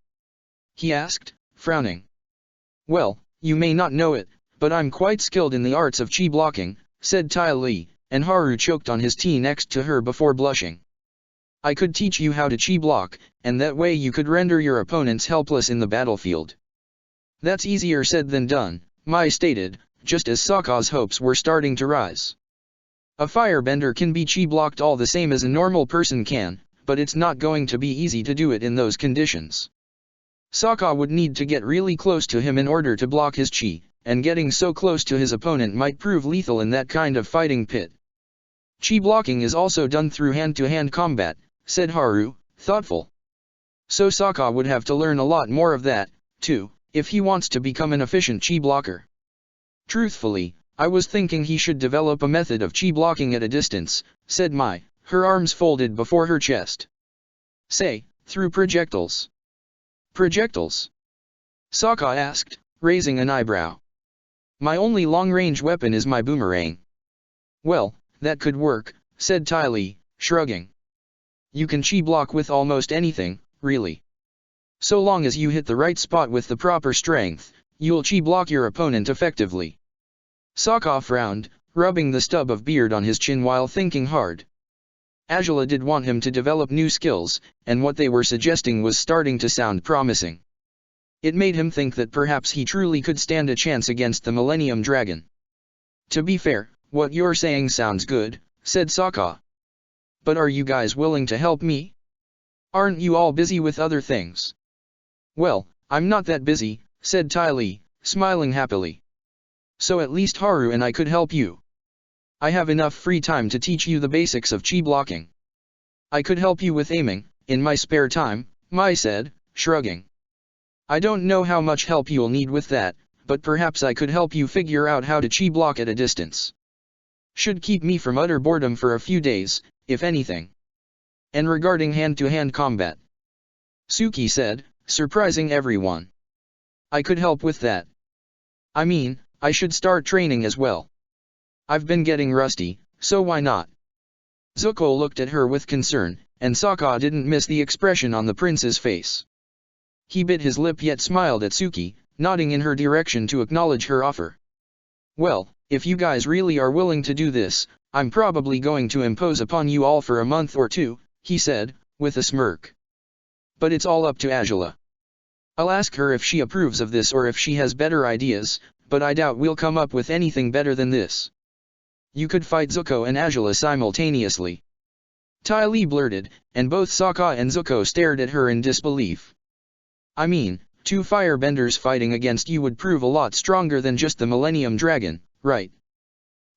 He asked, frowning. Well, you may not know it, but I'm quite skilled in the arts of chi blocking, said Ty Lee, and Haru choked on his tea next to her before blushing. I could teach you how to chi block, and that way you could render your opponents helpless in the battlefield. That's easier said than done, Mai stated, just as Sokka's hopes were starting to rise. A firebender can be chi blocked all the same as a normal person can, but it's not going to be easy to do it in those conditions. Sokka would need to get really close to him in order to block his chi, and getting so close to his opponent might prove lethal in that kind of fighting pit. Chi blocking is also done through hand-to-hand combat, said Haru, thoughtful. So Sokka would have to learn a lot more of that, too, if he wants to become an efficient chi blocker. Truthfully, I was thinking he should develop a method of chi blocking at a distance, said Mai, her arms folded before her chest. Say, through projectiles. Projectiles? Sokka asked, raising an eyebrow. My only long-range weapon is my boomerang. Well, that could work, said Ty Lee, shrugging. You can chi block with almost anything, really. So long as you hit the right spot with the proper strength, you'll chi block your opponent effectively. Sokka frowned, rubbing the stub of beard on his chin while thinking hard. Angela did want him to develop new skills, and what they were suggesting was starting to sound promising. It made him think that perhaps he truly could stand a chance against the Millennium Dragon. To be fair, what you're saying sounds good, said Sokka. But are you guys willing to help me? Aren't you all busy with other things? Well, I'm not that busy, said Ty Lee, smiling happily. So at least Haru and I could help you. I have enough free time to teach you the basics of chi blocking. I could help you with aiming, in my spare time, Mai said, shrugging. I don't know how much help you'll need with that, but perhaps I could help you figure out how to chi block at a distance. Should keep me from utter boredom for a few days, if anything. And regarding hand-to-hand combat, Suki said, surprising everyone. I could help with that. I mean, I should start training as well. I've been getting rusty, so why not? Zuko looked at her with concern, and Sokka didn't miss the expression on the prince's face. He bit his lip yet smiled at Suki, nodding in her direction to acknowledge her offer. Well, if you guys really are willing to do this, I'm probably going to impose upon you all for a month or two, he said, with a smirk. But it's all up to Azula. I'll ask her if she approves of this or if she has better ideas, but I doubt we'll come up with anything better than this. You could fight Zuko and Azula simultaneously. Ty Lee blurted, and both Sokka and Zuko stared at her in disbelief. I mean, 2 firebenders fighting against you would prove a lot stronger than just the Millennium Dragon, right?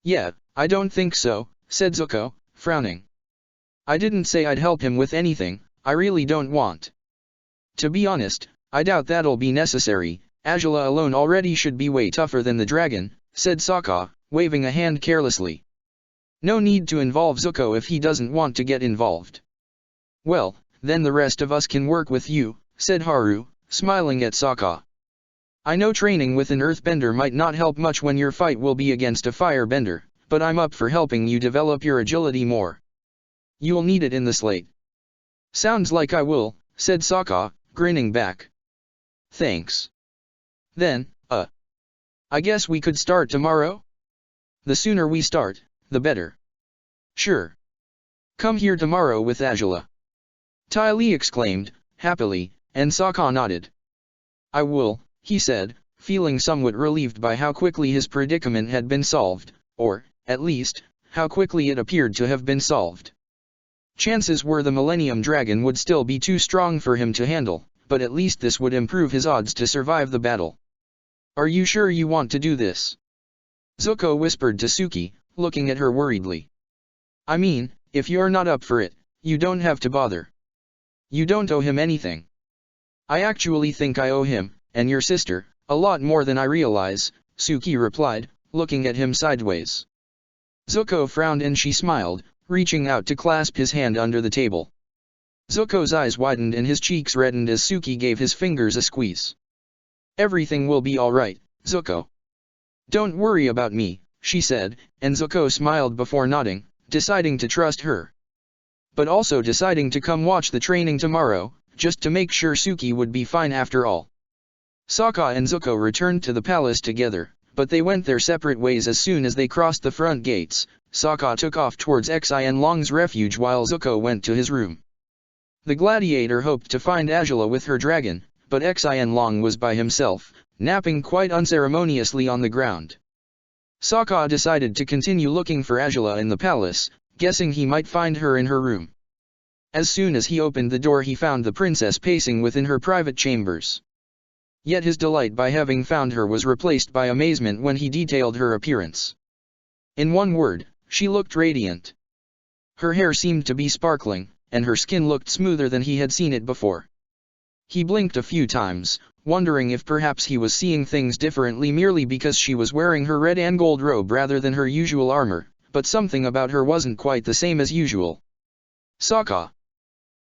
Yeah, I don't think so, said Zuko, frowning. I didn't say I'd help him with anything, I really don't want. To be honest, I doubt that'll be necessary, Azula alone already should be way tougher than the dragon, said Sokka, waving a hand carelessly. No need to involve Zuko if he doesn't want to get involved. Well, then the rest of us can work with you, said Haru, smiling at Sokka. I know training with an earthbender might not help much when your fight will be against a firebender, but I'm up for helping you develop your agility more. You'll need it in the slate. Sounds like I will, said Sokka, grinning back. Thanks. Then, I guess we could start tomorrow? The sooner we start, the better. Sure. Come here tomorrow with Azula. Ty Lee exclaimed, happily, and Sokka nodded. I will, he said, feeling somewhat relieved by how quickly his predicament had been solved, or, at least, how quickly it appeared to have been solved. Chances were the Millennium Dragon would still be too strong for him to handle, but at least this would improve his odds to survive the battle. Are you sure you want to do this? Zuko whispered to Suki, looking at her worriedly. I mean, if you're not up for it, you don't have to bother. You don't owe him anything. I actually think I owe him, and your sister, a lot more than I realize, Suki replied, looking at him sideways. Zuko frowned and she smiled, reaching out to clasp his hand under the table. Zuko's eyes widened and his cheeks reddened as Suki gave his fingers a squeeze. Everything will be alright, Zuko. Don't worry about me, she said, and Zuko smiled before nodding, deciding to trust her. But also deciding to come watch the training tomorrow, just to make sure Suki would be fine after all. Sokka and Zuko returned to the palace together, but they went their separate ways as soon as they crossed the front gates. Sokka took off towards Xianlong's refuge while Zuko went to his room. The gladiator hoped to find Azula with her dragon, but Xianlong was by himself, napping quite unceremoniously on the ground. Sokka decided to continue looking for Azula in the palace, guessing he might find her in her room. As soon as he opened the door he found the princess pacing within her private chambers. Yet his delight by having found her was replaced by amazement when he detailed her appearance. In one word, she looked radiant. Her hair seemed to be sparkling, and her skin looked smoother than he had seen it before. He blinked a few times, wondering if perhaps he was seeing things differently merely because she was wearing her red and gold robe rather than her usual armor, but something about her wasn't quite the same as usual. Sokka,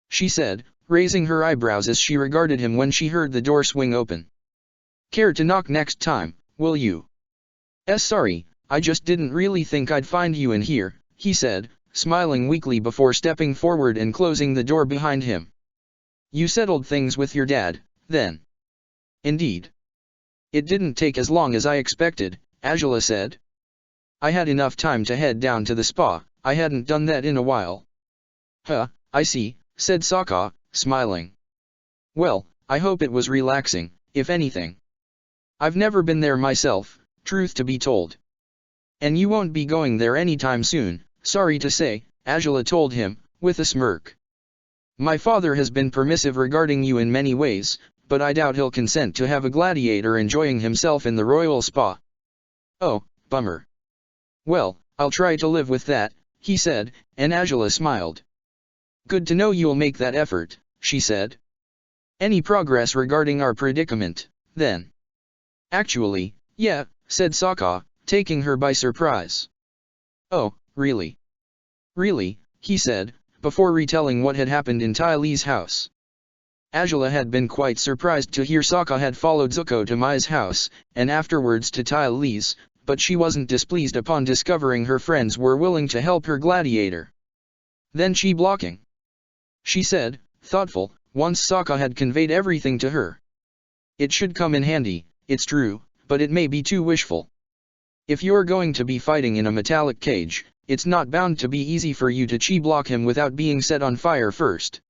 she said, raising her eyebrows as she regarded him when she heard the door swing open. Care to knock next time, will you? Sorry, I just didn't really think I'd find you in here, he said, smiling weakly before stepping forward and closing the door behind him. You settled things with your dad, then? Indeed. It didn't take as long as I expected, Azula said. I had enough time to head down to the spa, I hadn't done that in a while. Huh, I see, said Sokka, smiling. Well, I hope it was relaxing, if anything. I've never been there myself, truth to be told. And you won't be going there anytime soon, sorry to say, Azula told him, with a smirk. My father has been permissive regarding you in many ways, but I doubt he'll consent to have a gladiator enjoying himself in the royal spa. Oh, bummer. Well, I'll try to live with that, he said, and Azula smiled. Good to know you'll make that effort, she said. Any progress regarding our predicament, then? Actually, yeah, said Sokka, taking her by surprise. Oh, really? Really, he said, before retelling what had happened in Ty Lee's house. Angela had been quite surprised to hear Sokka had followed Zuko to Mai's house, and afterwards to Tai Li's, but she wasn't displeased upon discovering her friends were willing to help her Gladiator. Then she blocking. She said, thoughtful, once Sokka had conveyed everything to her. It should come in handy, it's true, but it may be too wishful. If you're going to be fighting in a metallic cage, it's not bound to be easy for you to chi-block him without being set on fire first.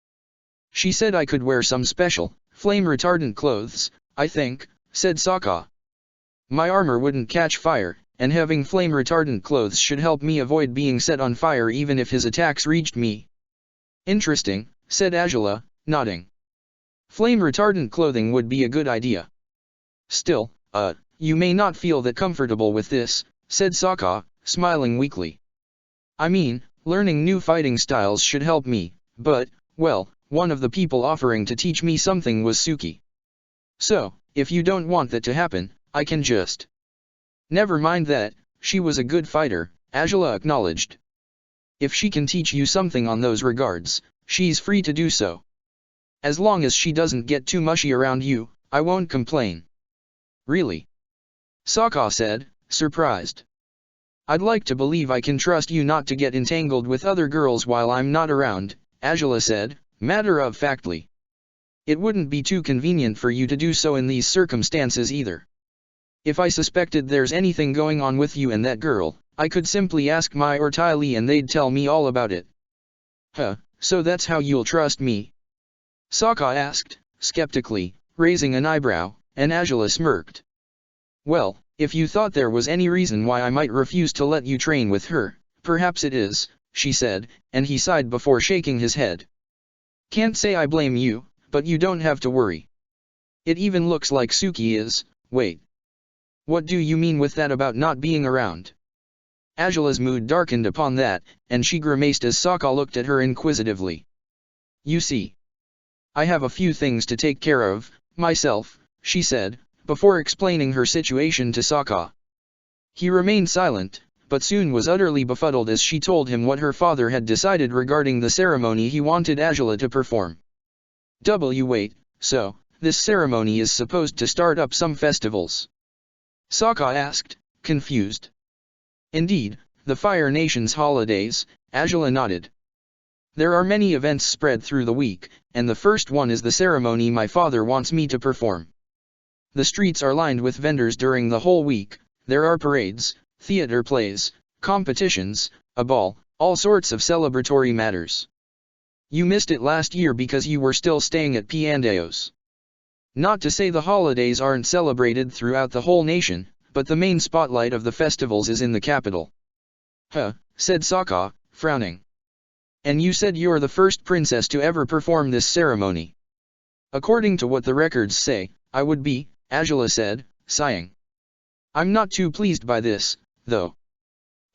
She said I could wear some special, flame-retardant clothes, I think, said Sokka. My armor wouldn't catch fire, and having flame-retardant clothes should help me avoid being set on fire even if his attacks reached me. Interesting, said Angela, nodding. Flame-retardant clothing would be a good idea. Still, you may not feel that comfortable with this, said Sokka, smiling weakly. I mean, learning new fighting styles should help me, but, well, one of the people offering to teach me something was Suki. So, if you don't want that to happen, I can just... Never mind that, she was a good fighter, Angela acknowledged. If she can teach you something on those regards, she's free to do so. As long as she doesn't get too mushy around you, I won't complain. Really? Sokka said, surprised. I'd like to believe I can trust you not to get entangled with other girls while I'm not around, Angela said, matter-of-factly. It wouldn't be too convenient for you to do so in these circumstances either. If I suspected there's anything going on with you and that girl, I could simply ask Mai or Tai Li and they'd tell me all about it. Huh, so that's how you'll trust me? Sokka asked, skeptically, raising an eyebrow, and Angela smirked. Well, if you thought there was any reason why I might refuse to let you train with her, perhaps it is, she said, and he sighed before shaking his head. Can't say I blame you, but you don't have to worry. It even looks like Suki is, wait. What do you mean with that about not being around? Angela's mood darkened upon that, and she grimaced as Sokka looked at her inquisitively. You see. I have a few things to take care of, myself, she said, before explaining her situation to Sokka. He remained silent, but soon was utterly befuddled as she told him what her father had decided regarding the ceremony he wanted Angela to perform. Wait, so, this ceremony is supposed to start up some festivals? Sokka asked, confused. Indeed, the Fire Nation's holidays, Angela nodded. There are many events spread through the week, and the first one is the ceremony my father wants me to perform. The streets are lined with vendors during the whole week, there are parades, theater plays, competitions, a ball, all sorts of celebratory matters. You missed it last year because you were still staying at Piandeos. Not to say the holidays aren't celebrated throughout the whole nation, but the main spotlight of the festivals is in the capital. Huh, said Sokka, frowning. And you said you're the first princess to ever perform this ceremony. According to what the records say, I would be, Angela said, sighing. I'm not too pleased by this, though.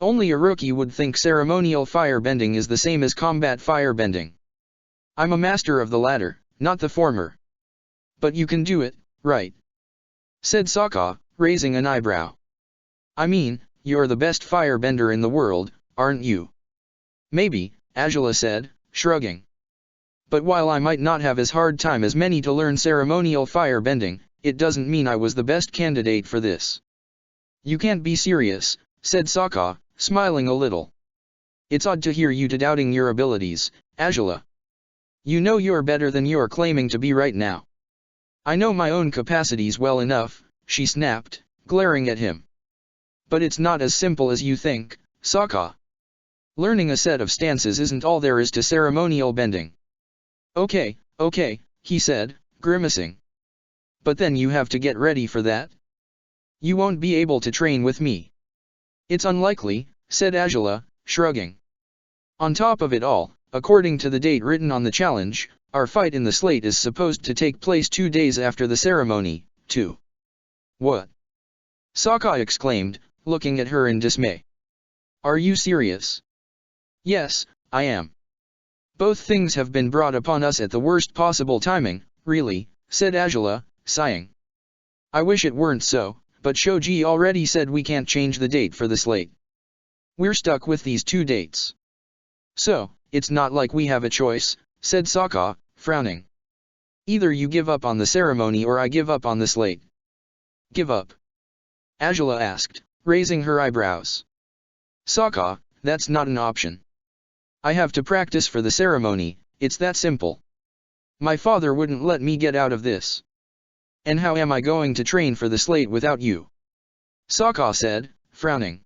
Only a rookie would think ceremonial firebending is the same as combat firebending. I'm a master of the latter, not the former. But you can do it, right? Said Sokka, raising an eyebrow. I mean, you're the best firebender in the world, aren't you? Maybe, Angela said, shrugging. But while I might not have as hard time as many to learn ceremonial firebending, it doesn't mean I was the best candidate for this. You can't be serious, said Sokka, smiling a little. It's odd to hear you doubting your abilities, Angela. You know you're better than you're claiming to be right now. I know my own capacities well enough, she snapped, glaring at him. But it's not as simple as you think, Sokka. Learning a set of stances isn't all there is to ceremonial bending. Okay, he said, grimacing. But then you have to get ready for that. You won't be able to train with me. It's unlikely, said Angela, shrugging. On top of it all, according to the date written on the challenge, our fight in the slate is supposed to take place 2 days after the ceremony, too. What? Sokka exclaimed, looking at her in dismay. Are you serious? Yes, I am. Both things have been brought upon us at the worst possible timing, really, said Angela, sighing. I wish it weren't so, but Shoji already said we can't change the date for the slate. We're stuck with these 2 dates. So, it's not like we have a choice, said Sokka, frowning. Either you give up on the ceremony or I give up on the slate. Give up? Angela asked, raising her eyebrows. Sokka, that's not an option. I have to practice for the ceremony, it's that simple. My father wouldn't let me get out of this. And how am I going to train for the slate without you? Sokka said, frowning.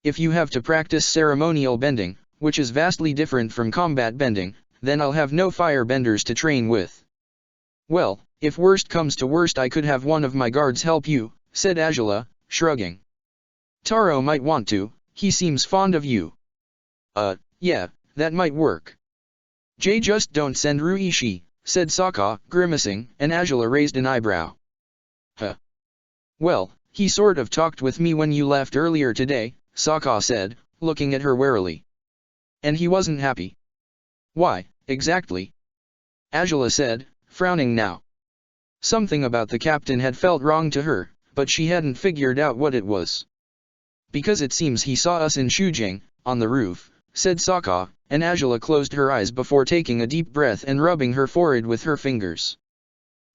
If you have to practice ceremonial bending, which is vastly different from combat bending, then I'll have no fire benders to train with. Well, if worst comes to worst I could have one of my guards help you, said Angela, shrugging. Taro might want to, he seems fond of you. Yeah, that might work. Just don't send Ruishi, said Sokka, grimacing, and Angela raised an eyebrow. Huh. Well, he sort of talked with me when you left earlier today, Sokka said, looking at her warily. And he wasn't happy. Why, exactly? Angela said, frowning now. Something about the captain had felt wrong to her, but she hadn't figured out what it was. Because it seems he saw us in Shujing, on the roof, said Sokka, and Angela closed her eyes before taking a deep breath and rubbing her forehead with her fingers.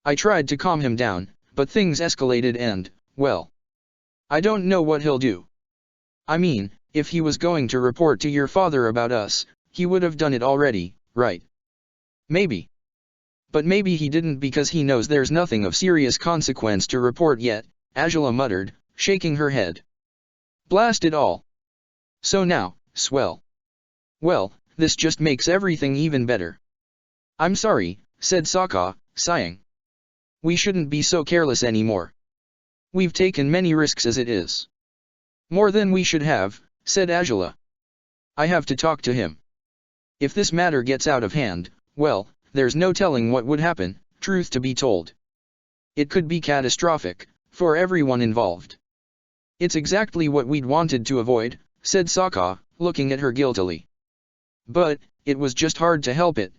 I tried to calm him down, but things escalated and, well, I don't know what he'll do. I mean, if he was going to report to your father about us, he would have done it already, right? Maybe. But maybe he didn't because he knows there's nothing of serious consequence to report yet, Angela muttered, shaking her head. Blast it all. So now, swell. Well, this just makes everything even better. I'm sorry, said Sokka, sighing. We shouldn't be so careless anymore. We've taken many risks as it is. More than we should have, said Angela. I have to talk to him. If this matter gets out of hand, well, there's no telling what would happen, truth to be told. It could be catastrophic, for everyone involved. It's exactly what we'd wanted to avoid, said Sokka, looking at her guiltily. But, it was just hard to help it.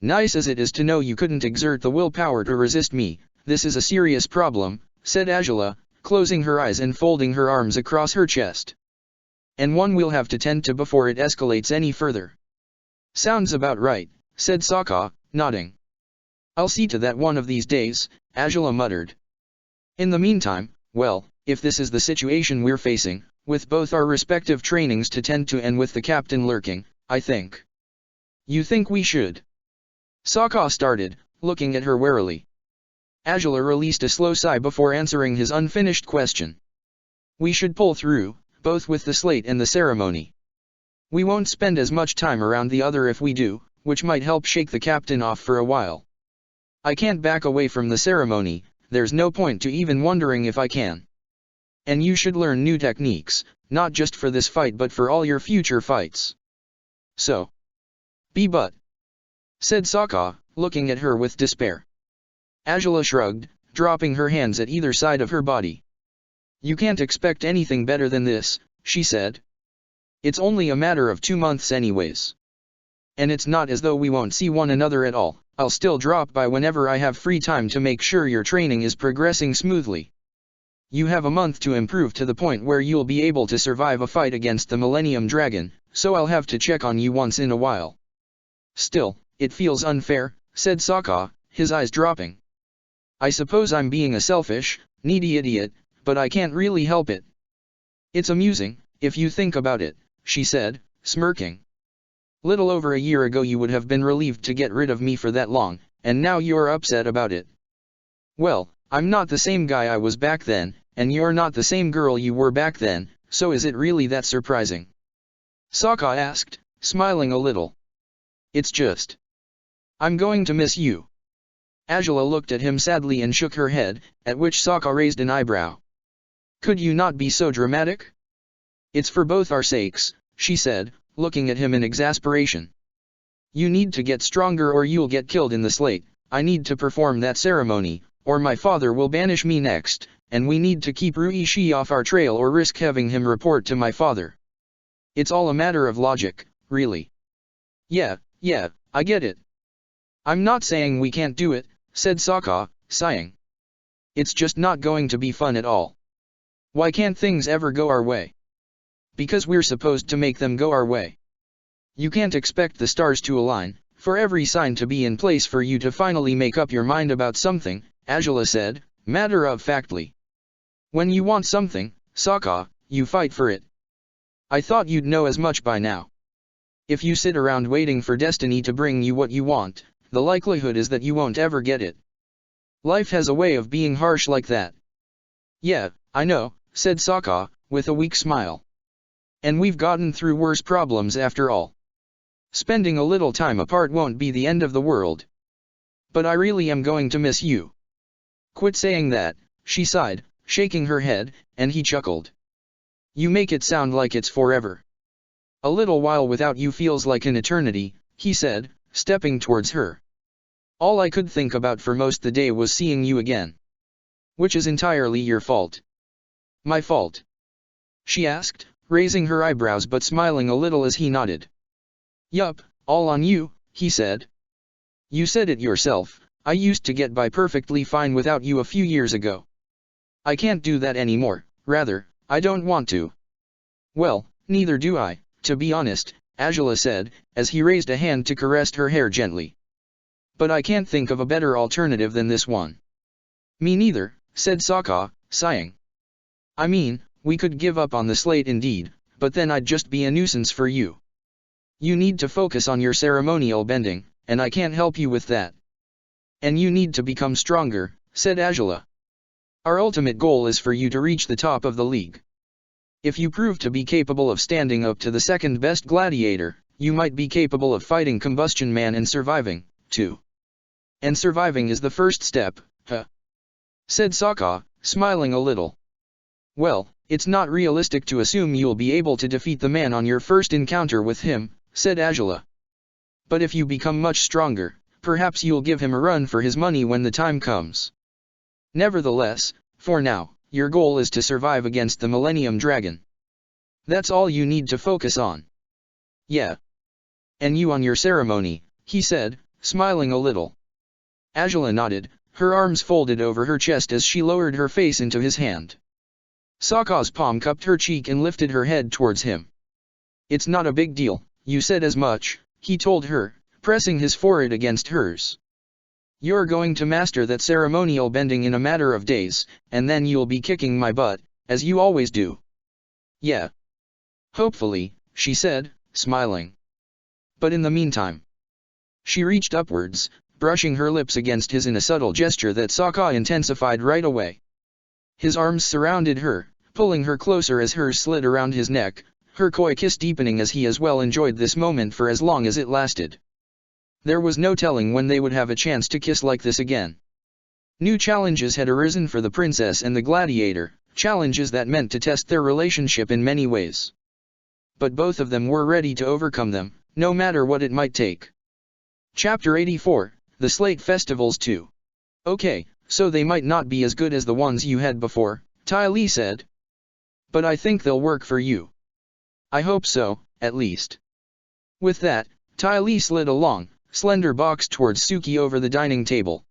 Nice as it is to know you couldn't exert the willpower to resist me, this is a serious problem, said Angela, closing her eyes and folding her arms across her chest. And one we'll have to tend to before it escalates any further. Sounds about right, said Sokka, nodding. I'll see to that one of these days, Angela muttered. In the meantime, well, if this is the situation we're facing, with both our respective trainings to tend to and with the captain lurking, I think. You think we should? Sokka started, looking at her warily. Angela released a slow sigh before answering his unfinished question. We should pull through, both with the slate and the ceremony. We won't spend as much time around the other if we do, which might help shake the captain off for a while. I can't back away from the ceremony, there's no point to even wondering if I can. And you should learn new techniques, not just for this fight but for all your future fights. So. But. Said Sokka, looking at her with despair. Angela shrugged, dropping her hands at either side of her body. You can't expect anything better than this, she said. It's only a matter of 2 months anyways. And it's not as though we won't see one another at all, I'll still drop by whenever I have free time to make sure your training is progressing smoothly. You have a month to improve to the point where you'll be able to survive a fight against the Millennium Dragon, so I'll have to check on you once in a while. Still, it feels unfair, said Sokka, his eyes dropping. I suppose I'm being a selfish, needy idiot, but I can't really help it. It's amusing, if you think about it, she said, smirking. Little over a year ago you would have been relieved to get rid of me for that long, and now you're upset about it. Well, I'm not the same guy I was back then, and you're not the same girl you were back then, so is it really that surprising? Sokka asked, smiling a little. It's just. I'm going to miss you. Angela looked at him sadly and shook her head, at which Sokka raised an eyebrow. Could you not be so dramatic? It's for both our sakes, she said, looking at him in exasperation. You need to get stronger or you'll get killed in the slate, I need to perform that ceremony, or my father will banish me next, and we need to keep Ruishi off our trail or risk having him report to my father. It's all a matter of logic, really. Yeah, I get it. I'm not saying we can't do it, said Sokka, sighing. It's just not going to be fun at all. Why can't things ever go our way? Because we're supposed to make them go our way. You can't expect the stars to align, for every sign to be in place for you to finally make up your mind about something, Angela said, matter-of-factly. When you want something, Sokka, you fight for it. I thought you'd know as much by now. If you sit around waiting for destiny to bring you what you want, the likelihood is that you won't ever get it. Life has a way of being harsh like that. Yeah, I know, said Sokka, with a weak smile. And we've gotten through worse problems after all. Spending a little time apart won't be the end of the world. But I really am going to miss you. Quit saying that, she sighed, shaking her head, and he chuckled. You make it sound like it's forever. A little while without you feels like an eternity, he said, stepping towards her. All I could think about for most the day was seeing you again. Which is entirely your fault. My fault? She asked, raising her eyebrows but smiling a little as he nodded. Yup, all on you, he said. You said it yourself, I used to get by perfectly fine without you a few years ago. I can't do that anymore, rather, I don't want to. Well, neither do I, to be honest, Angela said, as he raised a hand to caress her hair gently. But I can't think of a better alternative than this one. Me neither, said Sokka, sighing. I mean, we could give up on the slate indeed, but then I'd just be a nuisance for you. You need to focus on your ceremonial bending, and I can't help you with that. And you need to become stronger, said Angela. Our ultimate goal is for you to reach the top of the league. If you prove to be capable of standing up to the second best gladiator, you might be capable of fighting Combustion Man and surviving, too. And surviving is the first step, huh? Said Sokka, smiling a little. Well, it's not realistic to assume you'll be able to defeat the man on your first encounter with him, said Angela. But if you become much stronger, perhaps you'll give him a run for his money when the time comes. Nevertheless, for now, your goal is to survive against the Millennium Dragon. That's all you need to focus on. Yeah. And you on your ceremony, he said, smiling a little. Angela nodded, her arms folded over her chest as she lowered her face into his hand. Sokka's palm cupped her cheek and lifted her head towards him. It's not a big deal, you said as much, he told her, pressing his forehead against hers. You're going to master that ceremonial bending in a matter of days, and then you'll be kicking my butt, as you always do. Yeah. Hopefully, she said, smiling. But in the meantime. She reached upwards, brushing her lips against his in a subtle gesture that Sokka intensified right away. His arms surrounded her, pulling her closer as hers slid around his neck, her coy kiss deepening as he as well enjoyed this moment for as long as it lasted. There was no telling when they would have a chance to kiss like this again. New challenges had arisen for the princess and the gladiator, challenges that meant to test their relationship in many ways. But both of them were ready to overcome them, no matter what it might take. Chapter 84, The Slate Festivals 2. Okay, so they might not be as good as the ones you had before, Ty Lee said. But I think they'll work for you. I hope so, at least. With that, Ty Lee slid a long, slender box towards Suki over the dining table.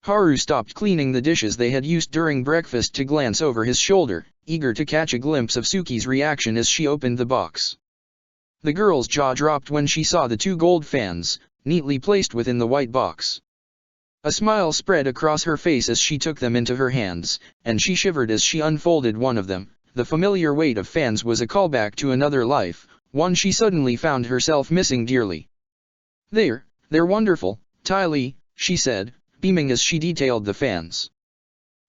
Haru stopped cleaning the dishes they had used during breakfast to glance over his shoulder, eager to catch a glimpse of Suki's reaction as she opened the box. The girl's jaw dropped when she saw the two gold fans, neatly placed within the white box. A smile spread across her face as she took them into her hands, and she shivered as she unfolded one of them. The familiar weight of fans was a callback to another life, one she suddenly found herself missing dearly. They're wonderful, Ty Lee, she said, beaming as she detailed the fans.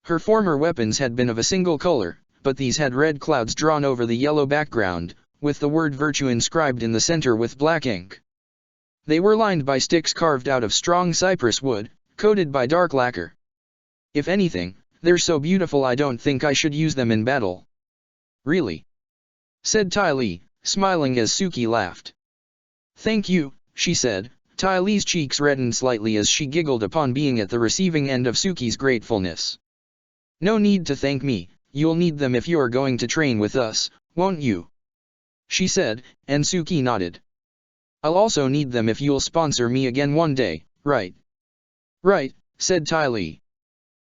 Her former weapons had been of a single color, but these had red clouds drawn over the yellow background, with the word virtue inscribed in the center with black ink. They were lined by sticks carved out of strong cypress wood, coated by dark lacquer. If anything, they're so beautiful I don't think I should use them in battle. Really? Said Ty Lee, smiling as Suki laughed. Thank you, she said. Ty Lee's cheeks reddened slightly as she giggled upon being at the receiving end of Suki's gratefulness. No need to thank me, you'll need them if you're going to train with us, won't you? She said, and Suki nodded. I'll also need them if you'll sponsor me again one day, right? Right, said Ty Lee.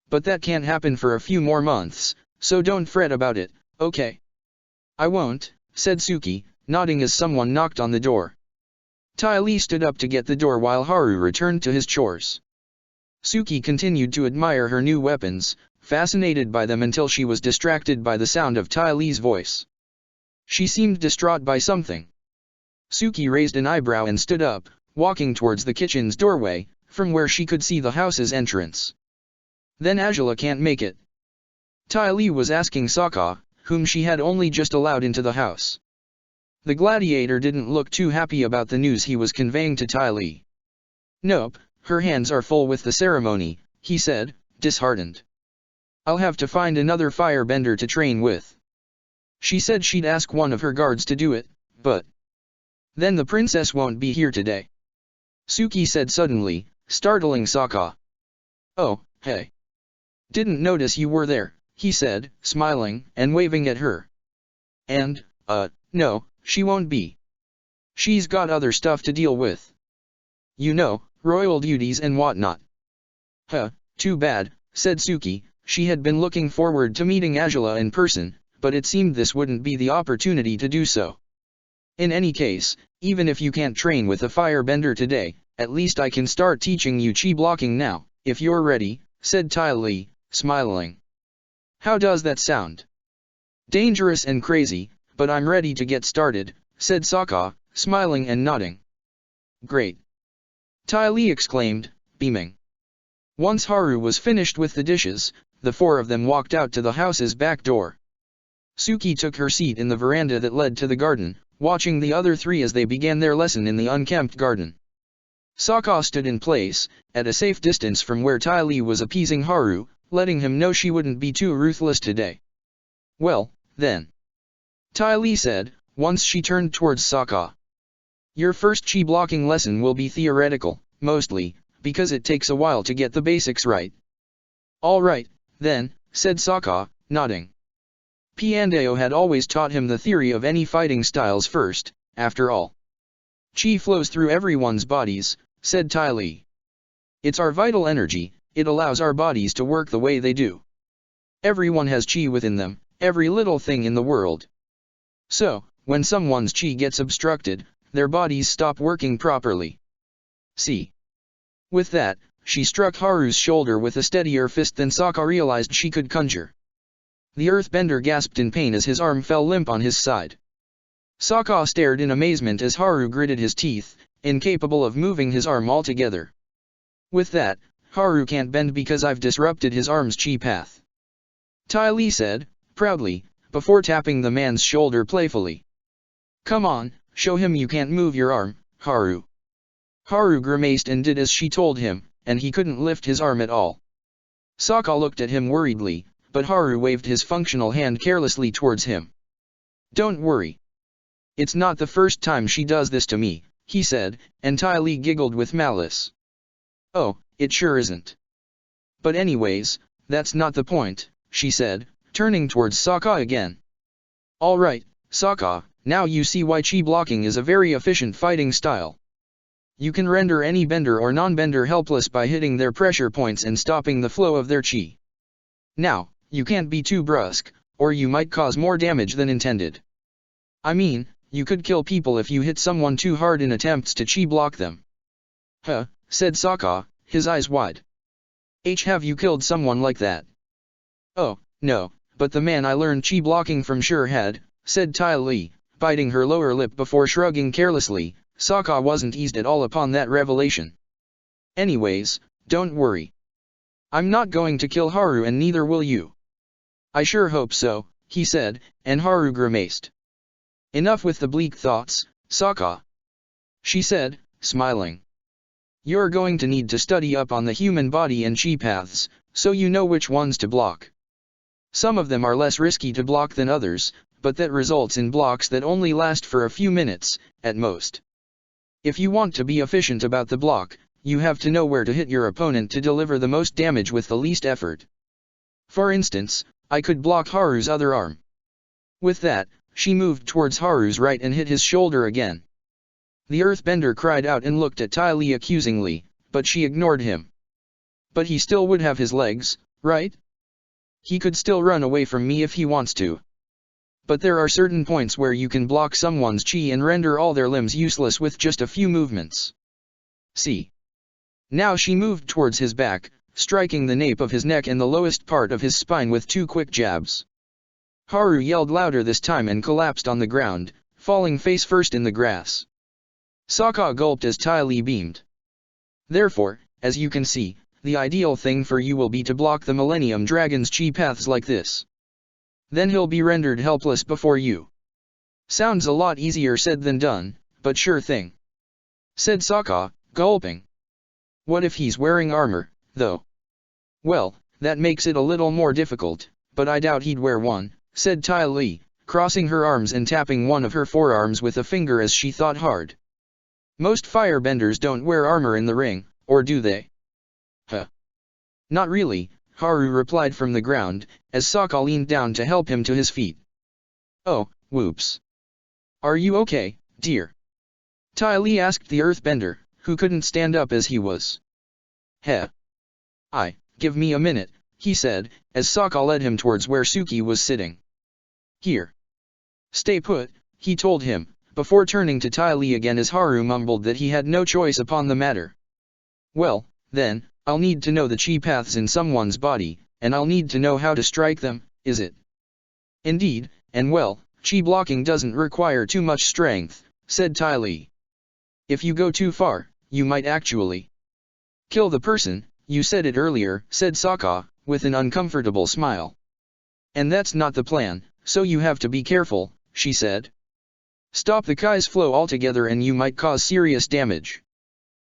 But that can't happen for a few more months, so don't fret about it, okay? I won't, said Suki, nodding as someone knocked on the door. Tai Li stood up to get the door while Haru returned to his chores. Suki continued to admire her new weapons, fascinated by them until she was distracted by the sound of Tai Li's voice. She seemed distraught by something. Suki raised an eyebrow and stood up, walking towards the kitchen's doorway, from where she could see the house's entrance. Then Angela can't make it. Tai Li was asking Sokka, whom she had only just allowed into the house. The gladiator didn't look too happy about the news he was conveying to Tai Li. Nope, her hands are full with the ceremony, he said, disheartened. I'll have to find another firebender to train with. She said she'd ask one of her guards to do it, but then the princess won't be here today. Suki said suddenly, startling Sokka. Oh, hey. Didn't notice you were there, he said, smiling and waving at her. And, no, she won't be. She's got other stuff to deal with. You know, royal duties and whatnot. Huh, too bad, said Suki. She had been looking forward to meeting Angela in person, but it seemed this wouldn't be the opportunity to do so. In any case, even if you can't train with a firebender today, at least I can start teaching you chi blocking now, if you're ready, said Tai Li, smiling. How does that sound? Dangerous and crazy, but I'm ready to get started, said Sokka, smiling and nodding. Great! Tai Li exclaimed, beaming. Once Haru was finished with the dishes, the four of them walked out to the house's back door. Suki took her seat in the veranda that led to the garden, watching the other three as they began their lesson in the unkempt garden. Sokka stood in place, at a safe distance from where Tai Li was appeasing Haru, letting him know she wouldn't be too ruthless today. Well, then. Tai Li said, once she turned towards Sokka. Your first chi blocking lesson will be theoretical, mostly, because it takes a while to get the basics right. All right, then, said Sokka, nodding. Piandao had always taught him the theory of any fighting styles first, after all. Chi flows through everyone's bodies, said Tai Li. It's our vital energy, it allows our bodies to work the way they do. Everyone has chi within them, every little thing in the world. So, when someone's chi gets obstructed, their bodies stop working properly. See? With that, she struck Haru's shoulder with a steadier fist than Sokka realized she could conjure. The earthbender gasped in pain as his arm fell limp on his side. Sokka stared in amazement as Haru gritted his teeth, incapable of moving his arm altogether. With that, Haru can't bend because I've disrupted his arm's chi path. Tai Li said, proudly, before tapping the man's shoulder playfully. Come on, show him you can't move your arm, Haru. Haru grimaced and did as she told him, and he couldn't lift his arm at all. Sokka looked at him worriedly, but Haru waved his functional hand carelessly towards him. Don't worry. It's not the first time she does this to me, he said, and Tai Li giggled with malice. Oh, it sure isn't. But anyways, that's not the point, she said, turning towards Sokka again. All right, Sokka, now you see why chi blocking is a very efficient fighting style. You can render any bender or non-bender helpless by hitting their pressure points and stopping the flow of their chi. Now, you can't be too brusque, or you might cause more damage than intended. I mean, you could kill people if you hit someone too hard in attempts to chi block them. Huh, said Sokka, his eyes wide. Have you killed someone like that? Oh, no, but the man I learned chi blocking from sure had, said Tai Li, biting her lower lip before shrugging carelessly. Sokka wasn't eased at all upon that revelation. Anyways, don't worry. I'm not going to kill Haru and neither will you. I sure hope so, he said, and Haru grimaced. Enough with the bleak thoughts, Sokka. She said, smiling. You're going to need to study up on the human body and chi paths, so you know which ones to block. Some of them are less risky to block than others, but that results in blocks that only last for a few minutes, at most. If you want to be efficient about the block, you have to know where to hit your opponent to deliver the most damage with the least effort. For instance, I could block Haru's other arm. With that, she moved towards Haru's right and hit his shoulder again. The earthbender cried out and looked at Tai Li accusingly, but she ignored him. But he still would have his legs, right? He could still run away from me if he wants to. But there are certain points where you can block someone's chi and render all their limbs useless with just a few movements. See? Now she moved towards his back, striking the nape of his neck and the lowest part of his spine with 2 quick jabs. Haru yelled louder this time and collapsed on the ground, falling face first in the grass. Sokka gulped as Ty Lee beamed. Therefore, as you can see, the ideal thing for you will be to block the Millennium Dragon's chi paths like this. Then he'll be rendered helpless before you. Sounds a lot easier said than done, but sure thing, said Sokka, gulping. What if he's wearing armor, though? Well, that makes it a little more difficult, but I doubt he'd wear one, said Ty Lee, crossing her arms and tapping one of her forearms with a finger as she thought hard. Most firebenders don't wear armor in the ring, or do they? Huh. Not really, Haru replied from the ground, as Sokka leaned down to help him to his feet. Oh, whoops. Are you okay, dear? Ty Lee asked the earthbender, who couldn't stand up as he was. Heh. Give me a minute, he said, as Sokka led him towards where Suki was sitting. Here. Stay put, he told him, before turning to Ty Lee again as Haru mumbled that he had no choice upon the matter. Well, then, I'll need to know the chi paths in someone's body, and I'll need to know how to strike them, is it? Indeed, and well, chi blocking doesn't require too much strength, said Ty Lee. If you go too far, you might actually kill the person. You said it earlier, said Sokka, with an uncomfortable smile. And that's not the plan, so you have to be careful, she said. Stop the chi's flow altogether and you might cause serious damage.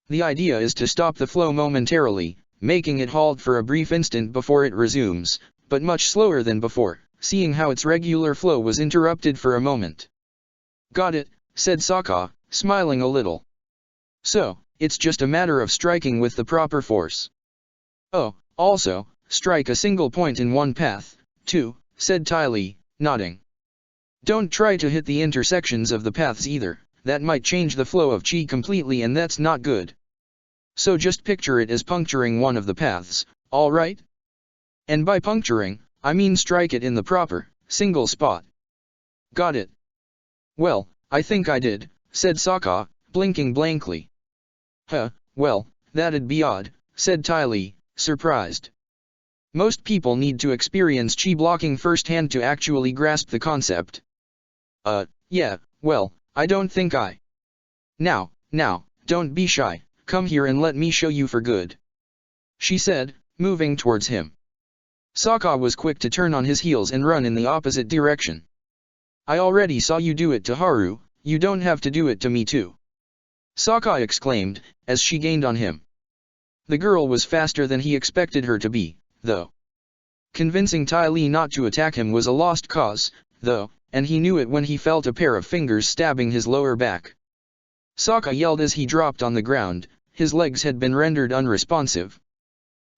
The idea is to stop the flow momentarily, making it halt for a brief instant before it resumes, but much slower than before, seeing how its regular flow was interrupted for a moment. Got it, said Sokka, smiling a little. So, it's just a matter of striking with the proper force. Oh, also, strike a single point in one path, too, said Ty Lee, nodding. Don't try to hit the intersections of the paths either, that might change the flow of chi completely and that's not good. So just picture it as puncturing one of the paths, alright? And by puncturing, I mean strike it in the proper, single spot. Got it. Well, I think I did, said Sokka, blinking blankly. Huh, well, that'd be odd, said Ty Lee, surprised. Most people need to experience chi blocking firsthand to actually grasp the concept. Yeah, well, I don't think I. Now, don't be shy, come here and let me show you for good, she said, moving towards him. Sokka was quick to turn on his heels and run in the opposite direction. I already saw you do it to Haru, you don't have to do it to me too, Sokka exclaimed, as she gained on him. The girl was faster than he expected her to be, though. Convincing Ty Lee not to attack him was a lost cause, though, and he knew it when he felt a pair of fingers stabbing his lower back. Sokka yelled as he dropped on the ground, his legs had been rendered unresponsive.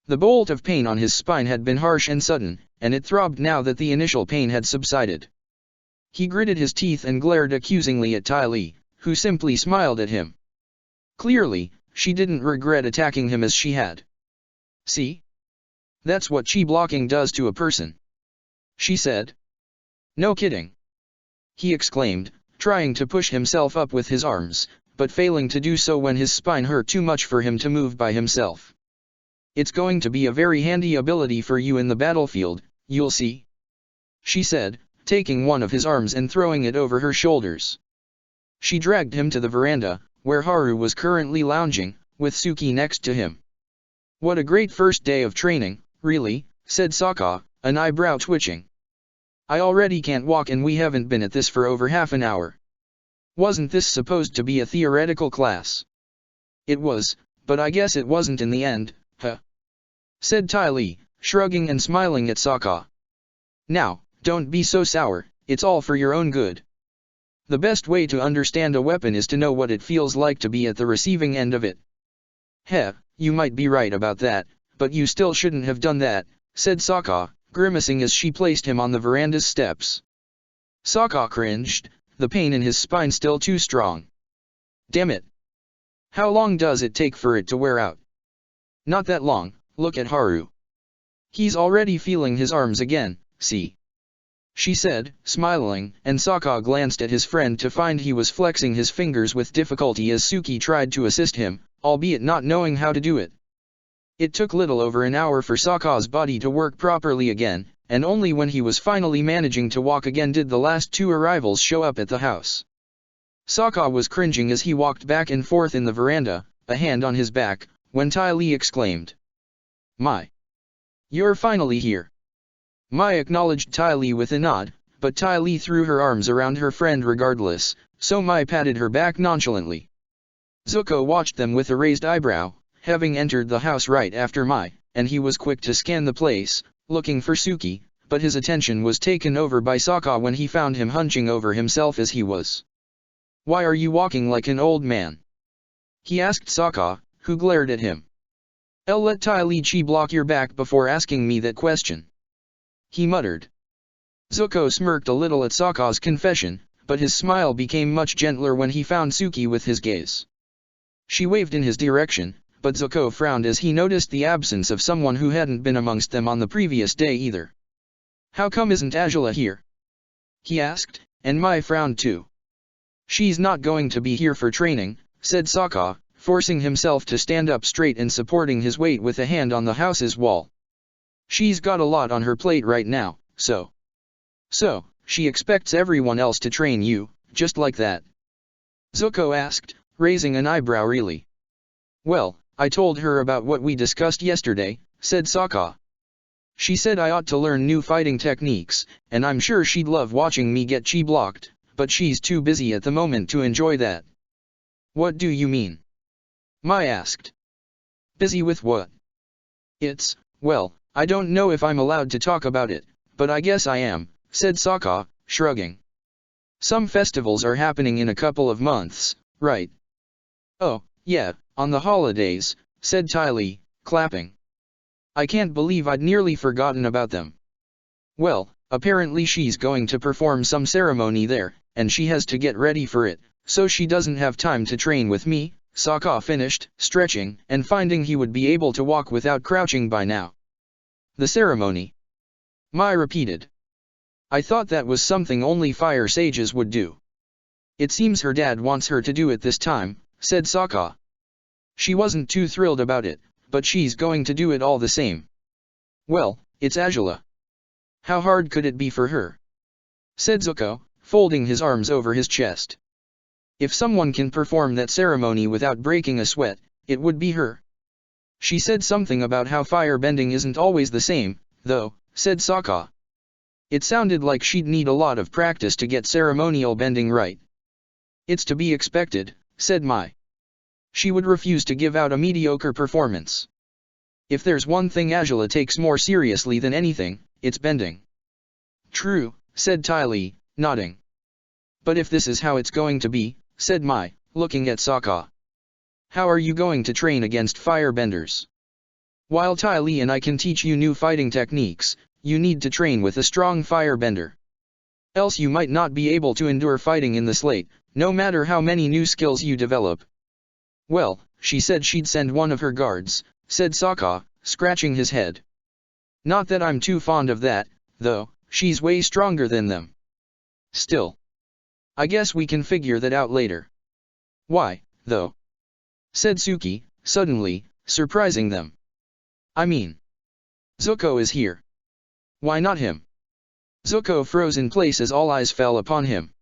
The bolt of pain on his spine had been harsh and sudden, and it throbbed now that the initial pain had subsided. He gritted his teeth and glared accusingly at Ty Lee, who simply smiled at him. Clearly, she didn't regret attacking him as she had. See? That's what chi blocking does to a person, she said. No kidding, he exclaimed, trying to push himself up with his arms, but failing to do so when his spine hurt too much for him to move by himself. It's going to be a very handy ability for you in the battlefield, you'll see, she said, taking one of his arms and throwing it over her shoulders. She dragged him to the veranda, where Haru was currently lounging, with Suki next to him. What a great first day of training, really, said Sokka, an eyebrow twitching. I already can't walk and we haven't been at this for over half an hour. Wasn't this supposed to be a theoretical class? It was, but I guess it wasn't in the end, huh? Said Ty Lee, shrugging and smiling at Sokka. Now, don't be so sour, it's all for your own good. The best way to understand a weapon is to know what it feels like to be at the receiving end of it. Heh, you might be right about that, but you still shouldn't have done that, said Sokka, grimacing as she placed him on the veranda's steps. Sokka cringed, the pain in his spine still too strong. Damn it. How long does it take for it to wear out? Not that long, look at Haru. He's already feeling his arms again, see? she said, smiling, and Sokka glanced at his friend to find he was flexing his fingers with difficulty as Suki tried to assist him, albeit not knowing how to do it. It took little over an hour for Sokka's body to work properly again, and only when he was finally managing to walk again did the last two arrivals show up at the house. Sokka was cringing as he walked back and forth in the veranda, a hand on his back, when Ty Lee exclaimed, "My! You're finally here." Mai acknowledged Ty Lee with a nod, but Ty Lee threw her arms around her friend regardless, so Mai patted her back nonchalantly. Zuko watched them with a raised eyebrow, having entered the house right after Mai, and he was quick to scan the place, looking for Suki, but his attention was taken over by Sokka when he found him hunching over himself as he was. "Why are you walking like an old man?" he asked Sokka, who glared at him. "I'll let Ty Lee Chi block your back before asking me that question," he muttered. Zuko smirked a little at Sokka's confession, but his smile became much gentler when he found Suki with his gaze. She waved in his direction, but Zuko frowned as he noticed the absence of someone who hadn't been amongst them on the previous day either. "How come isn't Azula here?" he asked, and Mai frowned too. "She's not going to be here for training," said Sokka, forcing himself to stand up straight and supporting his weight with a hand on the house's wall. "She's got a lot on her plate right now, so she expects everyone else to train you, just like that?" Zuko asked, raising an eyebrow. "Really?" "Well, I told her about what we discussed yesterday," said Sokka. "She said I ought to learn new fighting techniques, and I'm sure she'd love watching me get chi blocked, but she's too busy at the moment to enjoy that." "What do you mean?" Mai asked. "Busy with what?" Well, I don't know if I'm allowed to talk about it, but I guess I am," said Sokka, shrugging. "Some festivals are happening in a couple of months, right?" "Oh, yeah, on the holidays," said Ty Lee, clapping. "I can't believe I'd nearly forgotten about them." "Well, apparently she's going to perform some ceremony there, and she has to get ready for it, so she doesn't have time to train with me," Sokka finished, stretching and finding he would be able to walk without crouching by now. "The ceremony?" Mai repeated. "I thought that was something only fire sages would do." "It seems her dad wants her to do it this time," said Sokka. "She wasn't too thrilled about it, but she's going to do it all the same." "Well, it's Azula. How hard could it be for her?" said Zuko, folding his arms over his chest. "If someone can perform that ceremony without breaking a sweat, it would be her." "She said something about how fire bending isn't always the same, though," said Sokka. "It sounded like she'd need a lot of practice to get ceremonial bending right." "It's to be expected," said Mai. "She would refuse to give out a mediocre performance. If there's one thing Azula takes more seriously than anything, it's bending." "True," said Ty Lee, nodding. "But if this is how it's going to be," said Mai, looking at Sokka, "how are you going to train against firebenders? While Ty Lee and I can teach you new fighting techniques, you need to train with a strong firebender. Else you might not be able to endure fighting in the slate, no matter how many new skills you develop." "Well, she said she'd send one of her guards," said Sokka, scratching his head. "Not that I'm too fond of that, though, she's way stronger than them. Still, I guess we can figure that out later." "Why, though?" said Suki, suddenly, surprising them. "I mean, Zuko is here. Why not him?" Zuko froze in place as all eyes fell upon him.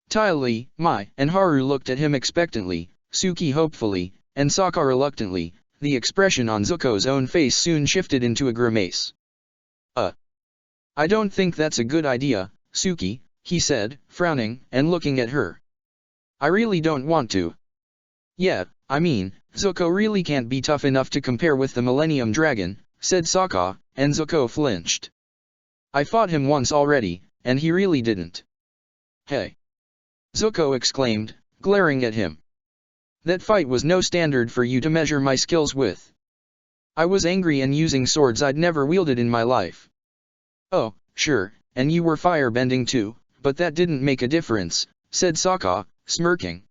Ty Lee, Mai, and Haru looked at him expectantly, Suki hopefully, and Sokka reluctantly. The expression on Zuko's own face soon shifted into a grimace. I don't think that's a good idea, Suki," he said, frowning and looking at her. "I really don't want to." "Yeah, I mean, Zuko really can't be tough enough to compare with the Millennium Dragon," said Sokka, and Zuko flinched. "I fought him once already, and he really didn't." "Hey!" Zuko exclaimed, glaring at him. "That fight was no standard for you to measure my skills with. I was angry and using swords I'd never wielded in my life." "Oh, sure, and you were firebending too, but that didn't make a difference," said Sokka, smirking.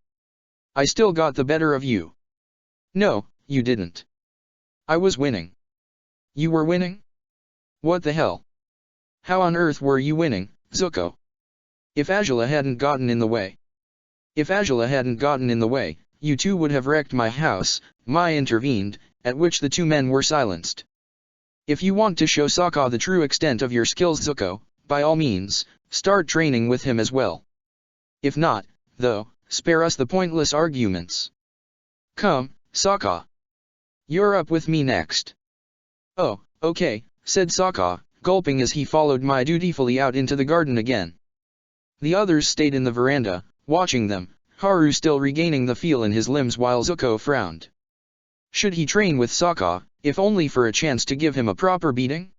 "I still got the better of you." "No, you didn't. I was winning." "You were winning? What the hell? How on earth were you winning?" Zuko. If Azula hadn't gotten in the way. If Azula hadn't gotten in the way, you two would have wrecked my house, Mai intervened, at which the two men were silenced. If you want to show Sokka the true extent of your skills, Zuko, by all means, start training with him as well. If not, though, spare us the pointless arguments. Come, Sokka. You're up with me next. Oh, okay, said Sokka, gulping as he followed Mai dutifully out into the garden again. The others stayed in the veranda, watching them, Haru still regaining the feel in his limbs while Zuko frowned. Should he train with Sokka, if only for a chance to give him a proper beating?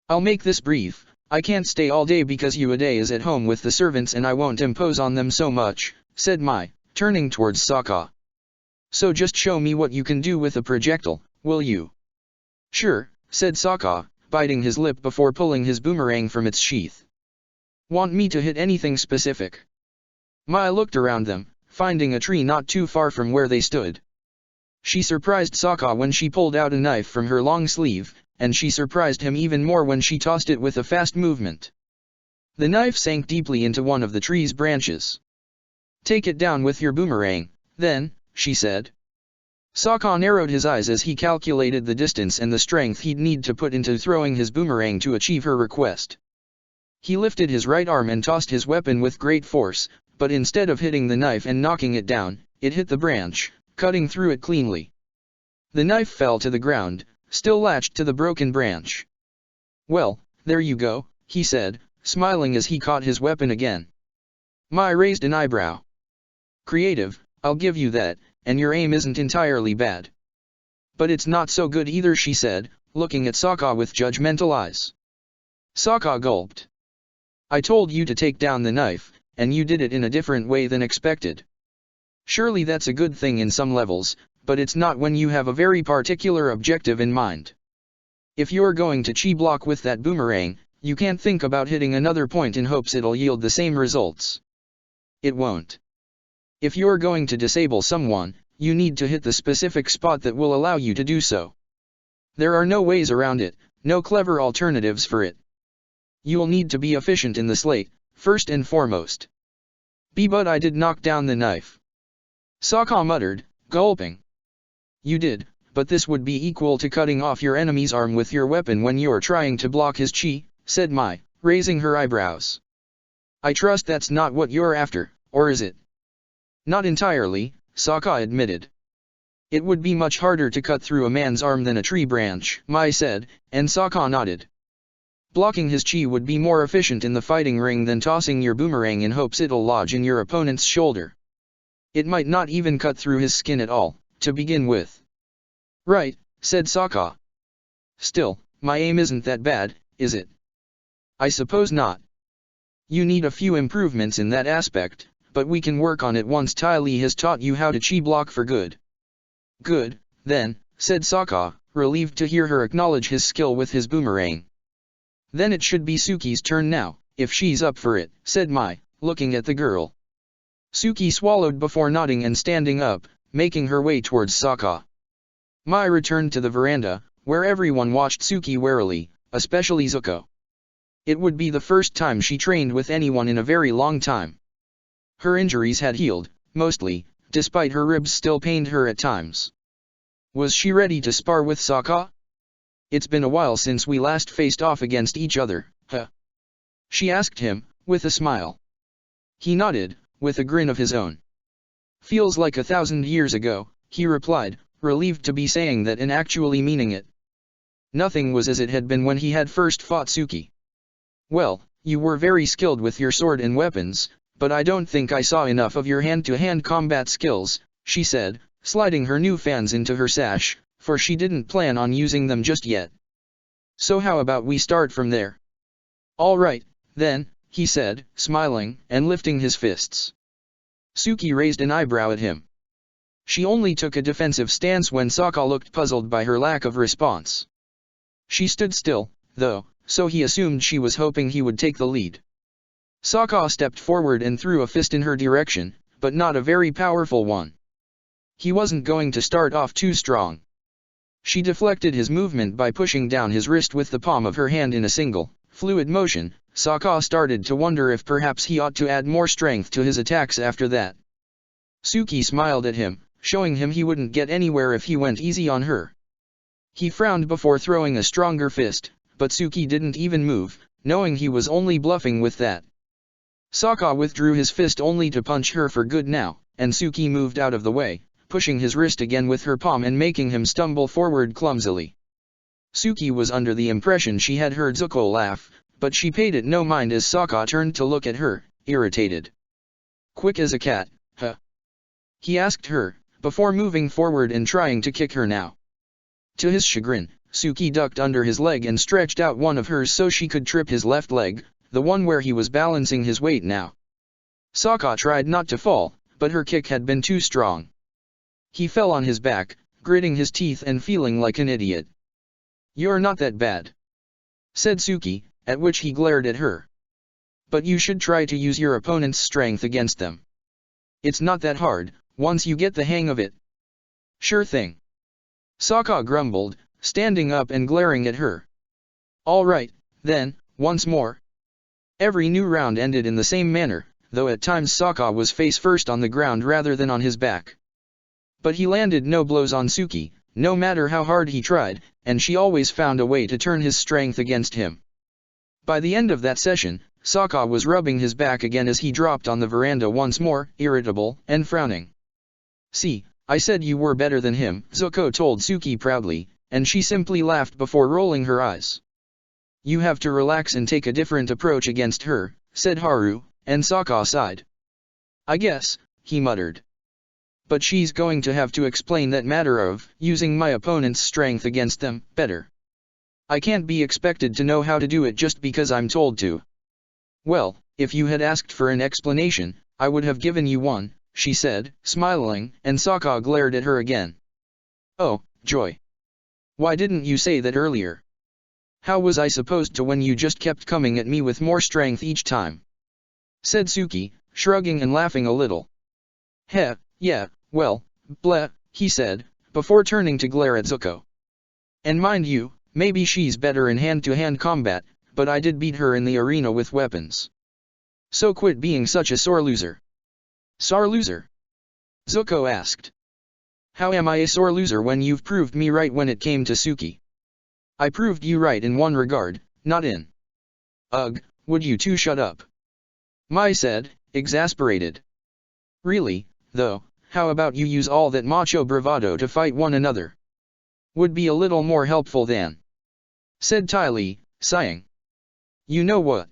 I'll make this brief. I can't stay all day because Uday is at home with the servants and I won't impose on them so much, said Mai, turning towards Sokka. So just show me what you can do with a projectile, will you? Sure, said Sokka, biting his lip before pulling his boomerang from its sheath. Want me to hit anything specific? Mai looked around them, finding a tree not too far from where they stood. She surprised Sokka when she pulled out a knife from her long sleeve, and she surprised him even more when she tossed it with a fast movement. The knife sank deeply into one of the tree's branches. Take it down with your boomerang, then, she said. Sokka narrowed his eyes as he calculated the distance and the strength he'd need to put into throwing his boomerang to achieve her request. He lifted his right arm and tossed his weapon with great force, but instead of hitting the knife and knocking it down, it hit the branch, cutting through it cleanly. The knife fell to the ground, still latched to the broken branch. Well, there you go, he said, smiling as he caught his weapon again. Mai raised an eyebrow. Creative, I'll give you that, and your aim isn't entirely bad. But it's not so good either, she said, looking at Sokka with judgmental eyes. Sokka gulped. I told you to take down the knife, and you did it in a different way than expected. Surely that's a good thing in some levels, but it's not when you have a very particular objective in mind. If you're going to chi block with that boomerang, you can't think about hitting another point in hopes it'll yield the same results. It won't. If you're going to disable someone, you need to hit the specific spot that will allow you to do so. There are no ways around it, no clever alternatives for it. You'll need to be efficient in the slate, first and foremost. But I did knock down the knife. Sokka muttered, gulping. You did, but this would be equal to cutting off your enemy's arm with your weapon when you're trying to block his chi, said Mai, raising her eyebrows. I trust that's not what you're after, or is it? Not entirely, Sokka admitted. It would be much harder to cut through a man's arm than a tree branch, Mai said, and Sokka nodded. Blocking his chi would be more efficient in the fighting ring than tossing your boomerang in hopes it'll lodge in your opponent's shoulder. It might not even cut through his skin at all, to begin with. Right, said Sokka. Still, my aim isn't that bad, is it? I suppose not. You need a few improvements in that aspect, but we can work on it once Ty Lee has taught you how to chi block for good. Good, then, said Sokka, relieved to hear her acknowledge his skill with his boomerang. Then it should be Suki's turn now, if she's up for it, said Mai, looking at the girl. Suki swallowed before nodding and standing up, making her way towards Sokka. Mai returned to the veranda, where everyone watched Suki warily, especially Zuko. It would be the first time she trained with anyone in a very long time. Her injuries had healed, mostly, despite her ribs still pained her at times. Was she ready to spar with Sokka? It's been a while since we last faced off against each other, huh? She asked him, with a smile. He nodded, with a grin of his own. Feels like 1,000 years ago, he replied, relieved to be saying that and actually meaning it. Nothing was as it had been when he had first fought Suki. Well, you were very skilled with your sword and weapons, but I don't think I saw enough of your hand-to-hand combat skills, she said, sliding her new fans into her sash, for she didn't plan on using them just yet. So how about we start from there? All right, then, he said, smiling and lifting his fists. Suki raised an eyebrow at him. She only took a defensive stance when Sokka looked puzzled by her lack of response. She stood still, though, so he assumed she was hoping he would take the lead. Sokka stepped forward and threw a fist in her direction, but not a very powerful one. He wasn't going to start off too strong. She deflected his movement by pushing down his wrist with the palm of her hand in a single, fluid motion, Sokka started to wonder if perhaps he ought to add more strength to his attacks after that. Suki smiled at him, showing him he wouldn't get anywhere if he went easy on her. He frowned before throwing a stronger fist, but Suki didn't even move, knowing he was only bluffing with that. Sokka withdrew his fist only to punch her for good now, and Suki moved out of the way, pushing his wrist again with her palm and making him stumble forward clumsily. Suki was under the impression she had heard Zuko laugh, but she paid it no mind as Sokka turned to look at her, irritated. "Quick as a cat, huh?" he asked her, before moving forward and trying to kick her now. To his chagrin, Suki ducked under his leg and stretched out one of hers so she could trip his left leg, the one where he was balancing his weight now. Sokka tried not to fall, but her kick had been too strong. He fell on his back, gritting his teeth and feeling like an idiot. "You're not that bad," said Suki, at which he glared at her. "But you should try to use your opponent's strength against them. It's not that hard, once you get the hang of it." "Sure thing," Sokka grumbled, standing up and glaring at her. "All right, then, once more." Every new round ended in the same manner, though at times Sokka was face first on the ground rather than on his back. But he landed no blows on Suki, no matter how hard he tried, and she always found a way to turn his strength against him. By the end of that session, Sokka was rubbing his back again as he dropped on the veranda once more, irritable and frowning. "See, I said you were better than him," Zuko told Suki proudly, and she simply laughed before rolling her eyes. "You have to relax and take a different approach against her," said Haru, and Sokka sighed. "I guess," he muttered. "But she's going to have to explain that matter of using my opponent's strength against them better. I can't be expected to know how to do it just because I'm told to." "Well, if you had asked for an explanation, I would have given you one," she said, smiling, and Sokka glared at her again. "Oh, joy. Why didn't you say that earlier? How was I supposed to when you just kept coming at me with more strength each time?" said Suki, shrugging and laughing a little. "Heh, yeah, well, bleh," he said, before turning to glare at Zuko. "And mind you, maybe she's better in hand-to-hand combat, but I did beat her in the arena with weapons. So quit being such a sore loser." "Sore loser?" Zuko asked. "How am I a sore loser when you've proved me right when it came to Suki?" "I proved you right in one regard, not in." "Ugh, would you two shut up?" Mai said, exasperated. "Really, though, how about you use all that macho bravado to fight one another? Would be a little more helpful than," said Ty Lee, sighing. "You know what?"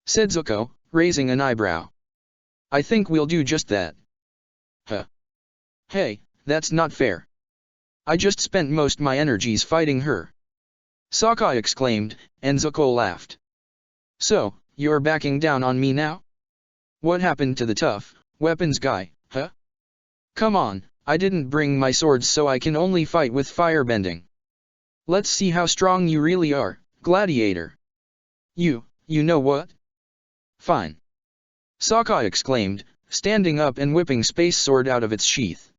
said Zuko, raising an eyebrow. "I think we'll do just that." "Huh? Hey, that's not fair. I just spent most my energies fighting her," Sokka exclaimed, and Zuko laughed. "So, you're backing down on me now? What happened to the tough weapons guy, huh? Come on, I didn't bring my swords so I can only fight with firebending. Let's see how strong you really are, Gladiator." You know what? Fine," Sokka exclaimed, standing up and whipping Space Sword out of its sheath.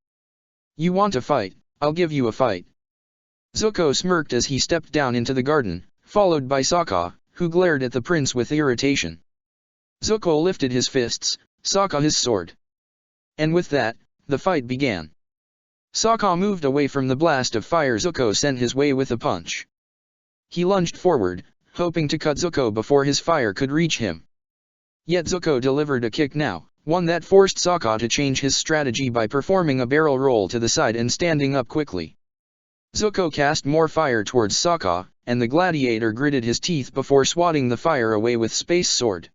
"You want a fight? I'll give you a fight." Zuko smirked as he stepped down into the garden, followed by Sokka, who glared at the prince with irritation. Zuko lifted his fists, Sokka his sword. And with that, the fight began. Sokka moved away from the blast of fire Zuko sent his way with a punch. He lunged forward, hoping to cut Zuko before his fire could reach him. Yet Zuko delivered a kick now, one that forced Sokka to change his strategy by performing a barrel roll to the side and standing up quickly. Zuko cast more fire towards Sokka, and the gladiator gritted his teeth before swatting the fire away with Space Sword.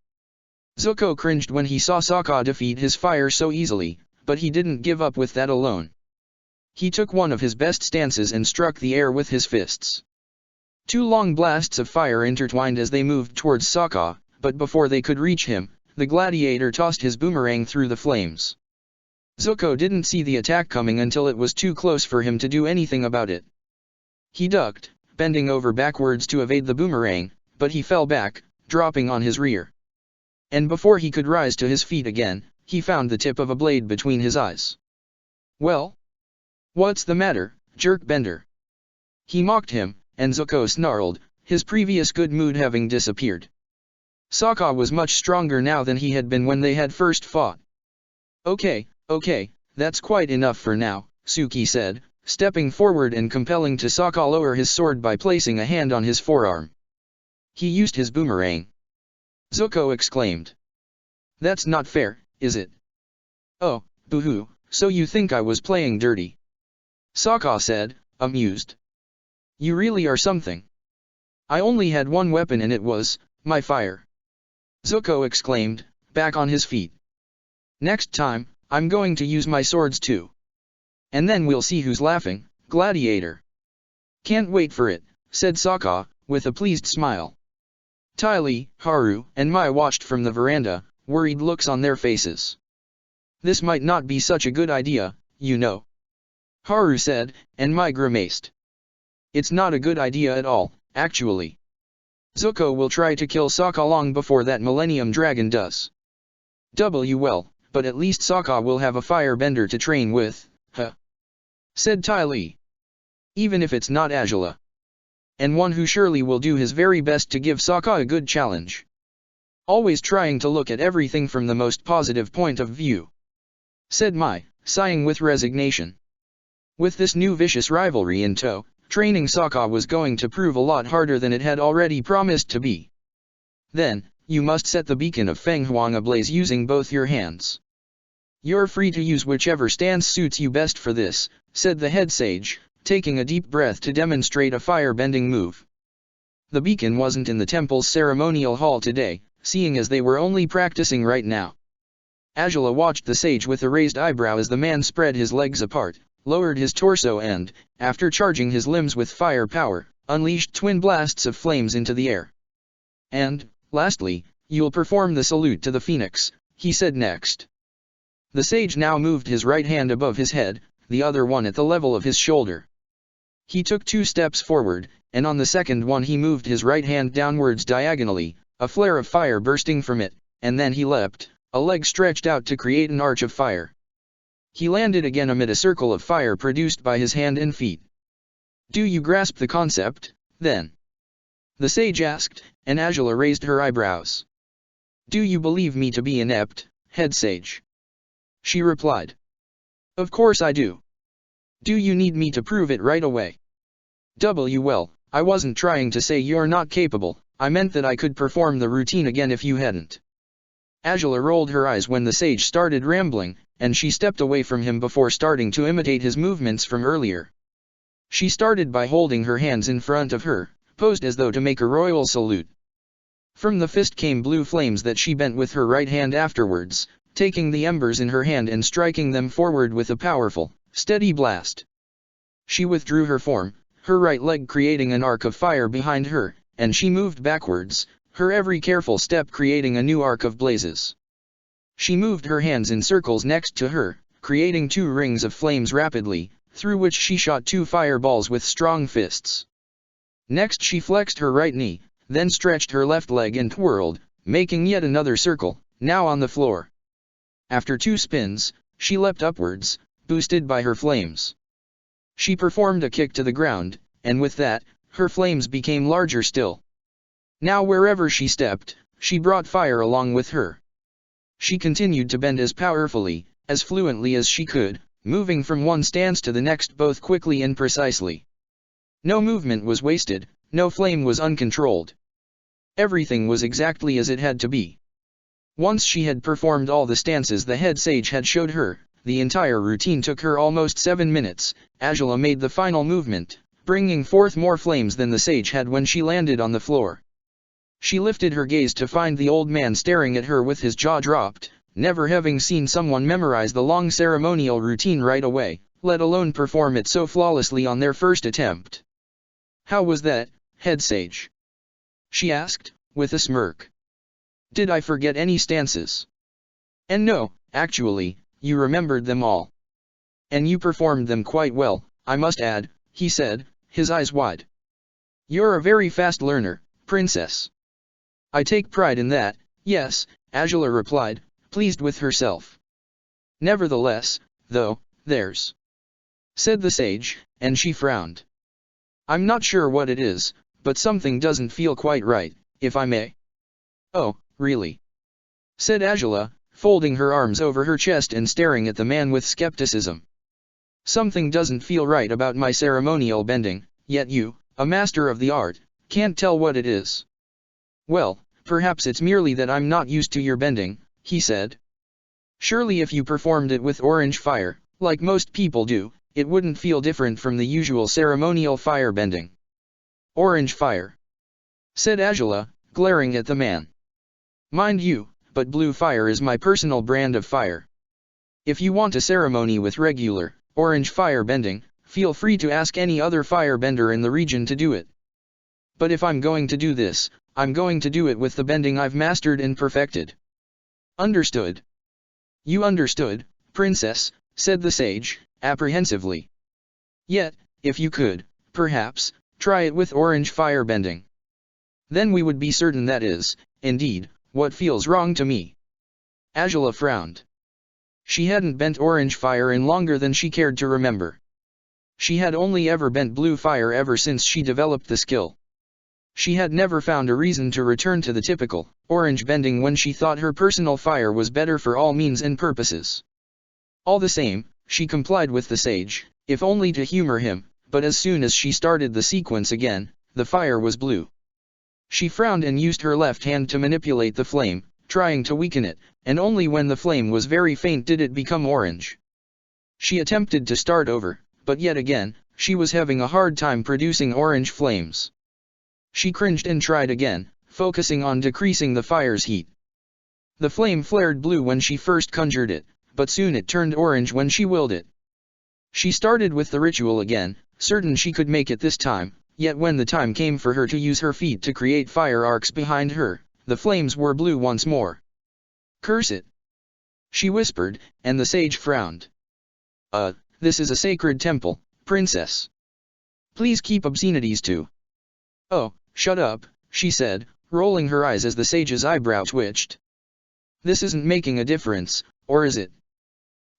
Zuko cringed when he saw Sokka defeat his fire so easily, but he didn't give up with that alone. He took one of his best stances and struck the air with his fists. Two long blasts of fire intertwined as they moved towards Sokka, but before they could reach him, the gladiator tossed his boomerang through the flames. Zuko didn't see the attack coming until it was too close for him to do anything about it. He ducked, bending over backwards to evade the boomerang, but he fell back, dropping on his rear. And before he could rise to his feet again, he found the tip of a blade between his eyes. "Well? What's the matter, jerk bender?" he mocked him, and Zuko snarled, his previous good mood having disappeared. Sokka was much stronger now than he had been when they had first fought. Okay, that's quite enough for now, Suki said, stepping forward and compelling to Sokka lower his sword by placing a hand on his forearm. He used his boomerang. Zuko exclaimed. That's not fair, is it? Oh, boo-hoo, so you think I was playing dirty? Sokka said, amused. You really are something. I only had one weapon and it was my fire. Zuko exclaimed, back on his feet. Next time, I'm going to use my swords too. And then we'll see who's laughing, Gladiator. Can't wait for it, said Sokka, with a pleased smile. Ty Lee, Haru, and Mai watched from the veranda, worried looks on their faces. This might not be such a good idea, you know. Haru said, and Mai grimaced. It's not a good idea at all, actually. Zuko will try to kill Sokka long before that Millennium Dragon does. Well, but at least Sokka will have a firebender to train with, huh? Said Ty Lee. Even if it's not Azula. And one who surely will do his very best to give Sokka a good challenge. Always trying to look at everything from the most positive point of view. Said Mai, sighing with resignation. With this new vicious rivalry in tow, training Sokka was going to prove a lot harder than it had already promised to be. Then, you must set the beacon of Feng Huang ablaze using both your hands. You're free to use whichever stance suits you best for this, said the head sage, taking a deep breath to demonstrate a fire-bending move. The beacon wasn't in the temple's ceremonial hall today, seeing as they were only practicing right now. Azula watched the sage with a raised eyebrow as the man spread his legs apart, lowered his torso and, after charging his limbs with fire power, unleashed twin blasts of flames into the air. And, lastly, you'll perform the salute to the phoenix, he said next. The sage now moved his right hand above his head, the other one at the level of his shoulder. He took 2 steps forward, and on the second one he moved his right hand downwards diagonally, a flare of fire bursting from it, and then he leapt, a leg stretched out to create an arch of fire. He landed again amid a circle of fire produced by his hand and feet. Do you grasp the concept, then? The sage asked, and Azula raised her eyebrows. Do you believe me to be inept, head sage? She replied. Of course I do. Do you need me to prove it right away? Well, I wasn't trying to say you're not capable, I meant that I could perform the routine again if you hadn't. Azula rolled her eyes when the sage started rambling, and she stepped away from him before starting to imitate his movements from earlier. She started by holding her hands in front of her, posed as though to make a royal salute. From the fist came blue flames that she bent with her right hand afterwards, taking the embers in her hand and striking them forward with a powerful, steady blast. She withdrew her form, her right leg creating an arc of fire behind her, and she moved backwards, her every careful step creating a new arc of blazes. She moved her hands in circles next to her, creating 2 rings of flames rapidly, through which she shot 2 fireballs with strong fists. Next she flexed her right knee, then stretched her left leg and twirled, making yet another circle, now on the floor. After 2 spins, she leapt upwards, boosted by her flames. She performed a kick to the ground, and with that, her flames became larger still. Now wherever she stepped, she brought fire along with her. She continued to bend as powerfully, as fluently as she could, moving from one stance to the next both quickly and precisely. No movement was wasted, no flame was uncontrolled. Everything was exactly as it had to be. Once she had performed all the stances the head sage had showed her, the entire routine took her almost 7 minutes. Azula made the final movement, bringing forth more flames than the sage had when she landed on the floor. She lifted her gaze to find the old man staring at her with his jaw dropped, never having seen someone memorize the long ceremonial routine right away, let alone perform it so flawlessly on their first attempt. How was that, head sage? She asked, with a smirk. Did I forget any stances? And no, actually, you remembered them all. And you performed them quite well, I must add, he said, his eyes wide. You're a very fast learner, princess. I take pride in that, yes, Azula replied, pleased with herself. Nevertheless, though, there's, said the sage, and she frowned. I'm not sure what it is, but something doesn't feel quite right, if I may. Oh, really?" said Angela, folding her arms over her chest and staring at the man with skepticism. "Something doesn't feel right about my ceremonial bending, yet you, a master of the art, can't tell what it is." "Well, perhaps it's merely that I'm not used to your bending," he said. "Surely if you performed it with orange fire, like most people do, it wouldn't feel different from the usual ceremonial fire bending." "Orange fire," said Angela, glaring at the man. "Mind you, but blue fire is my personal brand of fire. If you want a ceremony with regular, orange fire bending, feel free to ask any other fire bender in the region to do it. But if I'm going to do this, I'm going to do it with the bending I've mastered and perfected." "Understood." "You understood, princess," said the sage, apprehensively. "Yet, if you could, perhaps, try it with orange fire bending. Then we would be certain that is, indeed, what feels wrong to me." Angela frowned. She hadn't bent orange fire in longer than she cared to remember. She had only ever bent blue fire ever since she developed the skill. She had never found a reason to return to the typical, orange bending when she thought her personal fire was better for all means and purposes. All the same, she complied with the sage, if only to humor him, but as soon as she started the sequence again, the fire was blue. She frowned and used her left hand to manipulate the flame, trying to weaken it, and only when the flame was very faint did it become orange. She attempted to start over, but yet again, she was having a hard time producing orange flames. She cringed and tried again, focusing on decreasing the fire's heat. The flame flared blue when she first conjured it, but soon it turned orange when she willed it. She started with the ritual again, certain she could make it this time, yet when the time came for her to use her feet to create fire arcs behind her, the flames were blue once more. "Curse it!" she whispered, and the sage frowned. This is a sacred temple, princess. Please keep obscenities to." "Oh, shut up," she said, rolling her eyes as the sage's eyebrow twitched. "This isn't making a difference, or is it?"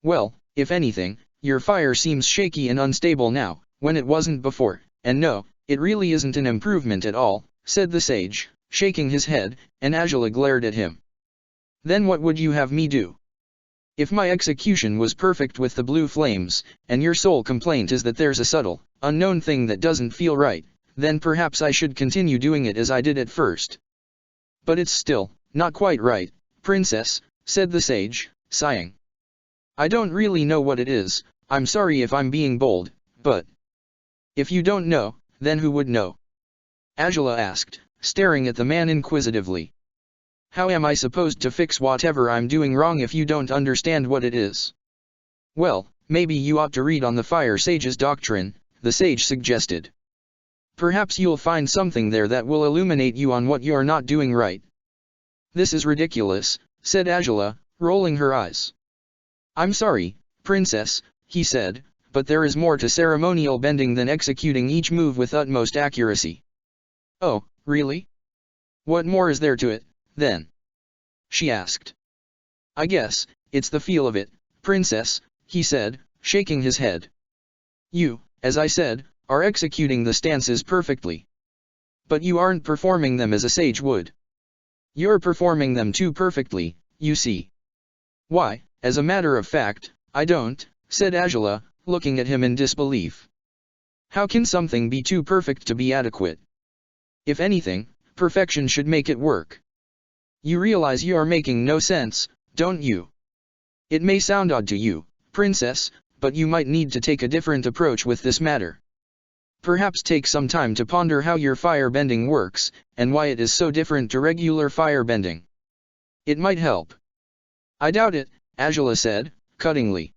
"Well, if anything, your fire seems shaky and unstable now, when it wasn't before, and no, it really isn't an improvement at all," said the sage, shaking his head, and Angela glared at him. "Then what would you have me do? If my execution was perfect with the blue flames, and your sole complaint is that there's a subtle, unknown thing that doesn't feel right, then perhaps I should continue doing it as I did at first. But it's still, not quite right, princess," said the sage, sighing. "I don't really know what it is, I'm sorry if I'm being bold, but..." "If you don't know, then who would know?" Angela asked, staring at the man inquisitively. "How am I supposed to fix whatever I'm doing wrong if you don't understand what it is?" "Well, maybe you ought to read on the fire sage's doctrine," the sage suggested. "Perhaps you'll find something there that will illuminate you on what you're not doing right." "This is ridiculous," said Angela, rolling her eyes. "I'm sorry, princess," he said, "but there is more to ceremonial bending than executing each move with utmost accuracy." "Oh, really? What more is there to it, then?" she asked. "I guess, it's the feel of it, princess," he said, shaking his head. "You, as I said, are executing the stances perfectly. But you aren't performing them as a sage would. You're performing them too perfectly, you see." "Why, as a matter of fact, I don't," said Angela, looking at him in disbelief. "How can something be too perfect to be adequate? If anything, perfection should make it work. You realize you are making no sense, don't you? It may sound odd to you, princess, but you might need to take a different approach with this matter. Perhaps take some time to ponder how your fire bending works, and why it is so different to regular fire bending. It might help." "I doubt it," Angela said, cuttingly.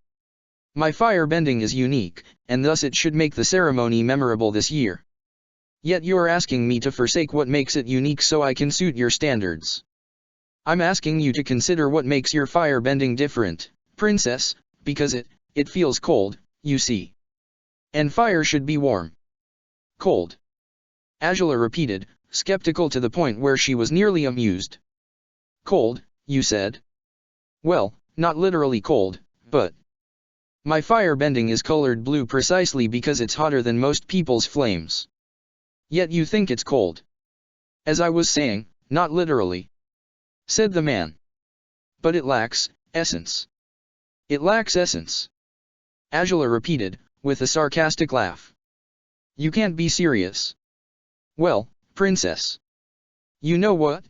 "My fire bending is unique, and thus it should make the ceremony memorable this year. Yet you're asking me to forsake what makes it unique so I can suit your standards. I'm asking you to consider what makes your fire bending different, princess, because it feels cold, you see. And fire should be warm." "Cold?" Angela repeated, skeptical to the point where she was nearly amused. "Cold, you said? Well, not literally cold, but... My fire bending is colored blue precisely because it's hotter than most people's flames. Yet you think it's cold. As I was saying, not literally. said the man. But it lacks essence. It lacks essence. Angela repeated, with a sarcastic laugh. You can't be serious. Well, princess. You know what?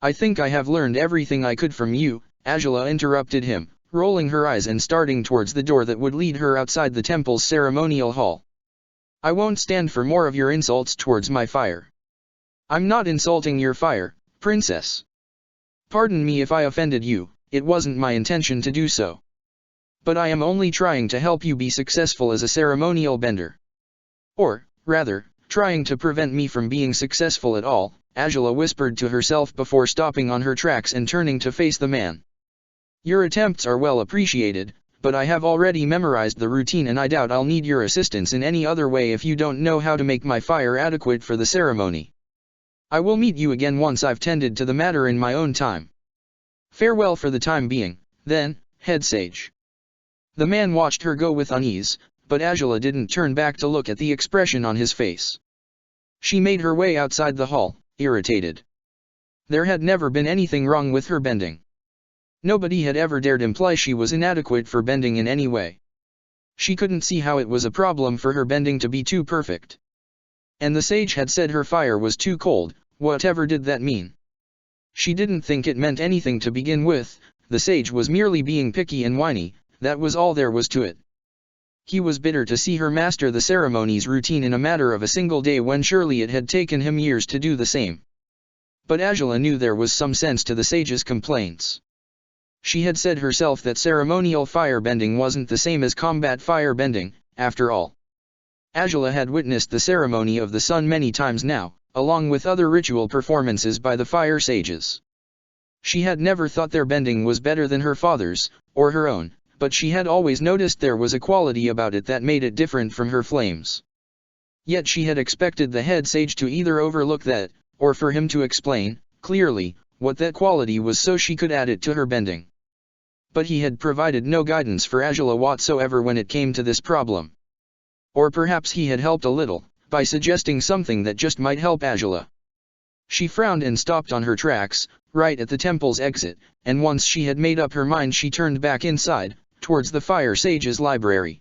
I think I have learned everything I could from you, Angela interrupted him, rolling her eyes and starting towards the door that would lead her outside the temple's ceremonial hall. I won't stand for more of your insults towards my fire. I'm not insulting your fire, princess. Pardon me if I offended you, it wasn't my intention to do so. But I am only trying to help you be successful as a ceremonial bender. Or, rather, trying to prevent me from being successful at all, Angela whispered to herself before stopping on her tracks and turning to face the man. Your attempts are well appreciated, but I have already memorized the routine and I doubt I'll need your assistance in any other way if you don't know how to make my fire adequate for the ceremony. I will meet you again once I've tended to the matter in my own time. Farewell for the time being, then, head sage. The man watched her go with unease, but Angela didn't turn back to look at the expression on his face. She made her way outside the hall, irritated. There had never been anything wrong with her bending. Nobody had ever dared imply she was inadequate for bending in any way. She couldn't see how it was a problem for her bending to be too perfect. And the sage had said her fire was too cold, whatever did that mean? She didn't think it meant anything to begin with, the sage was merely being picky and whiny, that was all there was to it. He was bitter to see her master the ceremony's routine in a matter of a single day when surely it had taken him years to do the same. But Angela knew there was some sense to the sage's complaints. She had said herself that ceremonial firebending wasn't the same as combat firebending, after all. Angela had witnessed the ceremony of the sun many times now, along with other ritual performances by the fire sages. She had never thought their bending was better than her father's, or her own, but she had always noticed there was a quality about it that made it different from her flames. Yet she had expected the head sage to either overlook that, or for him to explain, clearly, what that quality was so she could add it to her bending. But he had provided no guidance for Angela whatsoever when it came to this problem. Or perhaps he had helped a little, by suggesting something that just might help Angela. She frowned and stopped on her tracks, right at the temple's exit, and once she had made up her mind she turned back inside, towards the fire sage's library.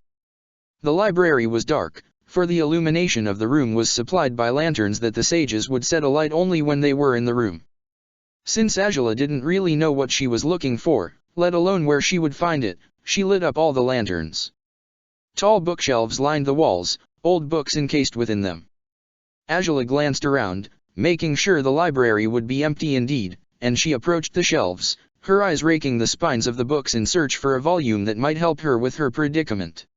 The library was dark, for the illumination of the room was supplied by lanterns that the sages would set alight only when they were in the room. Since Angela didn't really know what she was looking for, let alone where she would find it, she lit up all the lanterns. Tall bookshelves lined the walls, old books encased within them. Angela glanced around, making sure the library would be empty indeed, and she approached the shelves, her eyes raking the spines of the books in search for a volume that might help her with her predicament.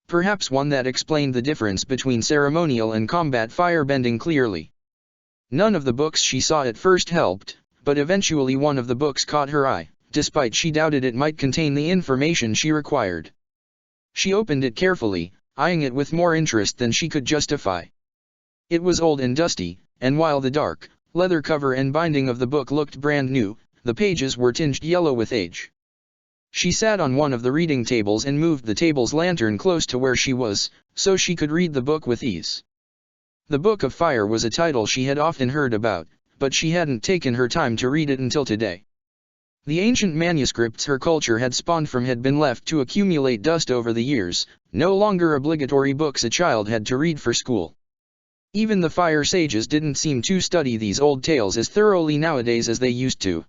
Perhaps one that explained the difference between ceremonial and combat firebending clearly. None of the books she saw at first helped, but eventually one of the books caught her eye, despite she doubted it might contain the information she required. She opened it carefully, eyeing it with more interest than she could justify. It was old and dusty, and while the dark, leather cover and binding of the book looked brand new, the pages were tinged yellow with age. She sat on one of the reading tables and moved the table's lantern close to where she was, so she could read the book with ease. The Book of Fire was a title she had often heard about, but she hadn't taken her time to read it until today. The ancient manuscripts her culture had spawned from had been left to accumulate dust over the years, no longer obligatory books a child had to read for school. Even the fire sages didn't seem to study these old tales as thoroughly nowadays as they used to.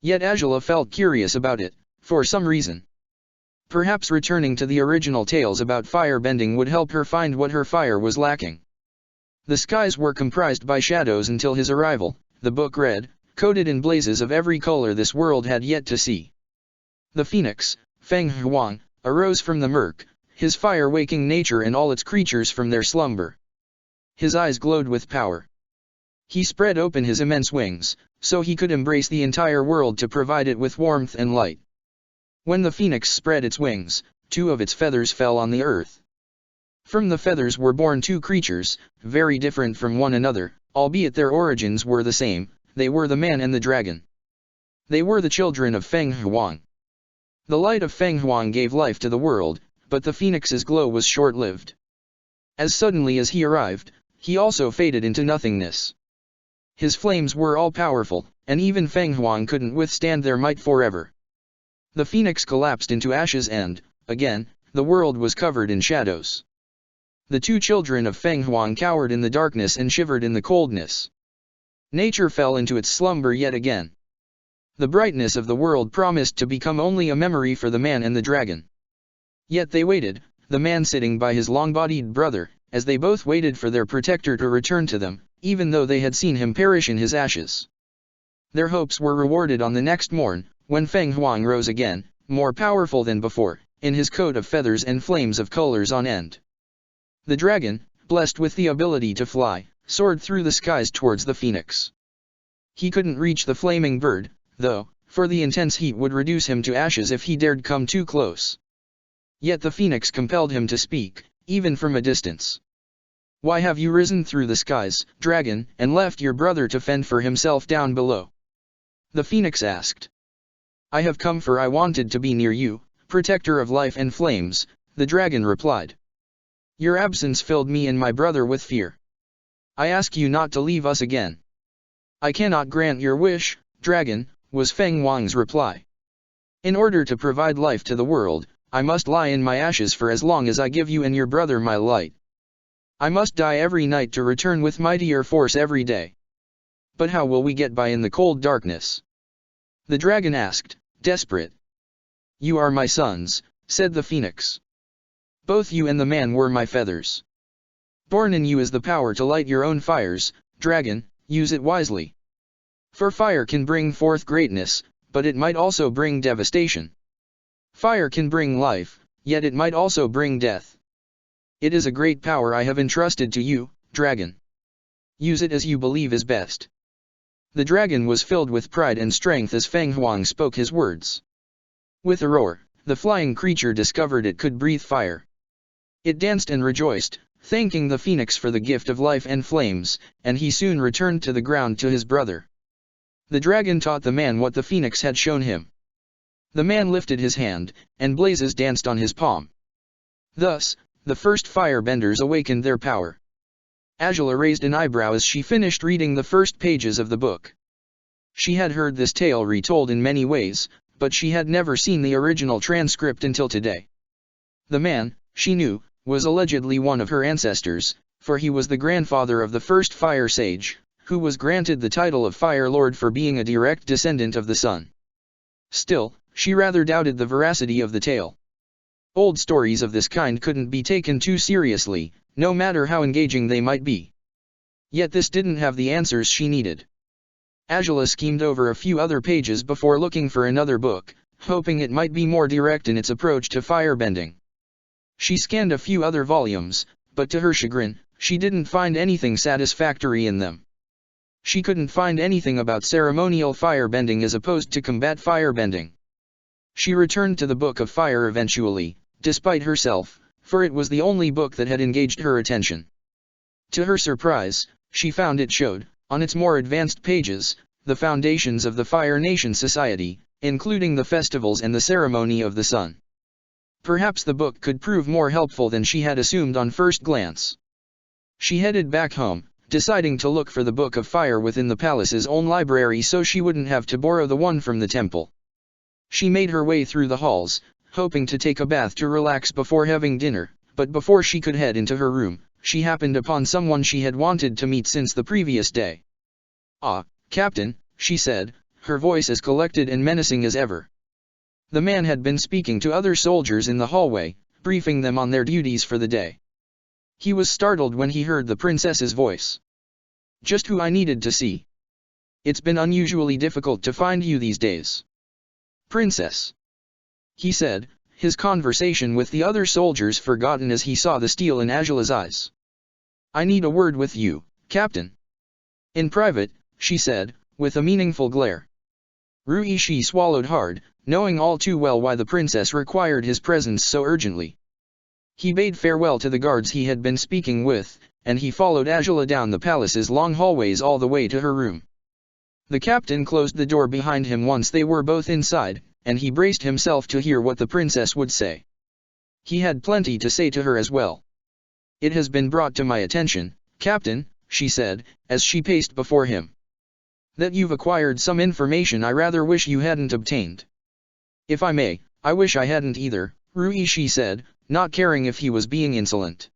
Yet Angela felt curious about it, for some reason. Perhaps returning to the original tales about firebending would help her find what her fire was lacking. The skies were comprised by shadows until his arrival, the book read, coated in blazes of every color this world had yet to see. The phoenix, Feng Huang, arose from the murk, his fire waking nature and all its creatures from their slumber. His eyes glowed with power. He spread open his immense wings, so he could embrace the entire world to provide it with warmth and light. When the phoenix spread its wings, 2 of its feathers fell on the earth. From the feathers were born 2 creatures, very different from one another, albeit their origins were the same. They were the man and the dragon. They were the children of Feng Huang. The light of Feng Huang gave life to the world, but the phoenix's glow was short-lived. As suddenly as he arrived, he also faded into nothingness. His flames were all-powerful, and even Feng Huang couldn't withstand their might forever. The phoenix collapsed into ashes and, again, the world was covered in shadows. The two children of Feng Huang cowered in the darkness and shivered in the coldness. Nature fell into its slumber yet again. The brightness of the world promised to become only a memory for the man and the dragon. Yet they waited, the man sitting by his long-bodied brother, as they both waited for their protector to return to them, even though they had seen him perish in his ashes. Their hopes were rewarded on the next morn, when Feng Huang rose again, more powerful than before, in his coat of feathers and flames of colors on end. The dragon, blessed with the ability to fly, soared through the skies towards the phoenix. He couldn't reach the flaming bird, though, for the intense heat would reduce him to ashes if he dared come too close. Yet the phoenix compelled him to speak, even from a distance. "Why have you risen through the skies, dragon, and left your brother to fend for himself down below?" The phoenix asked. "I have come for I wanted to be near you, protector of life and flames," the dragon replied. "Your absence filled me and my brother with fear. I ask you not to leave us again." "I cannot grant your wish, dragon," was Feng Huang's reply. "In order to provide life to the world, I must lie in my ashes for as long as I give you and your brother my light. I must die every night to return with mightier force every day. But how will we get by in the cold darkness?" the dragon asked, desperate. "You are my sons," said the phoenix. "Both you and the man were my feathers. Born in you is the power to light your own fires, dragon, use it wisely. For fire can bring forth greatness, but it might also bring devastation. Fire can bring life, yet it might also bring death. It is a great power I have entrusted to you, dragon. Use it as you believe is best." The dragon was filled with pride and strength as Feng Huang spoke his words. With a roar, the flying creature discovered it could breathe fire. It danced and rejoiced, thanking the phoenix for the gift of life and flames, and he soon returned to the ground to his brother. The dragon taught the man what the phoenix had shown him. The man lifted his hand, and blazes danced on his palm. Thus, the first firebenders awakened their power. Angela raised an eyebrow as she finished reading the first pages of the book. She had heard this tale retold in many ways, but she had never seen the original transcript until today. The man, she knew, was allegedly one of her ancestors, for he was the grandfather of the first fire sage, who was granted the title of Fire Lord for being a direct descendant of the sun. Still, she rather doubted the veracity of the tale. Old stories of this kind couldn't be taken too seriously, no matter how engaging they might be. Yet this didn't have the answers she needed. Angela schemed over a few other pages before looking for another book, hoping it might be more direct in its approach to firebending. She scanned a few other volumes, but to her chagrin, she didn't find anything satisfactory in them. She couldn't find anything about ceremonial firebending as opposed to combat firebending. She returned to the Book of Fire eventually, despite herself, for it was the only book that had engaged her attention. To her surprise, she found it showed, on its more advanced pages, the foundations of the Fire Nation Society, including the festivals and the ceremony of the sun. Perhaps the book could prove more helpful than she had assumed on first glance. She headed back home, deciding to look for the Book of Fire within the palace's own library so she wouldn't have to borrow the one from the temple. She made her way through the halls, hoping to take a bath to relax before having dinner, but before she could head into her room, she happened upon someone she had wanted to meet since the previous day. "Ah, Captain," she said, her voice as collected and menacing as ever. The man had been speaking to other soldiers in the hallway, briefing them on their duties for the day. He was startled when he heard the princess's voice. "Just who I needed to see. It's been unusually difficult to find you these days, Princess," he said, his conversation with the other soldiers forgotten as he saw the steel in Angela's eyes. "I need a word with you, Captain." "In private," she said, with a meaningful glare. Ruishi swallowed hard, knowing all too well why the princess required his presence so urgently. He bade farewell to the guards he had been speaking with, and he followed Angela down the palace's long hallways all the way to her room. The captain closed the door behind him once they were both inside, and he braced himself to hear what the princess would say. He had plenty to say to her as well. "It has been brought to my attention, Captain," she said, as she paced before him, That you've acquired some information I rather wish you hadn't obtained. If I may, I wish I hadn't either, Ruishi said, not caring if he was being insolent.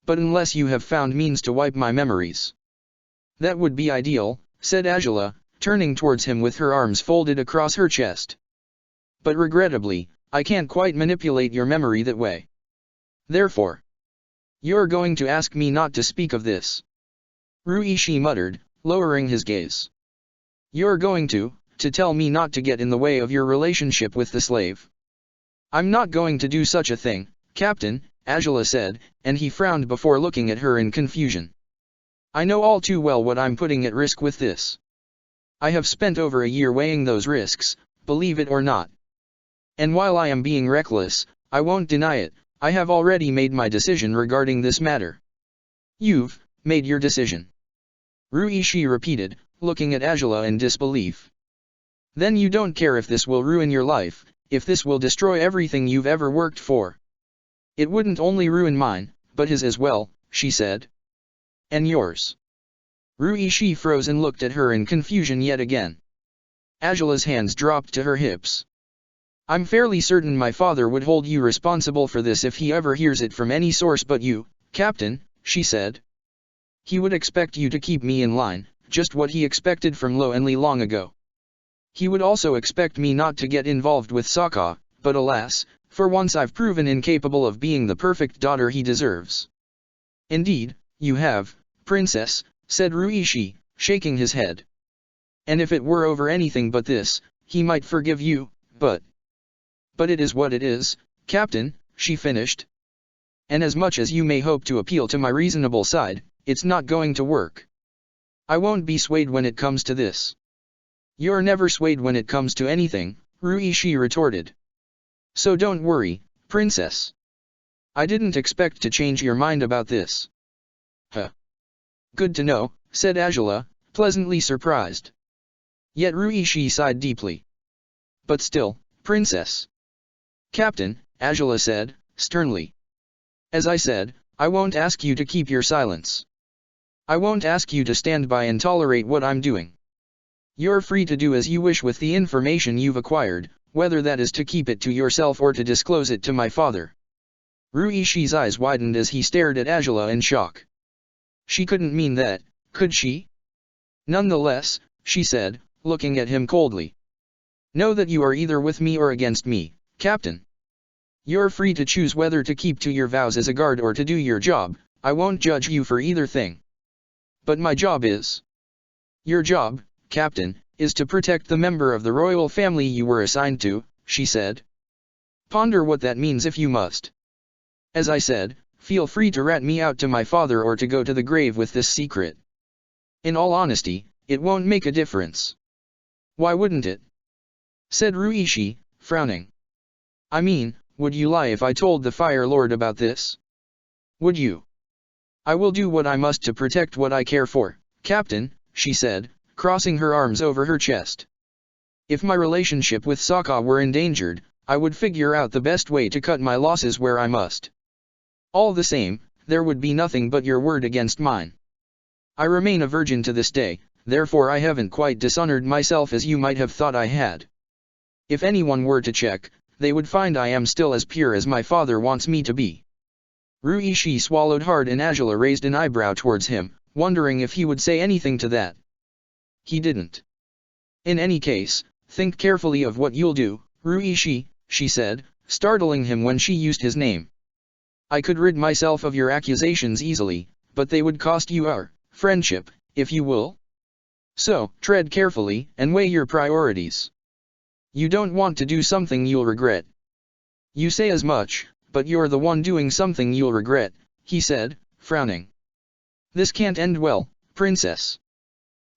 But unless you have found means to wipe my memories. That would be ideal, said Angela, turning towards him with her arms folded across her chest. But regrettably, I can't quite manipulate your memory that way. Therefore, you're going to ask me not to speak of this. Ruishi muttered, lowering his gaze. You're going to tell me not to get in the way of your relationship with the slave. I'm not going to do such a thing, Captain, Angela said, and he frowned before looking at her in confusion. I know all too well what I'm putting at risk with this. I have spent over a year weighing those risks, believe it or not. And while I am being reckless, I won't deny it, I have already made my decision regarding this matter. You've made your decision. Ruishi repeated, looking at Angela in disbelief. Then you don't care if this will ruin your life, if this will destroy everything you've ever worked for. It wouldn't only ruin mine, but his as well, she said. And yours. Ruishi froze and looked at her in confusion yet again. Angela's hands dropped to her hips. I'm fairly certain my father would hold you responsible for this if he ever hears it from any source but you, Captain, she said. He would expect you to keep me in line, just what he expected from Lo and Li long ago. He would also expect me not to get involved with Sokka, but alas, for once I've proven incapable of being the perfect daughter he deserves. Indeed, you have, Princess, said Ruishi, shaking his head. And if it were over anything but this, he might forgive you, but it is what it is, Captain, she finished. And as much as you may hope to appeal to my reasonable side, it's not going to work. I won't be swayed when it comes to this. You're never swayed when it comes to anything, Ruishi retorted. So don't worry, Princess. I didn't expect to change your mind about this. Huh. Good to know, said Angela, pleasantly surprised. Yet Ruishi sighed deeply. But still, Princess. Captain, Angela said, sternly. As I said, I won't ask you to keep your silence. I won't ask you to stand by and tolerate what I'm doing. You're free to do as you wish with the information you've acquired, whether that is to keep it to yourself or to disclose it to my father. Ruishi's eyes widened as he stared at Angela in shock. She couldn't mean that, could she? Nonetheless, she said, looking at him coldly. Know that you are either with me or against me, Captain. You're free to choose whether to keep to your vows as a guard or to do your job, I won't judge you for either thing. But my job is. Your job, Captain, is to protect the member of the royal family you were assigned to, she said. Ponder what that means if you must. As I said, feel free to rat me out to my father or to go to the grave with this secret. In all honesty, it won't make a difference. Why wouldn't it? Said Ruishi, frowning. I mean, would you lie if I told the Fire Lord about this? Would you? I will do what I must to protect what I care for, Captain, she said, crossing her arms over her chest. If my relationship with Sokka were endangered, I would figure out the best way to cut my losses where I must. All the same, there would be nothing but your word against mine. I remain a virgin to this day, therefore I haven't quite dishonored myself as you might have thought I had. If anyone were to check, they would find I am still as pure as my father wants me to be. Ruishi swallowed hard and Angela raised an eyebrow towards him, wondering if he would say anything to that. He didn't. In any case, think carefully of what you'll do, Ruishi, she said, startling him when she used his name. I could rid myself of your accusations easily, but they would cost you our friendship, if you will. So, tread carefully, and weigh your priorities. You don't want to do something you'll regret. You say as much, but you're the one doing something you'll regret, he said, frowning. This can't end well, Princess.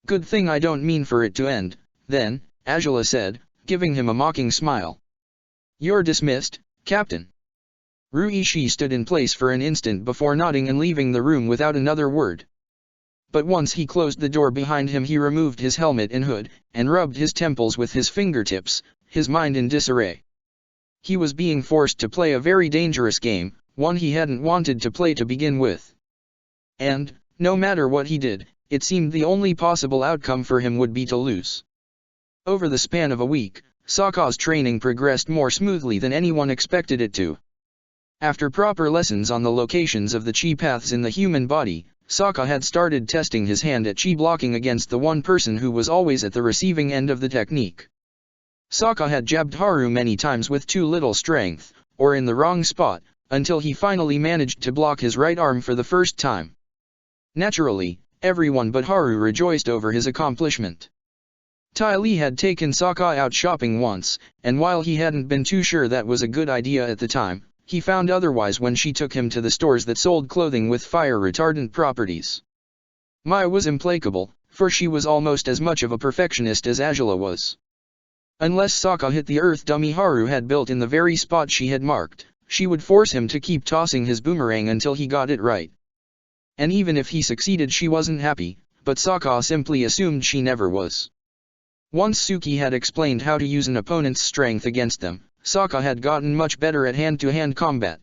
Good thing I don't mean for it to end, then, Angela said, giving him a mocking smile. You're dismissed, Captain. Ruishi stood in place for an instant before nodding and leaving the room without another word. But once he closed the door behind him he removed his helmet and hood, and rubbed his temples with his fingertips, his mind in disarray. He was being forced to play a very dangerous game, one he hadn't wanted to play to begin with. And, no matter what he did, it seemed the only possible outcome for him would be to lose. Over the span of a week, Sokka's training progressed more smoothly than anyone expected it to. After proper lessons on the locations of the chi paths in the human body, Sokka had started testing his hand at chi blocking against the one person who was always at the receiving end of the technique. Sokka had jabbed Haru many times with too little strength, or in the wrong spot, until he finally managed to block his right arm for the first time. Naturally, everyone but Haru rejoiced over his accomplishment. Ty Lee had taken Sokka out shopping once, and while he hadn't been too sure that was a good idea at the time, he found otherwise when she took him to the stores that sold clothing with fire-retardant properties. Mai was implacable, for she was almost as much of a perfectionist as Azula was. Unless Sokka hit the earth dummy Haru had built in the very spot she had marked, she would force him to keep tossing his boomerang until he got it right. And even if he succeeded, she wasn't happy, but Sokka simply assumed she never was. Once Suki had explained how to use an opponent's strength against them, Sokka had gotten much better at hand-to-hand combat.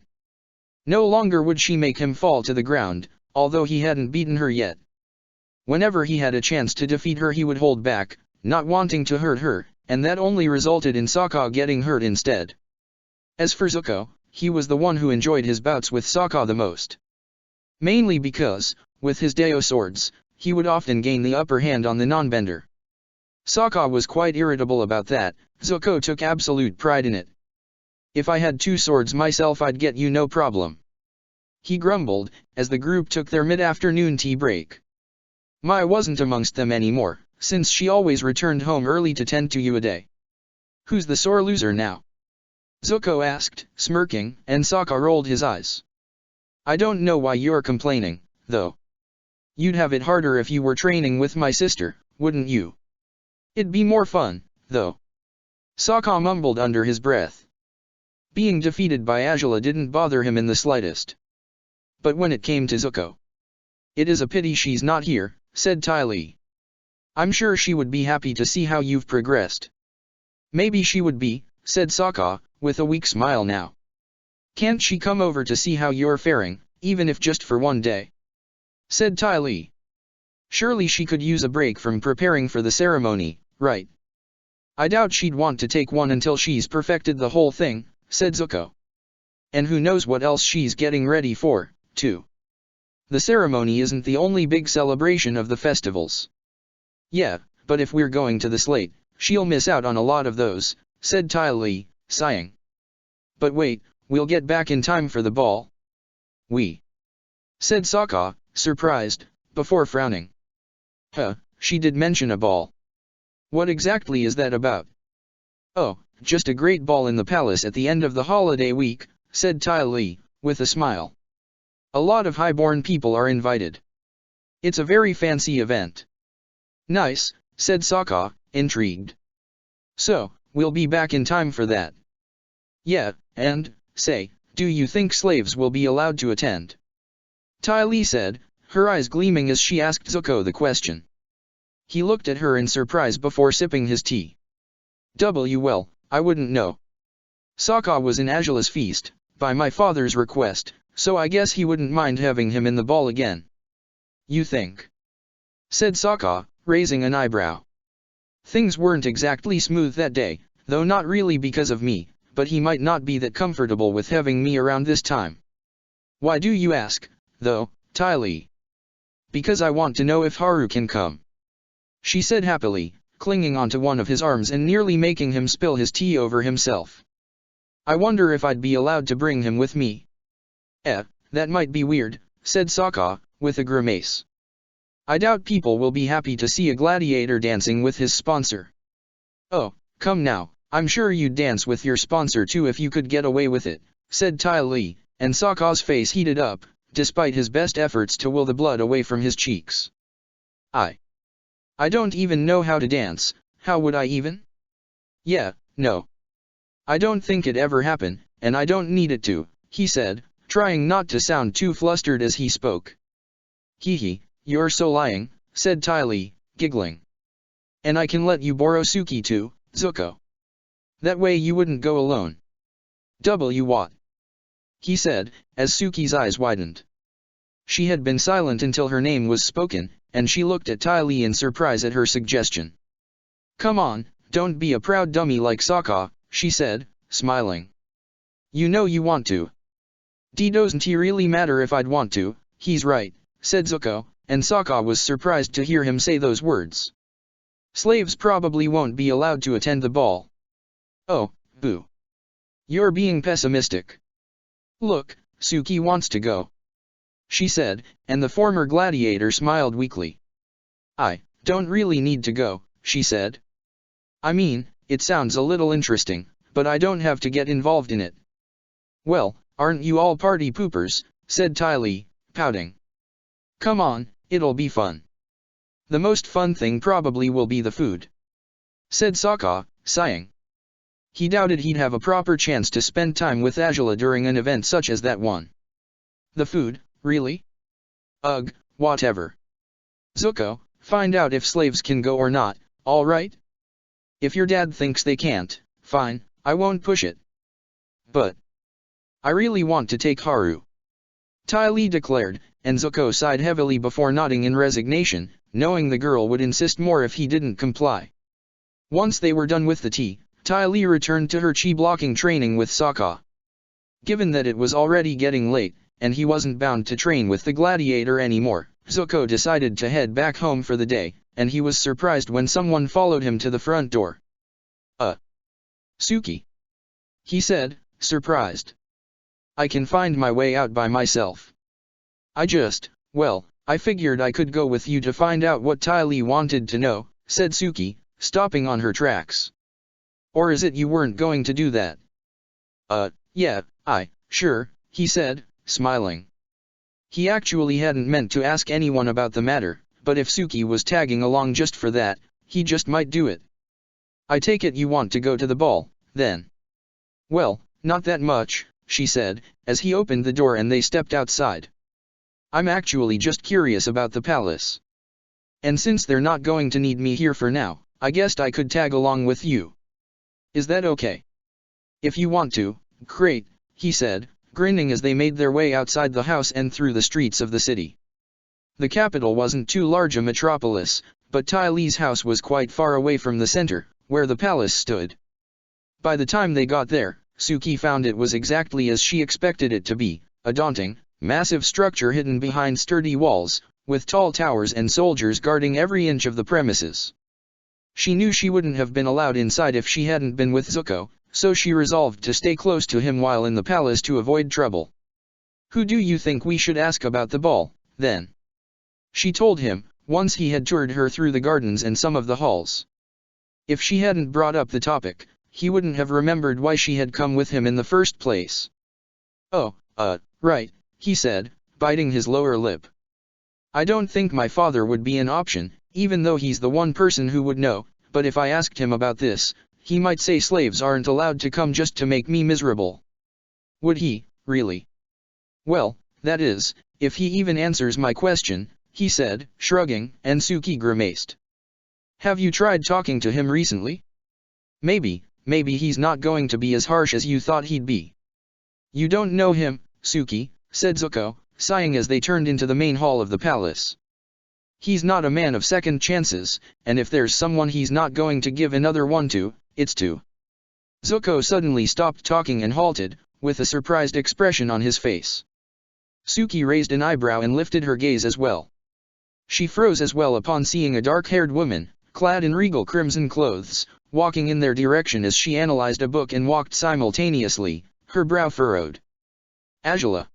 No longer would she make him fall to the ground, although he hadn't beaten her yet. Whenever he had a chance to defeat her, he would hold back, not wanting to hurt her, and that only resulted in Sokka getting hurt instead. As for Zuko, he was the one who enjoyed his bouts with Sokka the most. Mainly because, with his Deo swords, he would often gain the upper hand on the non-bender. Sokka was quite irritable about that. Zuko took absolute pride in it. "If I had 2 swords myself, I'd get you no problem," he grumbled, as the group took their mid-afternoon tea break. Mai wasn't amongst them anymore, since she always returned home early to tend to Uade. "Who's the sore loser now?" Zuko asked, smirking, and Sokka rolled his eyes. "I don't know why you're complaining, though. You'd have it harder if you were training with my sister, wouldn't you? It'd be more fun, though." Sokka mumbled under his breath. Being defeated by Azula didn't bother him in the slightest. But when it came to Zuko, "It is a pity she's not here," said Ty Lee. "I'm sure she would be happy to see how you've progressed." "Maybe she would be," said Sokka, with a weak smile now. "Can't she come over to see how you're faring, even if just for one day?" said Ty Lee. "Surely she could use a break from preparing for the ceremony, right?" "I doubt she'd want to take one until she's perfected the whole thing," said Zuko. "And who knows what else she's getting ready for, too. The ceremony isn't the only big celebration of the festivals." "Yeah, but if we're going to the slate, she'll miss out on a lot of those," said Ty Lee, sighing. "But wait, we'll get back in time for the ball." "We?" said Sokka, surprised, before frowning. "Huh, she did mention a ball. What exactly is that about?" "Oh, just a great ball in the palace at the end of the holiday week," said Ty Lee, with a smile. "A lot of highborn people are invited. It's a very fancy event." "Nice," said Sokka, intrigued. "So, we'll be back in time for that." "Yeah, and, say, do you think slaves will be allowed to attend?" Ty Lee said, her eyes gleaming as she asked Zuko the question. He looked at her in surprise before sipping his tea. Well, I wouldn't know. Sokka was in Azula's feast, by my father's request, so I guess he wouldn't mind having him in the ball again." "You think?" said Sokka, raising an eyebrow. "Things weren't exactly smooth that day, though not really because of me, but he might not be that comfortable with having me around this time." "Why do you ask, though, Ty Lee?" "Because I want to know if Haru can come," she said happily, clinging onto one of his arms and nearly making him spill his tea over himself. "I wonder if I'd be allowed to bring him with me." That might be weird," said Sokka, with a grimace. "I doubt people will be happy to see a gladiator dancing with his sponsor." "Oh, come now, I'm sure you'd dance with your sponsor too if you could get away with it," said Ty Lee, and Sokka's face heated up, despite his best efforts to will the blood away from his cheeks. I don't even know how to dance, how would I even?" "Yeah, no. I don't think it'd ever happen, and I don't need it to," he said, trying not to sound too flustered as he spoke. "Hee, you're so lying," said Ty Lee, giggling. "And I can let you borrow Suki too, Zuko. That way you wouldn't go alone." What?" he said, as Suki's eyes widened. She had been silent until her name was spoken, and she looked at Tai Li in surprise at her suggestion. "Come on, don't be a proud dummy like Sokka," she said, smiling. "You know you want to." "Doesn't he really matter if I'd want to, he's right," said Zuko, and Sokka was surprised to hear him say those words. "Slaves probably won't be allowed to attend the ball." "Oh, boo. You're being pessimistic." "Look, Suki wants to go," she said, and the former gladiator smiled weakly. "I don't really need to go," she said. "I mean, it sounds a little interesting, but I don't have to get involved in it." "Well, aren't you all party poopers?" said Tai Li, pouting. "Come on, it'll be fun." "The most fun thing probably will be the food," said Sokka, sighing. He doubted he'd have a proper chance to spend time with Azula during an event such as that one. "The food, really? Ugh, whatever. Zuko, find out if slaves can go or not, alright? If your dad thinks they can't, fine, I won't push it. But I really want to take Haru," Tai Li declared, and Zuko sighed heavily before nodding in resignation, knowing the girl would insist more if he didn't comply. Once they were done with the tea, Tai Li returned to her chi-blocking training with Sokka. Given that it was already getting late, and he wasn't bound to train with the gladiator anymore, Zuko decided to head back home for the day, and he was surprised when someone followed him to the front door. Suki," he said, surprised. "I can find my way out by myself. I figured I could go with you to find out what Tai Li wanted to know," said Suki, stopping on her tracks. "Or is it you weren't going to do that?" Yeah, sure," he said, smiling. He actually hadn't meant to ask anyone about the matter, but if Suki was tagging along just for that, he just might do it. "I take it you want to go to the ball, then?" "Well, not that much," she said, as he opened the door and they stepped outside. "I'm actually just curious about the palace. And since they're not going to need me here for now, I guessed I could tag along with you. Is that okay?" "If you want to, great," he said, grinning as they made their way outside the house and through the streets of the city. The capital wasn't too large a metropolis, but Tai Li's house was quite far away from the center, where the palace stood. By the time they got there, Suki found it was exactly as she expected it to be, a daunting, massive structure hidden behind sturdy walls, with tall towers and soldiers guarding every inch of the premises. She knew she wouldn't have been allowed inside if she hadn't been with Zuko, so she resolved to stay close to him while in the palace to avoid trouble. "Who do you think we should ask about the ball, then?" she told him, once he had toured her through the gardens and some of the halls. If she hadn't brought up the topic, he wouldn't have remembered why she had come with him in the first place. "Oh, right," he said, biting his lower lip. "I don't think my father would be an option, even though he's the one person who would know, but if I asked him about this, he might say slaves aren't allowed to come just to make me miserable." "Would he, really?" "Well, that is, if he even answers my question," he said, shrugging, and Suki grimaced. "Have you tried talking to him recently? Maybe he's not going to be as harsh as you thought he'd be." "You don't know him, Suki," said Zuko, sighing as they turned into the main hall of the palace. "He's not a man of second chances, and if there's someone he's not going to give another one to, it's to—" Zuko suddenly stopped talking and halted, with a surprised expression on his face. Suki raised an eyebrow and lifted her gaze as well. She froze as well upon seeing a dark-haired woman, clad in regal crimson clothes, walking in their direction as she analyzed a book and walked simultaneously, her brow furrowed. "Azula."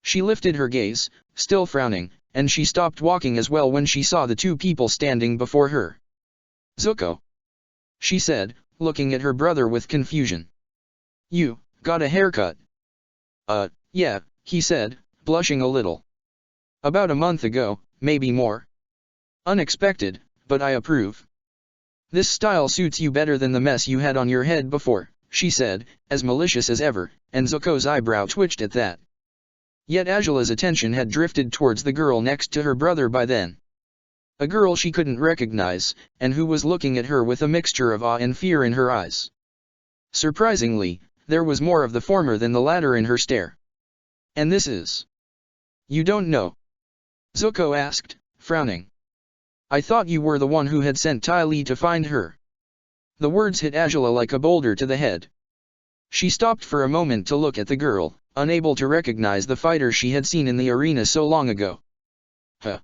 She lifted her gaze, still frowning, and she stopped walking as well when she saw the two people standing before her. "Zuko," she said, looking at her brother with confusion. "You got a haircut?" Yeah," he said, blushing a little. "About a month ago, maybe more. Unexpected, but I approve. This style suits you better than the mess you had on your head before," she said, as malicious as ever, and Zuko's eyebrow twitched at that. Yet Azula's attention had drifted towards the girl next to her brother by then. A girl she couldn't recognize, and who was looking at her with a mixture of awe and fear in her eyes. Surprisingly, there was more of the former than the latter in her stare. "And this is—" "You don't know?" Zuko asked, frowning. I thought you were the one who had sent Ty Lee to find her. The words hit Angela like a boulder to the head. She stopped for a moment to look at the girl, unable to recognize the fighter she had seen in the arena so long ago. Huh.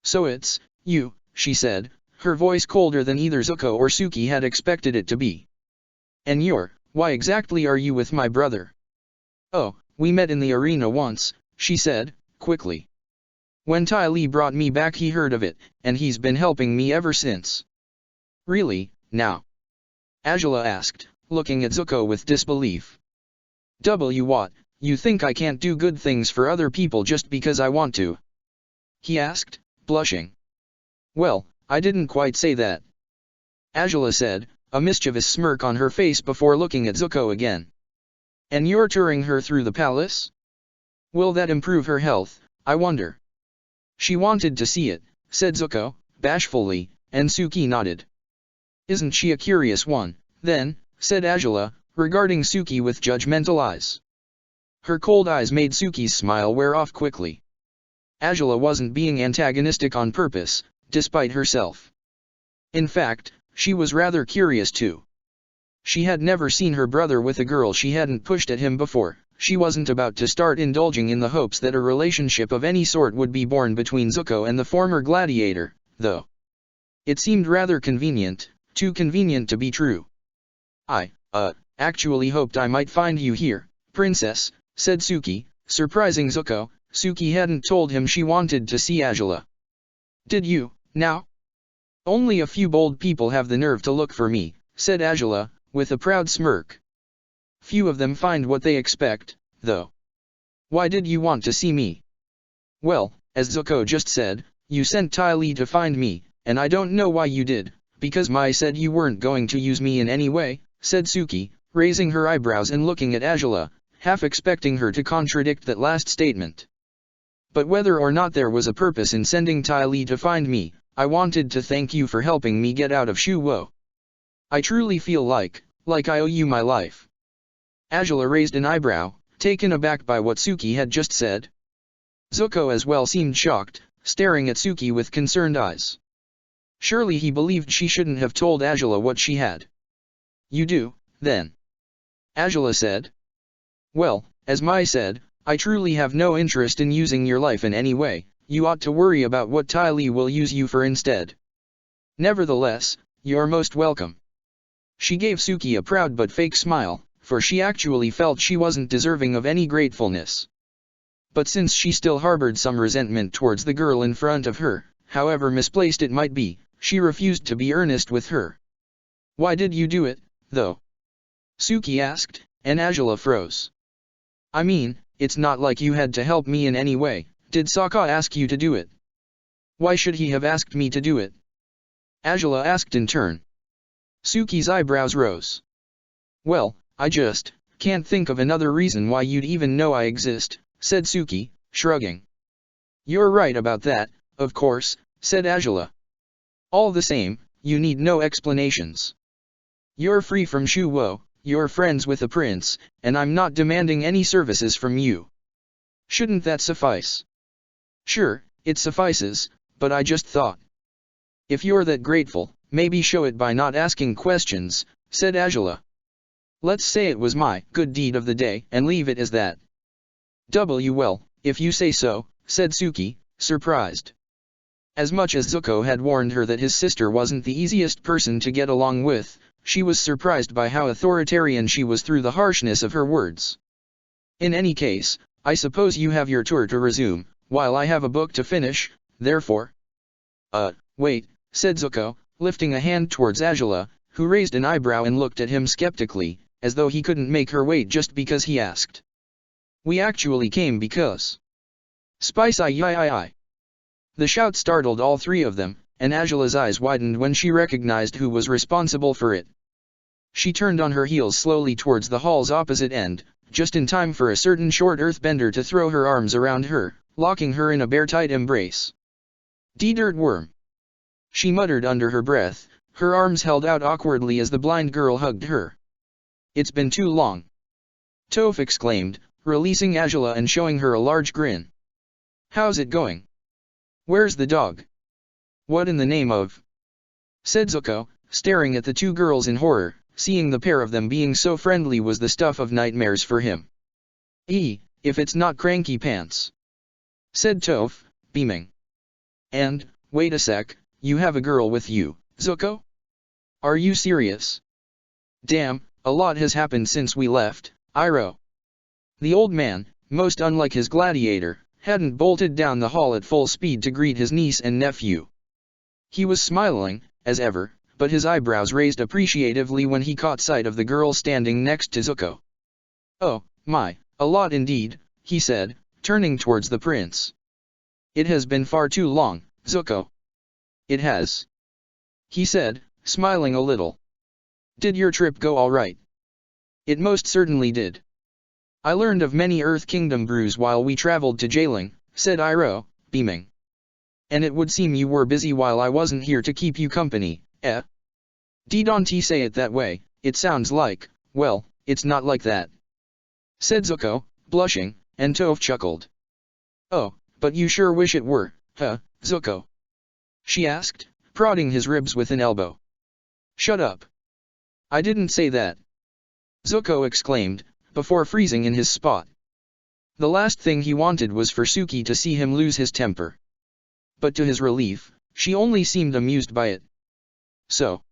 So it's you, she said, her voice colder than either Zuko or Suki had expected it to be. And why exactly are you with my brother? Oh, we met in the arena once, she said, quickly. When Ty Lee brought me back he heard of it, and he's been helping me ever since. Really, now? Angela asked, looking at Zuko with disbelief. What, you think I can't do good things for other people just because I want to? He asked, blushing. Well, I didn't quite say that. Angela said, a mischievous smirk on her face before looking at Zuko again. And you're touring her through the palace? Will that improve her health, I wonder? She wanted to see it, said Zuko, bashfully, and Suki nodded. Isn't she a curious one, then, said Angela, regarding Suki with judgmental eyes. Her cold eyes made Suki's smile wear off quickly. Angela wasn't being antagonistic on purpose, despite herself. In fact, she was rather curious too. She had never seen her brother with a girl she hadn't pushed at him before. She wasn't about to start indulging in the hopes that a relationship of any sort would be born between Zuko and the former gladiator, though. It seemed rather convenient, too convenient to be true. I actually hoped I might find you here, princess, said Suki, surprising Zuko. Suki hadn't told him she wanted to see Angela. Did you, now? Only a few bold people have the nerve to look for me, said Angela, with a proud smirk. Few of them find what they expect, though. Why did you want to see me? Well, as Zuko just said, you sent Ty Lee to find me, and I don't know why you did, because Mai said you weren't going to use me in any way, said Suki, raising her eyebrows and looking at Angela, half expecting her to contradict that last statement. But whether or not there was a purpose in sending Ty Lee to find me, I wanted to thank you for helping me get out of Shu Wo. I truly feel like I owe you my life. Angela raised an eyebrow, taken aback by what Suki had just said. Zuko as well seemed shocked, staring at Suki with concerned eyes. Surely he believed she shouldn't have told Angela what she had. You do, then? Angela said. Well, as Mai said, I truly have no interest in using your life in any way. You ought to worry about what Ty Lee will use you for instead. Nevertheless, you're most welcome. She gave Suki a proud but fake smile, for she actually felt she wasn't deserving of any gratefulness. But since she still harbored some resentment towards the girl in front of her, however misplaced it might be, she refused to be earnest with her. Why did you do it, though? Suki asked, and Angela froze. I mean, it's not like you had to help me in any way. Did Sokka ask you to do it? Why should he have asked me to do it? Angela asked in turn. Suki's eyebrows rose. Well, I just can't think of another reason why you'd even know I exist, said Suki, shrugging. You're right about that, of course, said Angela. All the same, you need no explanations. You're free from Shu Wo, you're friends with the prince, and I'm not demanding any services from you. Shouldn't that suffice? Sure, it suffices, but I just thought. If you're that grateful, maybe show it by not asking questions, said Angela. Let's say it was my good deed of the day and leave it as that. Well, if you say so, said Suki, surprised. As much as Zuko had warned her that his sister wasn't the easiest person to get along with, she was surprised by how authoritarian she was through the harshness of her words. In any case, I suppose you have your tour to resume, while I have a book to finish, therefore. Wait, said Zuko, lifting a hand towards Angela, who raised an eyebrow and looked at him skeptically, as though he couldn't make her wait just because he asked. We actually came because. Spice I. The shout startled all three of them, and Angela's eyes widened when she recognized who was responsible for it. She turned on her heels slowly towards the hall's opposite end, just in time for a certain short earthbender to throw her arms around her, locking her in a bear-tight embrace. D-dirt worm. She muttered under her breath, her arms held out awkwardly as the blind girl hugged her. It's been too long. Toph exclaimed, releasing Angela and showing her a large grin. How's it going? Where's the dog? What in the name of? Said Zuko, staring at the two girls in horror, seeing the pair of them being so friendly was the stuff of nightmares for him. If it's not Cranky Pants. Said Toph, beaming. And, wait a sec, you have a girl with you, Zuko? Are you serious? Damn, a lot has happened since we left, Iroh. The old man, most unlike his gladiator, hadn't bolted down the hall at full speed to greet his niece and nephew. He was smiling, as ever, but his eyebrows raised appreciatively when he caught sight of the girl standing next to Zuko. Oh, my, a lot indeed, he said, turning towards the prince. It has been far too long, Zuko. It has. He said, smiling a little. Did your trip go all right? It most certainly did. I learned of many Earth Kingdom brews while we traveled to Jailing, said Iroh, beaming. And it would seem you were busy while I wasn't here to keep you company, eh? Don't say it that way, it sounds like, well, it's not like that. Said Zuko, blushing, and Toph chuckled. Oh, but you sure wish it were, huh, Zuko? She asked, prodding his ribs with an elbow. Shut up. I didn't say that. Zuko exclaimed, before freezing in his spot. The last thing he wanted was for Suki to see him lose his temper. But to his relief, she only seemed amused by it. So.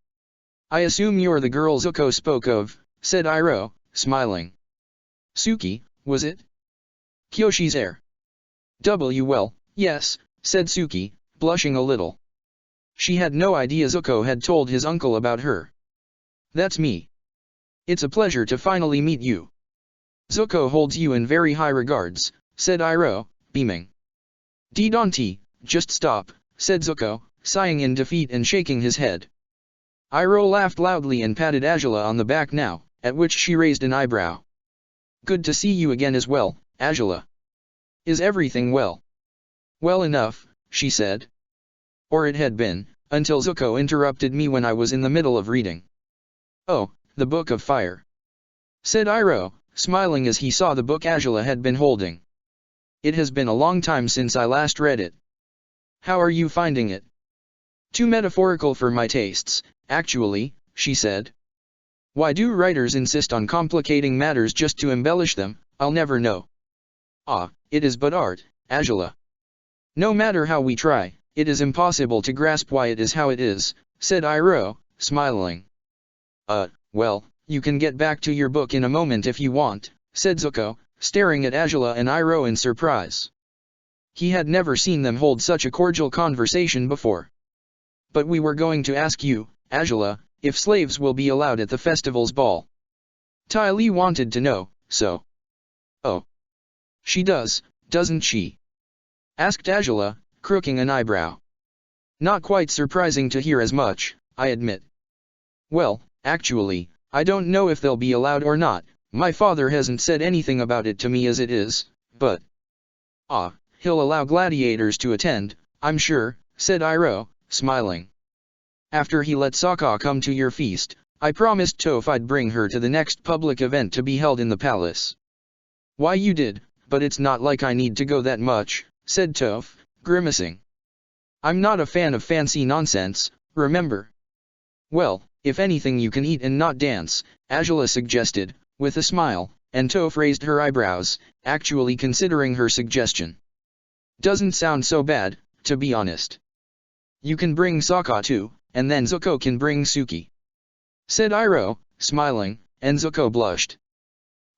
I assume you're the girl Zuko spoke of, said Iroh, smiling. Suki, was it? Kyoshi's heir. Well, yes, said Suki, blushing a little. She had no idea Zuko had told his uncle about her. That's me. It's a pleasure to finally meet you. Zuko holds you in very high regards, said Iroh, beaming. Don't, just stop, said Zuko, sighing in defeat and shaking his head. Iroh laughed loudly and patted Azula on the back now, at which she raised an eyebrow. Good to see you again as well, Azula. Is everything well? Well enough, she said. Or it had been, until Zuko interrupted me when I was in the middle of reading. Oh, the Book of Fire. Said Iroh, smiling as he saw the book Azula had been holding. It has been a long time since I last read it. How are you finding it? Too metaphorical for my tastes, actually, she said. Why do writers insist on complicating matters just to embellish them? I'll never know. Ah, it is but art, Azula. No matter how we try, it is impossible to grasp why it is how it is, said Iroh, smiling. Well, you can get back to your book in a moment if you want, said Zuko, staring at Azula and Iroh in surprise. He had never seen them hold such a cordial conversation before. But we were going to ask you, Azula, if slaves will be allowed at the festival's ball. Ty Lee wanted to know, so. Oh. She does, doesn't she? Asked Azula, crooking an eyebrow. Not quite surprising to hear as much, I admit. Well, actually, I don't know if they'll be allowed or not, my father hasn't said anything about it to me as it is, but. He'll allow gladiators to attend, I'm sure, said Iroh, smiling. After he let Sokka come to your feast, I promised Toph I'd bring her to the next public event to be held in the palace. Why you did, but it's not like I need to go that much, said Toph, grimacing. I'm not a fan of fancy nonsense, remember? Well, if anything you can eat and not dance, Azula suggested, with a smile, and Toph raised her eyebrows, actually considering her suggestion. Doesn't sound so bad, to be honest. You can bring Sokka too, and then Zuko can bring Suki. Said Iroh, smiling, and Zuko blushed.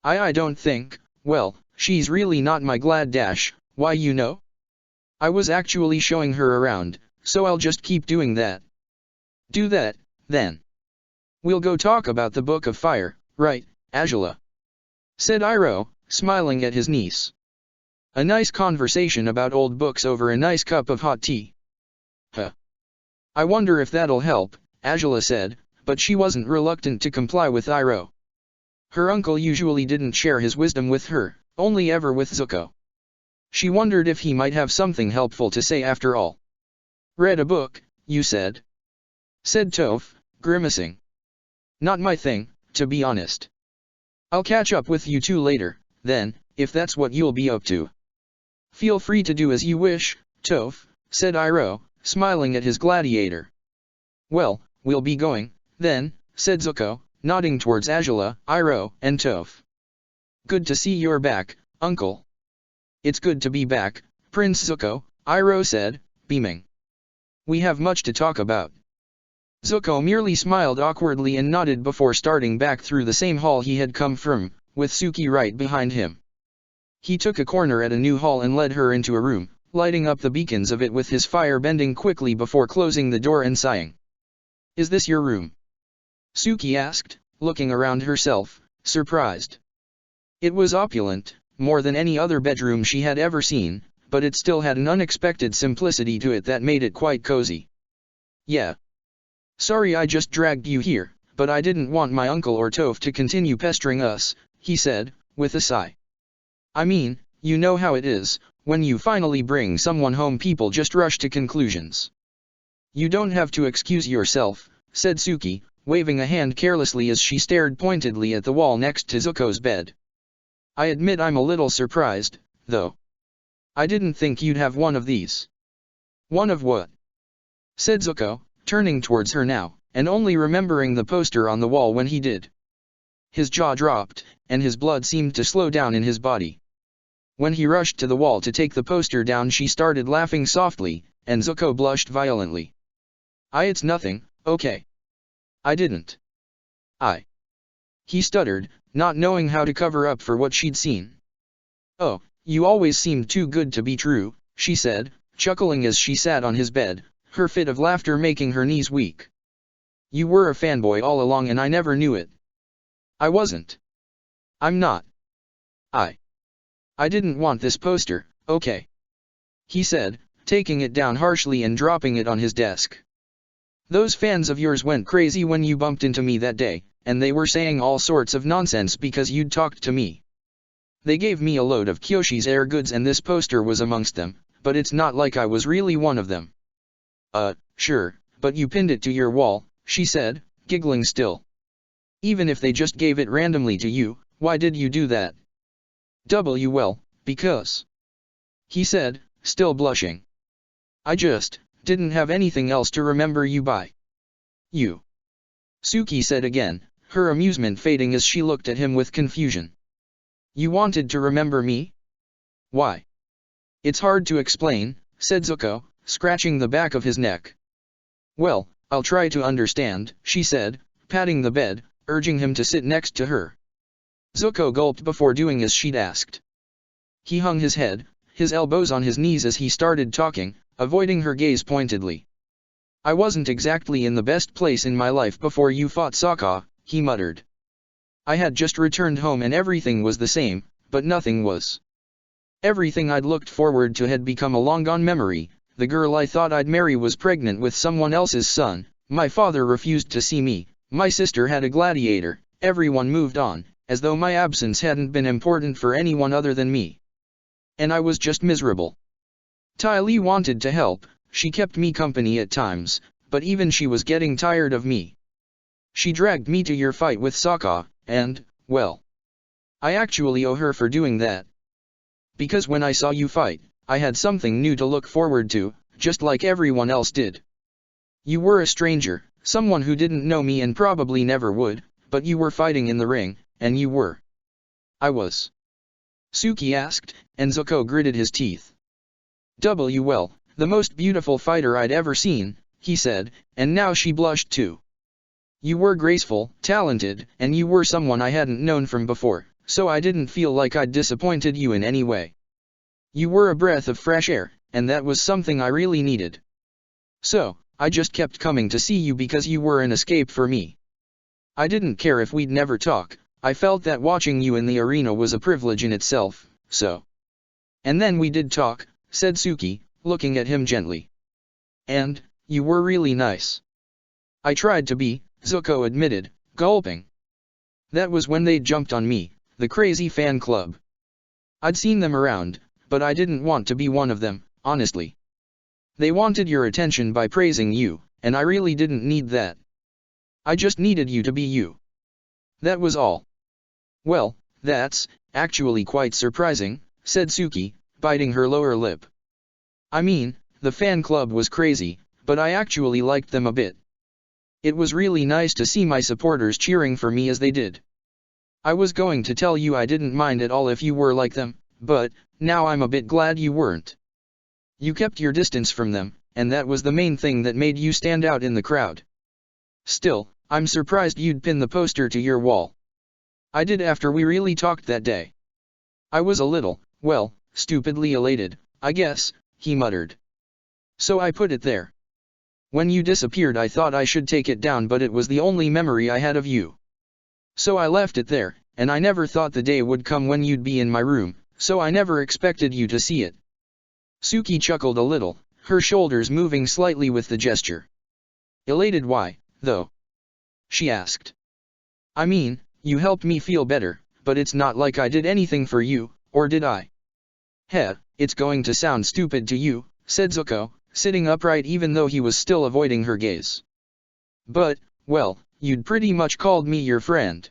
I don't think, well, she's really not my glad dash, why you know? I was actually showing her around, so I'll just keep doing that. Do that, then. We'll go talk about the Book of Fire, right, Azula? Said Iroh, smiling at his niece. A nice conversation about old books over a nice cup of hot tea. Huh. I wonder if that'll help, Azula said, but she wasn't reluctant to comply with Iroh. Her uncle usually didn't share his wisdom with her, only ever with Zuko. She wondered if he might have something helpful to say after all. Read a book, you said? Said Toph, grimacing. Not my thing, to be honest. I'll catch up with you two later, then, if that's what you'll be up to. Feel free to do as you wish, Toph, said Iroh, smiling at his gladiator. Well, we'll be going, then, said Zuko, nodding towards Azula, Iroh, and Toph. Good to see you're back, Uncle. It's good to be back, Prince Zuko, Iroh said, beaming. We have much to talk about. Zuko merely smiled awkwardly and nodded before starting back through the same hall he had come from, with Suki right behind him. He took a corner at a new hall and led her into a room, lighting up the beacons of it with his fire bending quickly before closing the door and sighing. Is this your room? Suki asked, looking around herself, surprised. It was opulent, more than any other bedroom she had ever seen, but it still had an unexpected simplicity to it that made it quite cozy. Yeah. Sorry I just dragged you here, but I didn't want my uncle or Toph to continue pestering us, he said, with a sigh. I mean, you know how it is, when you finally bring someone home people just rush to conclusions. You don't have to excuse yourself, said Suki, waving a hand carelessly as she stared pointedly at the wall next to Zuko's bed. I admit I'm a little surprised, though. I didn't think you'd have one of these. One of what? Said Zuko, turning towards her now, and only remembering the poster on the wall when he did. His jaw dropped, and his blood seemed to slow down in his body. When he rushed to the wall to take the poster down, she started laughing softly, and Zuko blushed violently. It's nothing, okay. I didn't. He stuttered, not knowing how to cover up for what she'd seen. Oh, you always seemed too good to be true, she said, chuckling as she sat on his bed, her fit of laughter making her knees weak. You were a fanboy all along and I never knew it. I wasn't. I'm not. I didn't want this poster, okay? He said, taking it down harshly and dropping it on his desk. Those fans of yours went crazy when you bumped into me that day, and they were saying all sorts of nonsense because you'd talked to me. They gave me a load of Kyoshi's air goods and this poster was amongst them, but it's not like I was really one of them. Sure, but you pinned it to your wall, she said, giggling still. Even if they just gave it randomly to you, why did you do that? Well, because. He said, still blushing. I just didn't have anything else to remember you by. You. Suki said again, her amusement fading as she looked at him with confusion. You wanted to remember me? Why? It's hard to explain, said Zuko, scratching the back of his neck. Well, I'll try to understand, she said, patting the bed, urging him to sit next to her. Zuko gulped before doing as she'd asked. He hung his head, his elbows on his knees as he started talking, avoiding her gaze pointedly. I wasn't exactly in the best place in my life before you fought Sokka, he muttered. I had just returned home and everything was the same, but nothing was. Everything I'd looked forward to had become a long-gone memory. The girl I thought I'd marry was pregnant with someone else's son, my father refused to see me, my sister had a gladiator, everyone moved on, as though my absence hadn't been important for anyone other than me. And I was just miserable. Ty Lee wanted to help, she kept me company at times, but even she was getting tired of me. She dragged me to your fight with Sokka, and, well, I actually owe her for doing that. Because when I saw you fight, I had something new to look forward to, just like everyone else did. You were a stranger, someone who didn't know me and probably never would, but you were fighting in the ring, and you were. I was. Suki asked, and Zuko gritted his teeth. Well, the most beautiful fighter I'd ever seen, he said, and now she blushed too. You were graceful, talented, and you were someone I hadn't known from before, so I didn't feel like I'd disappointed you in any way. You were a breath of fresh air, and that was something I really needed. So, I just kept coming to see you because you were an escape for me. I didn't care if we'd never talk, I felt that watching you in the arena was a privilege in itself, so. And then we did talk, said Suki, looking at him gently. And, you were really nice. I tried to be, Zuko admitted, gulping. That was when they jumped on me, the crazy fan club. I'd seen them around, but I didn't want to be one of them, honestly. They wanted your attention by praising you, and I really didn't need that. I just needed you to be you. That was all. Well, that's actually quite surprising, said Suki, biting her lower lip. I mean, the fan club was crazy, but I actually liked them a bit. It was really nice to see my supporters cheering for me as they did. I was going to tell you I didn't mind at all if you were like them, but now I'm a bit glad you weren't. You kept your distance from them, and that was the main thing that made you stand out in the crowd. Still, I'm surprised you'd pin the poster to your wall. I did after we really talked that day. I was a little, well, stupidly elated, I guess, he muttered. So I put it there. When you disappeared I thought I should take it down, but it was the only memory I had of you. So I left it there, and I never thought the day would come when you'd be in my room, so I never expected you to see it. Suki chuckled a little, her shoulders moving slightly with the gesture. Elated why, though? She asked. I mean, you helped me feel better, but it's not like I did anything for you, or did I? Heh, it's going to sound stupid to you, said Zuko, sitting upright even though he was still avoiding her gaze. But, well, you'd pretty much called me your friend.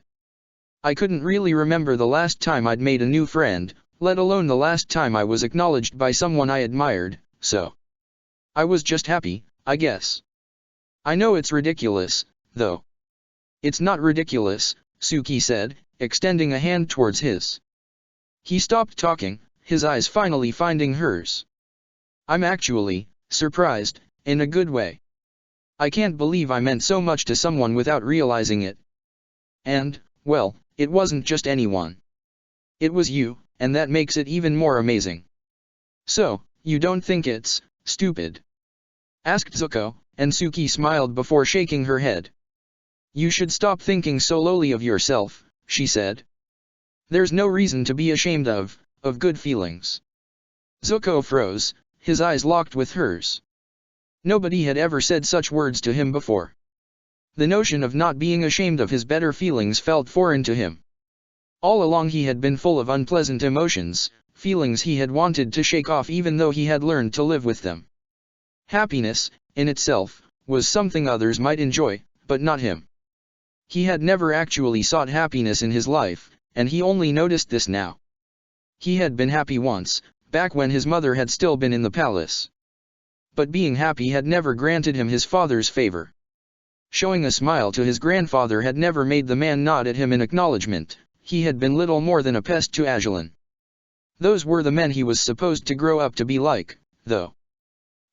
I couldn't really remember the last time I'd made a new friend, let alone the last time I was acknowledged by someone I admired, so I was just happy, I guess. I know it's ridiculous, though. It's not ridiculous, Suki said, extending a hand towards his. He stopped talking, his eyes finally finding hers. I'm actually surprised, in a good way. I can't believe I meant so much to someone without realizing it. And, well, it wasn't just anyone. It was you, and that makes it even more amazing. So, you don't think it's stupid? Asked Zuko, and Suki smiled before shaking her head. You should stop thinking so lowly of yourself, she said. There's no reason to be ashamed of good feelings. Zuko froze, his eyes locked with hers. Nobody had ever said such words to him before. The notion of not being ashamed of his better feelings felt foreign to him. All along he had been full of unpleasant emotions, feelings he had wanted to shake off even though he had learned to live with them. Happiness, in itself, was something others might enjoy, but not him. He had never actually sought happiness in his life, and he only noticed this now. He had been happy once, back when his mother had still been in the palace. But being happy had never granted him his father's favor. Showing a smile to his grandfather had never made the man nod at him in acknowledgement. He had been little more than a pest to Azulin. Those were the men he was supposed to grow up to be like, though.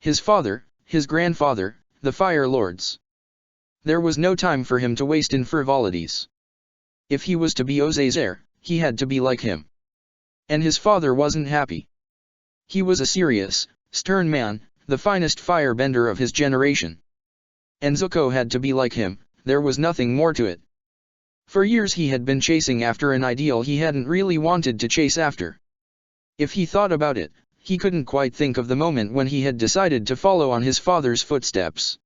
His father, his grandfather, the Fire Lords. There was no time for him to waste in frivolities. If he was to be Oze's heir, he had to be like him. And his father wasn't happy. He was a serious, stern man, the finest firebender of his generation. And Zuko had to be like him, there was nothing more to it. For years he had been chasing after an ideal he hadn't really wanted to chase after. If he thought about it, he couldn't quite think of the moment when he had decided to follow on his father's footsteps.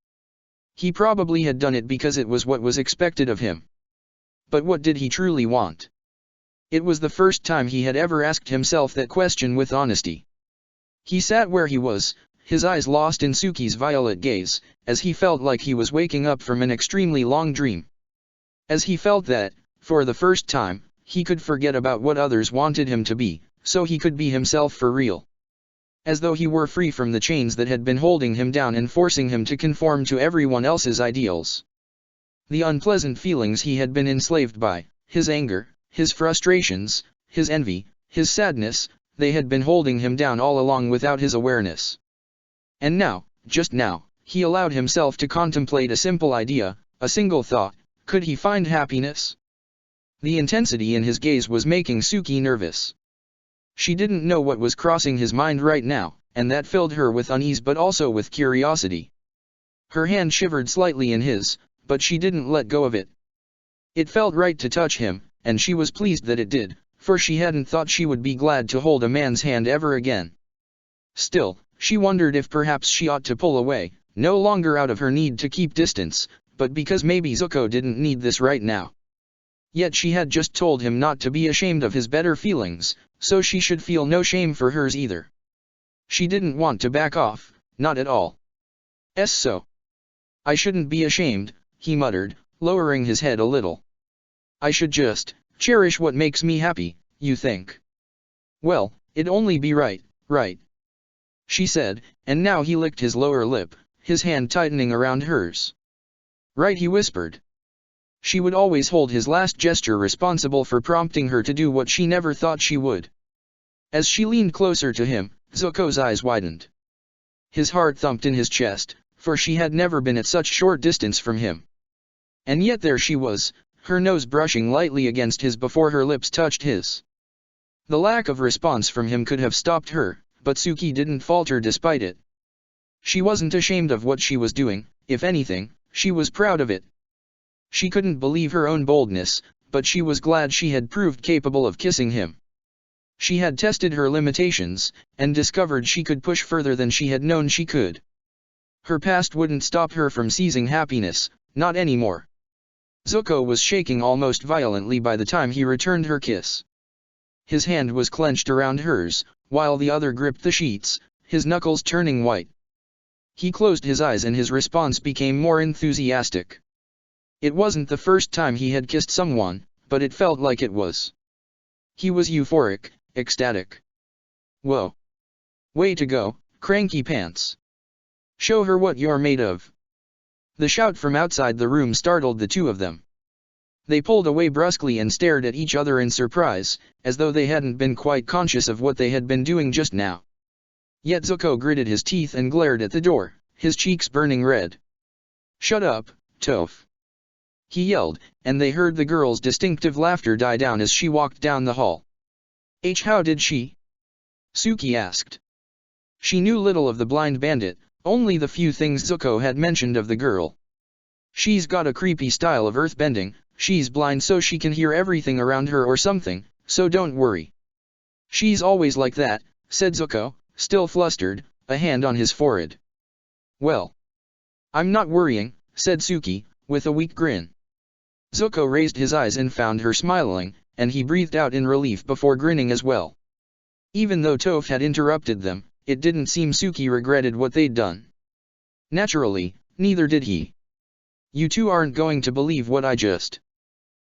He probably had done it because it was what was expected of him. But what did he truly want? It was the first time he had ever asked himself that question with honesty. He sat where he was, his eyes lost in Suki's violet gaze, as he felt like he was waking up from an extremely long dream. As he felt that, for the first time, he could forget about what others wanted him to be, so he could be himself for real. As though he were free from the chains that had been holding him down and forcing him to conform to everyone else's ideals. The unpleasant feelings he had been enslaved by, his anger, his frustrations, his envy, his sadness, they had been holding him down all along without his awareness. And now, just now, he allowed himself to contemplate a simple idea, a single thought: could he find happiness? The intensity in his gaze was making Suki nervous. She didn't know what was crossing his mind right now, and that filled her with unease but also with curiosity. Her hand shivered slightly in his, but she didn't let go of it. It felt right to touch him, and she was pleased that it did, for she hadn't thought she would be glad to hold a man's hand ever again. Still, she wondered if perhaps she ought to pull away, no longer out of her need to keep distance, but because maybe Zuko didn't need this right now. Yet she had just told him not to be ashamed of his better feelings, so she should feel no shame for hers either. She didn't want to back off, not at all. So. I shouldn't be ashamed, he muttered, lowering his head a little. I should just cherish what makes me happy, you think? Well, it'd only be right, right? she said, and now he licked his lower lip, his hand tightening around hers. Right, he whispered. She would always hold his last gesture responsible for prompting her to do what she never thought she would. As she leaned closer to him, Zuko's eyes widened. His heart thumped in his chest, for she had never been at such short distance from him. And yet there she was, her nose brushing lightly against his before her lips touched his. The lack of response from him could have stopped her, but Suki didn't falter despite it. She wasn't ashamed of what she was doing, if anything, she was proud of it. She couldn't believe her own boldness, but she was glad she had proved capable of kissing him. She had tested her limitations, and discovered she could push further than she had known she could. Her past wouldn't stop her from seizing happiness, not anymore. Zuko was shaking almost violently by the time he returned her kiss. His hand was clenched around hers, while the other gripped the sheets, his knuckles turning white. He closed his eyes and his response became more enthusiastic. It wasn't the first time he had kissed someone, but it felt like it was. He was euphoric, ecstatic. Whoa. Way to go, cranky pants. Show her what you're made of. The shout from outside the room startled the two of them. They pulled away brusquely and stared at each other in surprise, as though they hadn't been quite conscious of what they had been doing just now. Yet Zuko gritted his teeth and glared at the door, his cheeks burning red. Shut up, Toph. He yelled, and they heard the girl's distinctive laughter die down as she walked down the hall. How did she? Suki asked. She knew little of the blind bandit, only the few things Zuko had mentioned of the girl. She's got a creepy style of earthbending, she's blind so she can hear everything around her or something, so don't worry. She's always like that, said Zuko, still flustered, a hand on his forehead. Well. I'm not worrying, said Suki, with a weak grin. Zuko raised his eyes and found her smiling, and he breathed out in relief before grinning as well. Even though Toph had interrupted them, it didn't seem Suki regretted what they'd done. Naturally, neither did he. You two aren't going to believe what I just...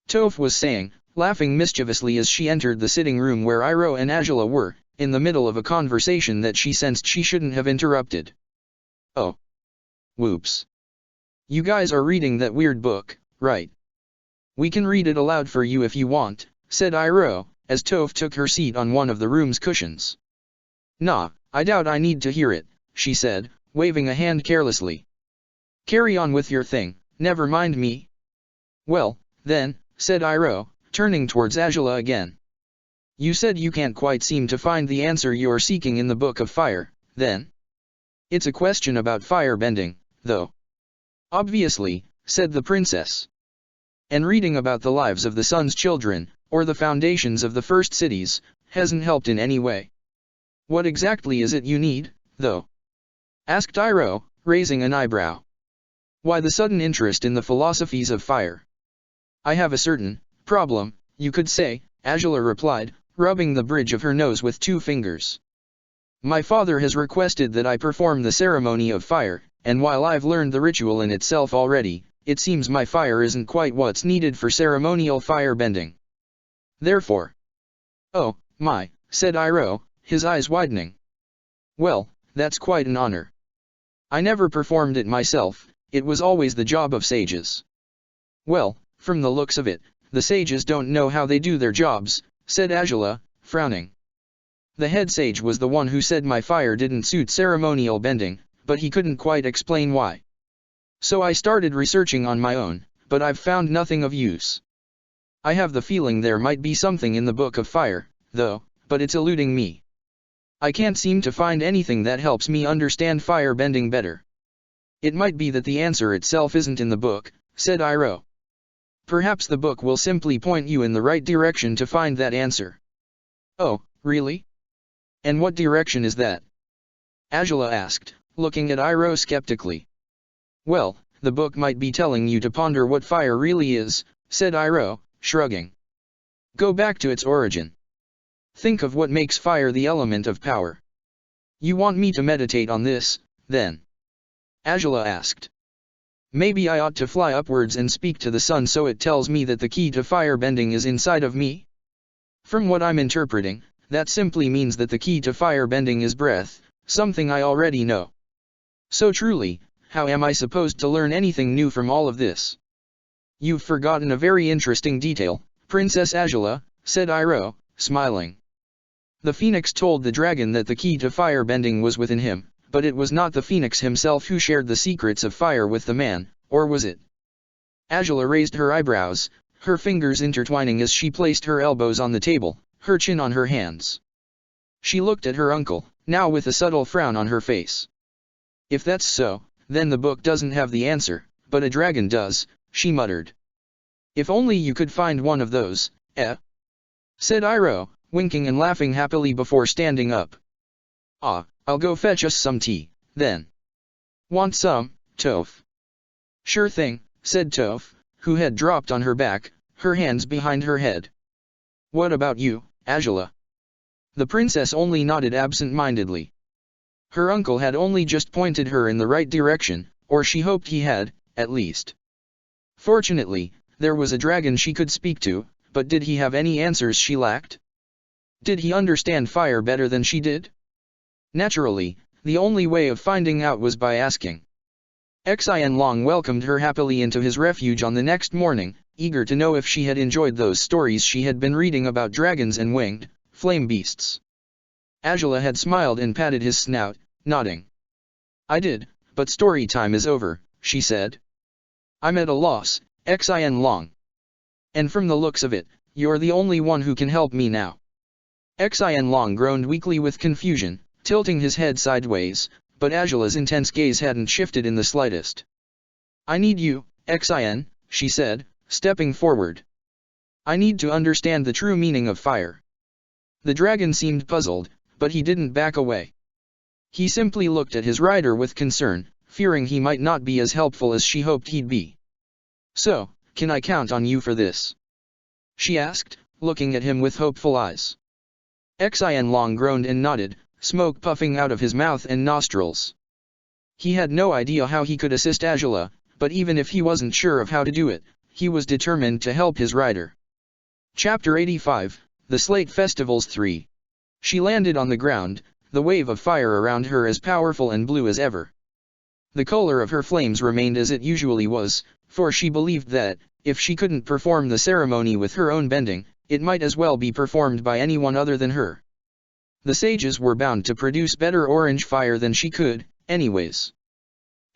Toph was saying, laughing mischievously as she entered the sitting room where Iroh and Azula were, in the middle of a conversation that she sensed she shouldn't have interrupted. Oh. Whoops. You guys are reading that weird book, right? We can read it aloud for you if you want, said Iroh, as Toph took her seat on one of the room's cushions. Nah, I doubt I need to hear it, she said, waving a hand carelessly. Carry on with your thing, never mind me. Well, then, said Iroh, turning towards Azula again. You said you can't quite seem to find the answer you're seeking in the Book of Fire, then? It's a question about fire bending, though. Obviously, said the princess. And reading about the lives of the sun's children, or the foundations of the first cities, hasn't helped in any way. What exactly is it you need, though? Asked Iroh, raising an eyebrow. Why the sudden interest in the philosophies of fire? I have a certain problem, you could say, Azula replied, rubbing the bridge of her nose with 2 fingers. My father has requested that I perform the ceremony of fire, and while I've learned the ritual in itself already, it seems my fire isn't quite what's needed for ceremonial fire bending. Therefore. Oh, my, said Iroh, his eyes widening. Well, that's quite an honor. I never performed it myself, it was always the job of sages. Well, from the looks of it, the sages don't know how they do their jobs, said Azula, frowning. The head sage was the one who said my fire didn't suit ceremonial bending, but he couldn't quite explain why. So I started researching on my own, but I've found nothing of use. I have the feeling there might be something in the Book of Fire, though, but it's eluding me. I can't seem to find anything that helps me understand fire bending better. It might be that the answer itself isn't in the book, said Iroh. Perhaps the book will simply point you in the right direction to find that answer. Oh, really? And what direction is that? Azula asked, looking at Iroh skeptically. Well, the book might be telling you to ponder what fire really is, said Iroh, shrugging. Go back to its origin. Think of what makes fire the element of power. You want me to meditate on this, then? Azula asked. Maybe I ought to fly upwards and speak to the sun so it tells me that the key to fire bending is inside of me? From what I'm interpreting, that simply means that the key to fire bending is breath, something I already know. So truly, how am I supposed to learn anything new from all of this? You've forgotten a very interesting detail, Princess Azula, said Iroh, smiling. The phoenix told the dragon that the key to firebending was within him, but it was not the phoenix himself who shared the secrets of fire with the man, or was it? Azula raised her eyebrows, her fingers intertwining as she placed her elbows on the table, her chin on her hands. She looked at her uncle, now with a subtle frown on her face. If that's so, then the book doesn't have the answer, but a dragon does, she muttered. If only you could find one of those, said Iroh, winking and laughing happily before standing up. Ah, I'll go fetch us some tea, then. Want some, Toph? Sure thing, said Toph, who had dropped on her back, her hands behind her head. What about you, Azula? The princess only nodded absent-mindedly. Her uncle had only just pointed her in the right direction, or she hoped he had, at least. Fortunately, there was a dragon she could speak to, but did he have any answers she lacked? Did he understand fire better than she did? Naturally, the only way of finding out was by asking. Xian Long welcomed her happily into his refuge on the next morning, eager to know if she had enjoyed those stories she had been reading about dragons and winged, flame beasts. Azula had smiled and patted his snout, nodding. I did, but story time is over, she said. I'm at a loss, Xian Long. And from the looks of it, you're the only one who can help me now. Xian Long groaned weakly with confusion, tilting his head sideways, but Azula's intense gaze hadn't shifted in the slightest. I need you, Xian, she said, stepping forward. I need to understand the true meaning of fire. The dragon seemed puzzled, but he didn't back away. He simply looked at his rider with concern, fearing he might not be as helpful as she hoped he'd be. So, can I count on you for this? She asked, looking at him with hopeful eyes. Xian Long groaned and nodded, smoke puffing out of his mouth and nostrils. He had no idea how he could assist Azula, but even if he wasn't sure of how to do it, he was determined to help his rider. Chapter 85, The Slate Festivals 3. She landed on the ground, the wave of fire around her as powerful and blue as ever. The color of her flames remained as it usually was, for she believed that, if she couldn't perform the ceremony with her own bending, it might as well be performed by anyone other than her. The sages were bound to produce better orange fire than she could, anyways.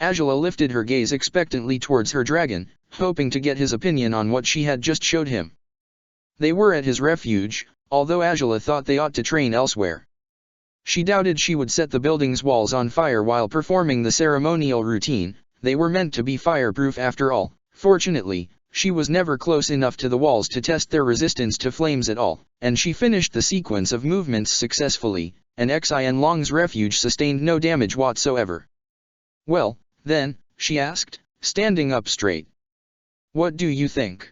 Azula lifted her gaze expectantly towards her dragon, hoping to get his opinion on what she had just showed him. They were at his refuge, although Azula thought they ought to train elsewhere. She doubted she would set the building's walls on fire while performing the ceremonial routine. They were meant to be fireproof after all. Fortunately, she was never close enough to the walls to test their resistance to flames at all, and she finished the sequence of movements successfully, and Xian Long's refuge sustained no damage whatsoever. Well, then, she asked, standing up straight. What do you think?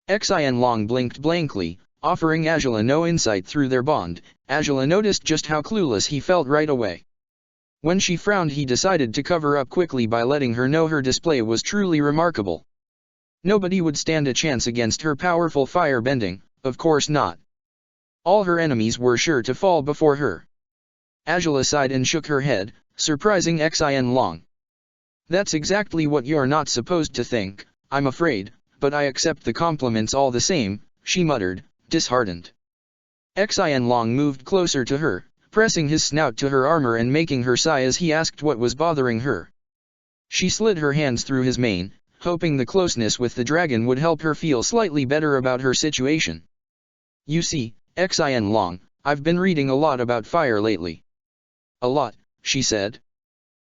Xian Long blinked blankly, offering Azula no insight through their bond. Azula noticed just how clueless he felt right away. When she frowned, he decided to cover up quickly by letting her know her display was truly remarkable. Nobody would stand a chance against her powerful fire bending, of course not. All her enemies were sure to fall before her. Azula sighed and shook her head, surprising Xian Long. That's exactly what you're not supposed to think, I'm afraid, but I accept the compliments all the same, she muttered, disheartened. Xian Long moved closer to her, pressing his snout to her armor and making her sigh as he asked what was bothering her. She slid her hands through his mane, hoping the closeness with the dragon would help her feel slightly better about her situation. You see, Xian Long, I've been reading a lot about fire lately. A lot, she said.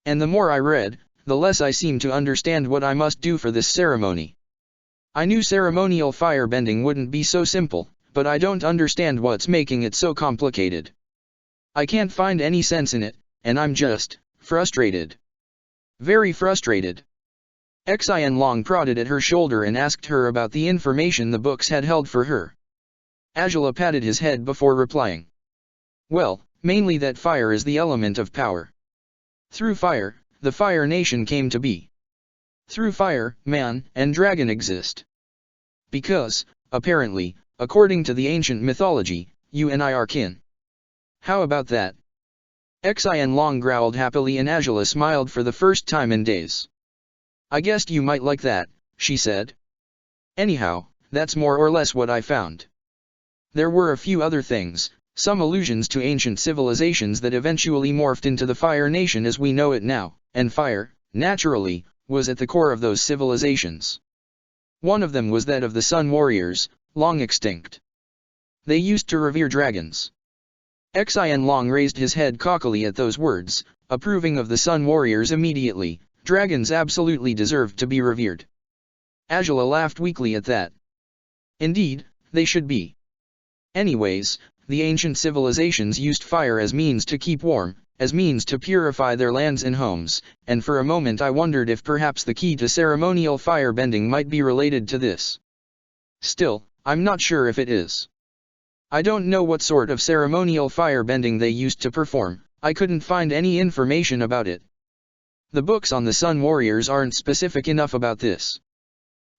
And the more I read, the less I seem to understand what I must do for this ceremony. I knew ceremonial fire bending wouldn't be so simple, but I don't understand what's making it so complicated. I can't find any sense in it, and I'm just frustrated. Very frustrated. Xian Long prodded at her shoulder and asked her about the information the books had held for her. Azula patted his head before replying. Well, mainly that fire is the element of power. Through fire, the Fire Nation came to be. Through fire, man and dragon exist. Because, apparently, according to the ancient mythology, you and I are kin. How about that? Xian Long growled happily and Angela smiled for the first time in days. I guessed you might like that, she said. Anyhow, that's more or less what I found. There were a few other things, some allusions to ancient civilizations that eventually morphed into the Fire Nation as we know it now, and fire, naturally, was at the core of those civilizations. One of them was that of the Sun Warriors, long extinct. They used to revere dragons. Xian Long raised his head cockily at those words, approving of the Sun Warriors immediately. Dragons absolutely deserved to be revered. Angela laughed weakly at that. Indeed, they should be. Anyways, the ancient civilizations used fire as means to keep warm, as means to purify their lands and homes, and for a moment I wondered if perhaps the key to ceremonial firebending might be related to this. Still, I'm not sure if it is. I don't know what sort of ceremonial firebending they used to perform, I couldn't find any information about it. The books on the Sun Warriors aren't specific enough about this.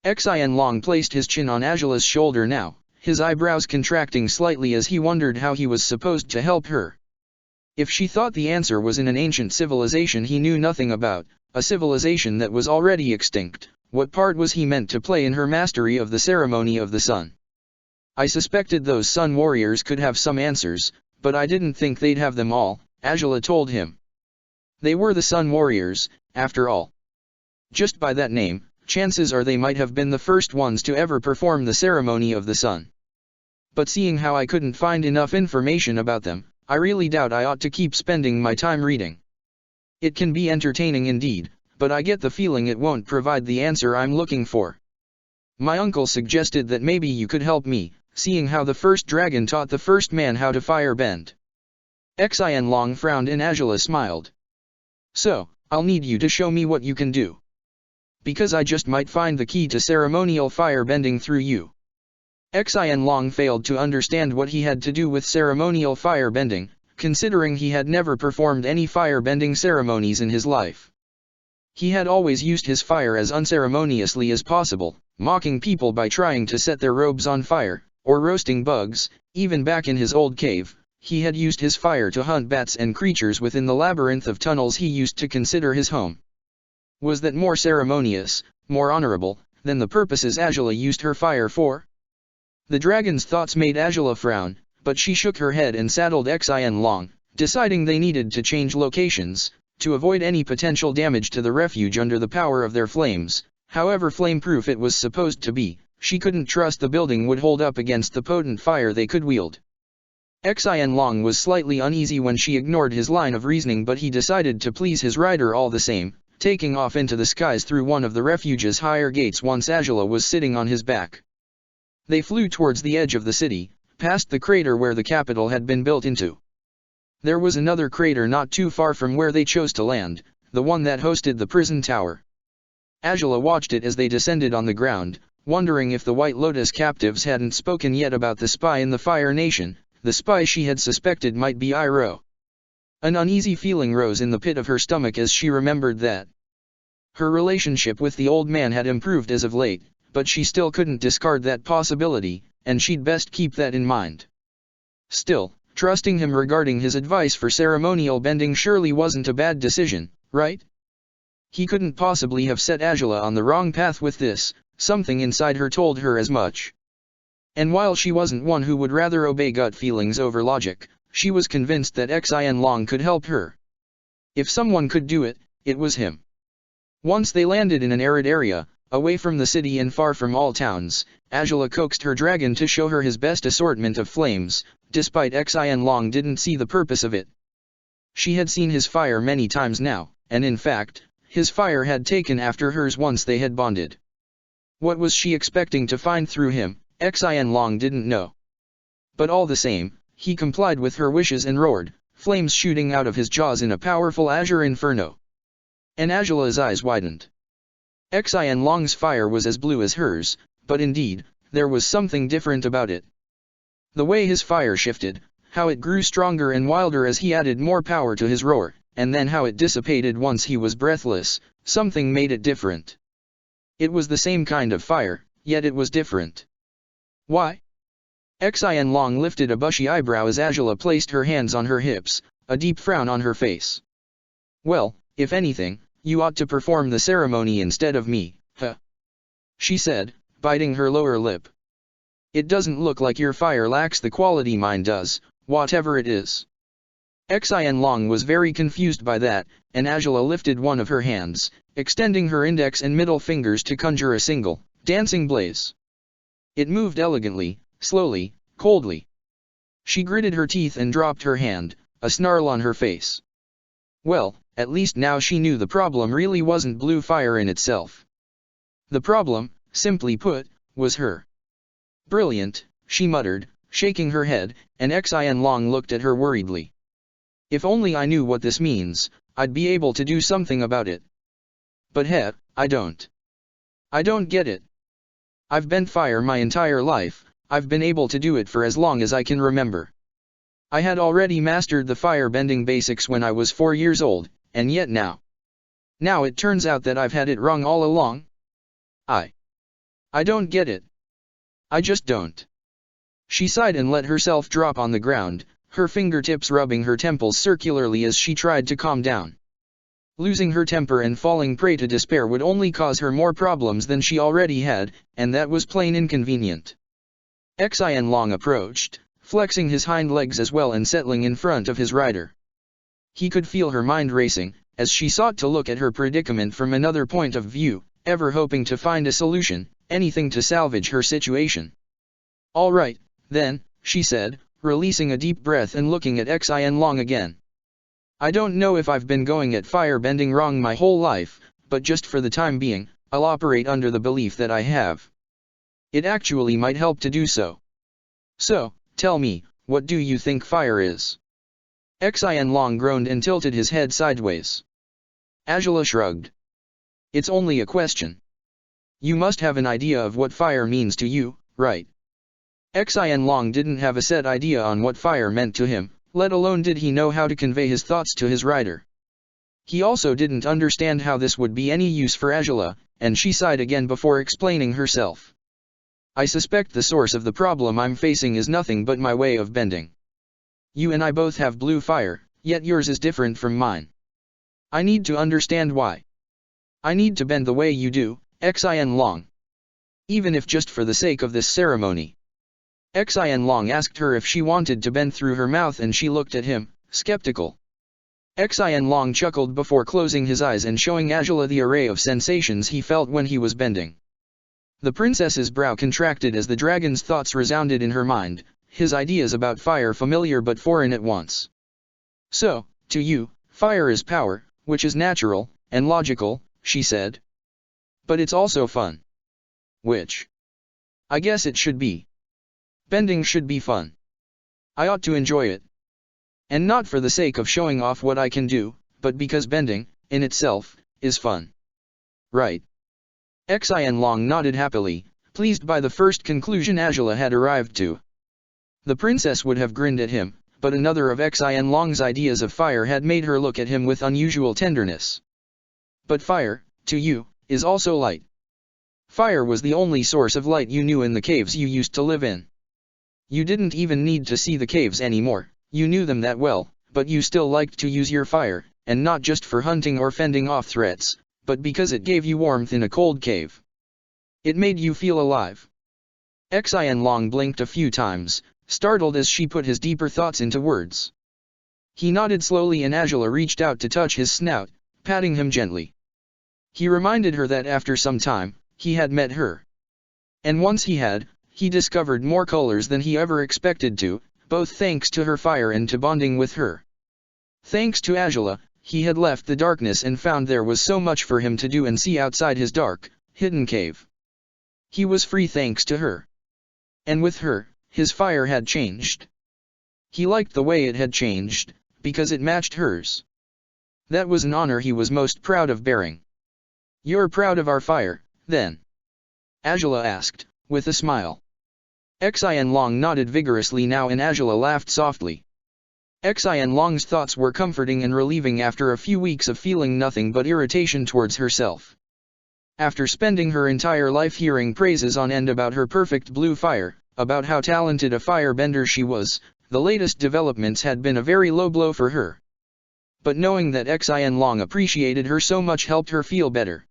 Xian Long placed his chin on Angela's shoulder now, his eyebrows contracting slightly as he wondered how he was supposed to help her. If she thought the answer was in an ancient civilization he knew nothing about, a civilization that was already extinct, what part was he meant to play in her mastery of the ceremony of the sun? I suspected those Sun Warriors could have some answers, but I didn't think they'd have them all, Angela told him. They were the Sun Warriors, after all. Just by that name, chances are they might have been the first ones to ever perform the ceremony of the sun. But seeing how I couldn't find enough information about them, I really doubt I ought to keep spending my time reading. It can be entertaining indeed, but I get the feeling it won't provide the answer I'm looking for. My uncle suggested that maybe you could help me, seeing how the first dragon taught the first man how to firebend. Xian Long frowned and Angela smiled. So, I'll need you to show me what you can do. Because I just might find the key to ceremonial firebending through you. Xian Long failed to understand what he had to do with ceremonial firebending, considering he had never performed any firebending ceremonies in his life. He had always used his fire as unceremoniously as possible, mocking people by trying to set their robes on fire, or roasting bugs. Even back in his old cave, he had used his fire to hunt bats and creatures within the labyrinth of tunnels he used to consider his home. Was that more ceremonious, more honorable, than the purposes Angela used her fire for? The dragon's thoughts made Angela frown, but she shook her head and saddled Xian Long, deciding they needed to change locations, to avoid any potential damage to the refuge under the power of their flames. However flame-proof it was supposed to be, she couldn't trust the building would hold up against the potent fire they could wield. Xian Long was slightly uneasy when she ignored his line of reasoning, but he decided to please his rider all the same, taking off into the skies through one of the refuge's higher gates once Angela was sitting on his back. They flew towards the edge of the city, past the crater where the capital had been built into. There was another crater not too far from where they chose to land, the one that hosted the prison tower. Angela watched it as they descended on the ground, wondering if the White Lotus captives hadn't spoken yet about the spy in the Fire Nation. The spy she had suspected might be Iroh. An uneasy feeling rose in the pit of her stomach as she remembered that. Her relationship with the old man had improved as of late, but she still couldn't discard that possibility, and she'd best keep that in mind. Still, trusting him regarding his advice for ceremonial bending surely wasn't a bad decision, right? He couldn't possibly have set Angela on the wrong path with this, something inside her told her as much. And while she wasn't one who would rather obey gut feelings over logic, she was convinced that Xian Long could help her. If someone could do it, it was him. Once they landed in an arid area, away from the city and far from all towns, Angela coaxed her dragon to show her his best assortment of flames, despite Xian Long didn't see the purpose of it. She had seen his fire many times now, and in fact, his fire had taken after hers once they had bonded. What was she expecting to find through him? Xian Long didn't know. But all the same, he complied with her wishes and roared, flames shooting out of his jaws in a powerful azure inferno. And Angela's eyes widened. Xian Long's fire was as blue as hers, but indeed, there was something different about it. The way his fire shifted, how it grew stronger and wilder as he added more power to his roar, and then how it dissipated once he was breathless, something made it different. It was the same kind of fire, yet it was different. Why? Xian Long lifted a bushy eyebrow as Angela placed her hands on her hips, a deep frown on her face. "Well, if anything, you ought to perform the ceremony instead of me, huh?" she said, biting her lower lip. "It doesn't look like your fire lacks the quality mine does, whatever it is." Xianlong was very confused by that, and Angela lifted one of her hands, extending her index and middle fingers to conjure a single, dancing blaze. It moved elegantly, slowly, coldly. She gritted her teeth and dropped her hand, a snarl on her face. Well, at least now she knew the problem really wasn't blue fire in itself. The problem, simply put, was her. "Brilliant," she muttered, shaking her head, and Xianlong looked at her worriedly. "If only I knew what this means, I'd be able to do something about it. But I don't. I don't get it. I've been fire my entire life, I've been able to do it for as long as I can remember. I had already mastered the fire-bending basics when I was 4 years old, and yet now it turns out that I've had it wrong all along? I don't get it. I just don't." She sighed and let herself drop on the ground, her fingertips rubbing her temples circularly as she tried to calm down. Losing her temper and falling prey to despair would only cause her more problems than she already had, and that was plain inconvenient. Xianlong approached, flexing his hind legs as well and settling in front of his rider. He could feel her mind racing, as she sought to look at her predicament from another point of view, ever hoping to find a solution, anything to salvage her situation. "All right, then," she said, releasing a deep breath and looking at Xianlong again. "I don't know if I've been going at fire bending wrong my whole life, but just for the time being, I'll operate under the belief that I have. It actually might help to do so. So, tell me, what do you think fire is?" Xianlong groaned and tilted his head sideways. Angela shrugged. "It's only a question. You must have an idea of what fire means to you, right?" Xianlong didn't have a set idea on what fire meant to him, let alone did he know how to convey his thoughts to his rider. He also didn't understand how this would be any use for Angela, and she sighed again before explaining herself. "I suspect the source of the problem I'm facing is nothing but my way of bending. You and I both have blue fire, yet yours is different from mine. I need to understand why. I need to bend the way you do, Xianlong. Even if just for the sake of this ceremony." Xianlong asked her if she wanted to bend through her mouth and she looked at him, skeptical. Xianlong chuckled before closing his eyes and showing Angela the array of sensations he felt when he was bending. The princess's brow contracted as the dragon's thoughts resounded in her mind, his ideas about fire familiar but foreign at once. "So, to you, fire is power, which is natural and logical," she said. "But it's also fun. Which? I guess it should be. Bending should be fun. I ought to enjoy it. And not for the sake of showing off what I can do, but because bending, in itself, is fun. Right?" Xianlong nodded happily, pleased by the first conclusion Angela had arrived to. The princess would have grinned at him, but another of Xianlong's ideas of fire had made her look at him with unusual tenderness. "But fire, to you, is also light. Fire was the only source of light you knew in the caves you used to live in. You didn't even need to see the caves anymore, you knew them that well, but you still liked to use your fire, and not just for hunting or fending off threats, but because it gave you warmth in a cold cave. It made you feel alive." Xianlong blinked a few times, startled as she put his deeper thoughts into words. He nodded slowly and Angela reached out to touch his snout, patting him gently. He reminded her that after some time, he had met her. And once he discovered more colors than he ever expected to, both thanks to her fire and to bonding with her. Thanks to Angela, he had left the darkness and found there was so much for him to do and see outside his dark, hidden cave. He was free thanks to her. And with her, his fire had changed. He liked the way it had changed, because it matched hers. That was an honor he was most proud of bearing. "You're proud of our fire, then?" Angela asked, with a smile. Xianlong nodded vigorously now and Angela laughed softly. Xianlong's thoughts were comforting and relieving after a few weeks of feeling nothing but irritation towards herself. After spending her entire life hearing praises on end about her perfect blue fire, about how talented a firebender she was, the latest developments had been a very low blow for her. But knowing that Xin Long appreciated her so much helped her feel better.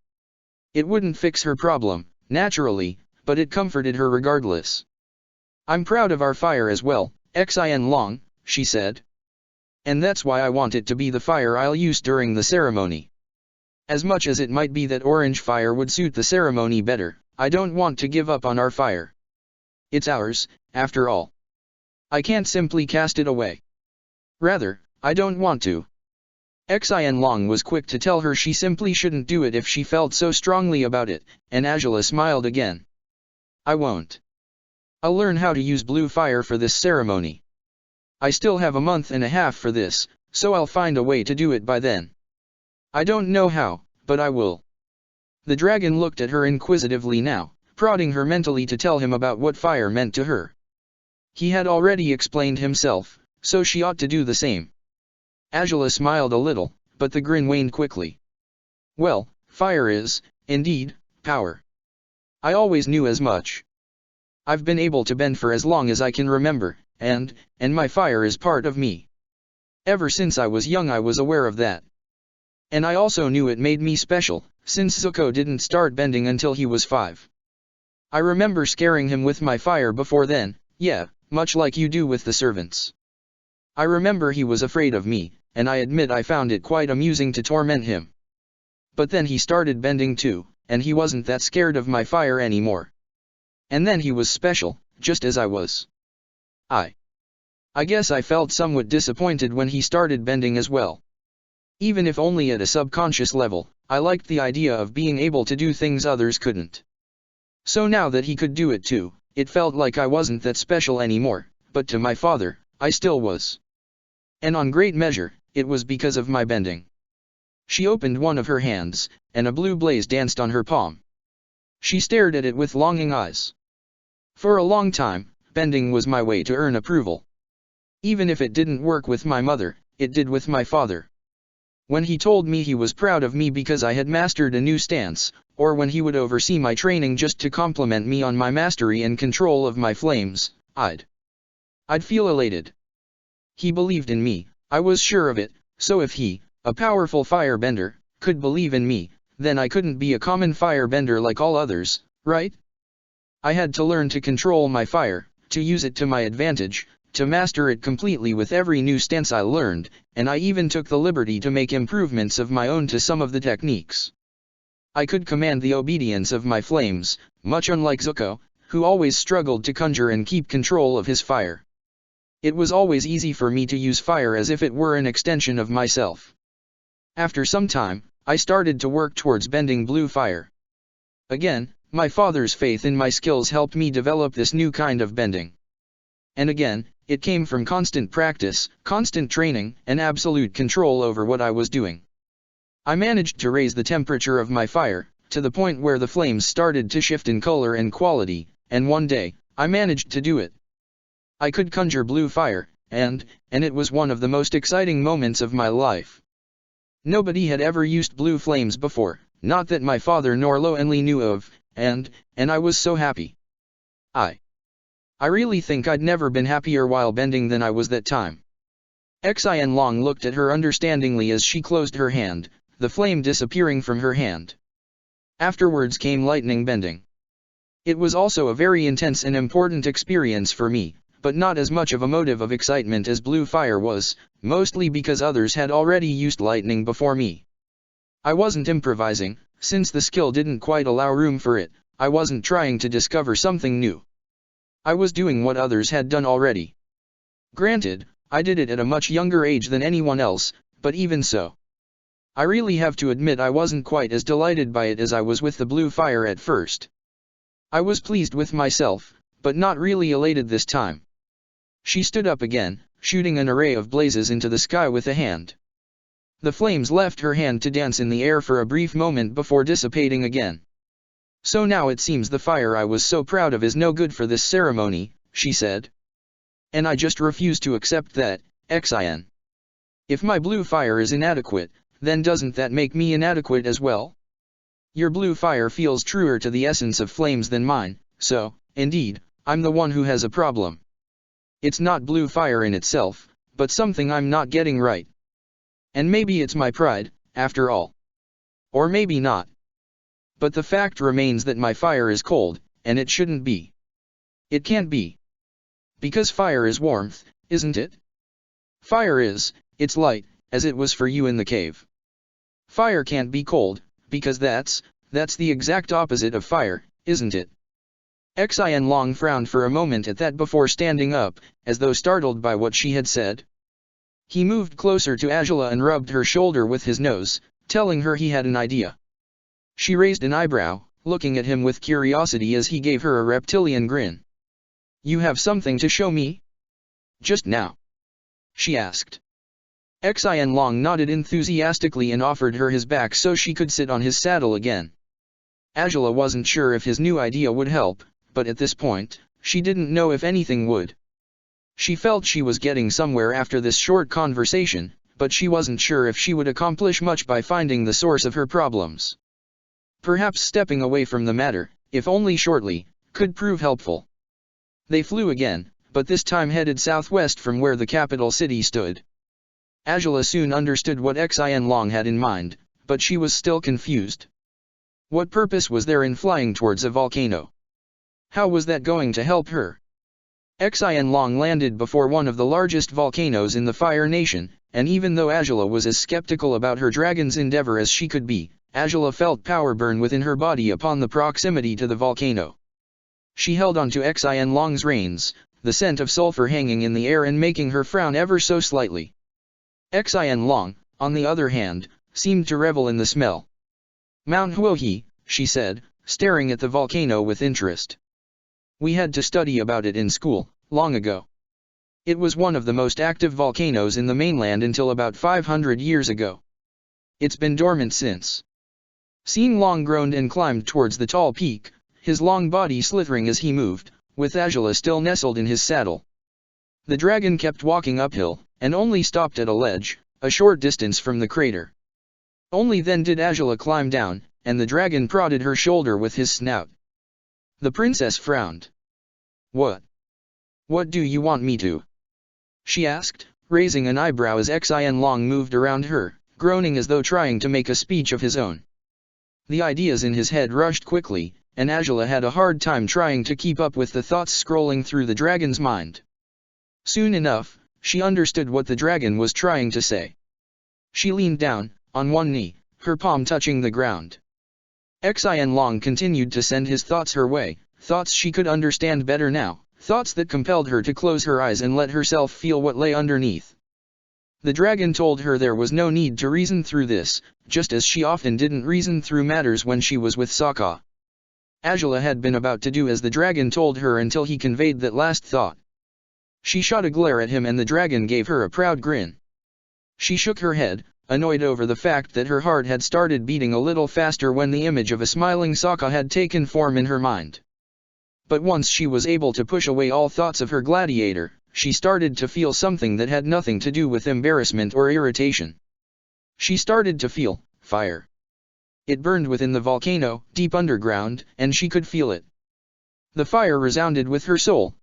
It wouldn't fix her problem, naturally, but it comforted her regardless. "I'm proud of our fire as well, Xin Long," she said. "And that's why I want it to be the fire I'll use during the ceremony. As much as it might be that orange fire would suit the ceremony better, I don't want to give up on our fire. It's ours, after all. I can't simply cast it away. Rather, I don't want to." Xin Long was quick to tell her she simply shouldn't do it if she felt so strongly about it, and Angela smiled again. "I won't. I'll learn how to use blue fire for this ceremony. I still have a month and a half for this, so I'll find a way to do it by then. I don't know how, but I will." The dragon looked at her inquisitively now, prodding her mentally to tell him about what fire meant to her. He had already explained himself, so she ought to do the same. Angela smiled a little, but the grin waned quickly. "Well, fire is, indeed, power. I always knew as much. I've been able to bend for as long as I can remember, and my fire is part of me. Ever since I was young I was aware of that. And I also knew it made me special, since Zuko didn't start bending until he was 5. I remember scaring him with my fire before then, yeah, much like you do with the servants. I remember he was afraid of me, and I admit I found it quite amusing to torment him. But then he started bending too, and he wasn't that scared of my fire anymore. And then he was special, just as I was. I guess I felt somewhat disappointed when he started bending as well. Even if only at a subconscious level, I liked the idea of being able to do things others couldn't. So now that he could do it too, it felt like I wasn't that special anymore, but to my father, I still was. And on great measure, it was because of my bending." She opened one of her hands, and a blue blaze danced on her palm. She stared at it with longing eyes. "For a long time, bending was my way to earn approval. Even if it didn't work with my mother, it did with my father. When he told me he was proud of me because I had mastered a new stance, or when he would oversee my training just to compliment me on my mastery and control of my flames, I'd feel elated. He believed in me, I was sure of it, so if he, a powerful firebender, could believe in me, then I couldn't be a common firebender like all others, right? I had to learn to control my fire, to use it to my advantage, to master it completely with every new stance I learned, and I even took the liberty to make improvements of my own to some of the techniques. I could command the obedience of my flames, much unlike Zuko, who always struggled to conjure and keep control of his fire. It was always easy for me to use fire as if it were an extension of myself. After some time, I started to work towards bending blue fire. Again, my father's faith in my skills helped me develop this new kind of bending. And again, it came from constant practice, constant training, and absolute control over what I was doing. I managed to raise the temperature of my fire, to the point where the flames started to shift in color and quality, and one day, I managed to do it. I could conjure blue fire, and it was one of the most exciting moments of my life. Nobody had ever used blue flames before, not that my father nor Lo Enli knew of, and I was so happy. I really think I'd never been happier while bending than I was that time. Xin Long looked at her understandingly as she closed her hand, the flame disappearing from her hand. Afterwards came lightning bending. It was also a very intense and important experience for me, but not as much of a motive of excitement as blue fire was, mostly because others had already used lightning before me. I wasn't improvising, since the skill didn't quite allow room for it. I wasn't trying to discover something new. I was doing what others had done already. Granted, I did it at a much younger age than anyone else, but even so, I really have to admit I wasn't quite as delighted by it as I was with the blue fire at first. I was pleased with myself, but not really elated this time. She stood up again, shooting an array of blazes into the sky with a hand. The flames left her hand to dance in the air for a brief moment before dissipating again. "So now it seems the fire I was so proud of is no good for this ceremony," she said. "And I just refuse to accept that, Xin. If my blue fire is inadequate, then doesn't that make me inadequate as well? Your blue fire feels truer to the essence of flames than mine, so, indeed, I'm the one who has a problem. It's not blue fire in itself, but something I'm not getting right. And maybe it's my pride, after all. Or maybe not. But the fact remains that my fire is cold, and it shouldn't be. It can't be. Because fire is warmth, isn't it? Fire is, it's light, as it was for you in the cave. Fire can't be cold, because that's the exact opposite of fire, isn't it? Xian Long frowned for a moment at that before standing up, as though startled by what she had said. He moved closer to Angela and rubbed her shoulder with his nose, telling her he had an idea. She raised an eyebrow, looking at him with curiosity as he gave her a reptilian grin. You have something to show me? Just now? She asked. Xian Long nodded enthusiastically and offered her his back so she could sit on his saddle again. Angela wasn't sure if his new idea would help, but at this point, she didn't know if anything would. She felt she was getting somewhere after this short conversation, but she wasn't sure if she would accomplish much by finding the source of her problems. Perhaps stepping away from the matter, if only shortly, could prove helpful. They flew again, but this time headed southwest from where the capital city stood. Angela soon understood what Xian Long had in mind, but she was still confused. What purpose was there in flying towards a volcano? How was that going to help her? Xian Long landed before one of the largest volcanoes in the Fire Nation, and even though Angela was as skeptical about her dragon's endeavor as she could be, Angela felt power burn within her body upon the proximity to the volcano. She held on to Xian Long's reins, the scent of sulfur hanging in the air and making her frown ever so slightly. Xian Long, on the other hand, seemed to revel in the smell. Mount Huohe, she said, staring at the volcano with interest. We had to study about it in school, long ago. It was one of the most active volcanoes in the mainland until about 500 years ago. It's been dormant since. Xing Long groaned and climbed towards the tall peak, his long body slithering as he moved, with Angela still nestled in his saddle. The dragon kept walking uphill, and only stopped at a ledge, a short distance from the crater. Only then did Angela climb down, and the dragon prodded her shoulder with his snout. The princess frowned. What? What do you want me to? She asked, raising an eyebrow as Xian Long moved around her, groaning as though trying to make a speech of his own. The ideas in his head rushed quickly, and Angela had a hard time trying to keep up with the thoughts scrolling through the dragon's mind. Soon enough, she understood what the dragon was trying to say. She leaned down, on one knee, her palm touching the ground. Xian Long continued to send his thoughts her way, thoughts she could understand better now, thoughts that compelled her to close her eyes and let herself feel what lay underneath. The dragon told her there was no need to reason through this, just as she often didn't reason through matters when she was with Sokka. Angela had been about to do as the dragon told her until he conveyed that last thought. She shot a glare at him and the dragon gave her a proud grin. She shook her head, annoyed over the fact that her heart had started beating a little faster when the image of a smiling Sokka had taken form in her mind. But once she was able to push away all thoughts of her gladiator, she started to feel something that had nothing to do with embarrassment or irritation. She started to feel fire. It burned within the volcano, deep underground, and she could feel it. The fire resounded with her soul,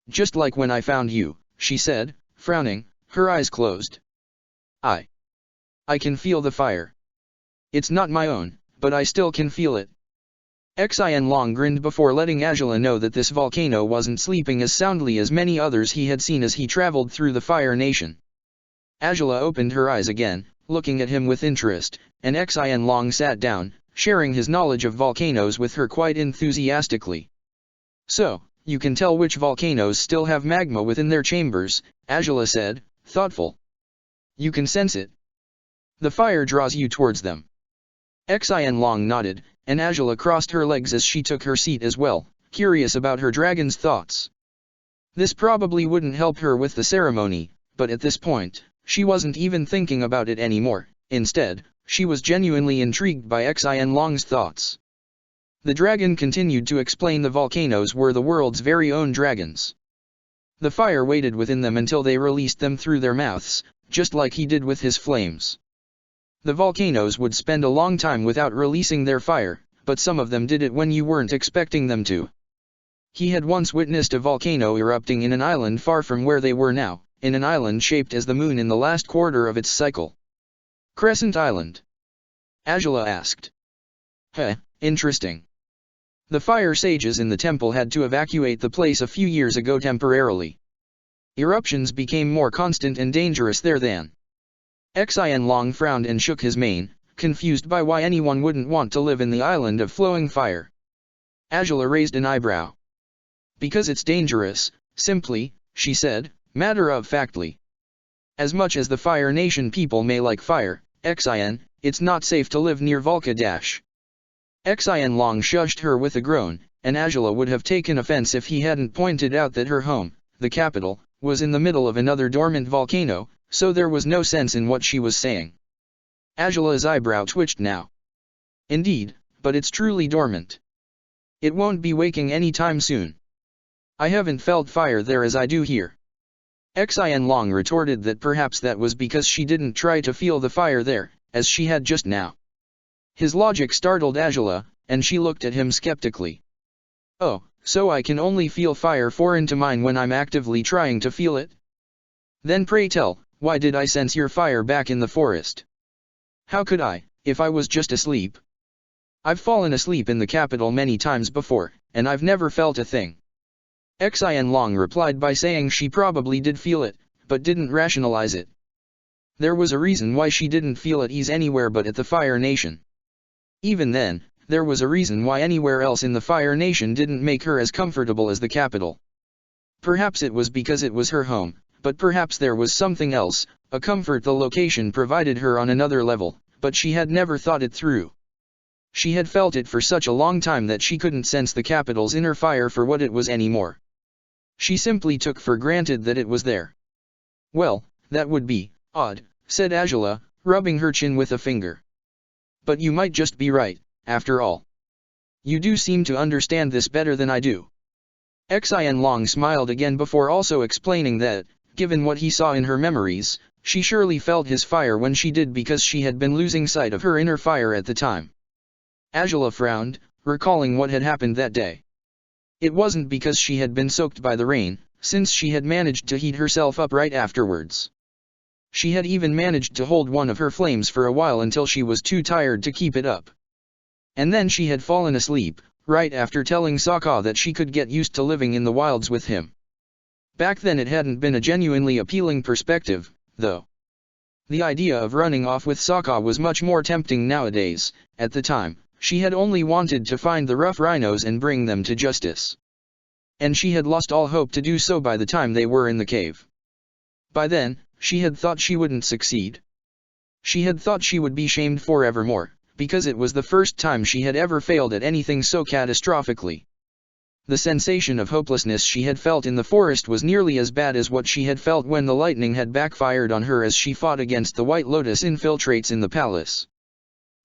just like when I found you, she said, frowning, her eyes closed. I can feel the fire. It's not my own, but I still can feel it. Xian Long grinned before letting Angela know that this volcano wasn't sleeping as soundly as many others he had seen as he traveled through the Fire Nation. Angela opened her eyes again, looking at him with interest, and Xian Long sat down, sharing his knowledge of volcanoes with her quite enthusiastically. So, you can tell which volcanoes still have magma within their chambers, Angela said, thoughtful. You can sense it. The fire draws you towards them. Xian Long nodded, and Angela crossed her legs as she took her seat as well, curious about her dragon's thoughts. This probably wouldn't help her with the ceremony, but at this point, she wasn't even thinking about it anymore. Instead, she was genuinely intrigued by Xian Long's thoughts. The dragon continued to explain the volcanoes were the world's very own dragons. The fire waited within them until they released them through their mouths, just like he did with his flames. The volcanoes would spend a long time without releasing their fire, but some of them did it when you weren't expecting them to. He had once witnessed a volcano erupting in an island far from where they were now, in an island shaped as the moon in the last quarter of its cycle. Crescent Island? Angela asked. Interesting. The fire sages in the temple had to evacuate the place a few years ago temporarily. Eruptions became more constant and dangerous there then. Xian Long frowned and shook his mane, confused by why anyone wouldn't want to live in the island of flowing fire. Angela raised an eyebrow. Because it's dangerous, simply, she said, matter-of-factly. As much as the Fire Nation people may like fire, Xian, it's not safe to live near Volca. Xian Long shushed her with a groan, and Angela would have taken offense if he hadn't pointed out that her home, the capital, was in the middle of another dormant volcano, so there was no sense in what she was saying. Angela's eyebrow twitched now. Indeed, but it's truly dormant. It won't be waking any time soon. I haven't felt fire there as I do here. Xian Long retorted that perhaps that was because she didn't try to feel the fire there, as she had just now. His logic startled Angela, and she looked at him skeptically. Oh, so I can only feel fire foreign to mine when I'm actively trying to feel it? Then pray tell, why did I sense your fire back in the forest? How could I, if I was just asleep? I've fallen asleep in the capital many times before, and I've never felt a thing. Xian Long replied by saying she probably did feel it, but didn't rationalize it. There was a reason why she didn't feel at ease anywhere but at the Fire Nation. Even then, there was a reason why anywhere else in the Fire Nation didn't make her as comfortable as the capital. Perhaps it was because it was her home, but perhaps there was something else, a comfort the location provided her on another level, but she had never thought it through. She had felt it for such a long time that she couldn't sense the capital's inner fire for what it was anymore. She simply took for granted that it was there. Well, that would be odd, said Angela, rubbing her chin with a finger. But you might just be right, after all. You do seem to understand this better than I do. Xian Long smiled again before also explaining that, given what he saw in her memories, she surely felt his fire when she did because she had been losing sight of her inner fire at the time. Angela frowned, recalling what had happened that day. It wasn't because she had been soaked by the rain, since she had managed to heat herself up right afterwards. She had even managed to hold one of her flames for a while until she was too tired to keep it up. And then she had fallen asleep, right after telling Sokka that she could get used to living in the wilds with him. Back then it hadn't been a genuinely appealing perspective, though. The idea of running off with Sokka was much more tempting nowadays. At the time, she had only wanted to find the rough rhinos and bring them to justice. And she had lost all hope to do so by the time they were in the cave. By then, she had thought she wouldn't succeed. She had thought she would be shamed forevermore, because it was the first time she had ever failed at anything so catastrophically. The sensation of hopelessness she had felt in the forest was nearly as bad as what she had felt when the lightning had backfired on her as she fought against the White Lotus infiltrates in the palace.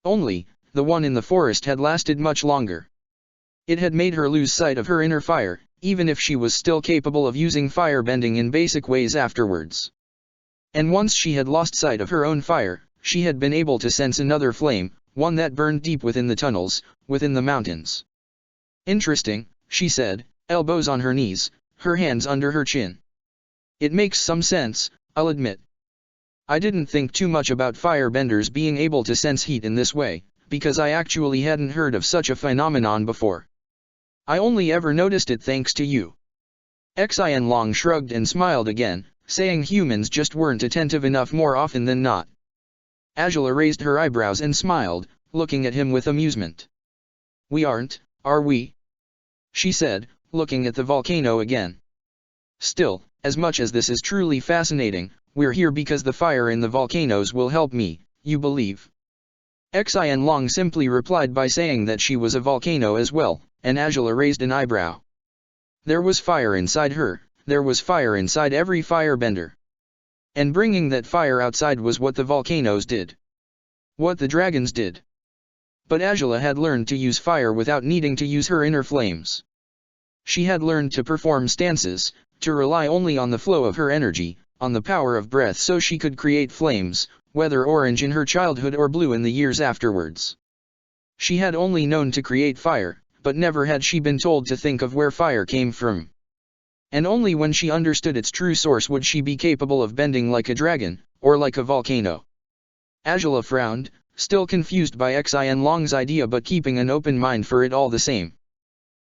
Only, the one in the forest had lasted much longer. It had made her lose sight of her inner fire, even if she was still capable of using firebending in basic ways afterwards. And once she had lost sight of her own fire, she had been able to sense another flame, one that burned deep within the tunnels, within the mountains. Interesting, she said, elbows on her knees, her hands under her chin. It makes some sense, I'll admit. I didn't think too much about firebenders being able to sense heat in this way, because I actually hadn't heard of such a phenomenon before. I only ever noticed it thanks to you. Xian Long shrugged and smiled again, saying humans just weren't attentive enough more often than not. Angela raised her eyebrows and smiled, looking at him with amusement. We aren't, are we? She said, looking at the volcano again. Still, as much as this is truly fascinating, we're here because the fire in the volcanoes will help me, you believe? Xian Long simply replied by saying that she was a volcano as well, and Angela raised an eyebrow. There was fire inside her, there was fire inside every firebender. And bringing that fire outside was what the volcanoes did. What the dragons did. But Angela had learned to use fire without needing to use her inner flames. She had learned to perform stances, to rely only on the flow of her energy, on the power of breath so she could create flames, whether orange in her childhood or blue in the years afterwards. She had only known to create fire, but never had she been told to think of where fire came from. And only when she understood its true source would she be capable of bending like a dragon, or like a volcano. Angela frowned, still confused by Xin Long's idea but keeping an open mind for it all the same.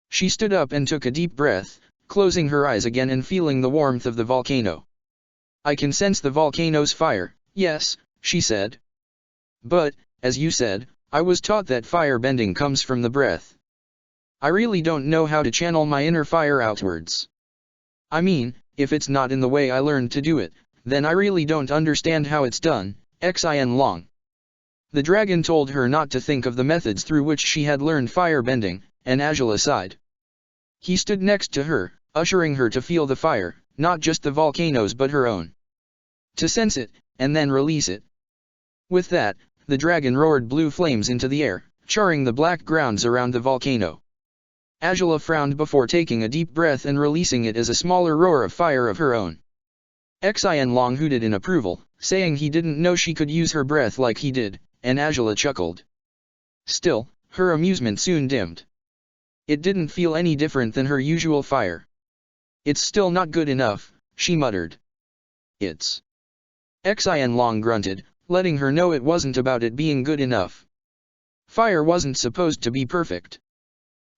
She stood up and took a deep breath, closing her eyes again and feeling the warmth of the volcano. "I can sense the volcano's fire, yes," she said. "But, as you said, I was taught that fire bending comes from the breath. I really don't know how to channel my inner fire outwards. I mean, if it's not in the way I learned to do it, then I really don't understand how it's done, Xin Long." The dragon told her not to think of the methods through which she had learned fire bending, and Angela sighed. He stood next to her, ushering her to feel the fire, not just the volcano's but her own. To sense it, and then release it. With that, the dragon roared blue flames into the air, charring the black grounds around the volcano. Angela frowned before taking a deep breath and releasing it as a smaller roar of fire of her own. Xin Long hooted in approval, saying he didn't know she could use her breath like he did, and Angela chuckled. Still, her amusement soon dimmed. It didn't feel any different than her usual fire. "It's still not good enough," she muttered. "It's..." Xin Long grunted, letting her know it wasn't about it being good enough. Fire wasn't supposed to be perfect.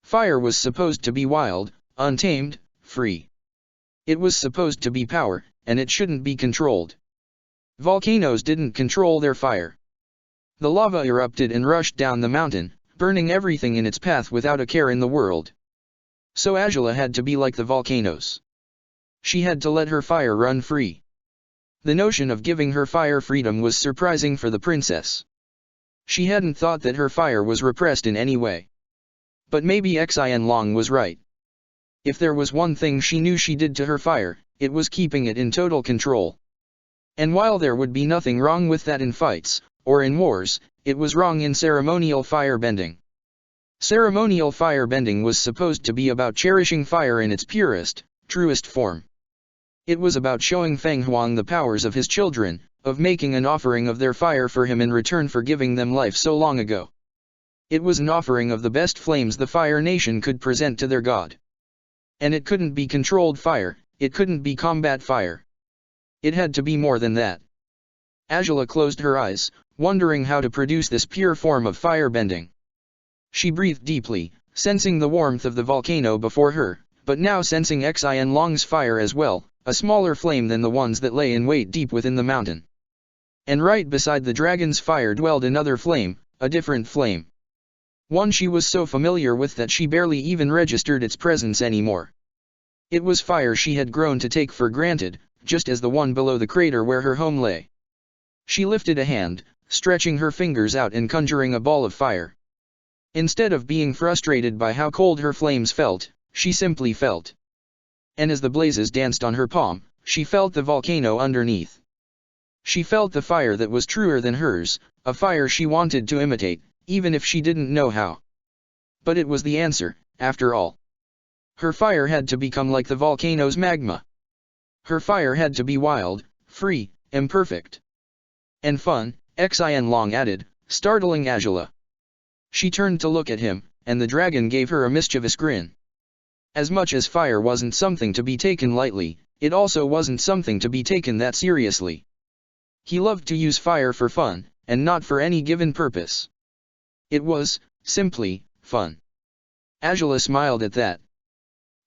Fire was supposed to be wild, untamed, free. It was supposed to be power, and it shouldn't be controlled. Volcanoes didn't control their fire. The lava erupted and rushed down the mountain, burning everything in its path without a care in the world. So Angela had to be like the volcanoes. She had to let her fire run free. The notion of giving her fire freedom was surprising for the princess. She hadn't thought that her fire was repressed in any way. But maybe Xin Long was right. If there was one thing she knew she did to her fire, it was keeping it in total control. And while there would be nothing wrong with that in fights, or in wars, it was wrong in ceremonial fire bending. Ceremonial fire bending was supposed to be about cherishing fire in its purest, truest form. It was about showing Feng Huang the powers of his children, of making an offering of their fire for him in return for giving them life so long ago. It was an offering of the best flames the Fire Nation could present to their god. And it couldn't be controlled fire, it couldn't be combat fire. It had to be more than that. Angela closed her eyes, wondering how to produce this pure form of fire bending. She breathed deeply, sensing the warmth of the volcano before her, but now sensing Xin Long's fire as well, a smaller flame than the ones that lay in wait deep within the mountain. And right beside the dragon's fire dwelled another flame, a different flame. One she was so familiar with that she barely even registered its presence anymore. It was fire she had grown to take for granted, just as the one below the crater where her home lay. She lifted a hand, stretching her fingers out and conjuring a ball of fire. Instead of being frustrated by how cold her flames felt, she simply felt. And as the blazes danced on her palm, she felt the volcano underneath. She felt the fire that was truer than hers, a fire she wanted to imitate, even if she didn't know how. But it was the answer, after all. Her fire had to become like the volcano's magma. Her fire had to be wild, free, imperfect. And fun, Xin Long added, startling Angela. She turned to look at him, and the dragon gave her a mischievous grin. As much as fire wasn't something to be taken lightly, it also wasn't something to be taken that seriously. He loved to use fire for fun, and not for any given purpose. It was, simply, fun. Angela smiled at that.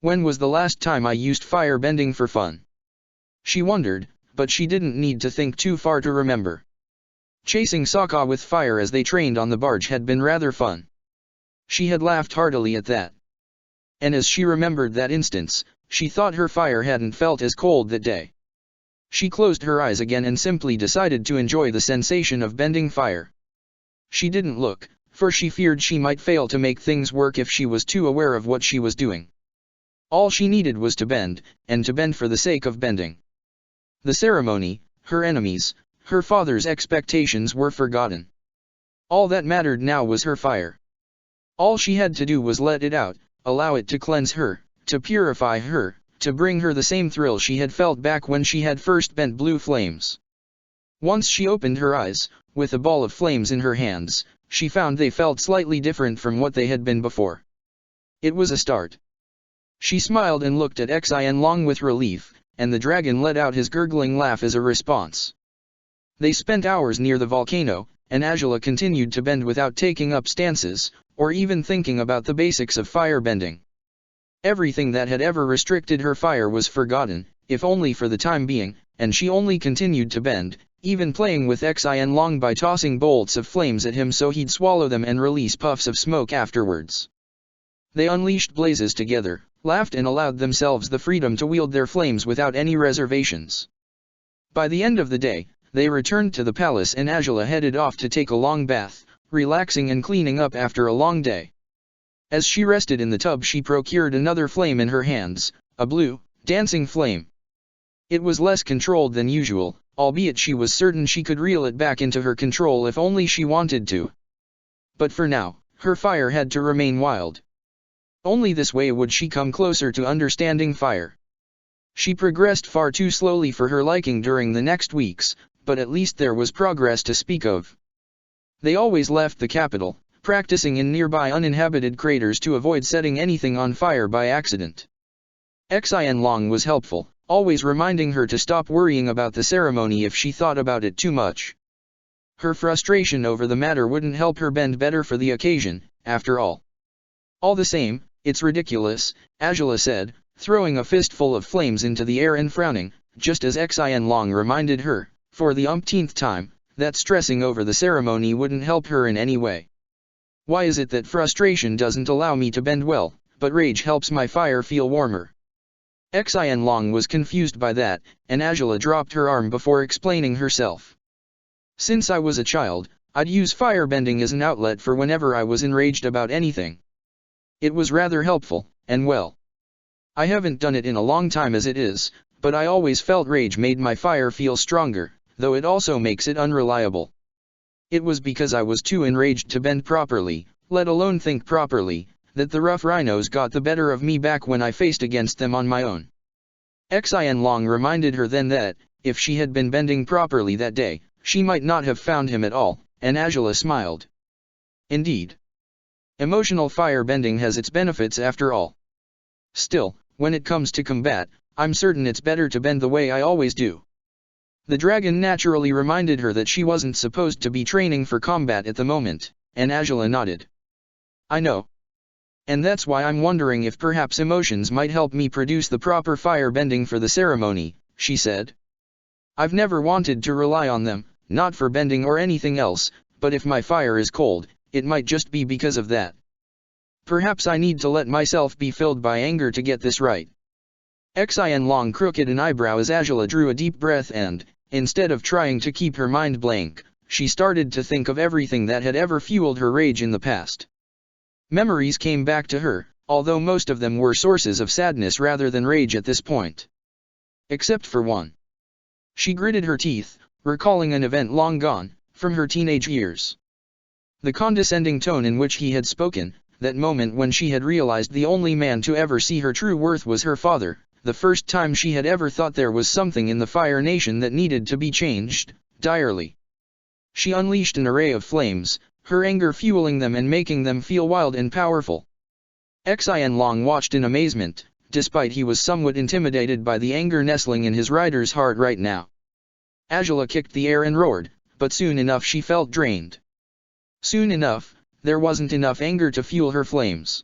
When was the last time I used fire bending for fun? She wondered, but she didn't need to think too far to remember. Chasing Sokka with fire as they trained on the barge had been rather fun. She had laughed heartily at that. And as she remembered that instance, she thought her fire hadn't felt as cold that day. She closed her eyes again and simply decided to enjoy the sensation of bending fire. She didn't look, for she feared she might fail to make things work if she was too aware of what she was doing. All she needed was to bend, and to bend for the sake of bending. The ceremony, her enemies, her father's expectations were forgotten. All that mattered now was her fire. All she had to do was let it out, allow it to cleanse her, to purify her, to bring her the same thrill she had felt back when she had first bent blue flames. Once she opened her eyes, with a ball of flames in her hands, she found they felt slightly different from what they had been before. It was a start. She smiled and looked at Xianlong with relief, and the dragon let out his gurgling laugh as a response. They spent hours near the volcano, and Angela continued to bend without taking up stances, or even thinking about the basics of firebending. Everything that had ever restricted her fire was forgotten, if only for the time being, and she only continued to bend, even playing with Xianlong by tossing bolts of flames at him so he'd swallow them and release puffs of smoke afterwards. They unleashed blazes together, laughed and allowed themselves the freedom to wield their flames without any reservations. By the end of the day, they returned to the palace and Angela headed off to take a long bath, relaxing and cleaning up after a long day. As she rested in the tub she procured another flame in her hands, a blue, dancing flame. It was less controlled than usual, albeit she was certain she could reel it back into her control if only she wanted to. But for now, her fire had to remain wild. Only this way would she come closer to understanding fire. She progressed far too slowly for her liking during the next weeks, but at least there was progress to speak of. They always left the capital, practicing in nearby uninhabited craters to avoid setting anything on fire by accident. Xianlong was helpful, always reminding her to stop worrying about the ceremony if she thought about it too much. Her frustration over the matter wouldn't help her bend better for the occasion, after all. All the same, it's ridiculous, Angela said, throwing a fistful of flames into the air and frowning, just as Xianlong reminded her, for the umpteenth time, that stressing over the ceremony wouldn't help her in any way. Why is it that frustration doesn't allow me to bend well, but rage helps my fire feel warmer? Xianlong was confused by that, and Angela dropped her arm before explaining herself. Since I was a child, I'd use firebending as an outlet for whenever I was enraged about anything. It was rather helpful, and well. I haven't done it in a long time as it is, but I always felt rage made my fire feel stronger, though it also makes it unreliable. It was because I was too enraged to bend properly, let alone think properly, that the rough rhinos got the better of me back when I faced against them on my own. Xianlong reminded her then that, if she had been bending properly that day, she might not have found him at all, and Angela smiled. Indeed. Emotional firebending has its benefits after all. Still, when it comes to combat, I'm certain it's better to bend the way I always do. The dragon naturally reminded her that she wasn't supposed to be training for combat at the moment, and Angela nodded. I know. And that's why I'm wondering if perhaps emotions might help me produce the proper firebending for the ceremony, she said. I've never wanted to rely on them, not for bending or anything else, but if my fire is cold, it might just be because of that. Perhaps I need to let myself be filled by anger to get this right. Xianlong crooked an eyebrow as Angela drew a deep breath and, instead of trying to keep her mind blank, she started to think of everything that had ever fueled her rage in the past. Memories came back to her, although most of them were sources of sadness rather than rage at this point. Except for one. She gritted her teeth, recalling an event long gone, from her teenage years. The condescending tone in which he had spoken, that moment when she had realized the only man to ever see her true worth was her father, the first time she had ever thought there was something in the Fire Nation that needed to be changed, direly. She unleashed an array of flames, her anger fueling them and making them feel wild and powerful. Xianlong watched in amazement, despite he was somewhat intimidated by the anger nestling in his rider's heart right now. Angela kicked the air and roared, but soon enough she felt drained. Soon enough, there wasn't enough anger to fuel her flames.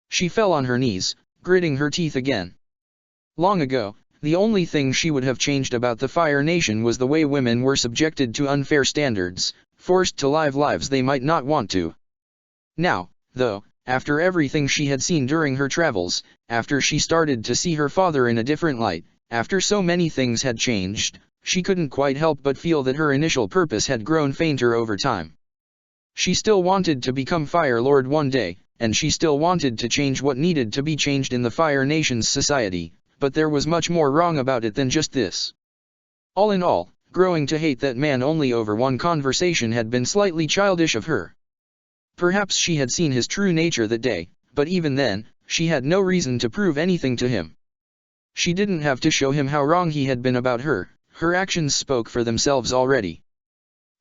She fell on her knees, gritting her teeth again. Long ago, the only thing she would have changed about the Fire Nation was the way women were subjected to unfair standards, forced to live lives they might not want to. Now, though, after everything she had seen during her travels, after she started to see her father in a different light, after so many things had changed, she couldn't quite help but feel that her initial purpose had grown fainter over time. She still wanted to become Fire Lord one day, and she still wanted to change what needed to be changed in the Fire Nation's society, but there was much more wrong about it than just this. All in all, growing to hate that man only over one conversation had been slightly childish of her. Perhaps she had seen his true nature that day, but even then, she had no reason to prove anything to him. She didn't have to show him how wrong he had been about her actions spoke for themselves already.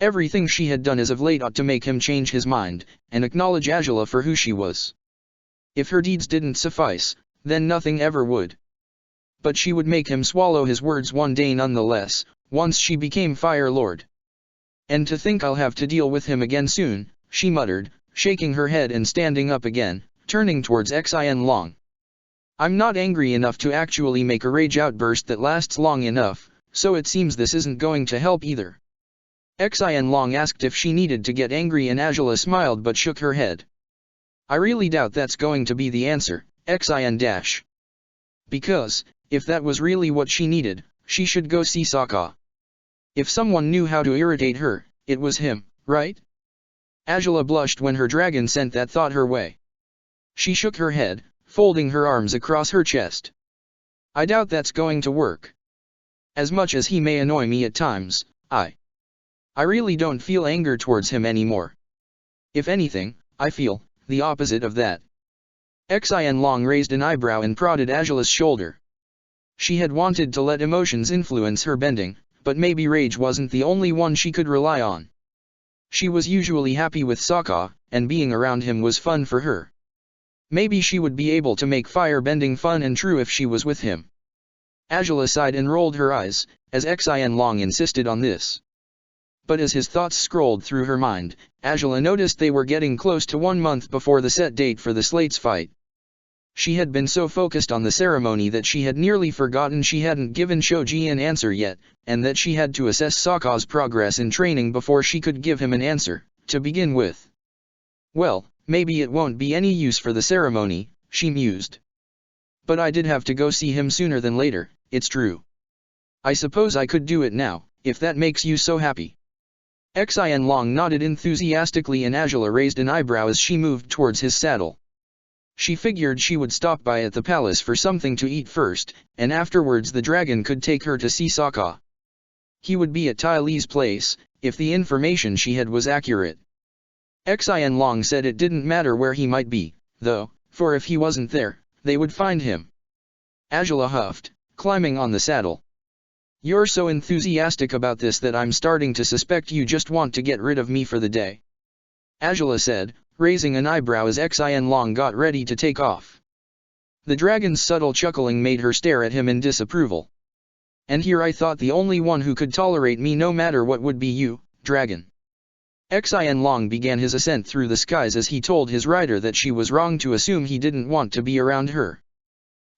Everything she had done as of late ought to make him change his mind, and acknowledge Angela for who she was. If her deeds didn't suffice, then nothing ever would. But she would make him swallow his words one day nonetheless, once she became Fire Lord. And to think I'll have to deal with him again soon, she muttered, shaking her head and standing up again, turning towards Xin Long. I'm not angry enough to actually make a rage outburst that lasts long enough, so it seems this isn't going to help either. Xin Long asked if she needed to get angry and Angela smiled but shook her head. I really doubt that's going to be the answer, Xin-. Because, if that was really what she needed, she should go see Sokka. If someone knew how to irritate her, it was him, right? Angela blushed when her dragon sent that thought her way. She shook her head, folding her arms across her chest. I doubt that's going to work. As much as he may annoy me at times, I really don't feel anger towards him anymore. If anything, I feel the opposite of that. Xin Long raised an eyebrow and prodded Angela's shoulder. She had wanted to let emotions influence her bending, but maybe rage wasn't the only one she could rely on. She was usually happy with Sokka, and being around him was fun for her. Maybe she would be able to make fire-bending fun and true if she was with him. Angela sighed and rolled her eyes, as Xin Long insisted on this. But as his thoughts scrolled through her mind, Angela noticed they were getting close to 1 month before the set date for the Slates fight. She had been so focused on the ceremony that she had nearly forgotten she hadn't given Shoji an answer yet, and that she had to assess Sokka's progress in training before she could give him an answer, to begin with. Well, maybe it won't be any use for the ceremony, she mused. But I did have to go see him sooner than later, it's true. I suppose I could do it now, if that makes you so happy. Xin Long nodded enthusiastically and Angela raised an eyebrow as she moved towards his saddle. She figured she would stop by at the palace for something to eat first, and afterwards the dragon could take her to see Sokka. He would be at Ty Lee's place, if the information she had was accurate. Xin Long said it didn't matter where he might be, though, for if he wasn't there, they would find him. Angela huffed, climbing on the saddle. You're so enthusiastic about this that I'm starting to suspect you just want to get rid of me for the day. Angela said, raising an eyebrow as Xin Long got ready to take off. The dragon's subtle chuckling made her stare at him in disapproval. And here I thought the only one who could tolerate me no matter what would be you, dragon. Xin Long began his ascent through the skies as he told his rider that she was wrong to assume he didn't want to be around her.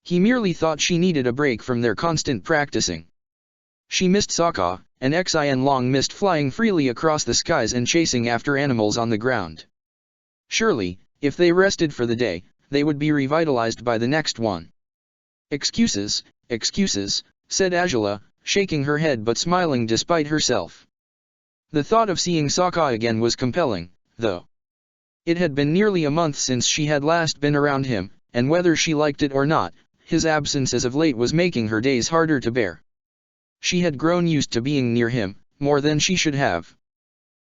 He merely thought she needed a break from their constant practicing. She missed Sokka, and Xin Long missed flying freely across the skies and chasing after animals on the ground. Surely, if they rested for the day, they would be revitalized by the next one. Excuses, said Angela, shaking her head but smiling despite herself. The thought of seeing Sokka again was compelling, though. It had been nearly a month since she had last been around him, and whether she liked it or not, his absence as of late was making her days harder to bear. She had grown used to being near him, more than she should have.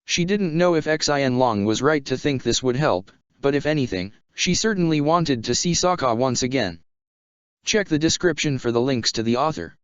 She didn't know if Xin Long was right to think this would help, but if anything, she certainly wanted to see Sokka once again. Check the description for the links to the author.